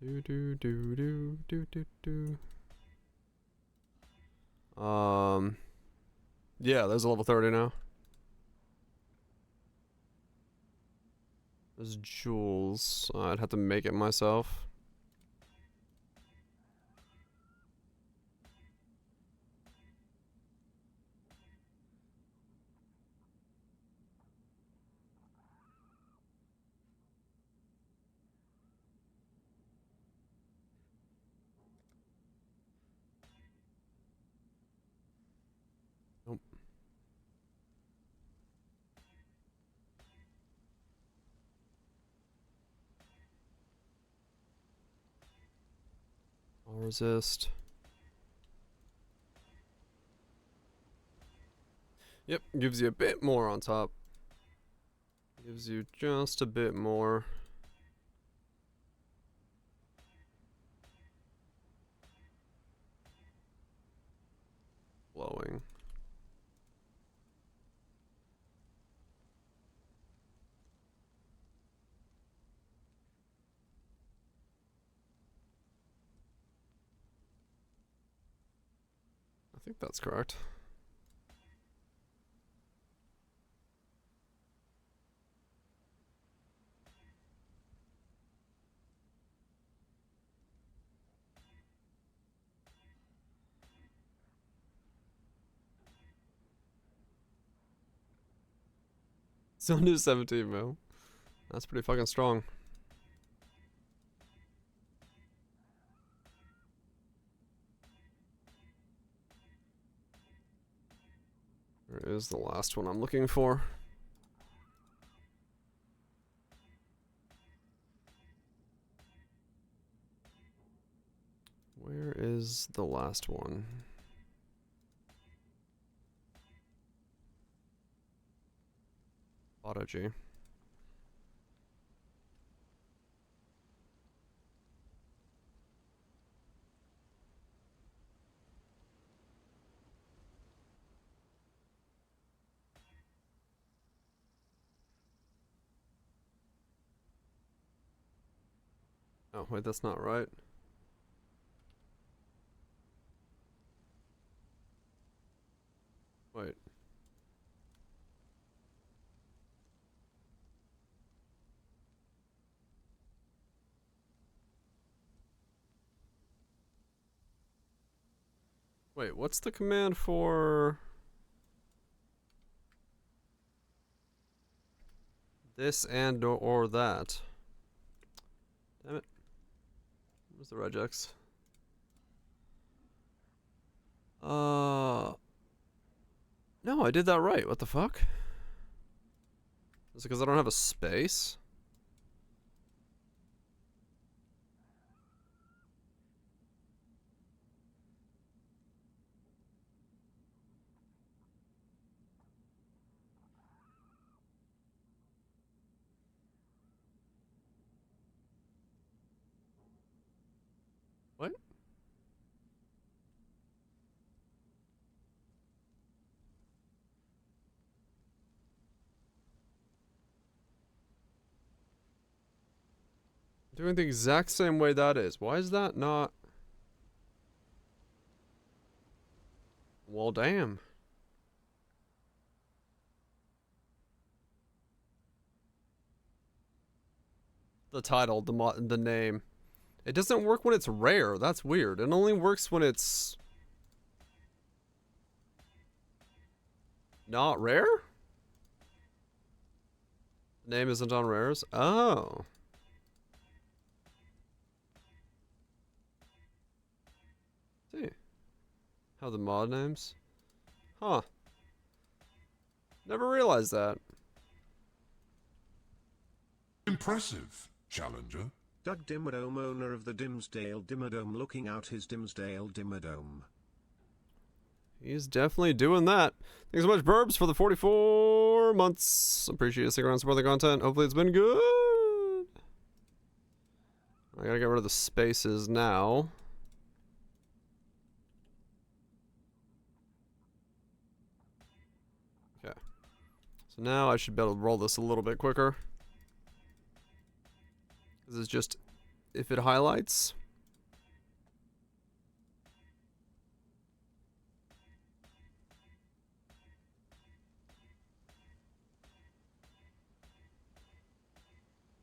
Do do do do do do do. Yeah, there's a level 30 now. There's jewels. I'd have to make it myself. Nope. I'll resist. Yep, gives you a bit more on top. Gives you just a bit more. Blowing. I think that's correct. Still do 17 mil. That's pretty fucking strong. Where is the last one I'm looking for? Where is the last one? Autogy. Oh, wait, that's not right. Wait. Wait, what's the command for this and or that? Damn it. Where's the regex? No, I did that right. What the fuck? Is it because I don't have a space? What? Doing the exact same way that is. Why is that not? Well, damn. The title, the name. It doesn't work when it's rare. That's weird. It only works when it's not rare? The name isn't on rares? Oh. see. How the mod names? Huh. Never realized that. Impressive, Challenger. Doug Dimmadome, owner of the Dimsdale Dimmadome, looking out his Dimsdale Dimmadome. He's definitely doing that. Thanks so much, Burbs, for the 44 months. Appreciate you sticking around supporting the content. Hopefully it's been good. I gotta get rid of the spaces now. Okay. So now I should be able to roll this a little bit quicker. This is just if it highlights.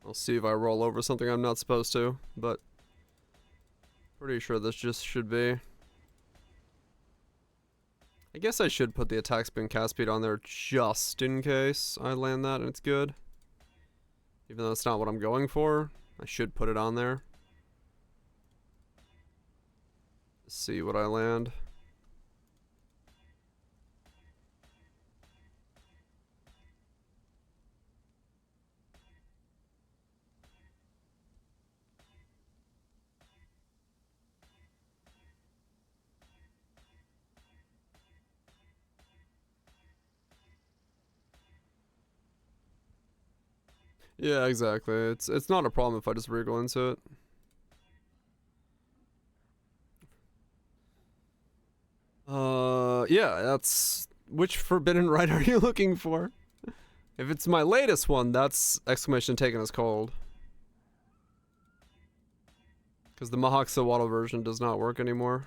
I'll see if I roll over something I'm not supposed to, but pretty sure this just should be. I guess I should put the attack spin cast speed on there just in case I land that and it's good. Even though that's not what I'm going for, I should put it on there. See what I land. Yeah, exactly. It's not a problem if I just wriggle into it. Yeah, that's... Which forbidden right are you looking for? If it's my latest one, that's exclamation taken as cold. Because the Mahawk version does not work anymore.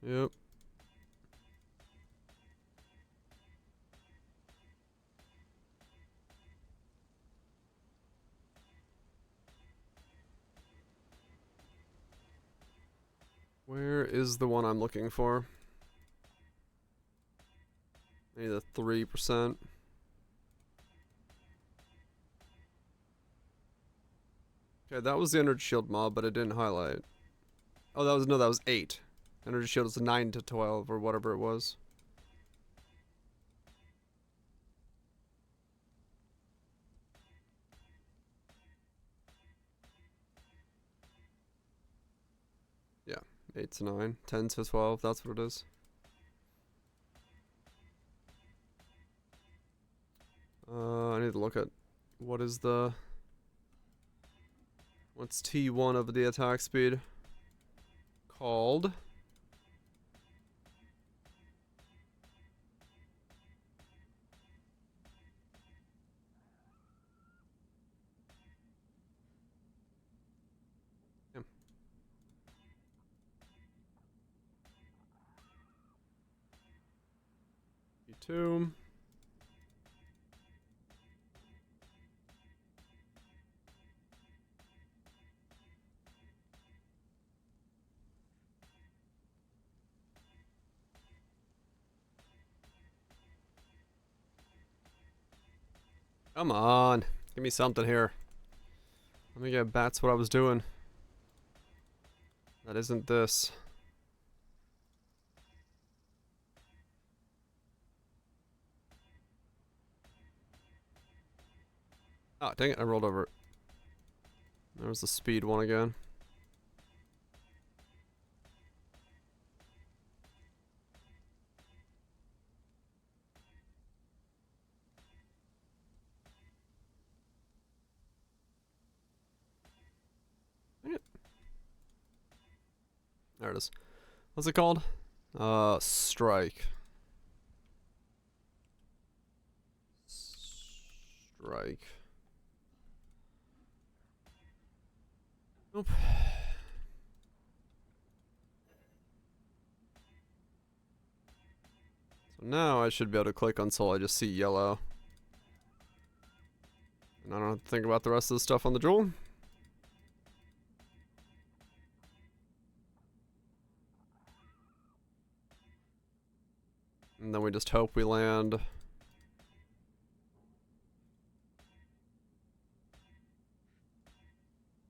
Yep. Where is the one I'm looking for? Maybe the 3%. Okay, that was the energy shield mob, but it didn't highlight. Oh, that was 8. Energy shield is 9 to 12 or whatever it was. Yeah, 8 to 9, 10 to 12, that's what it is. I need to look at what's T1 of the attack speed called. T2. Come on, give me something here. Let me get bats what I was doing. That isn't this. Oh, dang it, I rolled over it. There was the speed one again. There it is. What's it called? Strike. Strike. Nope. So now I should be able to click until I just see yellow. And I don't have to think about the rest of the stuff on the jewel. And then we just hope we land.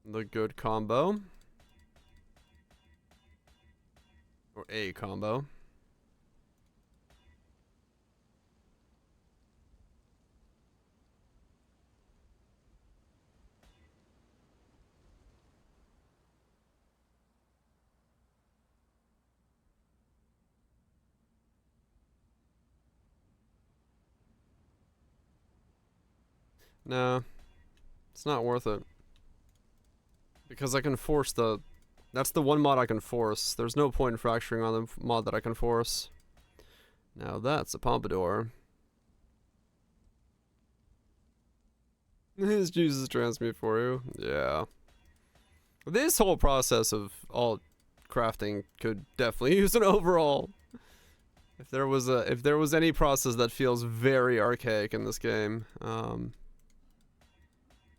The good combo. Or a combo. No, it's not worth it. Because I can force the... That's the one mod I can force. There's no point in fracturing on the mod that I can force. Now that's a Pompadour. This uses transmute for you. Yeah. This whole process of all crafting could definitely use an overhaul. If there was any process that feels very archaic in this game,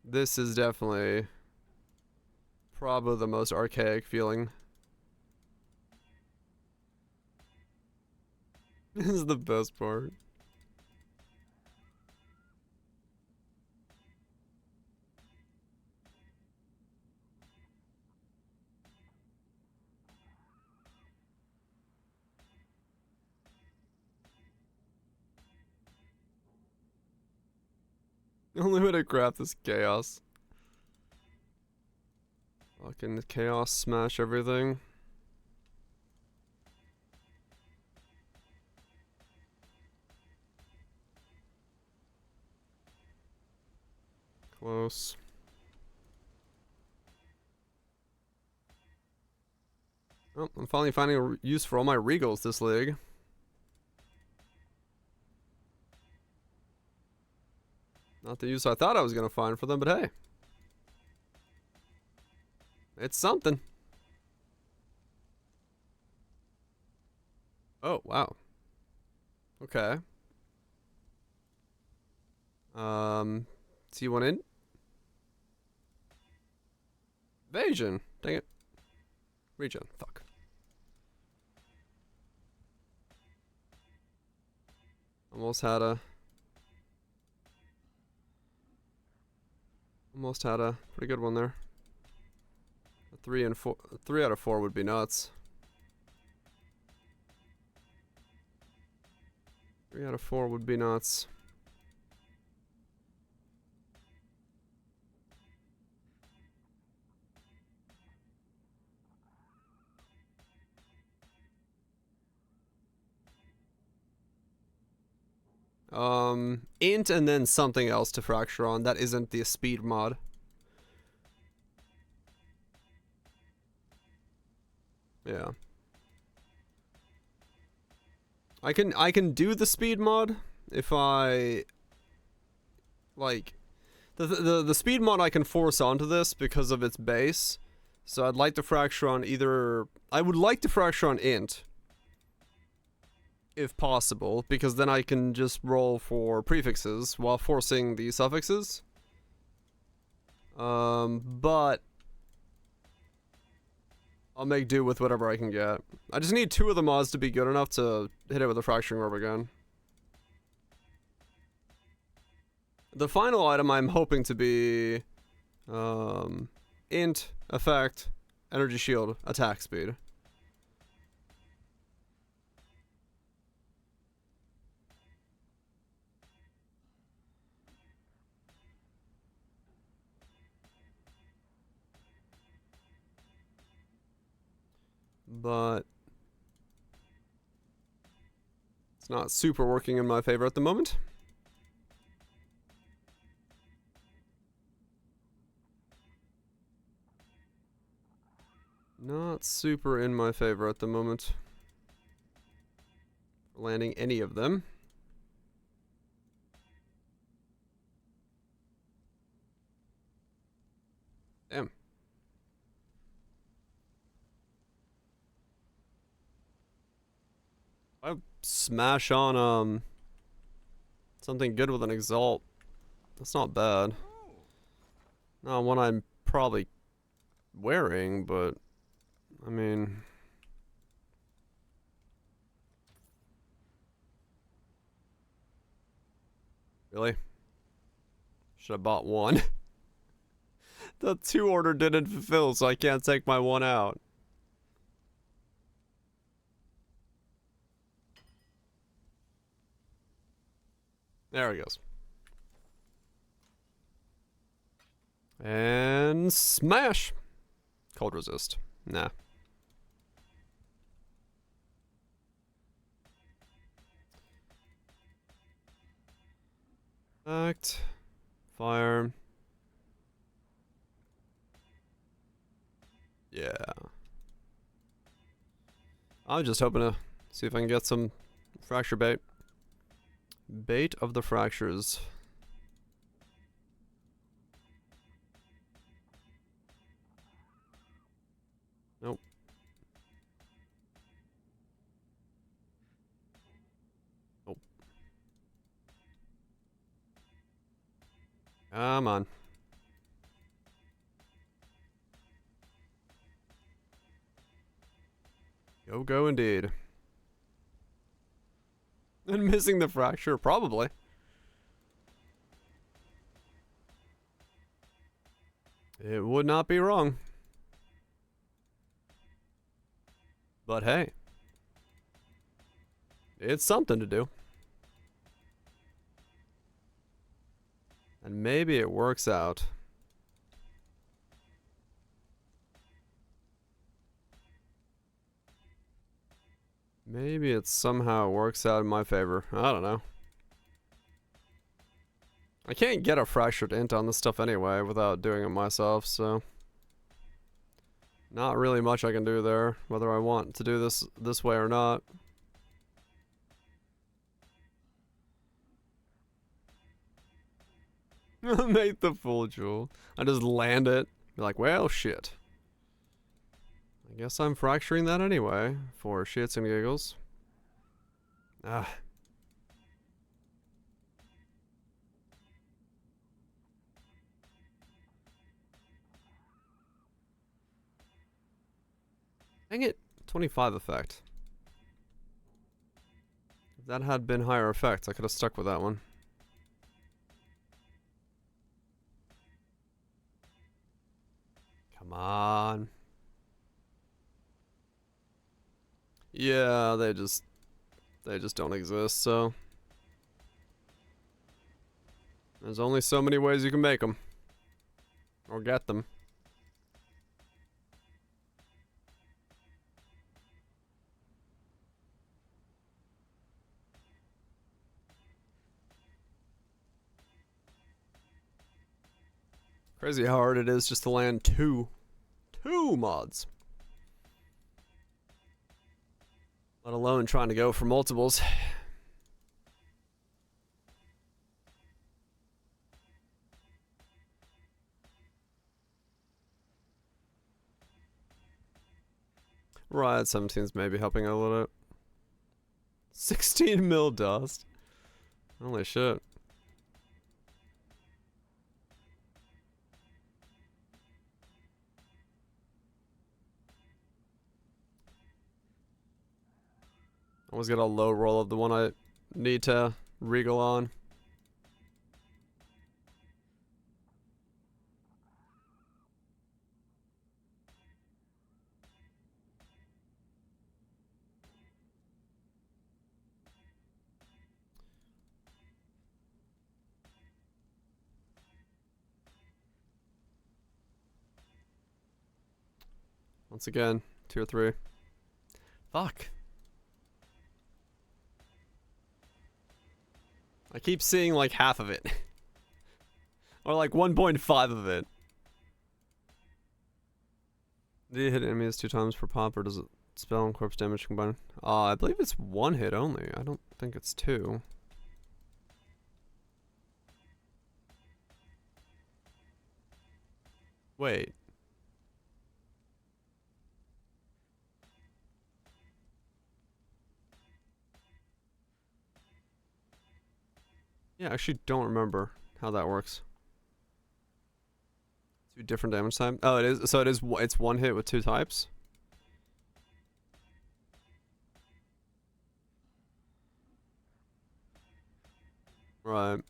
this is definitely probably the most archaic feeling. This is the best part. The only way to craft is chaos. Fucking chaos smash everything. Close. Oh, I'm finally finding a use for all my regals this league. Not the use I thought I was gonna find for them, but hey. It's something. Oh, wow. Okay. T1 in? Evasion. Dang it. Regen. Fuck. Almost had a pretty good one there. A 3 out of 4 would be nuts. 3 out of 4 would be nuts. Int and then something else to fracture on. That isn't the speed mod. Yeah. I can do the speed mod if I like the speed mod I can force onto this because of its base. So I'd like to fracture on I would like to fracture on int if possible, because then I can just roll for prefixes while forcing the suffixes. But I'll make do with whatever I can get. I just need 2 of the mods to be good enough to hit it with a fracturing orb again. The final item I'm hoping to be int, effect, energy shield, attack speed. But it's not super working in my favor at the moment. Not super in my favor at the moment. Landing any of them. Damn. I smash on something good with an exalt. That's not bad. Not one I'm probably wearing, but I mean, Really? Should have bought one. The 2 order didn't fulfill, so I can't take my 1 out. There he goes. And smash! Cold resist. Nah. Effect. Fire. Yeah. I'm just hoping to see if I can get some fracture bait. Bait of the fractures. Nope. Nope. Come on. Go indeed. And missing the fracture, probably. It would not be wrong. But hey. It's something to do. And maybe it works out. Maybe it somehow works out in my favor. I don't know. I can't get a fractured int on this stuff anyway without doing it myself, so not really much I can do there, whether I want to do this way or not. Make the full jewel. I just land it. Be like, well, shit. I guess I'm fracturing that anyway, for shits and giggles. Ah. Dang it, 25 effect. If that had been higher effect, I could have stuck with that one. Come on. Yeah, they just don't exist, so there's only so many ways you can make them or get them. Crazy how hard it is just to land two mods. Let alone trying to go for multiples. Right, 17's maybe helping a little bit. 16 mil dust. Holy shit. Always get a low roll of the one I need to regal on. Once again, 2 or 3. Fuck. I keep seeing like half of it. Or like 1.5 of it. Do you hit enemies 2 times per pop, or does it spell and corpse damage combined? I believe it's 1 hit only. I don't think it's 2. Wait. Yeah, I actually don't remember how that works. 2 different damage time. Oh, it is. So it is. It's 1 hit with 2 types. Right.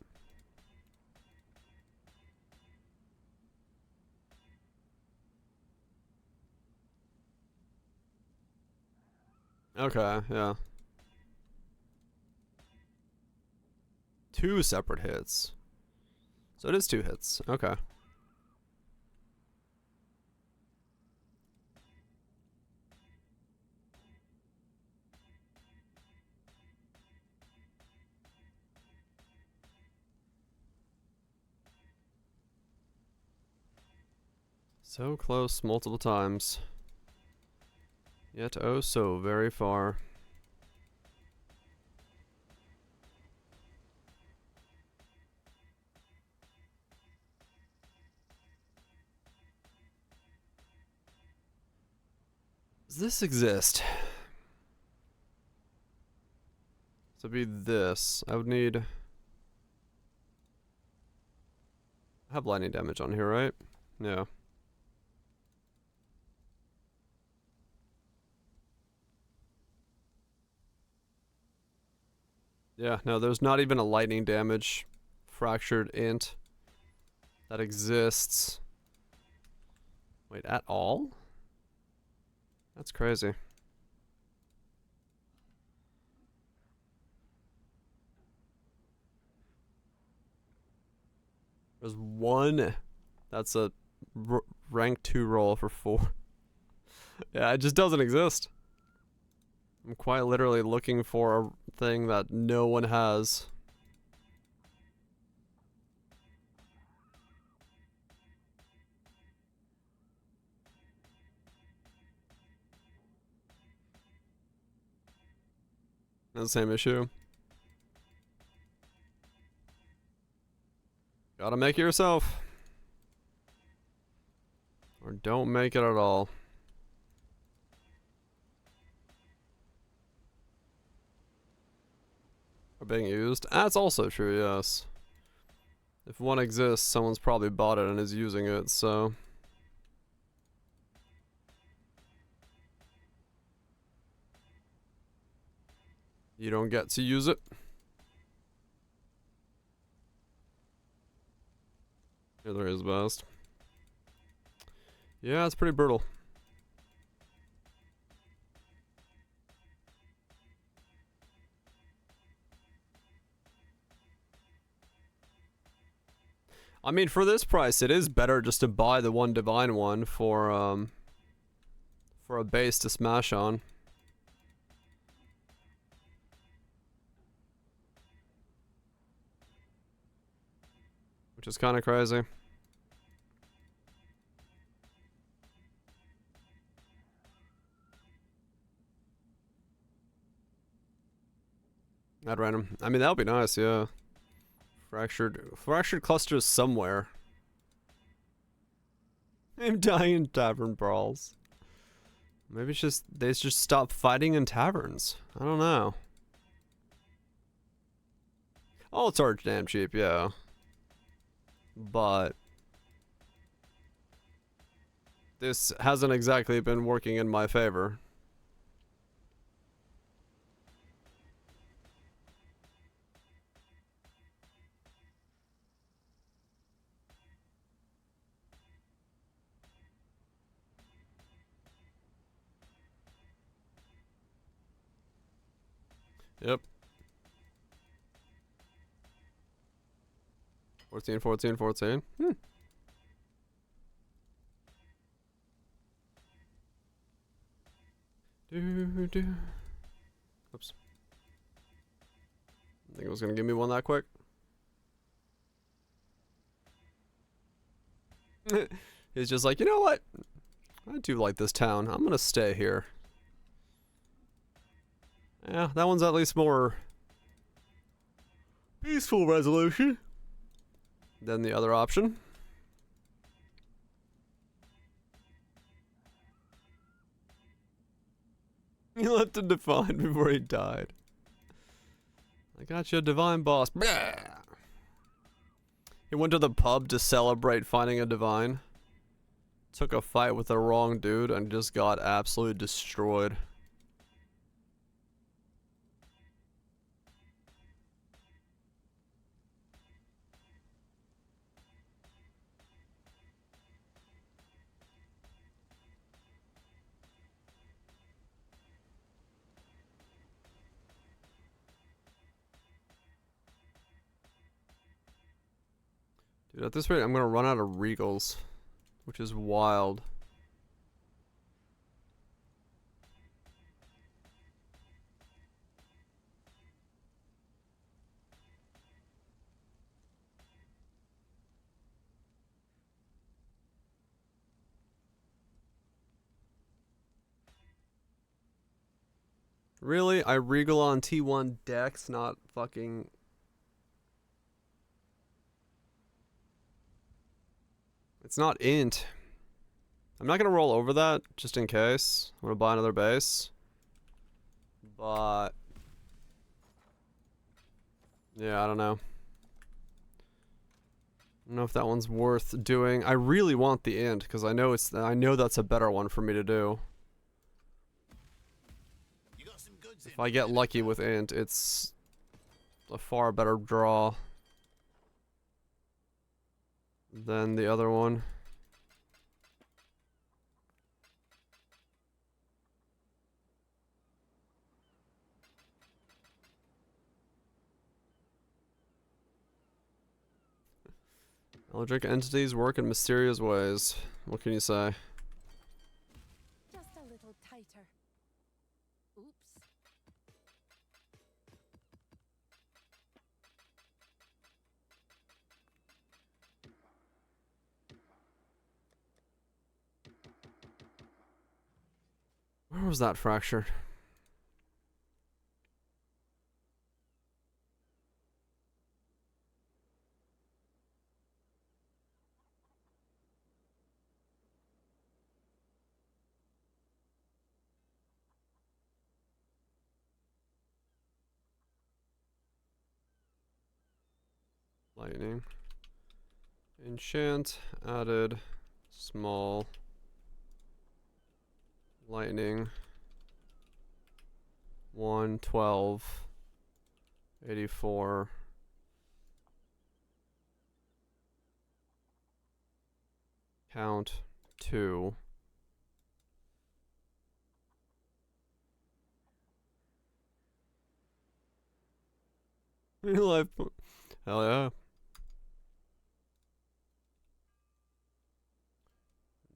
Okay, yeah. 2 separate hits. So it is 2 hits. Okay. So close multiple times. Yet oh so very far. Does this exist? So be this. I would need... I have lightning damage on here, right? Yeah. Yeah, no, there's not even a lightning damage fractured int that exists. Wait, at all? That's crazy. There's one. That's a rank 2 roll for 4. Yeah, it just doesn't exist. I'm quite literally looking for a thing that no one has. The same issue. Gotta make it yourself. Or don't make it at all. Are being used? That's also true, yes. If one exists, someone's probably bought it and is using it, so... You don't get to use it. Either is best. Yeah, it's pretty brutal. I mean, for this price, it is better just to buy the one divine one for a base to smash on. Which is kind of crazy. At random. I mean, that would be nice, yeah. Fractured clusters somewhere. I'm dying in tavern brawls. Maybe it's just they just stop fighting in taverns. I don't know. Oh, it's arch damn cheap, yeah. But this hasn't exactly been working in my favor. Yep. 14, 14, 14. Oops. I think it was gonna give me one that quick. He's just like, you know what? I do like this town. I'm gonna stay here. Yeah, that one's at least more peaceful resolution than the other option. He left a divine before he died. I got you a divine boss. Blah! He went to the pub to celebrate finding a divine. Took a fight with the wrong dude and just got absolutely destroyed. Dude, at this rate, I'm gonna run out of Regals, which is wild. Really? I Regal on T1 Dex, not fucking... It's not int. I'm not gonna roll over that, just in case. I'm gonna buy another base. But... yeah, I don't know. I don't know if that one's worth doing. I really want the int, because I know that's a better one for me to do. If I get lucky with int, it's a far better draw than the other one. Eldritch entities work in mysterious ways. What can you say? Just a little tighter. Oops. Where was that fractured? Lightning. Enchant added small lightning 112 84 count 2 real life. Hell yeah.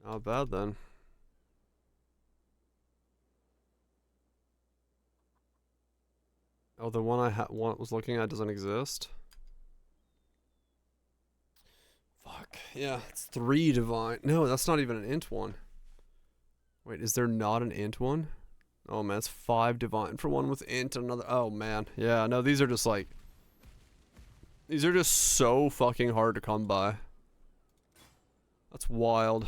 Not bad then. Oh, the one I was looking at doesn't exist. Fuck. Yeah, it's 3 divine. No, that's not even an int one. Wait, is there not an int one? Oh man, it's 5 divine for one with int and another. Oh man. Yeah, no, these are just like... these are just so fucking hard to come by. That's wild.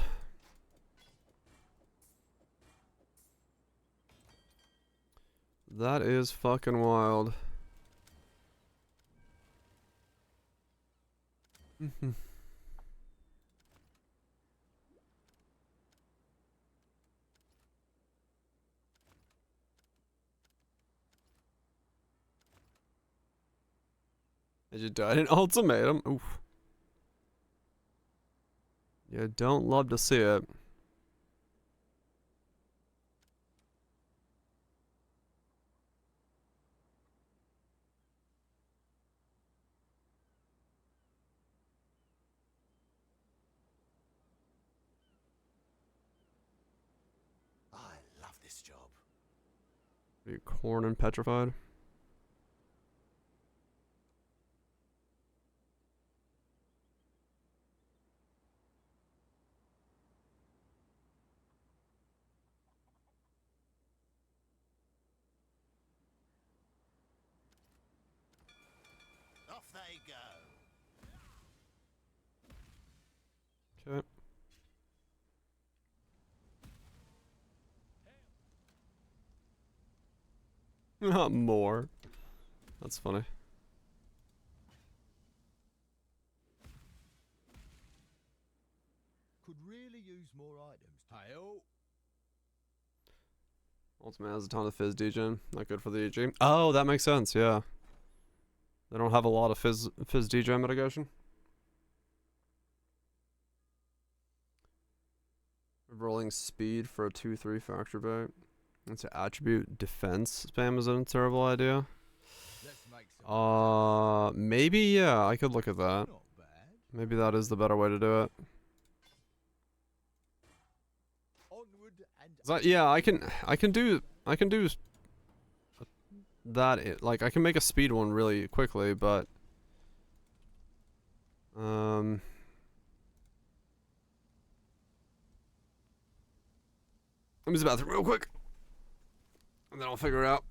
That is fucking wild. I just died in ultimatum. Oof. You don't love to see it. Are you corn and petrified? Off they go. Okay. Not more. That's funny. Could really use more items. Hi-oh. Ultimate has a ton of fizz degen. Not good for the EG. Oh, that makes sense, yeah. They don't have a lot of fizz degen mitigation. Rolling speed for a 2/3 fracture bait. That's an attribute defense spam isn't a terrible idea. Maybe, yeah, I could look at that. Maybe that is the better way to do it. Yeah, I can do that. Like I can make a speed one really quickly, but let me use the bathroom real quick, and then I'll figure it out.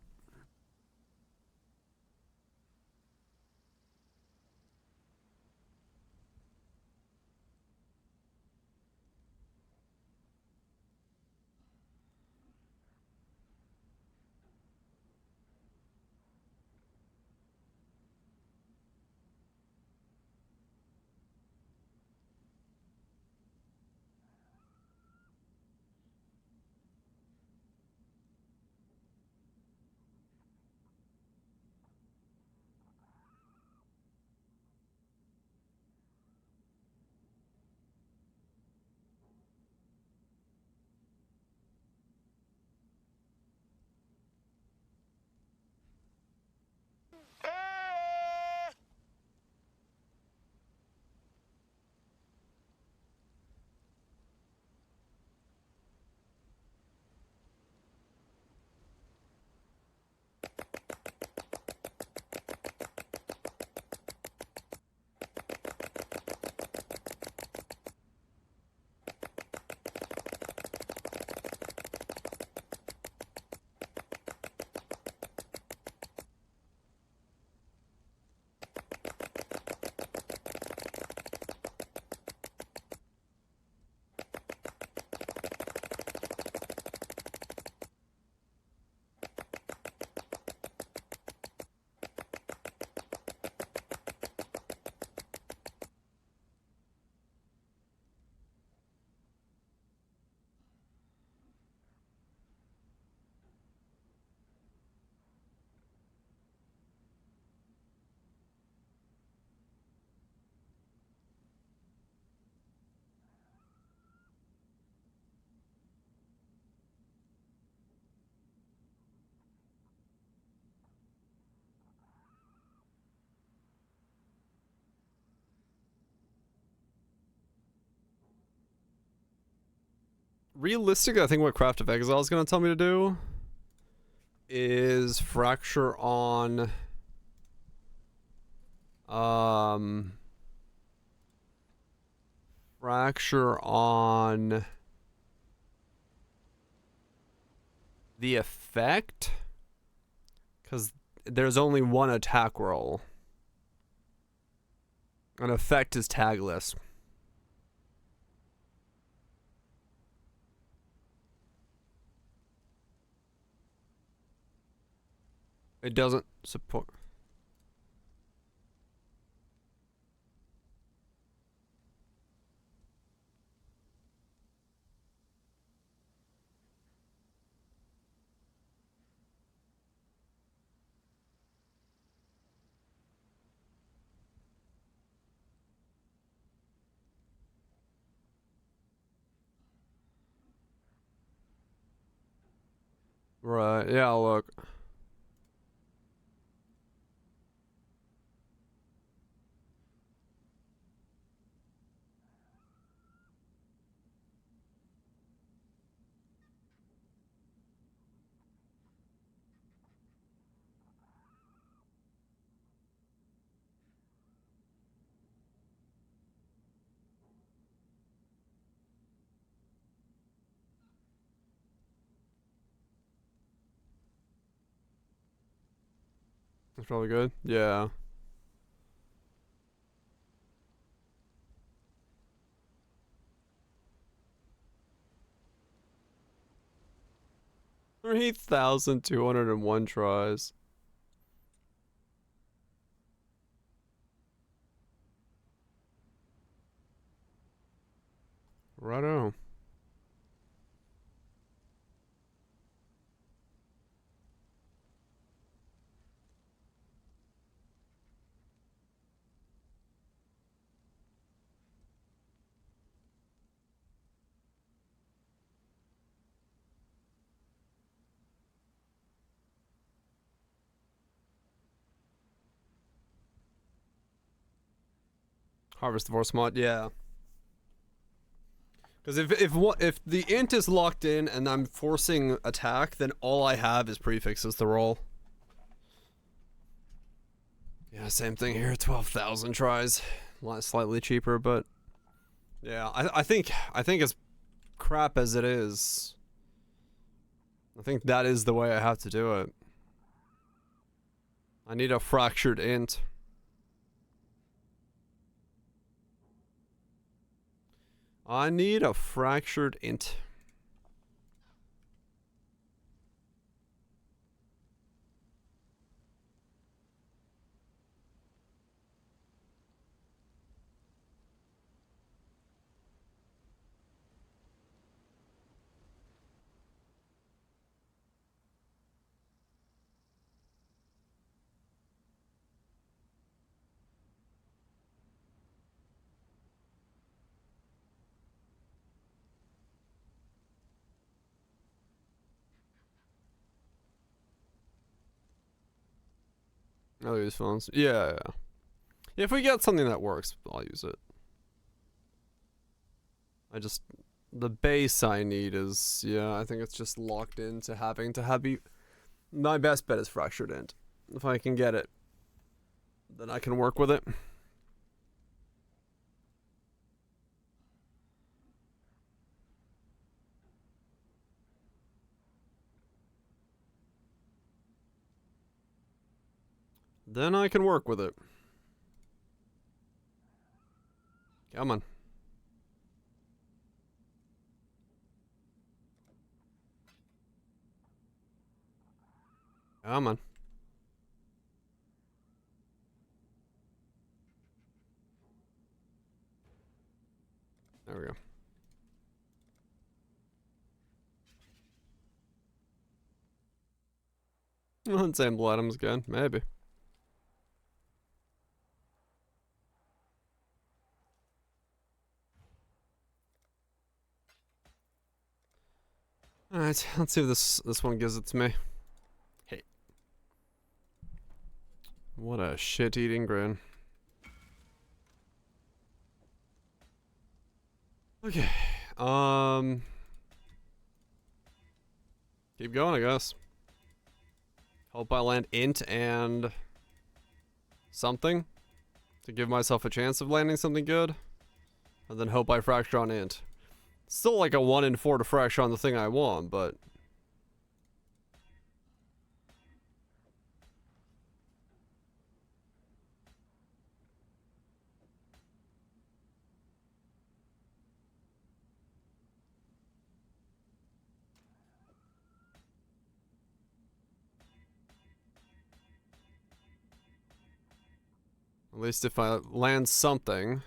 Realistically, I think what Craft of Exile is going to tell me to do is fracture on the effect, because there's only one attack roll. An effect is tagless. It doesn't support. Right, yeah, look. That's probably good. Yeah. $3,201 tries. Righto. Harvest Divorce mod, yeah. Because if the int is locked in and I'm forcing attack, then all I have is prefixes to roll. Yeah, same thing here. 12,000 tries, slightly cheaper, but yeah, I think as crap as it is, I think that is the way I have to do it. I need a fractured int. I need a fractured int. I'll use phones. Yeah. If we get something that works, I'll use it. The base I need is, yeah, I think it's just locked into having to have my best bet is fractured int. If I can get it, then I can work with it. Then I can work with it. Come on. Come on. There we go. Ensemble items again, maybe. Alright, let's see if this one gives it to me. Hey. What a shit-eating grin. Okay. Keep going, I guess. Hope I land int and something to give myself a chance of landing something good. And then hope I fracture on int. Still like a 1 in 4 to fracture on the thing I want, but at least if I land something,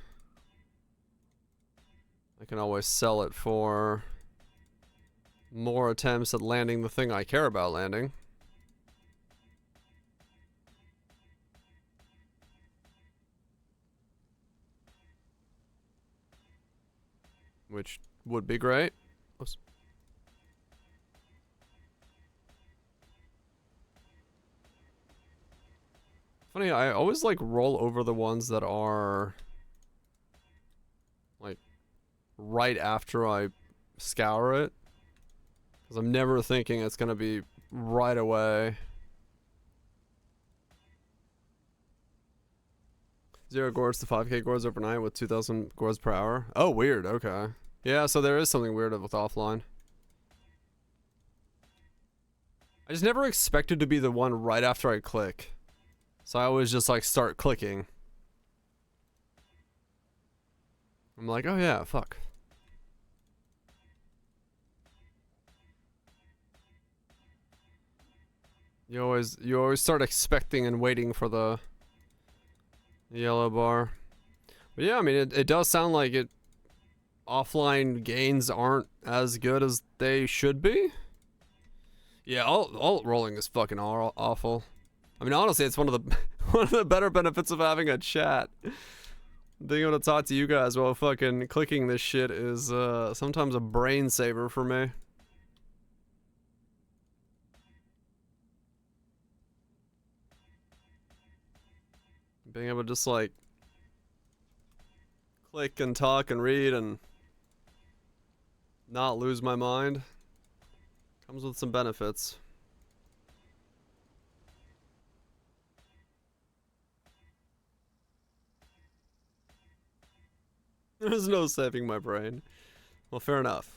I can always sell it for more attempts at landing the thing I care about landing. Which would be great. Oops. Funny, I always like roll over the ones that are like right after I scour it, because I'm never thinking it's gonna be right away. 0 gourds to 5k gourds overnight with 2,000 gourds per hour. Oh, weird. Okay. Yeah, so there is something weird with offline. I just never expected to be the one right after I click. So I always just like start clicking. I'm like, oh yeah, fuck. You always start expecting and waiting for the yellow bar. But yeah, I mean it does sound like offline gains aren't as good as they should be. Yeah, alt rolling is fucking awful. I mean, honestly, it's one of the better benefits of having a chat. Being able to talk to you guys while fucking clicking this shit is sometimes a brain saver for me. Being able to just like click and talk and read and not lose my mind. Comes with some benefits. There's no saving my brain. Well, fair enough.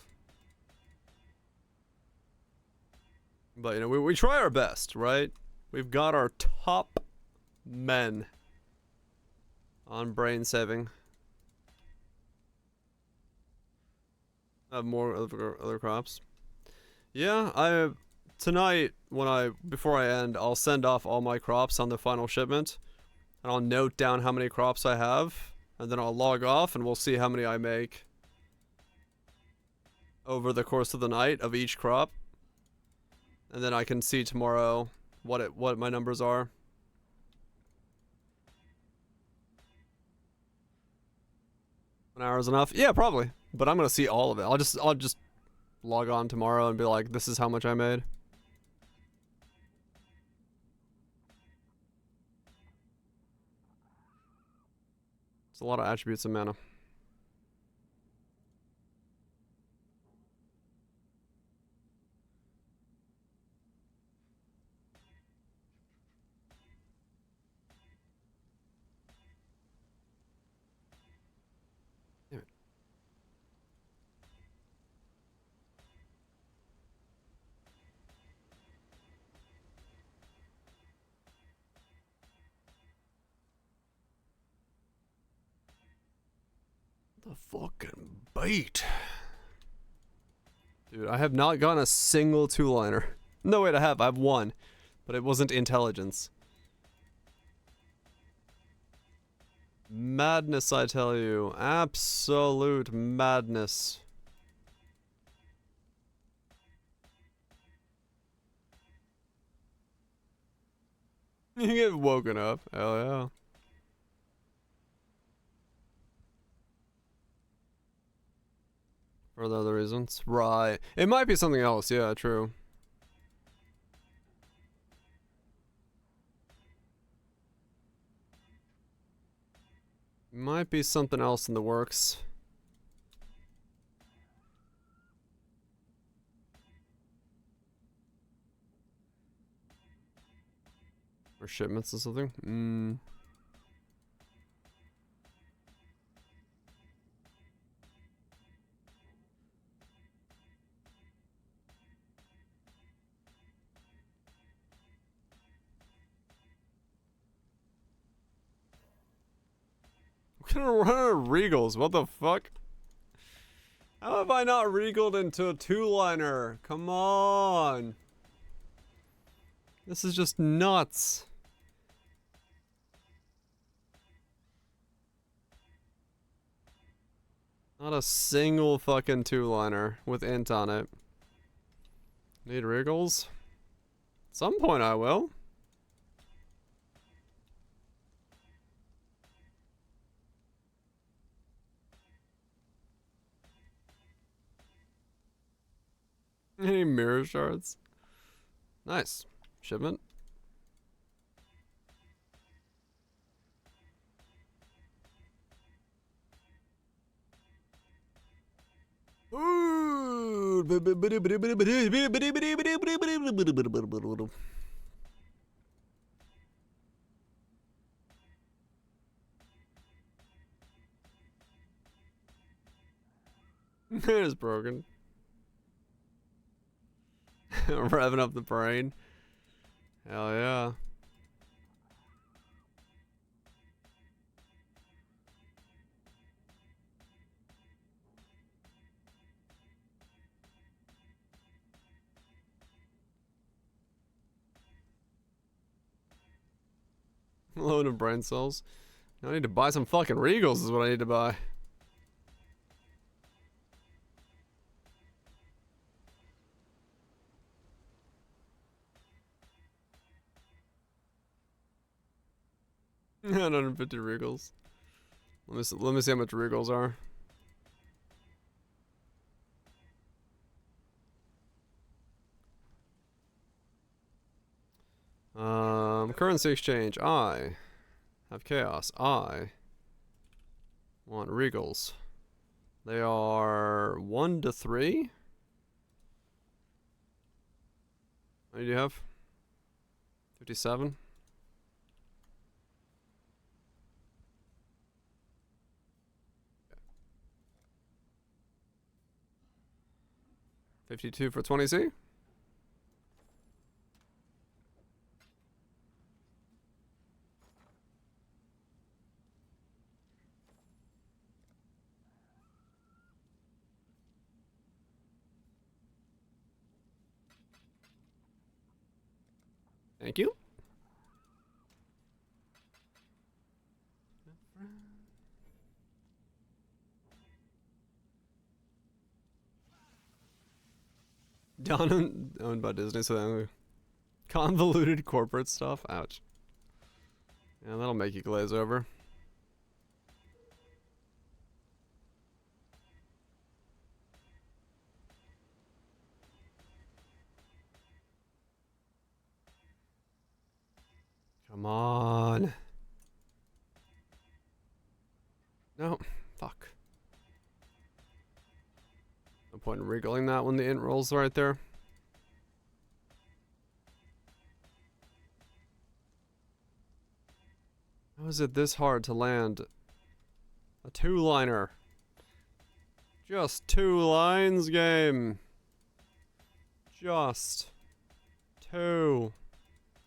But, you know, we try our best, right? We've got our top men on brain saving. Have more other crops. Yeah, tonight before I end, I'll send off all my crops on the final shipment, and I'll note down how many crops I have, and then I'll log off, and we'll see how many I make over the course of the night of each crop, and then I can see tomorrow what my numbers are. An hour is enough? Yeah, probably. But I'm gonna see all of it. I'll just log on tomorrow and be like, this is how much I made. It's a lot of attributes of mana. The fucking bait. Dude, I have not gotten a single two-liner. No, wait, I have one. But it wasn't intelligence. Madness, I tell you. Absolute madness. You get woken up. Hell yeah. For the other reasons. Right. It might be something else. Yeah, true. Might be something else in the works. Or shipments or something. I'm gonna run out of regals. What the fuck? How have I not regaled into a two-liner? Come on. This is just nuts. Not a single fucking two-liner with int on it. Need regals? At some point I will. Any mirror shards? Nice. Shipment. Ooh. It is broken. Revving up the brain. Hell yeah. Load of brain cells. Now I need to buy some fucking regals is what I need to buy. $150 regals. Let me see how much regals are. Currency exchange. I have chaos. I Want regals. They are 1 to 3. What do you have? 57. $52 for 20C. Thank you. Done owned by Disney, so convoluted corporate stuff. Ouch. Yeah, that'll make you glaze over. Come on. No. Fuck. No point in wriggling that when the int rolls right there. How is it this hard to land a 2-liner? Just 2 lines, game. Just 2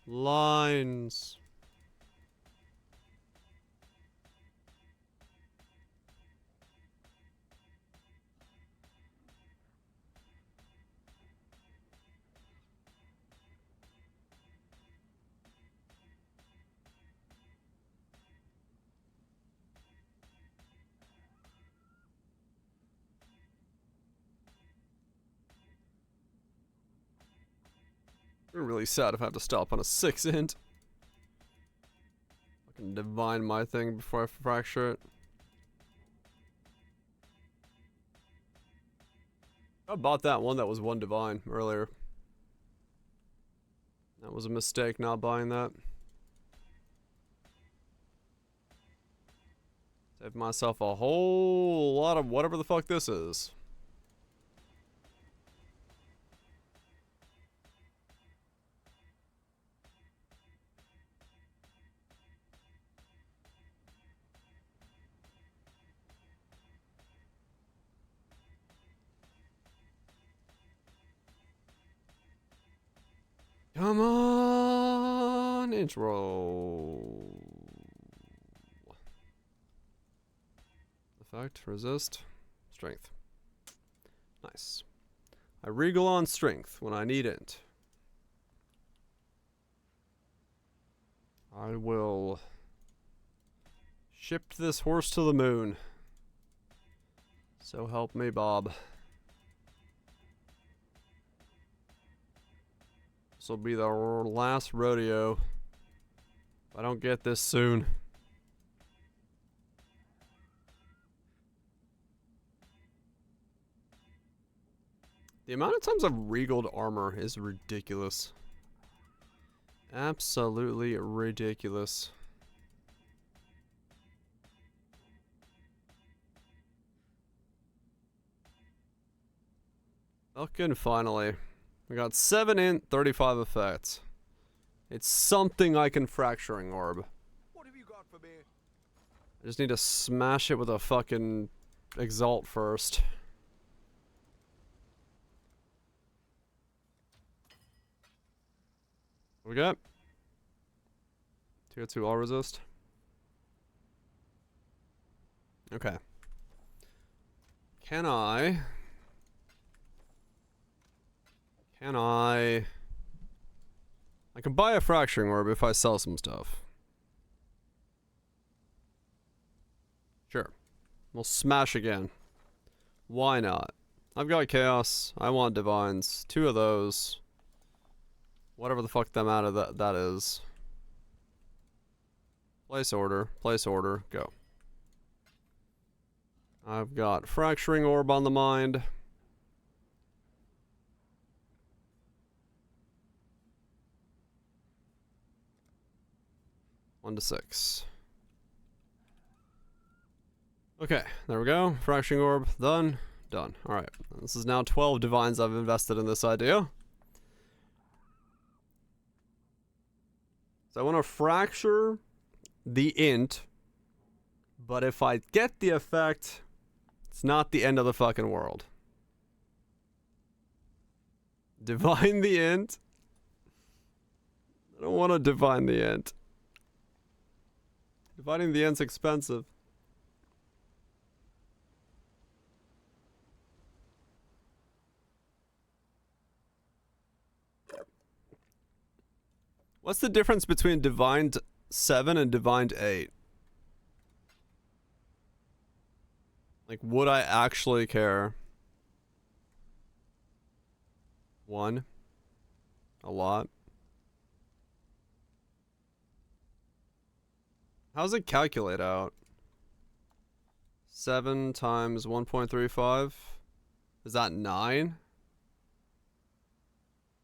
lines. I'm really sad if I have to stop on a 6 int. I can divine my thing before I fracture it. I bought that one that was 1 divine earlier. That was a mistake not buying that. Saved myself a whole lot of whatever the fuck this is. Come on, intro. Effect, resist, strength. Nice. I regal on strength when I need it. I will ship this horse to the moon. So help me, Bob. This will be the last rodeo. If I don't get this soon. The amount of times I've regaled armor is ridiculous. Absolutely ridiculous. Fucking finally. We got 7 int, 35 effects. It's something I can fracturing orb. What have you got for me? I just need to smash it with a fucking exalt first. What we got? Tier 2 all resist. Okay. Can I can buy a fracturing orb if I sell some stuff. Sure. We'll smash again. Why not? I've got chaos. I want divines. 2 of those. Whatever the fuck them out of that is. Place order. Place order. Go. I've got fracturing orb on the mind. One to 6. Okay, there we go. Fracturing orb, done. Done. Alright. This is now 12 divines I've invested in this idea. So I want to fracture the int, but if I get the effect, it's not the end of the fucking world. Divine the int. I don't want to divine the int. Dividing the int's expensive. What's the difference between Divined 7 and Divined 8? Like, would I actually care? 1? A lot? How does it calculate out? 7 times 1.35? Is that 9?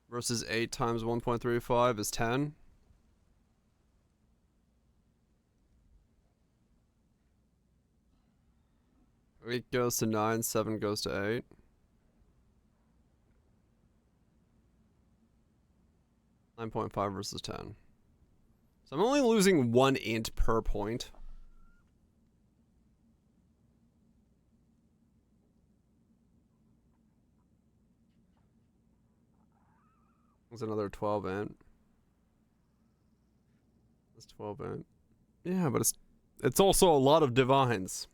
Versus 8 times 1.35 is 10. Eight goes to 9, 7 goes to 8. .5 versus 10. So I'm only losing 1 int per point. That's another 12 int. That's 12 int. Yeah, but it's also a lot of divines.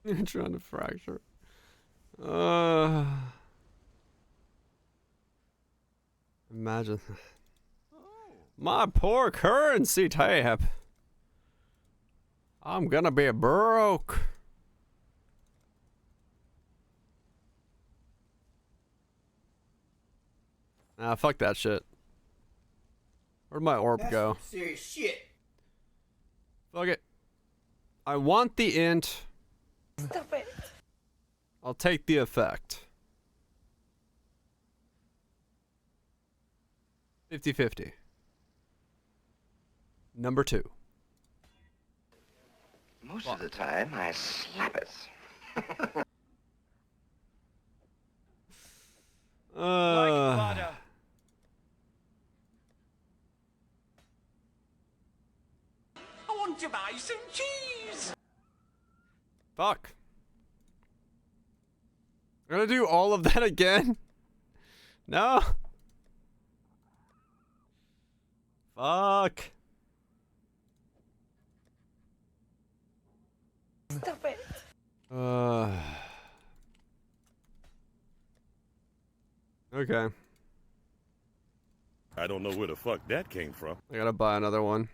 You're trying to fracture. Imagine. My poor currency tab. I'm gonna be broke. Ah, fuck that shit. Where'd my orb go? Serious shit. Fuck it. I want the int. Stop it. I'll take the effect. 50-50. Number 2. Most of the time, I slap it. Like butter. I want to buy some cheese. Fuck. I'm gonna do all of that again? No. Fuck. Stop it. Okay. I don't know where the fuck that came from. I gotta buy another one.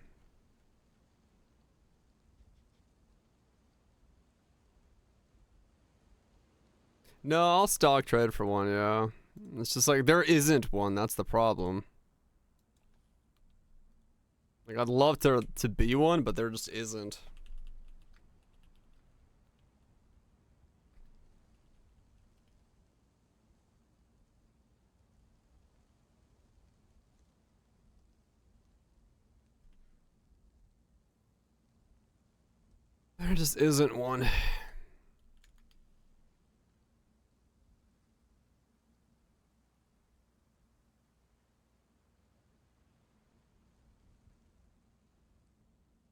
No, I'll stock trade for one, yeah. It's just like, there isn't one, that's the problem. Like, I'd love to be one, but there just isn't. There just isn't one.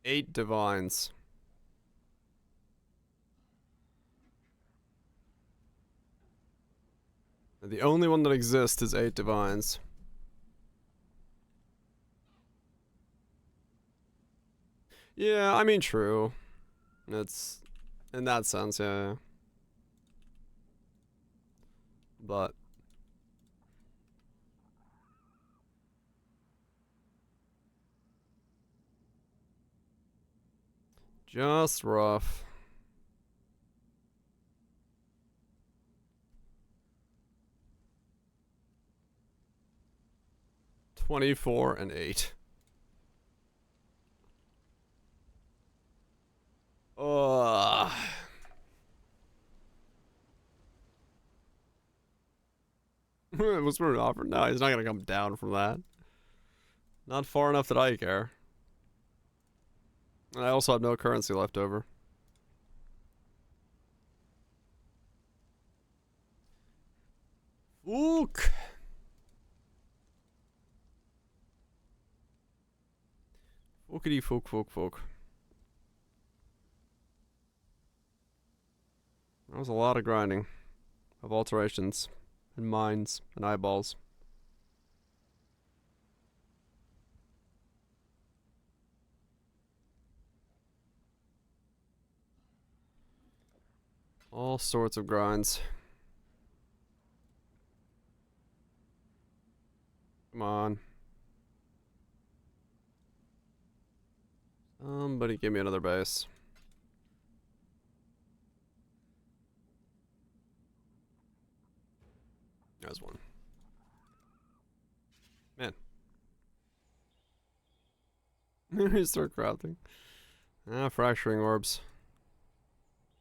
Eight divines. The only one that exists is 8 divines. Yeah, I mean, true. It's in that sense, yeah. But just rough. $24 and $8. Whisper offer. No, he's not gonna come down from that. Not far enough that I care. And I also have no currency left over. Ook. Fookity fook fook fook. That was a lot of grinding. Of alterations. And minds. And eyeballs. All sorts of grinds. Come on. Somebody give me another base. There's one. Man. Start crafting. Fracturing orbs.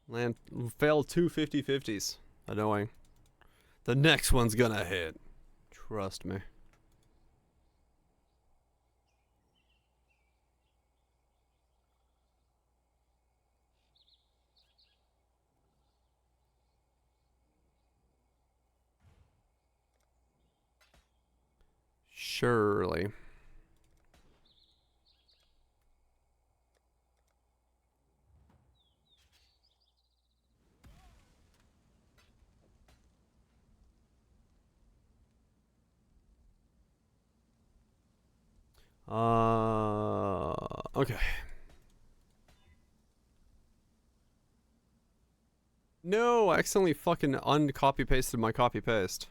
Land failed 2 50/50s. Annoying. The next one's gonna hit. Trust me. Surely. Okay. No, I accidentally fucking uncopy pasted my copy paste.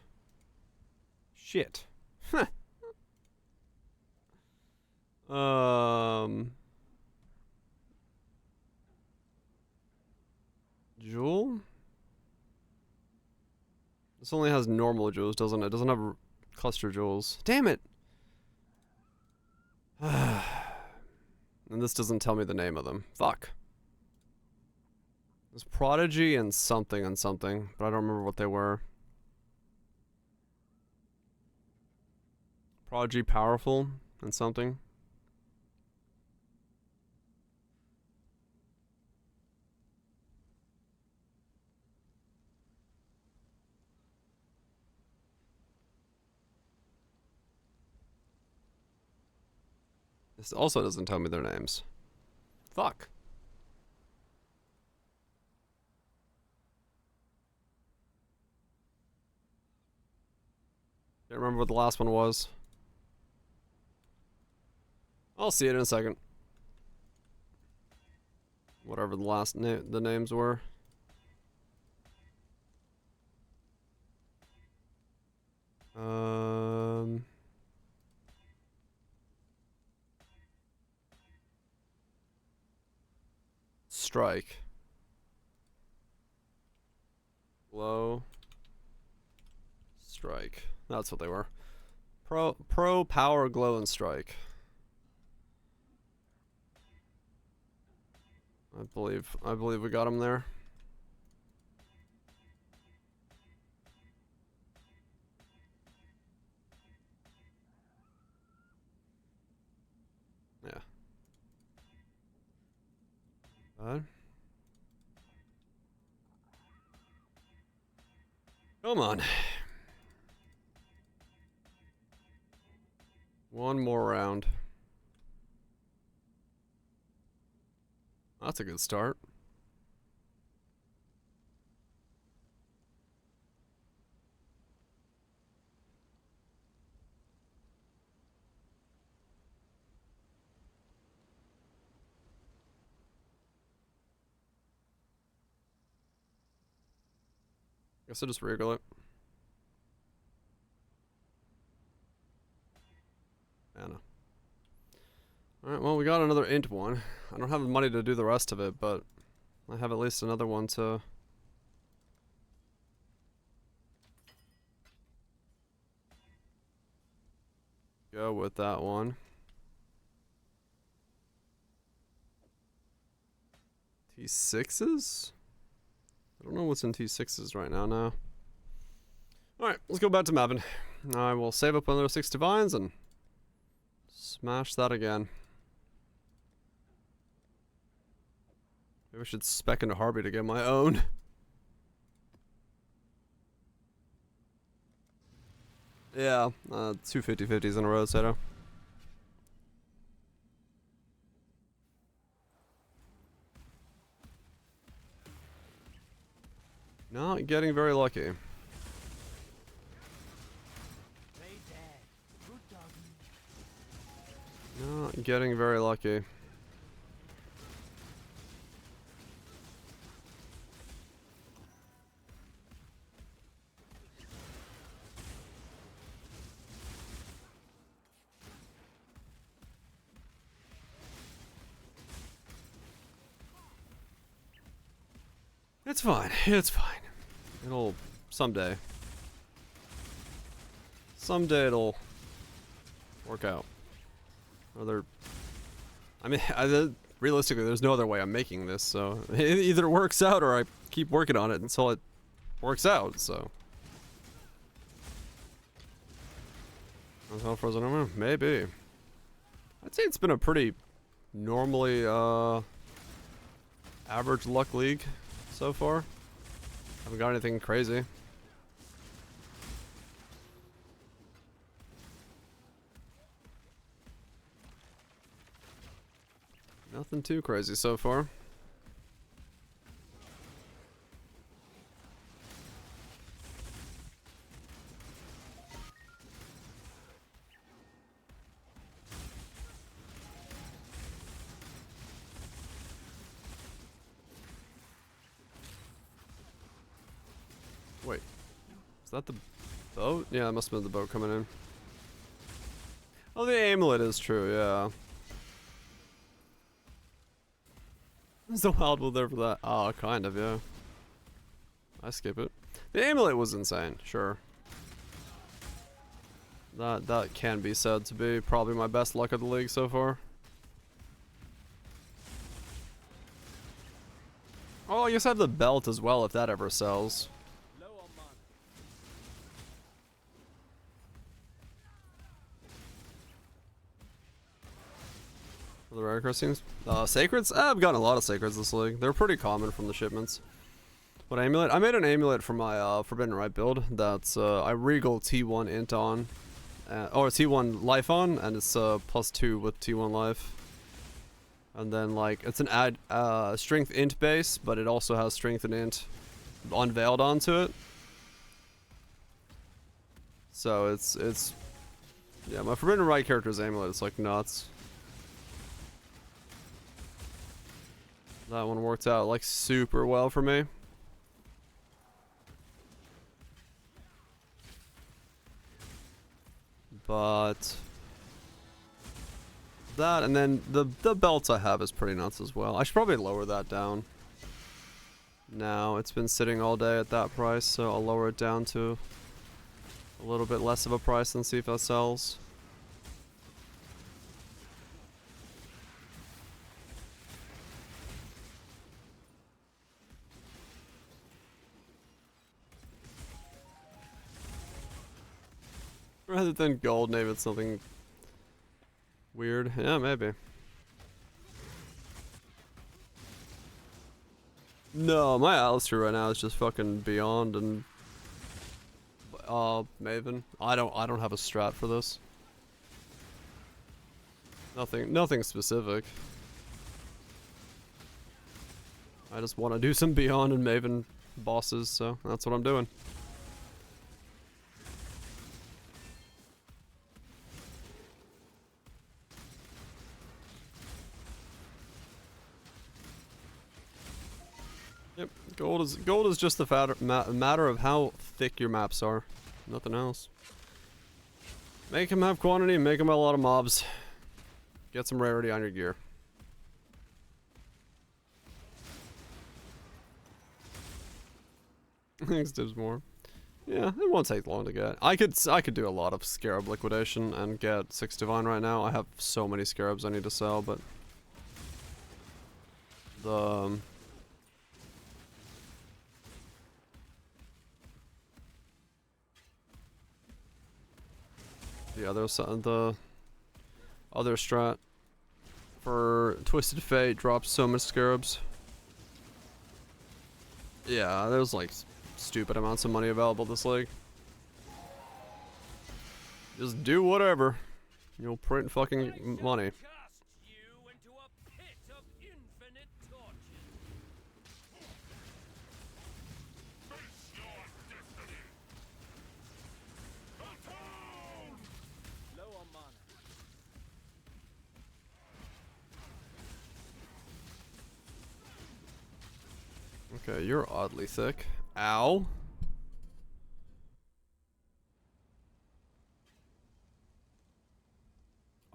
Shit. Huh. Jewel? This only has normal jewels, doesn't it? It doesn't have cluster jewels. Damn it! And this doesn't tell me the name of them. Fuck. There's Prodigy and something, but I don't remember what they were. Prodigy Powerful and something. This also doesn't tell me their names. Fuck. Can't remember what the last one was. I'll see it in a second. Whatever the last the names were. Strike. Glow. Strike. That's what they were. Pro, Power, Glow, and Strike. I believe we got him there. Yeah. Come on. One more round. That's a good start. Guess I'll just wriggle it. Anna. Alright, well, we got another int one. I don't have the money to do the rest of it, but I have at least another one to... go with that one. T6s? I don't know what's in T6s right now, no. Alright, let's go back to mapping. I will save up another 6 divines and smash that again. Maybe I should spec into Harvey to get my own. Yeah, 2 50/50s in a row, Sato. Not getting very lucky. Not getting very lucky. It's fine. It's fine. It'll someday. Someday it'll work out. I mean, realistically, there's no other way I'm making this, so it either works out or I keep working on it until it works out, so. How frozen armor? Maybe. I'd say it's been a pretty normally, average luck league so far. Haven't got anything crazy. Nothing too crazy so far. Wait, is that the boat? Yeah, that must have been the boat coming in. Oh, the amulet is true, yeah. Is the Wildwood there for that? Oh, kind of, yeah. I skip it. The amulet was insane, sure. That can be said to be probably my best luck of the league so far. Oh, I guess I have the belt as well if that ever sells. The rare crossings? Sacreds? I've gotten a lot of sacreds this league. They're pretty common from the shipments. What amulet? I made an amulet for my Forbidden Rite build. That's I regal T1 int on, or T1 life on, and it's +2 with T1 life. And then like it's an strength int base, but it also has strength and int unveiled onto it. So it's yeah, my Forbidden Rite character's amulet is like nuts. That one worked out like super well for me. But that, and then the belts I have is pretty nuts as well. I should probably lower that down. Now it's been sitting all day at that price, so I'll lower it down to a little bit less of a price and see if that sells. Rather than gold, name it something weird. Yeah, maybe. No, my Alistair right now is just fucking Beyond and Maven. I don't have a strat for this. Nothing specific. I just want to do some Beyond and Maven bosses, so that's what I'm doing. Yep, gold is just the matter of how thick your maps are. Nothing else. Make them have quantity, make them have a lot of mobs. Get some rarity on your gear. Thanks, Dibsmore. Yeah, it won't take long to get. I could do a lot of Scarab liquidation and get 6 divine right now. I have so many Scarabs I need to sell, but the Yeah, there's the other strat for Twisted Fate drops so much scarabs. Yeah, there's like stupid amounts of money available this league. Just do whatever. You'll print fucking money. Okay, you're oddly thick. Ow.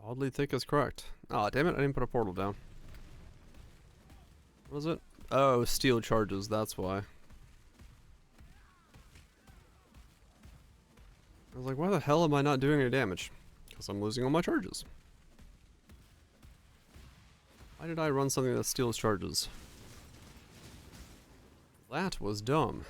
Oddly thick is correct. Aw, damn it, I didn't put a portal down. What was it? Oh, steel charges, that's why. I was like, why the hell am I not doing any damage? Because I'm losing all my charges. Why did I run something that steals charges? That was dumb.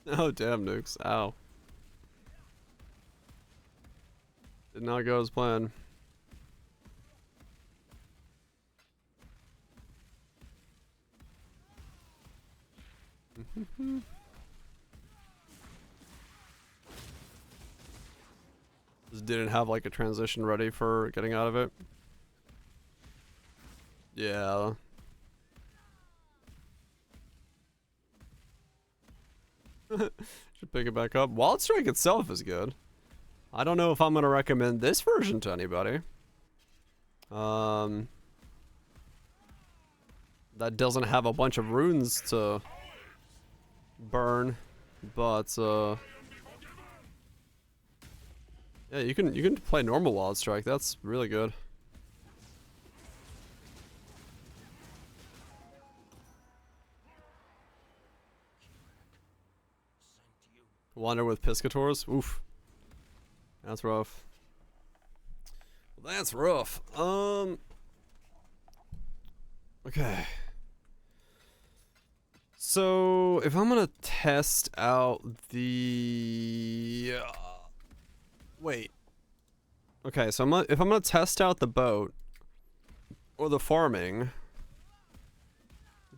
Oh damn, nukes. Ow. Did not go as planned. Just didn't have like a transition ready for getting out of it. Yeah. Should pick it back up. Wild Strike itself is good. I don't know if I'm gonna recommend this version to anybody. That doesn't have a bunch of runes to burn, but yeah, you can play normal Wild Strike. That's really good. Wander with Piscators? Oof. That's rough. That's rough. Okay. So, if I'm gonna test out the... wait. Okay, so if I'm gonna test out the boat, or the farming,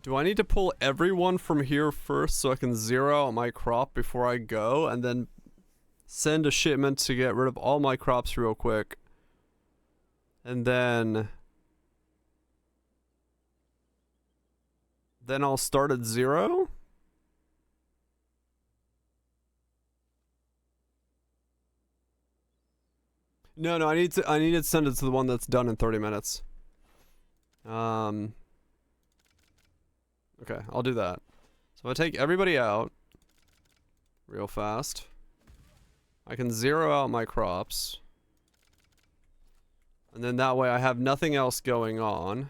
do I need to pull everyone from here first so I can zero out my crop before I go, and then send a shipment to get rid of all my crops real quick, and then I'll start at 0? No, I need to send it to the one that's done in 30 minutes. Okay, I'll do that. So if I take everybody out real fast, I can zero out my crops. And then that way I have nothing else going on.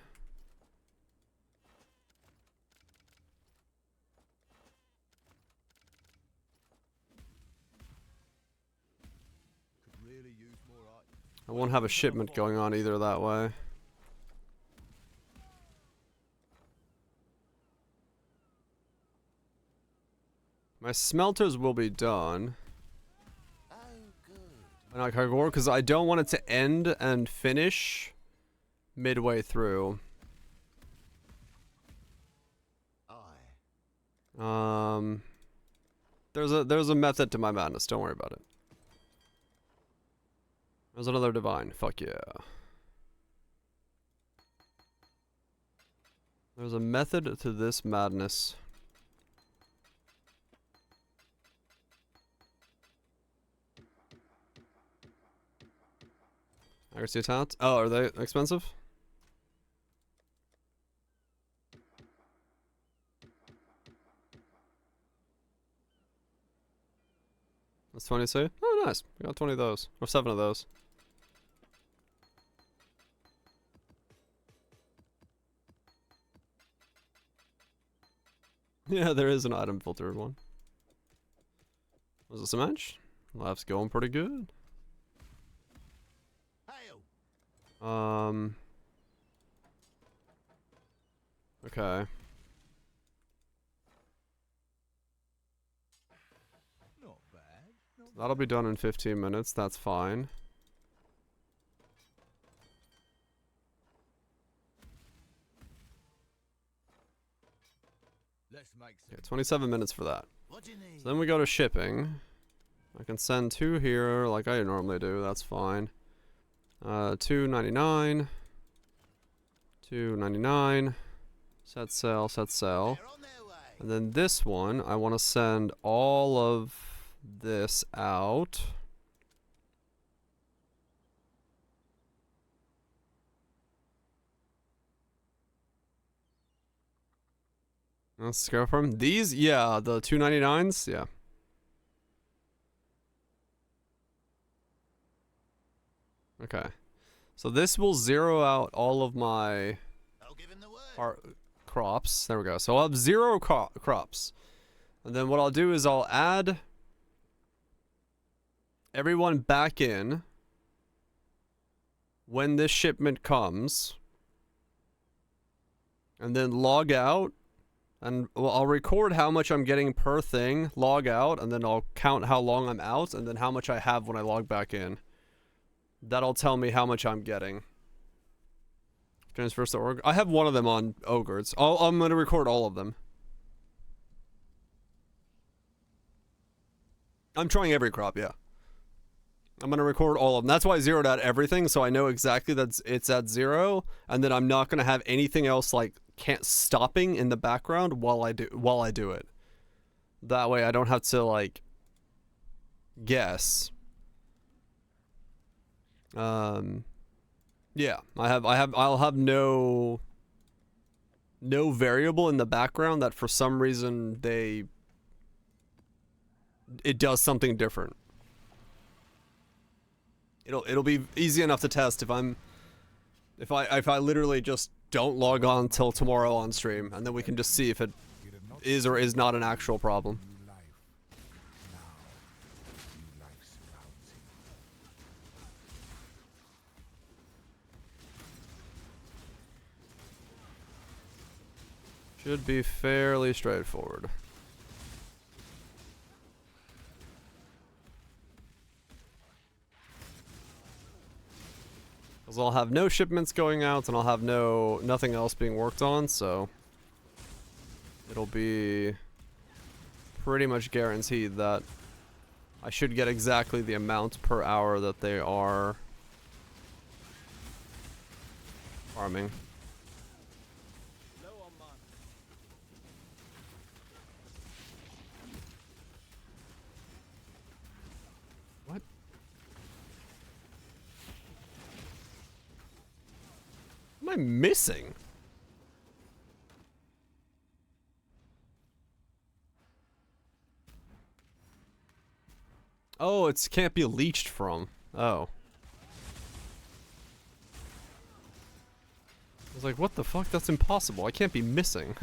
I won't have a shipment going on either that way. My smelters will be done. Because I don't want it to end and finish midway through. There's a method to my madness, don't worry about it. There's another divine, fuck yeah. There's a method to this madness. Accuracy talent? Oh, are they expensive? That's 22? Oh, nice. We got 20 of those. Or 7 of those. Yeah, there is an item filter one. Was this a match? Life's going pretty good. Okay. That'll be done in 15 minutes. That's fine. Okay, 27 minutes for that. So then we go to shipping. I can send 2 here like I normally do. That's fine. 2.99. 2.99. Set sail, set sail. And then this one, I want to send all of this out. Let's go from these. Yeah, the 2.99s. Yeah. Okay. So this will zero out all of my crops. There we go. So I'll have 0 crops. And then what I'll do is I'll add everyone back in when this shipment comes. And then log out. And well, I'll record how much I'm getting per thing, log out, and then I'll count how long I'm out, and then how much I have when I log back in. That'll tell me how much I'm getting. Transfers to Ogre. I have one of them on Ogres. I'm going to record all of them. I'm trying every crop, yeah. I'm going to record all of them. That's why I zeroed out everything, so I know exactly that it's at 0, and then I'm not going to have anything else like stopping in the background while I do it. That way I don't have to like guess. Yeah, I'll have no variable in the background that for some reason it does something different. It'll be easy enough to test if I literally just don't log on till tomorrow on stream, and then we can just see if it is or is not an actual problem. Should be fairly straightforward. Because I'll have no shipments going out and I'll have nothing else being worked on, so it'll be pretty much guaranteed that I should get exactly the amount per hour that they are farming. What am I missing? Oh, it can't be leached from. Oh. I was like, what the fuck? That's impossible. I can't be missing.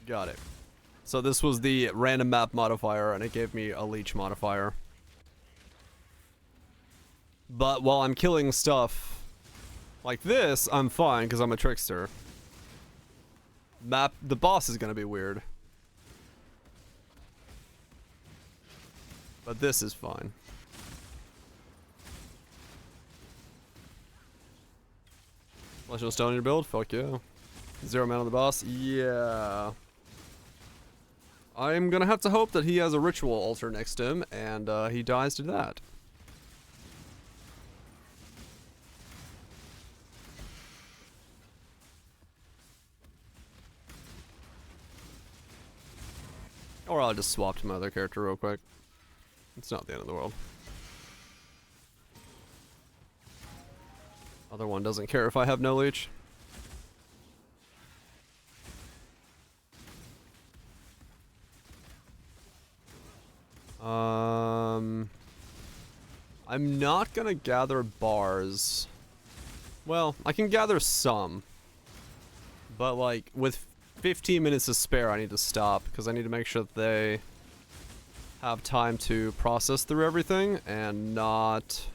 Got it. So this was the random map modifier, and it gave me a leech modifier. But while I'm killing stuff like this, I'm fine, because I'm a trickster. The boss is going to be weird. But this is fine. Celestial Stone in your build? Fuck yeah. 0 mana on the boss? Yeah. I'm gonna have to hope that he has a ritual altar next to him, and he dies to that. Or I'll just swap to my other character real quick. It's not the end of the world. Other one doesn't care if I have no leech. I'm not gonna gather bars Well, I can gather some. But like, with 15 minutes to spare, I need to stop. Because I need to make sure that they have time to process through everything. And not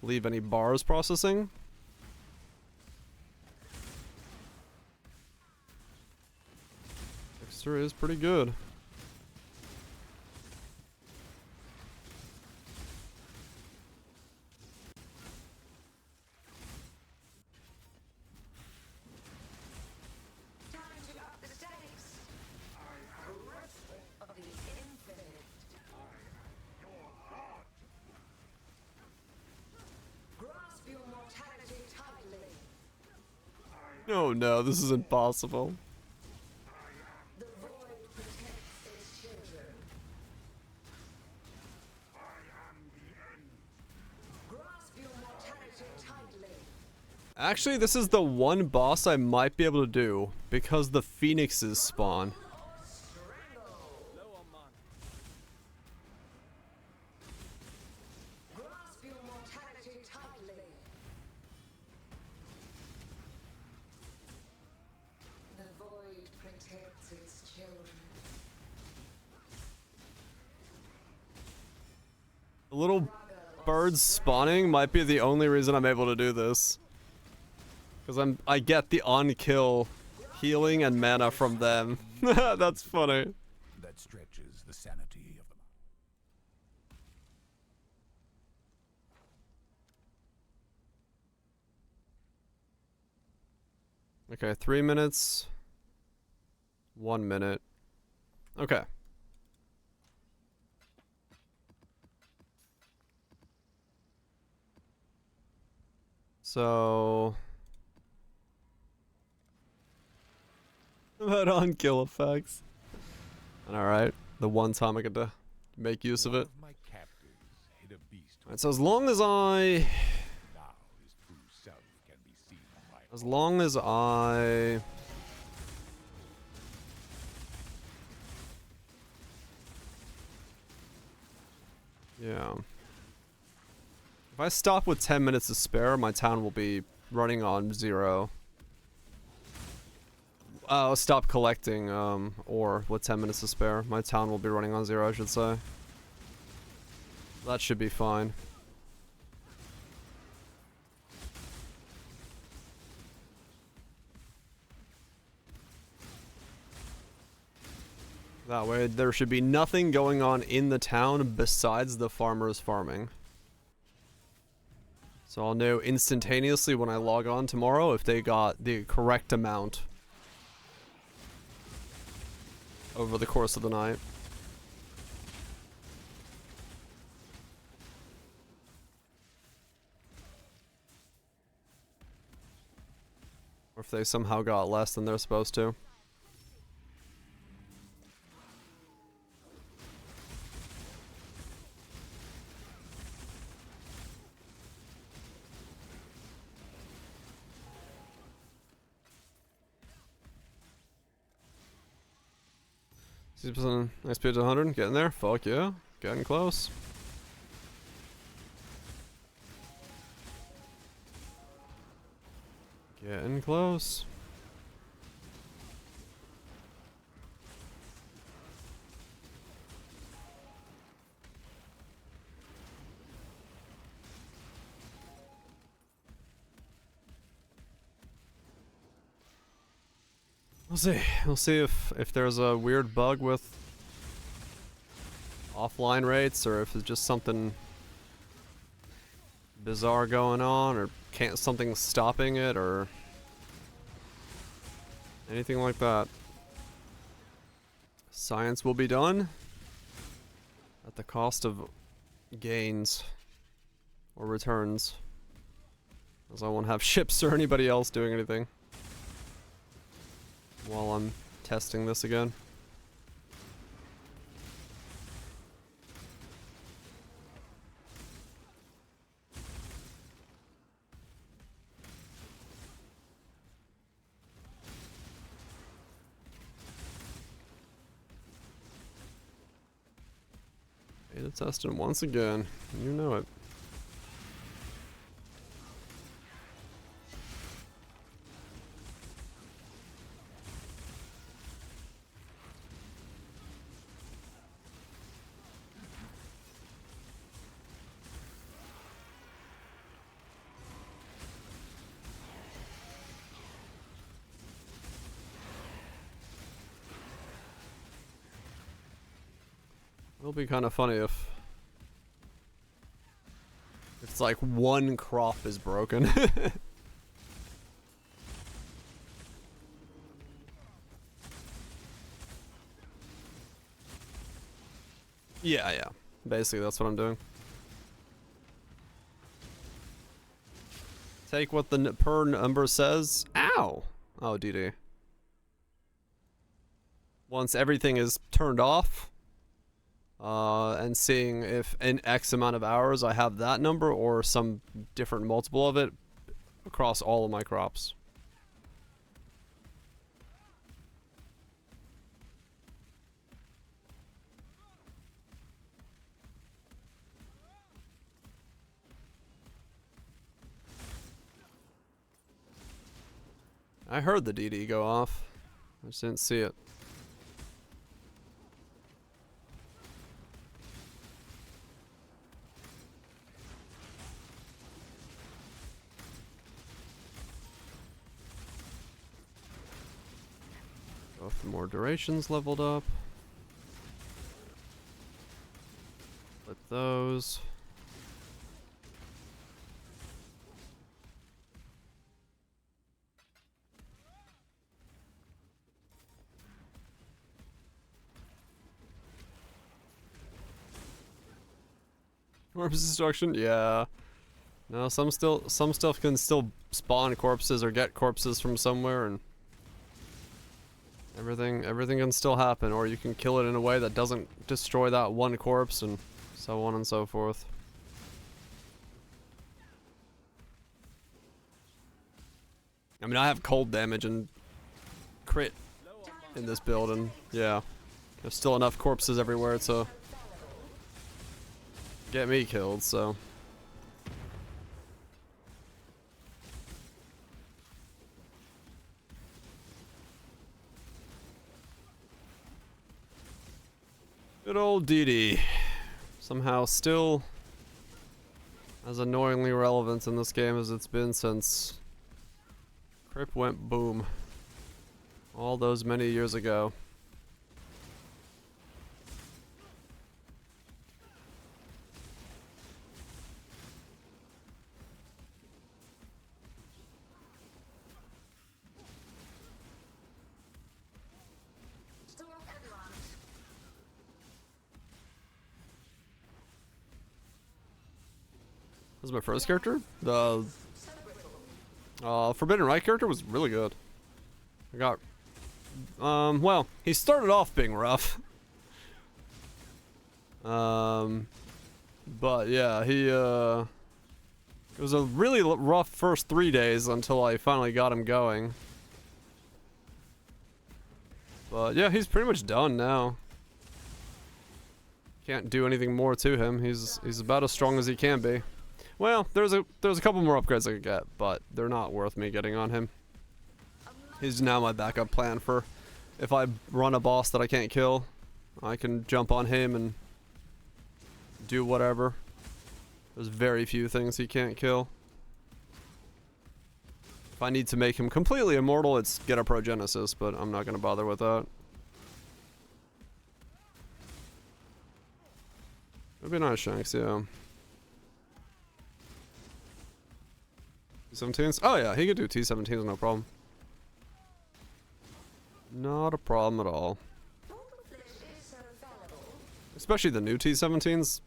leave any bars processing. Dexter is pretty good. Time to up the stakes. Of the infinite. Grasp your mortality tightly. Oh no, this is impossible. The void protects its children. Grasp your mortality tightly. Actually, this is the one boss I might be able to do because the phoenixes spawn. Grasp your mortality tightly. The void protects its children. The little birds spawning might be the only reason I'm able to do this. Because I get the on-kill healing and mana from them. That's funny. That stretches the sanity of them. Okay, 3 minutes. 1 minute. Okay. So... about on-kill effects. Alright, the one time I get to make use of it. My captors hid a beast. Alright, so as long as I... Now his true self can be seen by As long as I... Yeah. If I stop with 10 minutes to spare, my town will be running on 0. I'll stop collecting, ore with 10 minutes to spare. My town will be running on 0, I should say. That should be fine. That way, there should be nothing going on in the town besides the farmers farming. So I'll know instantaneously when I log on tomorrow if they got the correct amount over the course of the night. Or if they somehow got less than they're supposed to. Nice speed to 100, getting there, fuck yeah, getting close. Getting close. We'll see. We'll see if there's a weird bug with offline rates, or if it's just something bizarre going on, or something stopping it, or anything like that. Science will be done at the cost of gains or returns, as I won't have ships or anybody else doing anything while I'm testing this again. Beta testing once again. You know it. It'll be kind of funny if it's like one crop is broken. Yeah. Basically, that's what I'm doing. Take what the per number says. Ow! Oh, DD. Once everything is turned off, and seeing if in X amount of hours I have that number or some different multiple of it across all of my crops. I heard the DD go off. I just didn't see it. Both more durations leveled up. Put those. Corpse destruction? Yeah. No, some stuff can still spawn corpses or get corpses from somewhere, and everything can still happen, or you can kill it in a way that doesn't destroy that one corpse, and so on and so forth. I mean, I have cold damage and crit in this build, and yeah, there's still enough corpses everywhere to get me killed, so. Good old DD. Somehow still as annoyingly relevant in this game as it's been since Crip went boom all those many years ago. This is my first character. The Forbidden Right character was really good. I got well, he started off being rough. But yeah, it was a really rough first 3 days until I finally got him going. But yeah, he's pretty much done now. Can't do anything more to him. He's about as strong as he can be. Well, there's a couple more upgrades I could get, but they're not worth me getting on him. He's now my backup plan for if I run a boss that I can't kill, I can jump on him and do whatever. There's very few things he can't kill. If I need to make him completely immortal, it's get a Progenesis, but I'm not going to bother with that. It'd be nice, Shanks, yeah. T-17s? Oh yeah, he could do T-17s, no problem. Not a problem at all. Especially the new T-17s.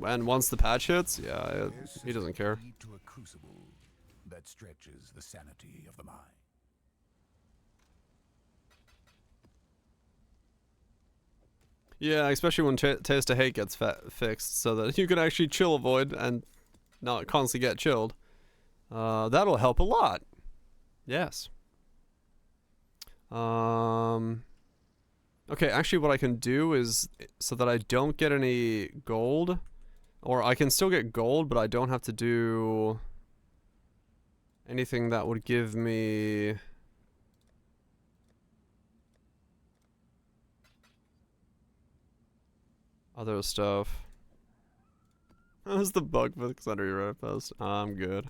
And once the patch hits, yeah, he doesn't care. To a crucible that stretches the sanity of the mind. Yeah, especially when Taste of Hate gets fixed, so that you can actually chill avoid and not constantly get chilled. That'll help a lot. Yes. Okay, actually what I can do is, so that I don't get any gold, or I can still get gold, but I don't have to do anything that would give me other stuff. How's the bug fix under your post? I'm good.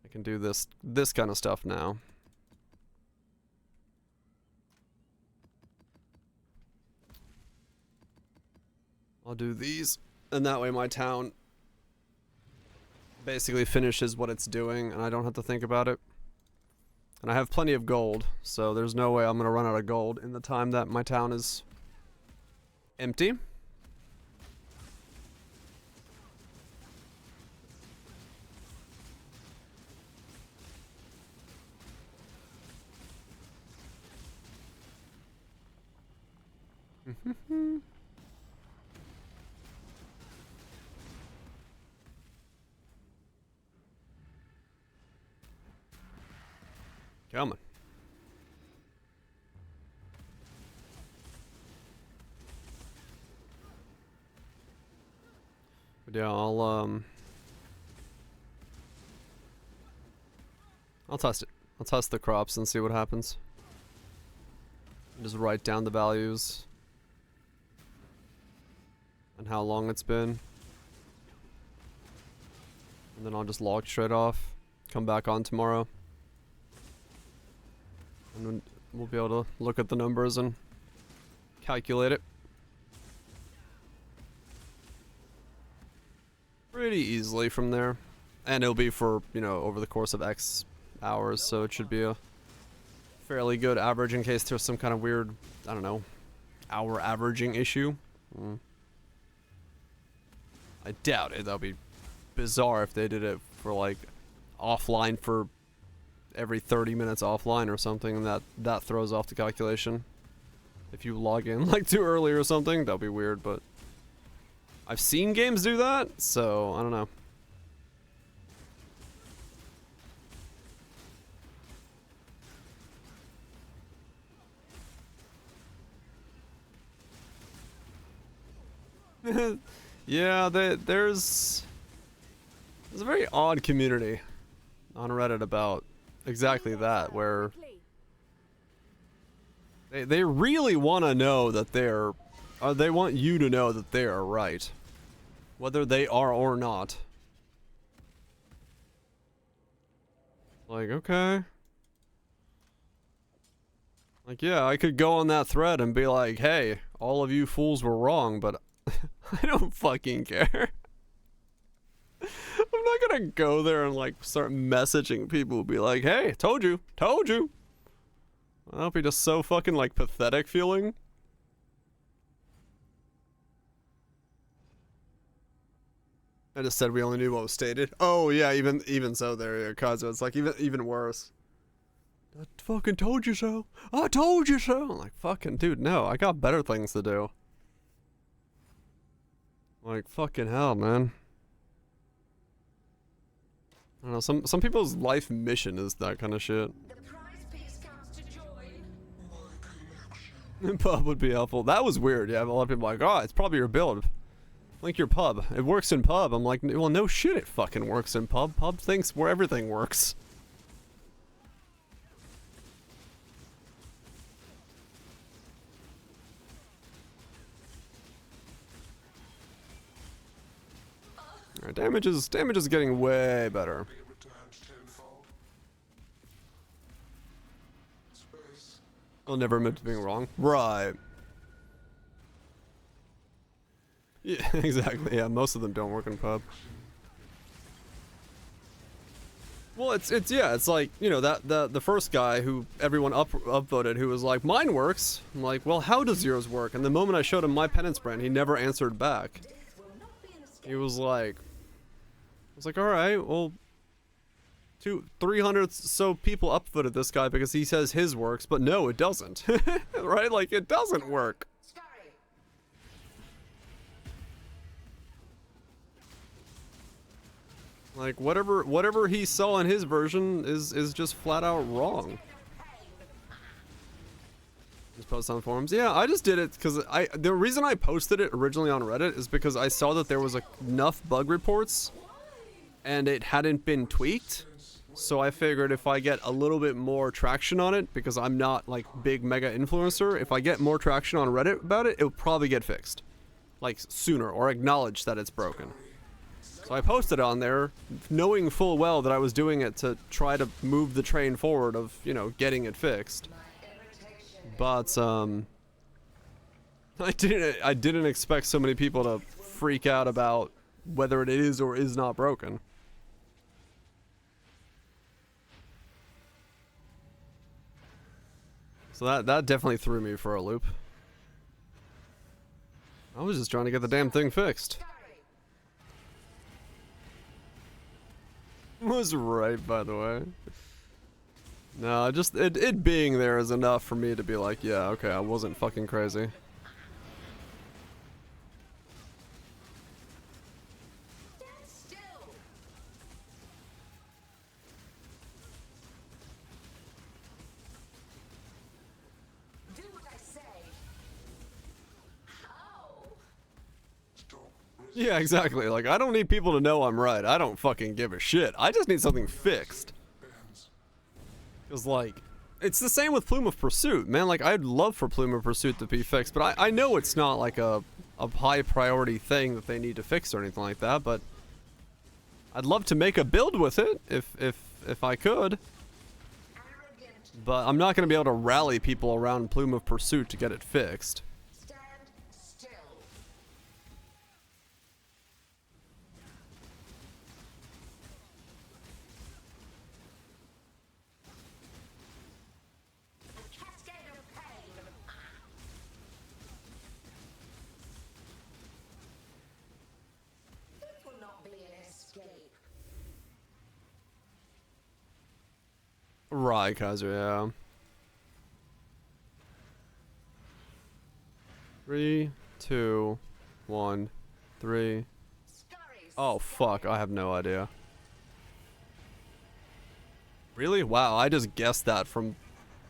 I can do this kind of stuff now. I'll do these, and that way my town basically finishes what it's doing, and I don't have to think about it. And I have plenty of gold, so there's no way I'm gonna run out of gold in the time that my town is empty. Come on. But yeah, I'll test it. I'll test the crops and see what happens. Just write down the values and how long it's been. And then I'll just log straight off, come back on tomorrow. And then we'll be able to look at the numbers and calculate it pretty easily from there. And it'll be for, you know, over the course of X hours, so it should be a fairly good average in case there's some kind of weird, I don't know, hour averaging issue. I doubt it. That would be bizarre if they did it for like offline for every 30 minutes offline or something, and that throws off the calculation. If you log in like too early or something, that'll be weird, but I've seen games do that, so I don't know. Yeah, there's a very odd community on Reddit about exactly that, where they really want to know that they want you to know that they are right, whether they are or not. Like, okay. Like, yeah, I could go on that thread and be like, hey, all of you fools were wrong, but I don't fucking care. I'm not gonna go there and like start messaging people, be like, hey, told you. That'll be just so fucking like pathetic feeling. I just said we only knew what was stated. Oh yeah, even so there, Kazuo, it's like even worse. I fucking told you so. I told you so. I'm like, fucking dude, no, I got better things to do. Like, fucking hell, man. I don't know, some people's life mission is that kind of shit. Pub would be helpful. That was weird. Yeah, a lot of people are like, oh, it's probably your build. Link your pub. It works in pub. I'm like, well, no shit, it fucking works in pub. Pub thinks where everything works. Alright, damage is getting way better. I'll never admit to being wrong. Right. Yeah, exactly. Yeah, most of them don't work in pub. Well, it's like, you know, the first guy who everyone upvoted who was like, mine works. I'm like, well, how does yours work? And the moment I showed him my penance brand, he never answered back. He was like, I was like, all right, well, 300 so people upvoted this guy because he says his works, but no, it doesn't. Right? Like, it doesn't work. Like, whatever he saw in his version is just flat out wrong. post on forums. Yeah, I just did it because the reason I posted it originally on Reddit is because I saw that there was enough bug reports and it hadn't been tweaked. So I figured if I get a little bit more traction on it, because I'm not like big mega influencer, if I get more traction on Reddit about it, it'll probably get fixed. Like sooner, or acknowledge that it's broken. So I posted on there, knowing full well that I was doing it to try to move the train forward of, you know, getting it fixed. But I didn't expect so many people to freak out about whether it is or is not broken. So that definitely threw me for a loop. I was just trying to get the damn thing fixed. Was right, by the way. No, just it being there is enough for me to be like, yeah, okay, I wasn't fucking crazy. Do what I say. How? Yeah, exactly. Like, I don't need people to know I'm right. I don't fucking give a shit. I just need something fixed. Because, like, it's the same with Plume of Pursuit, man. Like, I'd love for Plume of Pursuit to be fixed, but I know it's not, like, a high priority thing that they need to fix or anything like that, but I'd love to make a build with it, if I could. But I'm not going to be able to rally people around Plume of Pursuit to get it fixed. Stand still. A cascade of pain. It will not be an escape. Right, Kaiser, yeah. 3, 2, 1, 3. Oh, fuck, I have no idea. Really? Wow, I just guessed that from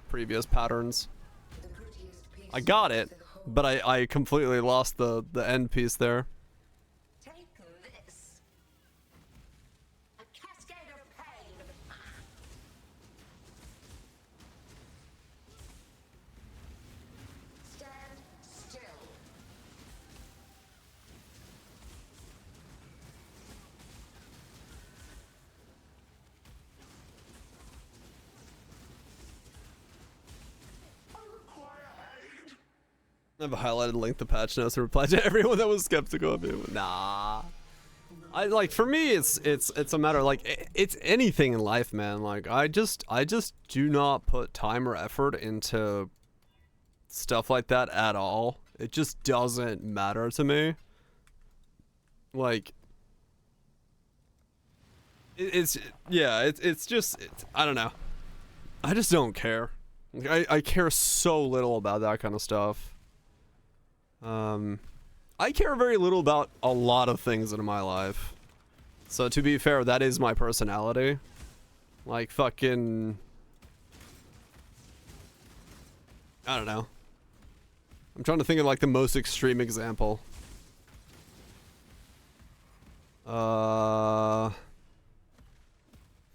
previous patterns. I got it, but I completely lost the end piece there. Take this. A cascade of pain. Stand still. I've highlighted link the patch notes and replied to everyone that was skeptical of it. Nah. I like, for me it's a matter, like, it's anything in life, man. Like, I just do not put time or effort into stuff like that at all. It just doesn't matter to me. Like, it's just I don't know. I just don't care. Like, I care so little about that kind of stuff. I care very little about a lot of things in my life. So to be fair, that is my personality. Like, fucking, I don't know. I'm trying to think of like the most extreme example. Drive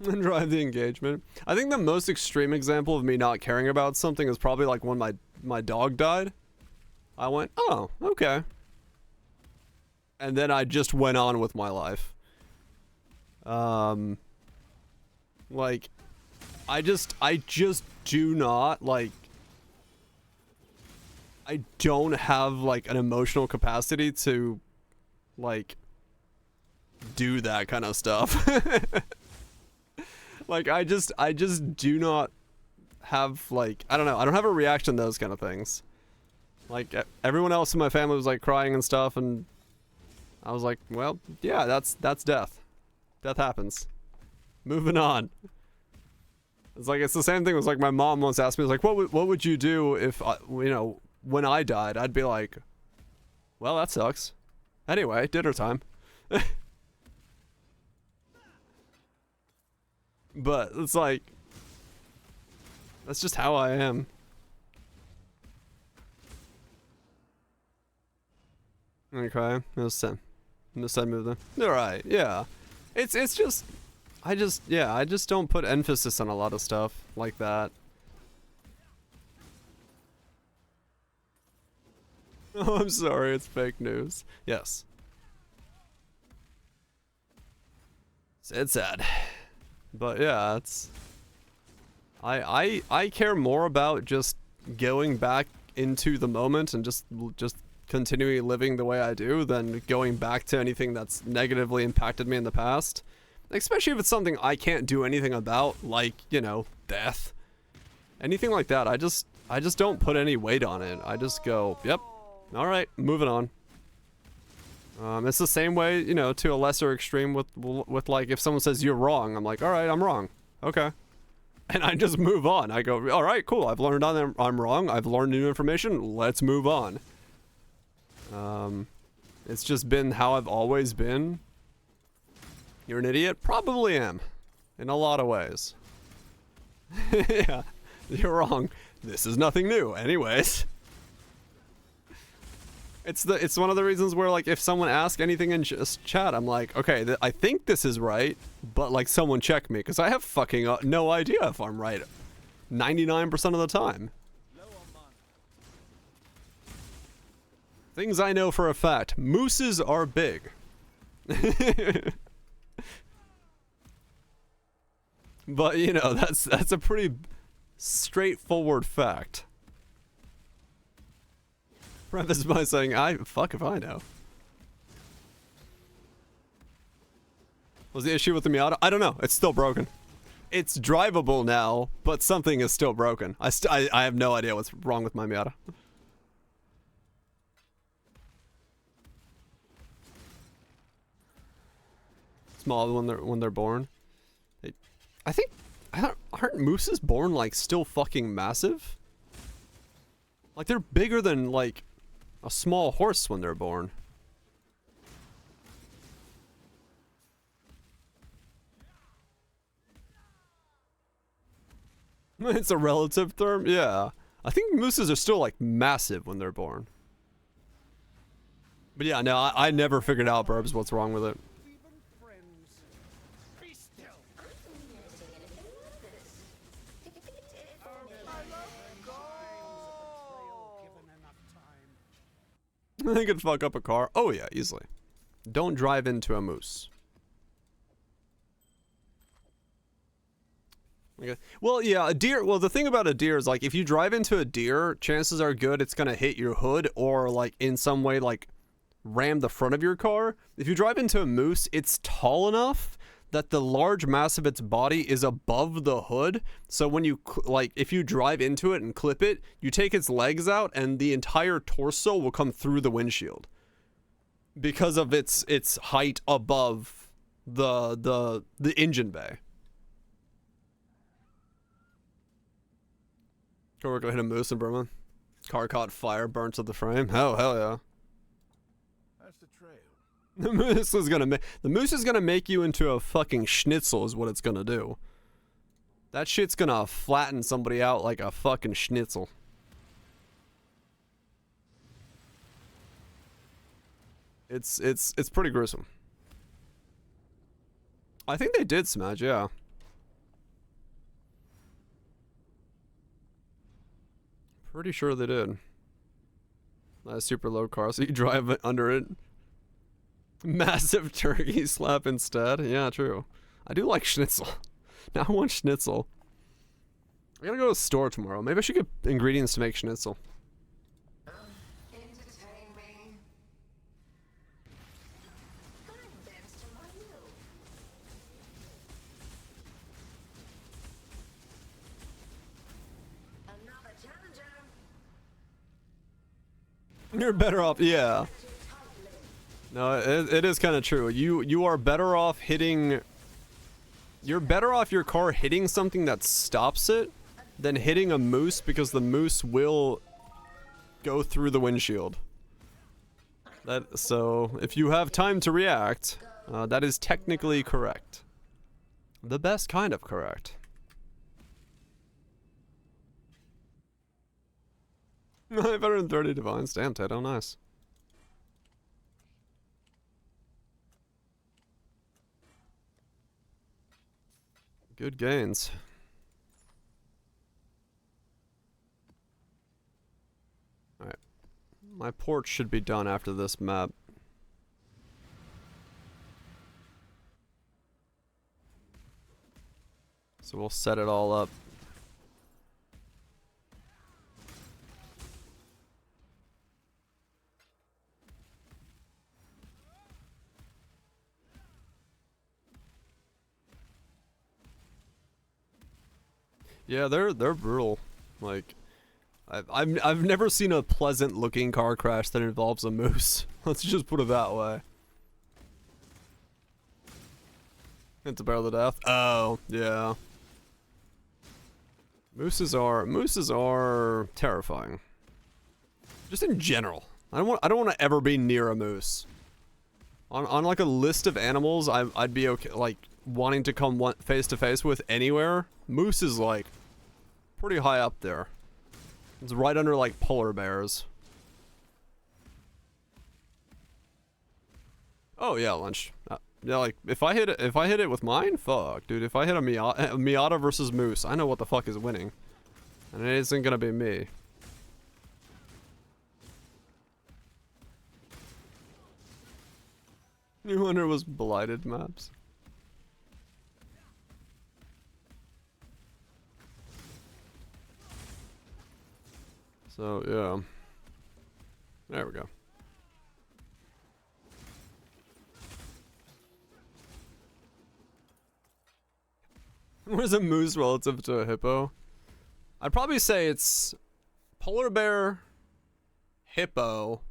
the engagement. I think the most extreme example of me not caring about something is probably like when my dog died. I went, oh, okay. And then I just went on with my life. Like, I just do not, like, I don't have, like, an emotional capacity to, like, do that kind of stuff. Like, I just do not have, like, I don't know, I don't have a reaction to those kind of things. Like, everyone else in my family was, like, crying and stuff, and I was like, well, yeah, that's death. Death happens. Moving on. It's like, it's the same thing. It was like, my mom once asked me, like, what would you do if, you know, when I died? I'd be like, well, that sucks. Anyway, dinner time. But it's like, that's just how I am. Okay, no send move then. Alright, yeah. It's just I just don't put emphasis on a lot of stuff like that. Oh, I'm sorry, it's fake news. Yes. It's sad. But yeah, it's I care more about just going back into the moment and just continuing living the way I do than going back to anything that's negatively impacted me in the past. Especially if it's something I can't do anything about, like, you know, death. Anything like that, I just don't put any weight on it. I just go, yep, alright, moving on. It's the same way, you know, to a lesser extreme with like, if someone says you're wrong, I'm like, alright, I'm wrong. Okay. And I just move on. I go, alright, cool, I've learned I'm wrong, I've learned new information, let's move on. It's just been how I've always been. You're an idiot? Probably am. In a lot of ways. Yeah, you're wrong. This is nothing new. Anyways. It's one of the reasons where, like, if someone asks anything in chat, I'm like, okay, I think this is right, but, like, someone check me, because I have fucking no idea if I'm right 99% of the time. Things I know for a fact. Mooses are big. But, you know, that's a pretty straightforward fact. Preface by saying, fuck if I know. Was the issue with the Miata? I don't know. It's still broken. It's drivable now, but something is still broken. I have no idea what's wrong with my Miata. Small when they're born. I think aren't mooses born like still fucking massive? Like they're bigger than like a small horse when they're born. It's a relative term, yeah. I think mooses are still like massive when they're born. But yeah, no, I never figured out, Burbs, what's wrong with it. They could fuck up a car. Oh yeah, easily. Don't drive into a moose. Okay. Well, yeah, a deer. Well, the thing about a deer is like if you drive into a deer, chances are good it's gonna hit your hood or like in some way like ram the front of your car. If you drive into a moose, it's tall enough that the large mass of its body is above the hood. So when you like, if you drive into it and clip it, you take its legs out and the entire torso will come through the windshield because of its height above the engine bay. Coworker hit a moose in Burma. Car caught fire, burnt to the frame. Hell yeah. That's the trail. The moose is gonna make you into a fucking schnitzel is what it's gonna do. That shit's gonna flatten somebody out like a fucking schnitzel. It's pretty gruesome. I think they did smash, yeah. Pretty sure they did. That's super low car, so you drive under it. Massive turkey slap instead. Yeah, true. I do like schnitzel. Now I want schnitzel. I gotta go to the store tomorrow. Maybe I should get ingredients to make schnitzel. You're better off, yeah. No, it is kind of true. You are better off hitting. You're better off your car hitting something that stops it than hitting a moose because the moose will go through the windshield. So if you have time to react, that is technically correct. The best kind of correct. 530 divines. Damn, Tato, nice. Good gains. Alright. My porch should be done after this map. So we'll set it all up. Yeah, they're brutal. Like, I've never seen a pleasant looking car crash that involves a moose. Let's just put it that way. It's a barrel to death. Oh, yeah. Mooses are terrifying. Just in general. I don't want to ever be near a moose. On like a list of animals I'd be okay, like wanting to come face to face with anywhere. Moose is like pretty high up there. It's right under like polar bears. Oh yeah, lunch. Yeah, like if I hit it with mine, fuck, dude. If I hit a Miata versus moose, I know what the fuck is winning, and it isn't gonna be me. New Hunter was blighted maps. So yeah, there we go. Where's a moose relative to a hippo? I'd probably say it's polar bear, hippo.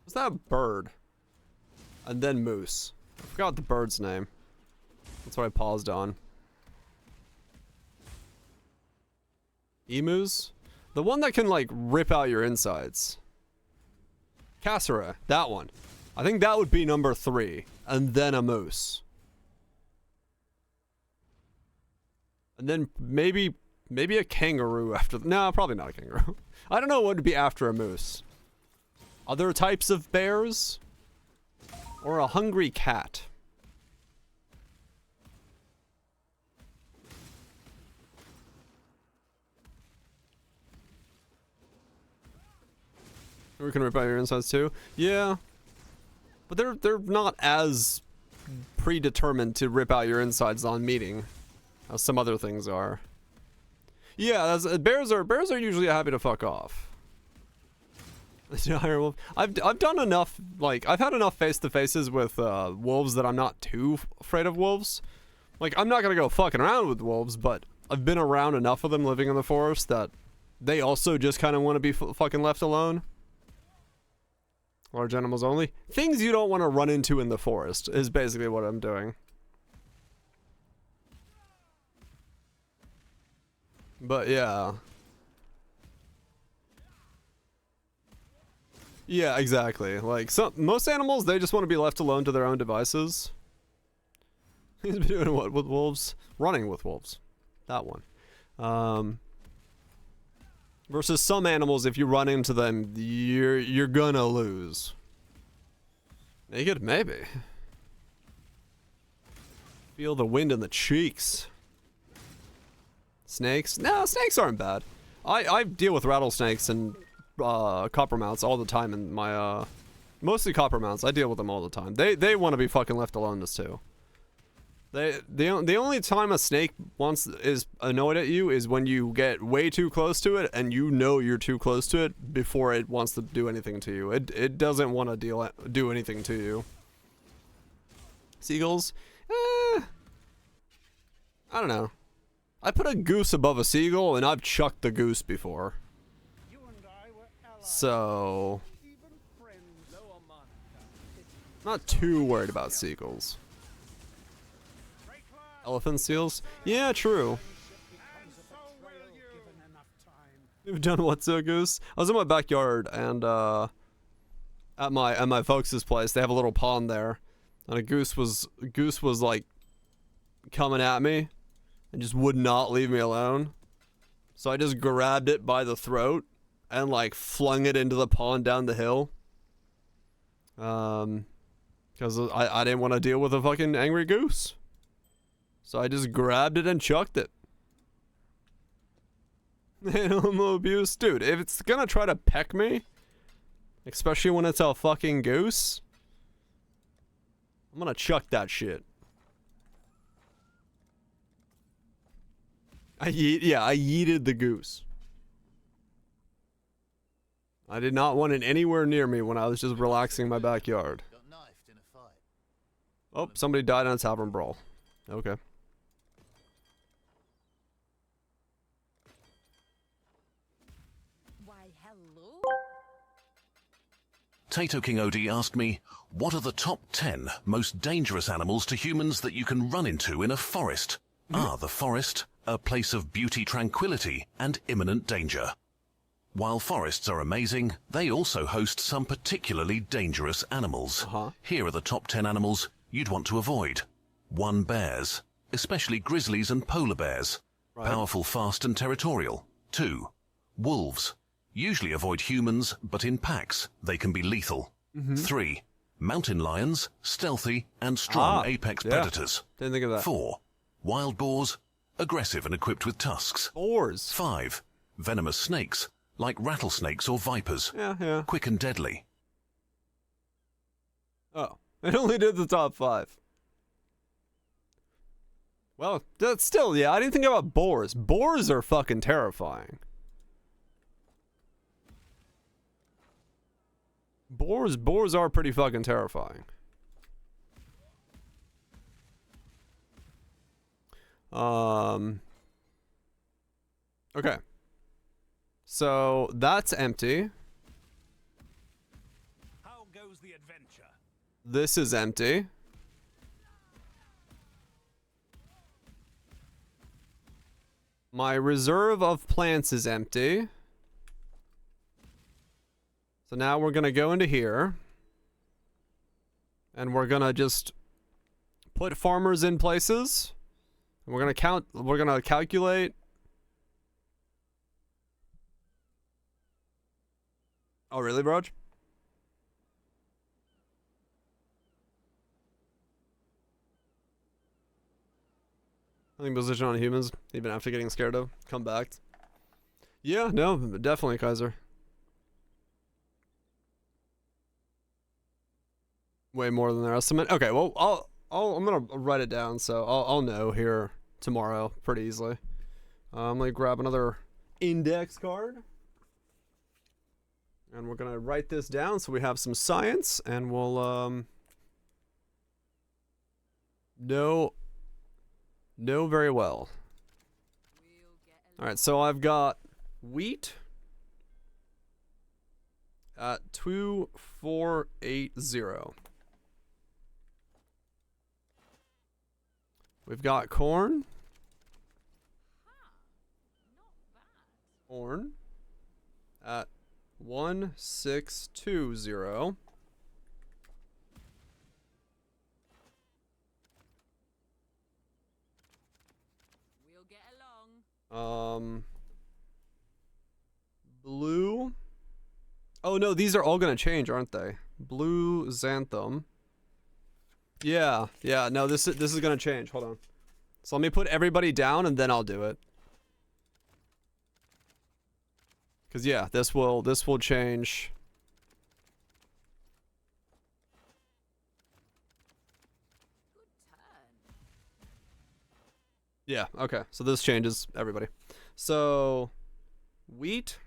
What's that bird? And then moose. I forgot the bird's name. That's what I paused on. Emus? The one that can, like, rip out your insides. Cassera. That one. I think that would be number 3. And then a moose. And then maybe a kangaroo after... No, probably not a kangaroo. I don't know what would be after a moose. Other types of bears? Or a hungry cat? We can rip out your insides too? Yeah. But they're not as predetermined to rip out your insides on meeting as some other things are. Yeah, bears are usually happy to fuck off. I've done enough, like, I've had enough face-to-faces with wolves that I'm not too afraid of wolves. Like, I'm not gonna go fucking around with wolves, but I've been around enough of them living in the forest that they also just kind of want to be fucking left alone. Large animals only. Things you don't want to run into in the forest is basically what I'm doing. But yeah. Yeah, exactly. Like, most animals, they just want to be left alone to their own devices. He's been doing what with wolves? Running with wolves. That one. Versus some animals, if you run into them, you're gonna lose. Naked? Maybe. Feel the wind in the cheeks. Snakes? No, snakes aren't bad. I deal with rattlesnakes and coppermounts all the time in my mostly coppermounts. I deal with them all the time. They want to be fucking left alone too. The only time a snake is annoyed at you is when you get way too close to it and you know you're too close to it before it wants to do anything to you. It doesn't want to do anything to you. Seagulls? I don't know. I put a goose above a seagull and I've chucked the goose before. So not too worried about seagulls. Elephant seals? Yeah, true. You've done what to a goose? I was in my backyard and at my folks' place, they have a little pond there. And a goose was like coming at me and just would not leave me alone. So I just grabbed it by the throat and like flung it into the pond down the hill. Because I didn't want to deal with a fucking angry goose. So I just grabbed it and chucked it. Animal abuse. Dude, if it's gonna try to peck me, especially when it's a fucking goose, I'm gonna chuck that shit. I yeeted the goose. I did not want it anywhere near me when I was just relaxing in my backyard. Oh, somebody died on a tavern brawl. Okay. Why, hello? Tato King Odie asked me, what are the top 10 most dangerous animals to humans that you can run into in a forest? Are the forest a place of beauty, tranquility, and imminent danger? While forests are amazing, they also host some particularly dangerous animals. Here are the top 10 animals you'd want to avoid. 1. Bears, especially grizzlies and polar bears. Powerful, fast, and territorial. 2. Wolves. Usually avoid humans, but in packs, they can be lethal. 3. Mountain lions, stealthy, and strong apex predators. Didn't think of that. 4. Wild boars, aggressive and equipped with tusks. Boars. 5. Venomous snakes, like rattlesnakes or vipers. Yeah. Quick and deadly. Oh, it only did the top 5. Well, that's still, yeah, I didn't think about boars. Boars are fucking terrifying. Boars are pretty fucking terrifying. Okay. So that's empty. How goes the adventure? This is empty. My reserve of plants is empty. So now we're gonna go into here. And we're gonna just put farmers in places. And we're gonna calculate. Oh, really, Broj? I think position on humans, even after getting scared of, come back. Yeah, no, definitely, Kaiser. Way more than their estimate. Okay, well, I'm gonna write it down, so I'll know here tomorrow pretty easily. I'm gonna grab another index card. And we're gonna write this down so we have some science, and we'll know very well. Alright, so I've got wheat at 2480. We've got corn. Corn at 1620. We'll get along. Blue. Oh no, these are all gonna change, aren't they? Blue xanthan. Yeah, no, this is gonna change. Hold on. So let me put everybody down and then I'll do it. Cause yeah, this will change. Yeah, okay. So this changes everybody. So wheat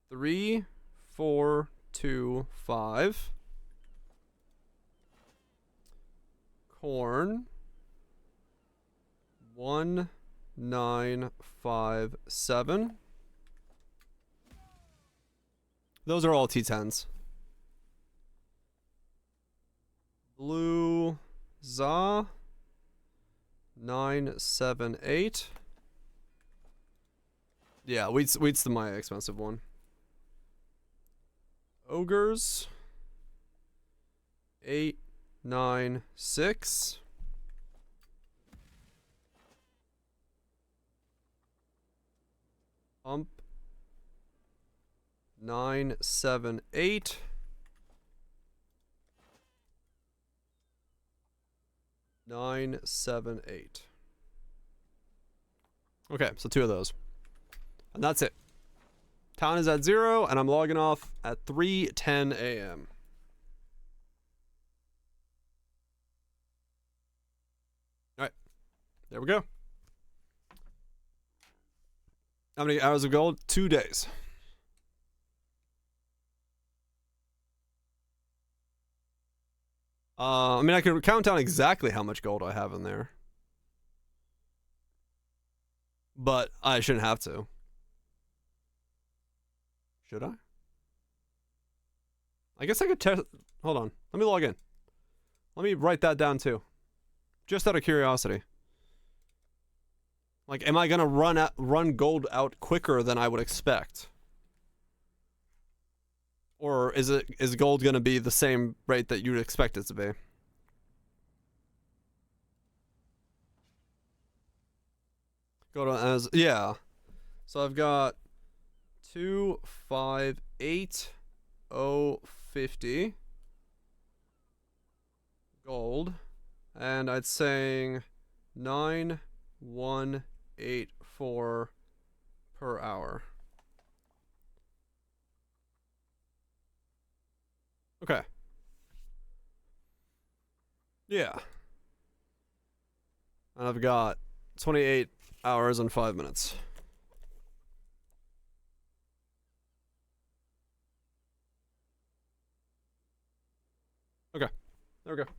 3, 4, 2, 5. Corn 1, 9, 5, 7. Those are all T10s. Blue za 9, 7, 8. Yeah, wheat's the my expensive one. Ogres 8, 9, 6. Ump 978. Okay, so 2 of those. And that's it. Town is at 0, and I'm logging off at 3:10 a.m. Alright. There we go. How many hours of gold? 2 days. I mean, I can count down exactly how much gold I have in there. But I shouldn't have to. Should I? I guess I could test. Hold on. Let me log in. Let me write that down too. Just out of curiosity. Like, am I gonna run gold out quicker than I would expect? Or is gold gonna be the same rate that you'd expect it to be? Go to as yeah. So I've got 258,050 gold, and I'd saying 9,184 per hour. Okay. Yeah. And I've got 28 hours and 5 minutes. Okay. There we go.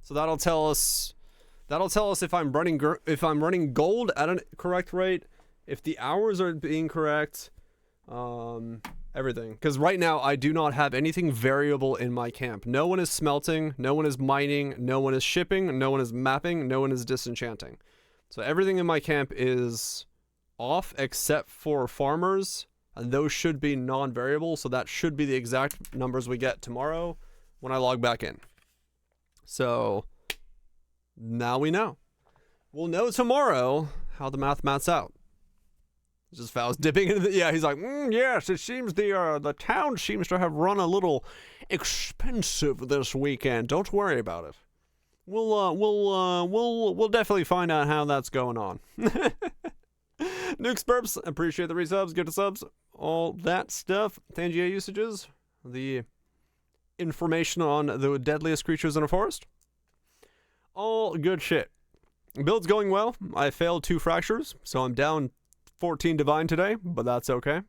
So that'll tell us if I'm running gold at a correct rate, if the hours are being correct, everything. Because right now I do not have anything variable in my camp. No one is smelting, no one is mining, no one is shipping, no one is mapping, no one is disenchanting. So everything in my camp is off except for farmers, and those should be non-variable, so that should be the exact numbers we get tomorrow when I log back in. So now we know. We'll know tomorrow how the math mats out. Just Faust dipping into the, yeah, he's like, yes, it seems the town seems to have run a little expensive this weekend. Don't worry about it. We'll definitely find out how that's going on. Nukes burps, appreciate the resubs, get the subs, all that stuff. Tangia usages, the information on the deadliest creatures in a forest. All good shit. Build's going well. I failed 2 fractures, so I'm down 14 divine today, but that's okay.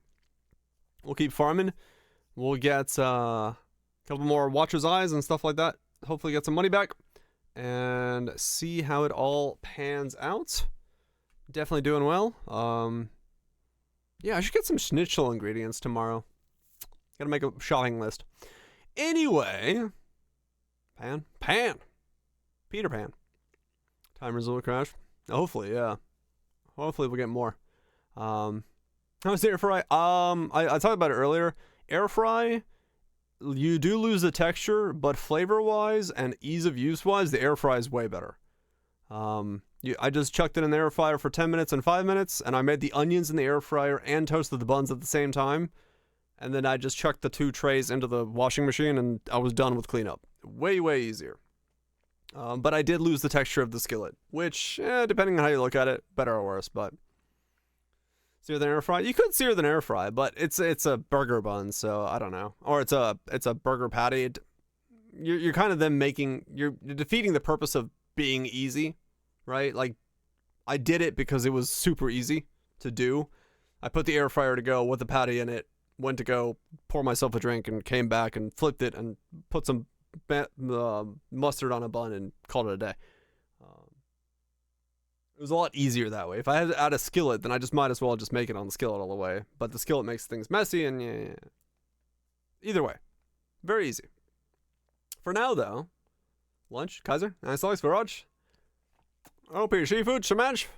We'll keep farming. We'll get a couple more Watcher's Eyes and stuff like that. Hopefully get some money back and see how it all pans out. Definitely doing well. Yeah, I should get some schnitzel ingredients tomorrow. Gotta make a shopping list. Anyway, Peter Pan. Timers will crash. Hopefully, yeah. Hopefully we'll get more. How was the air fry? I talked about it earlier. Air fry, you do lose the texture, but flavor-wise and ease of use-wise, the air fry is way better. I just chucked it in the air fryer for 10 minutes and 5 minutes, and I made the onions in the air fryer and toasted the buns at the same time. And then I just chucked the 2 trays into the washing machine, and I was done with cleanup. Way, way easier. But I did lose the texture of the skillet, which, depending on how you look at it, better or worse, but... Sear than air fry? You could sear than air fry, but it's a burger bun, so I don't know. Or it's a burger patty. You're kind of then you're defeating the purpose of being easy, right? Like, I did it because it was super easy to do. I put the air fryer to go with the patty in it, went to go pour myself a drink, and came back and flipped it and put some mustard on a bun and called it a day. It was a lot easier that way. If I had to add a skillet, then I just might as well just make it on the skillet all the way. But the skillet makes things messy, and yeah. Either way, very easy. For now, though, lunch, Kaiser, nice likes, Viraj. OP seafood, Shamash.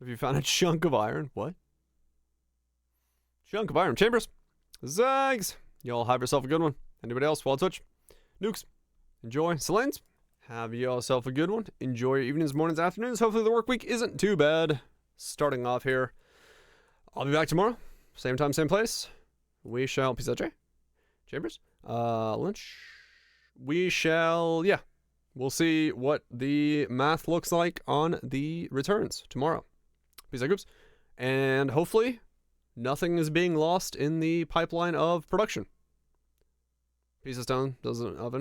Have you found a chunk of iron? What? Chunk of iron chambers. Zags. Y'all have yourself a good one. Anybody else? Wild Twitch. Nukes. Enjoy. Selene. Have yourself a good one. Enjoy your evenings, mornings, afternoons. Hopefully the work week isn't too bad. Starting off here. I'll be back tomorrow. same time, same place. We shall... Peace out, Jay. Chambers? Lynch? We shall... Yeah. We'll see what the math looks like on the returns tomorrow. Peace out, groups. And hopefully, nothing is being lost in the pipeline of production. Peace out, Stone. Doesn't oven.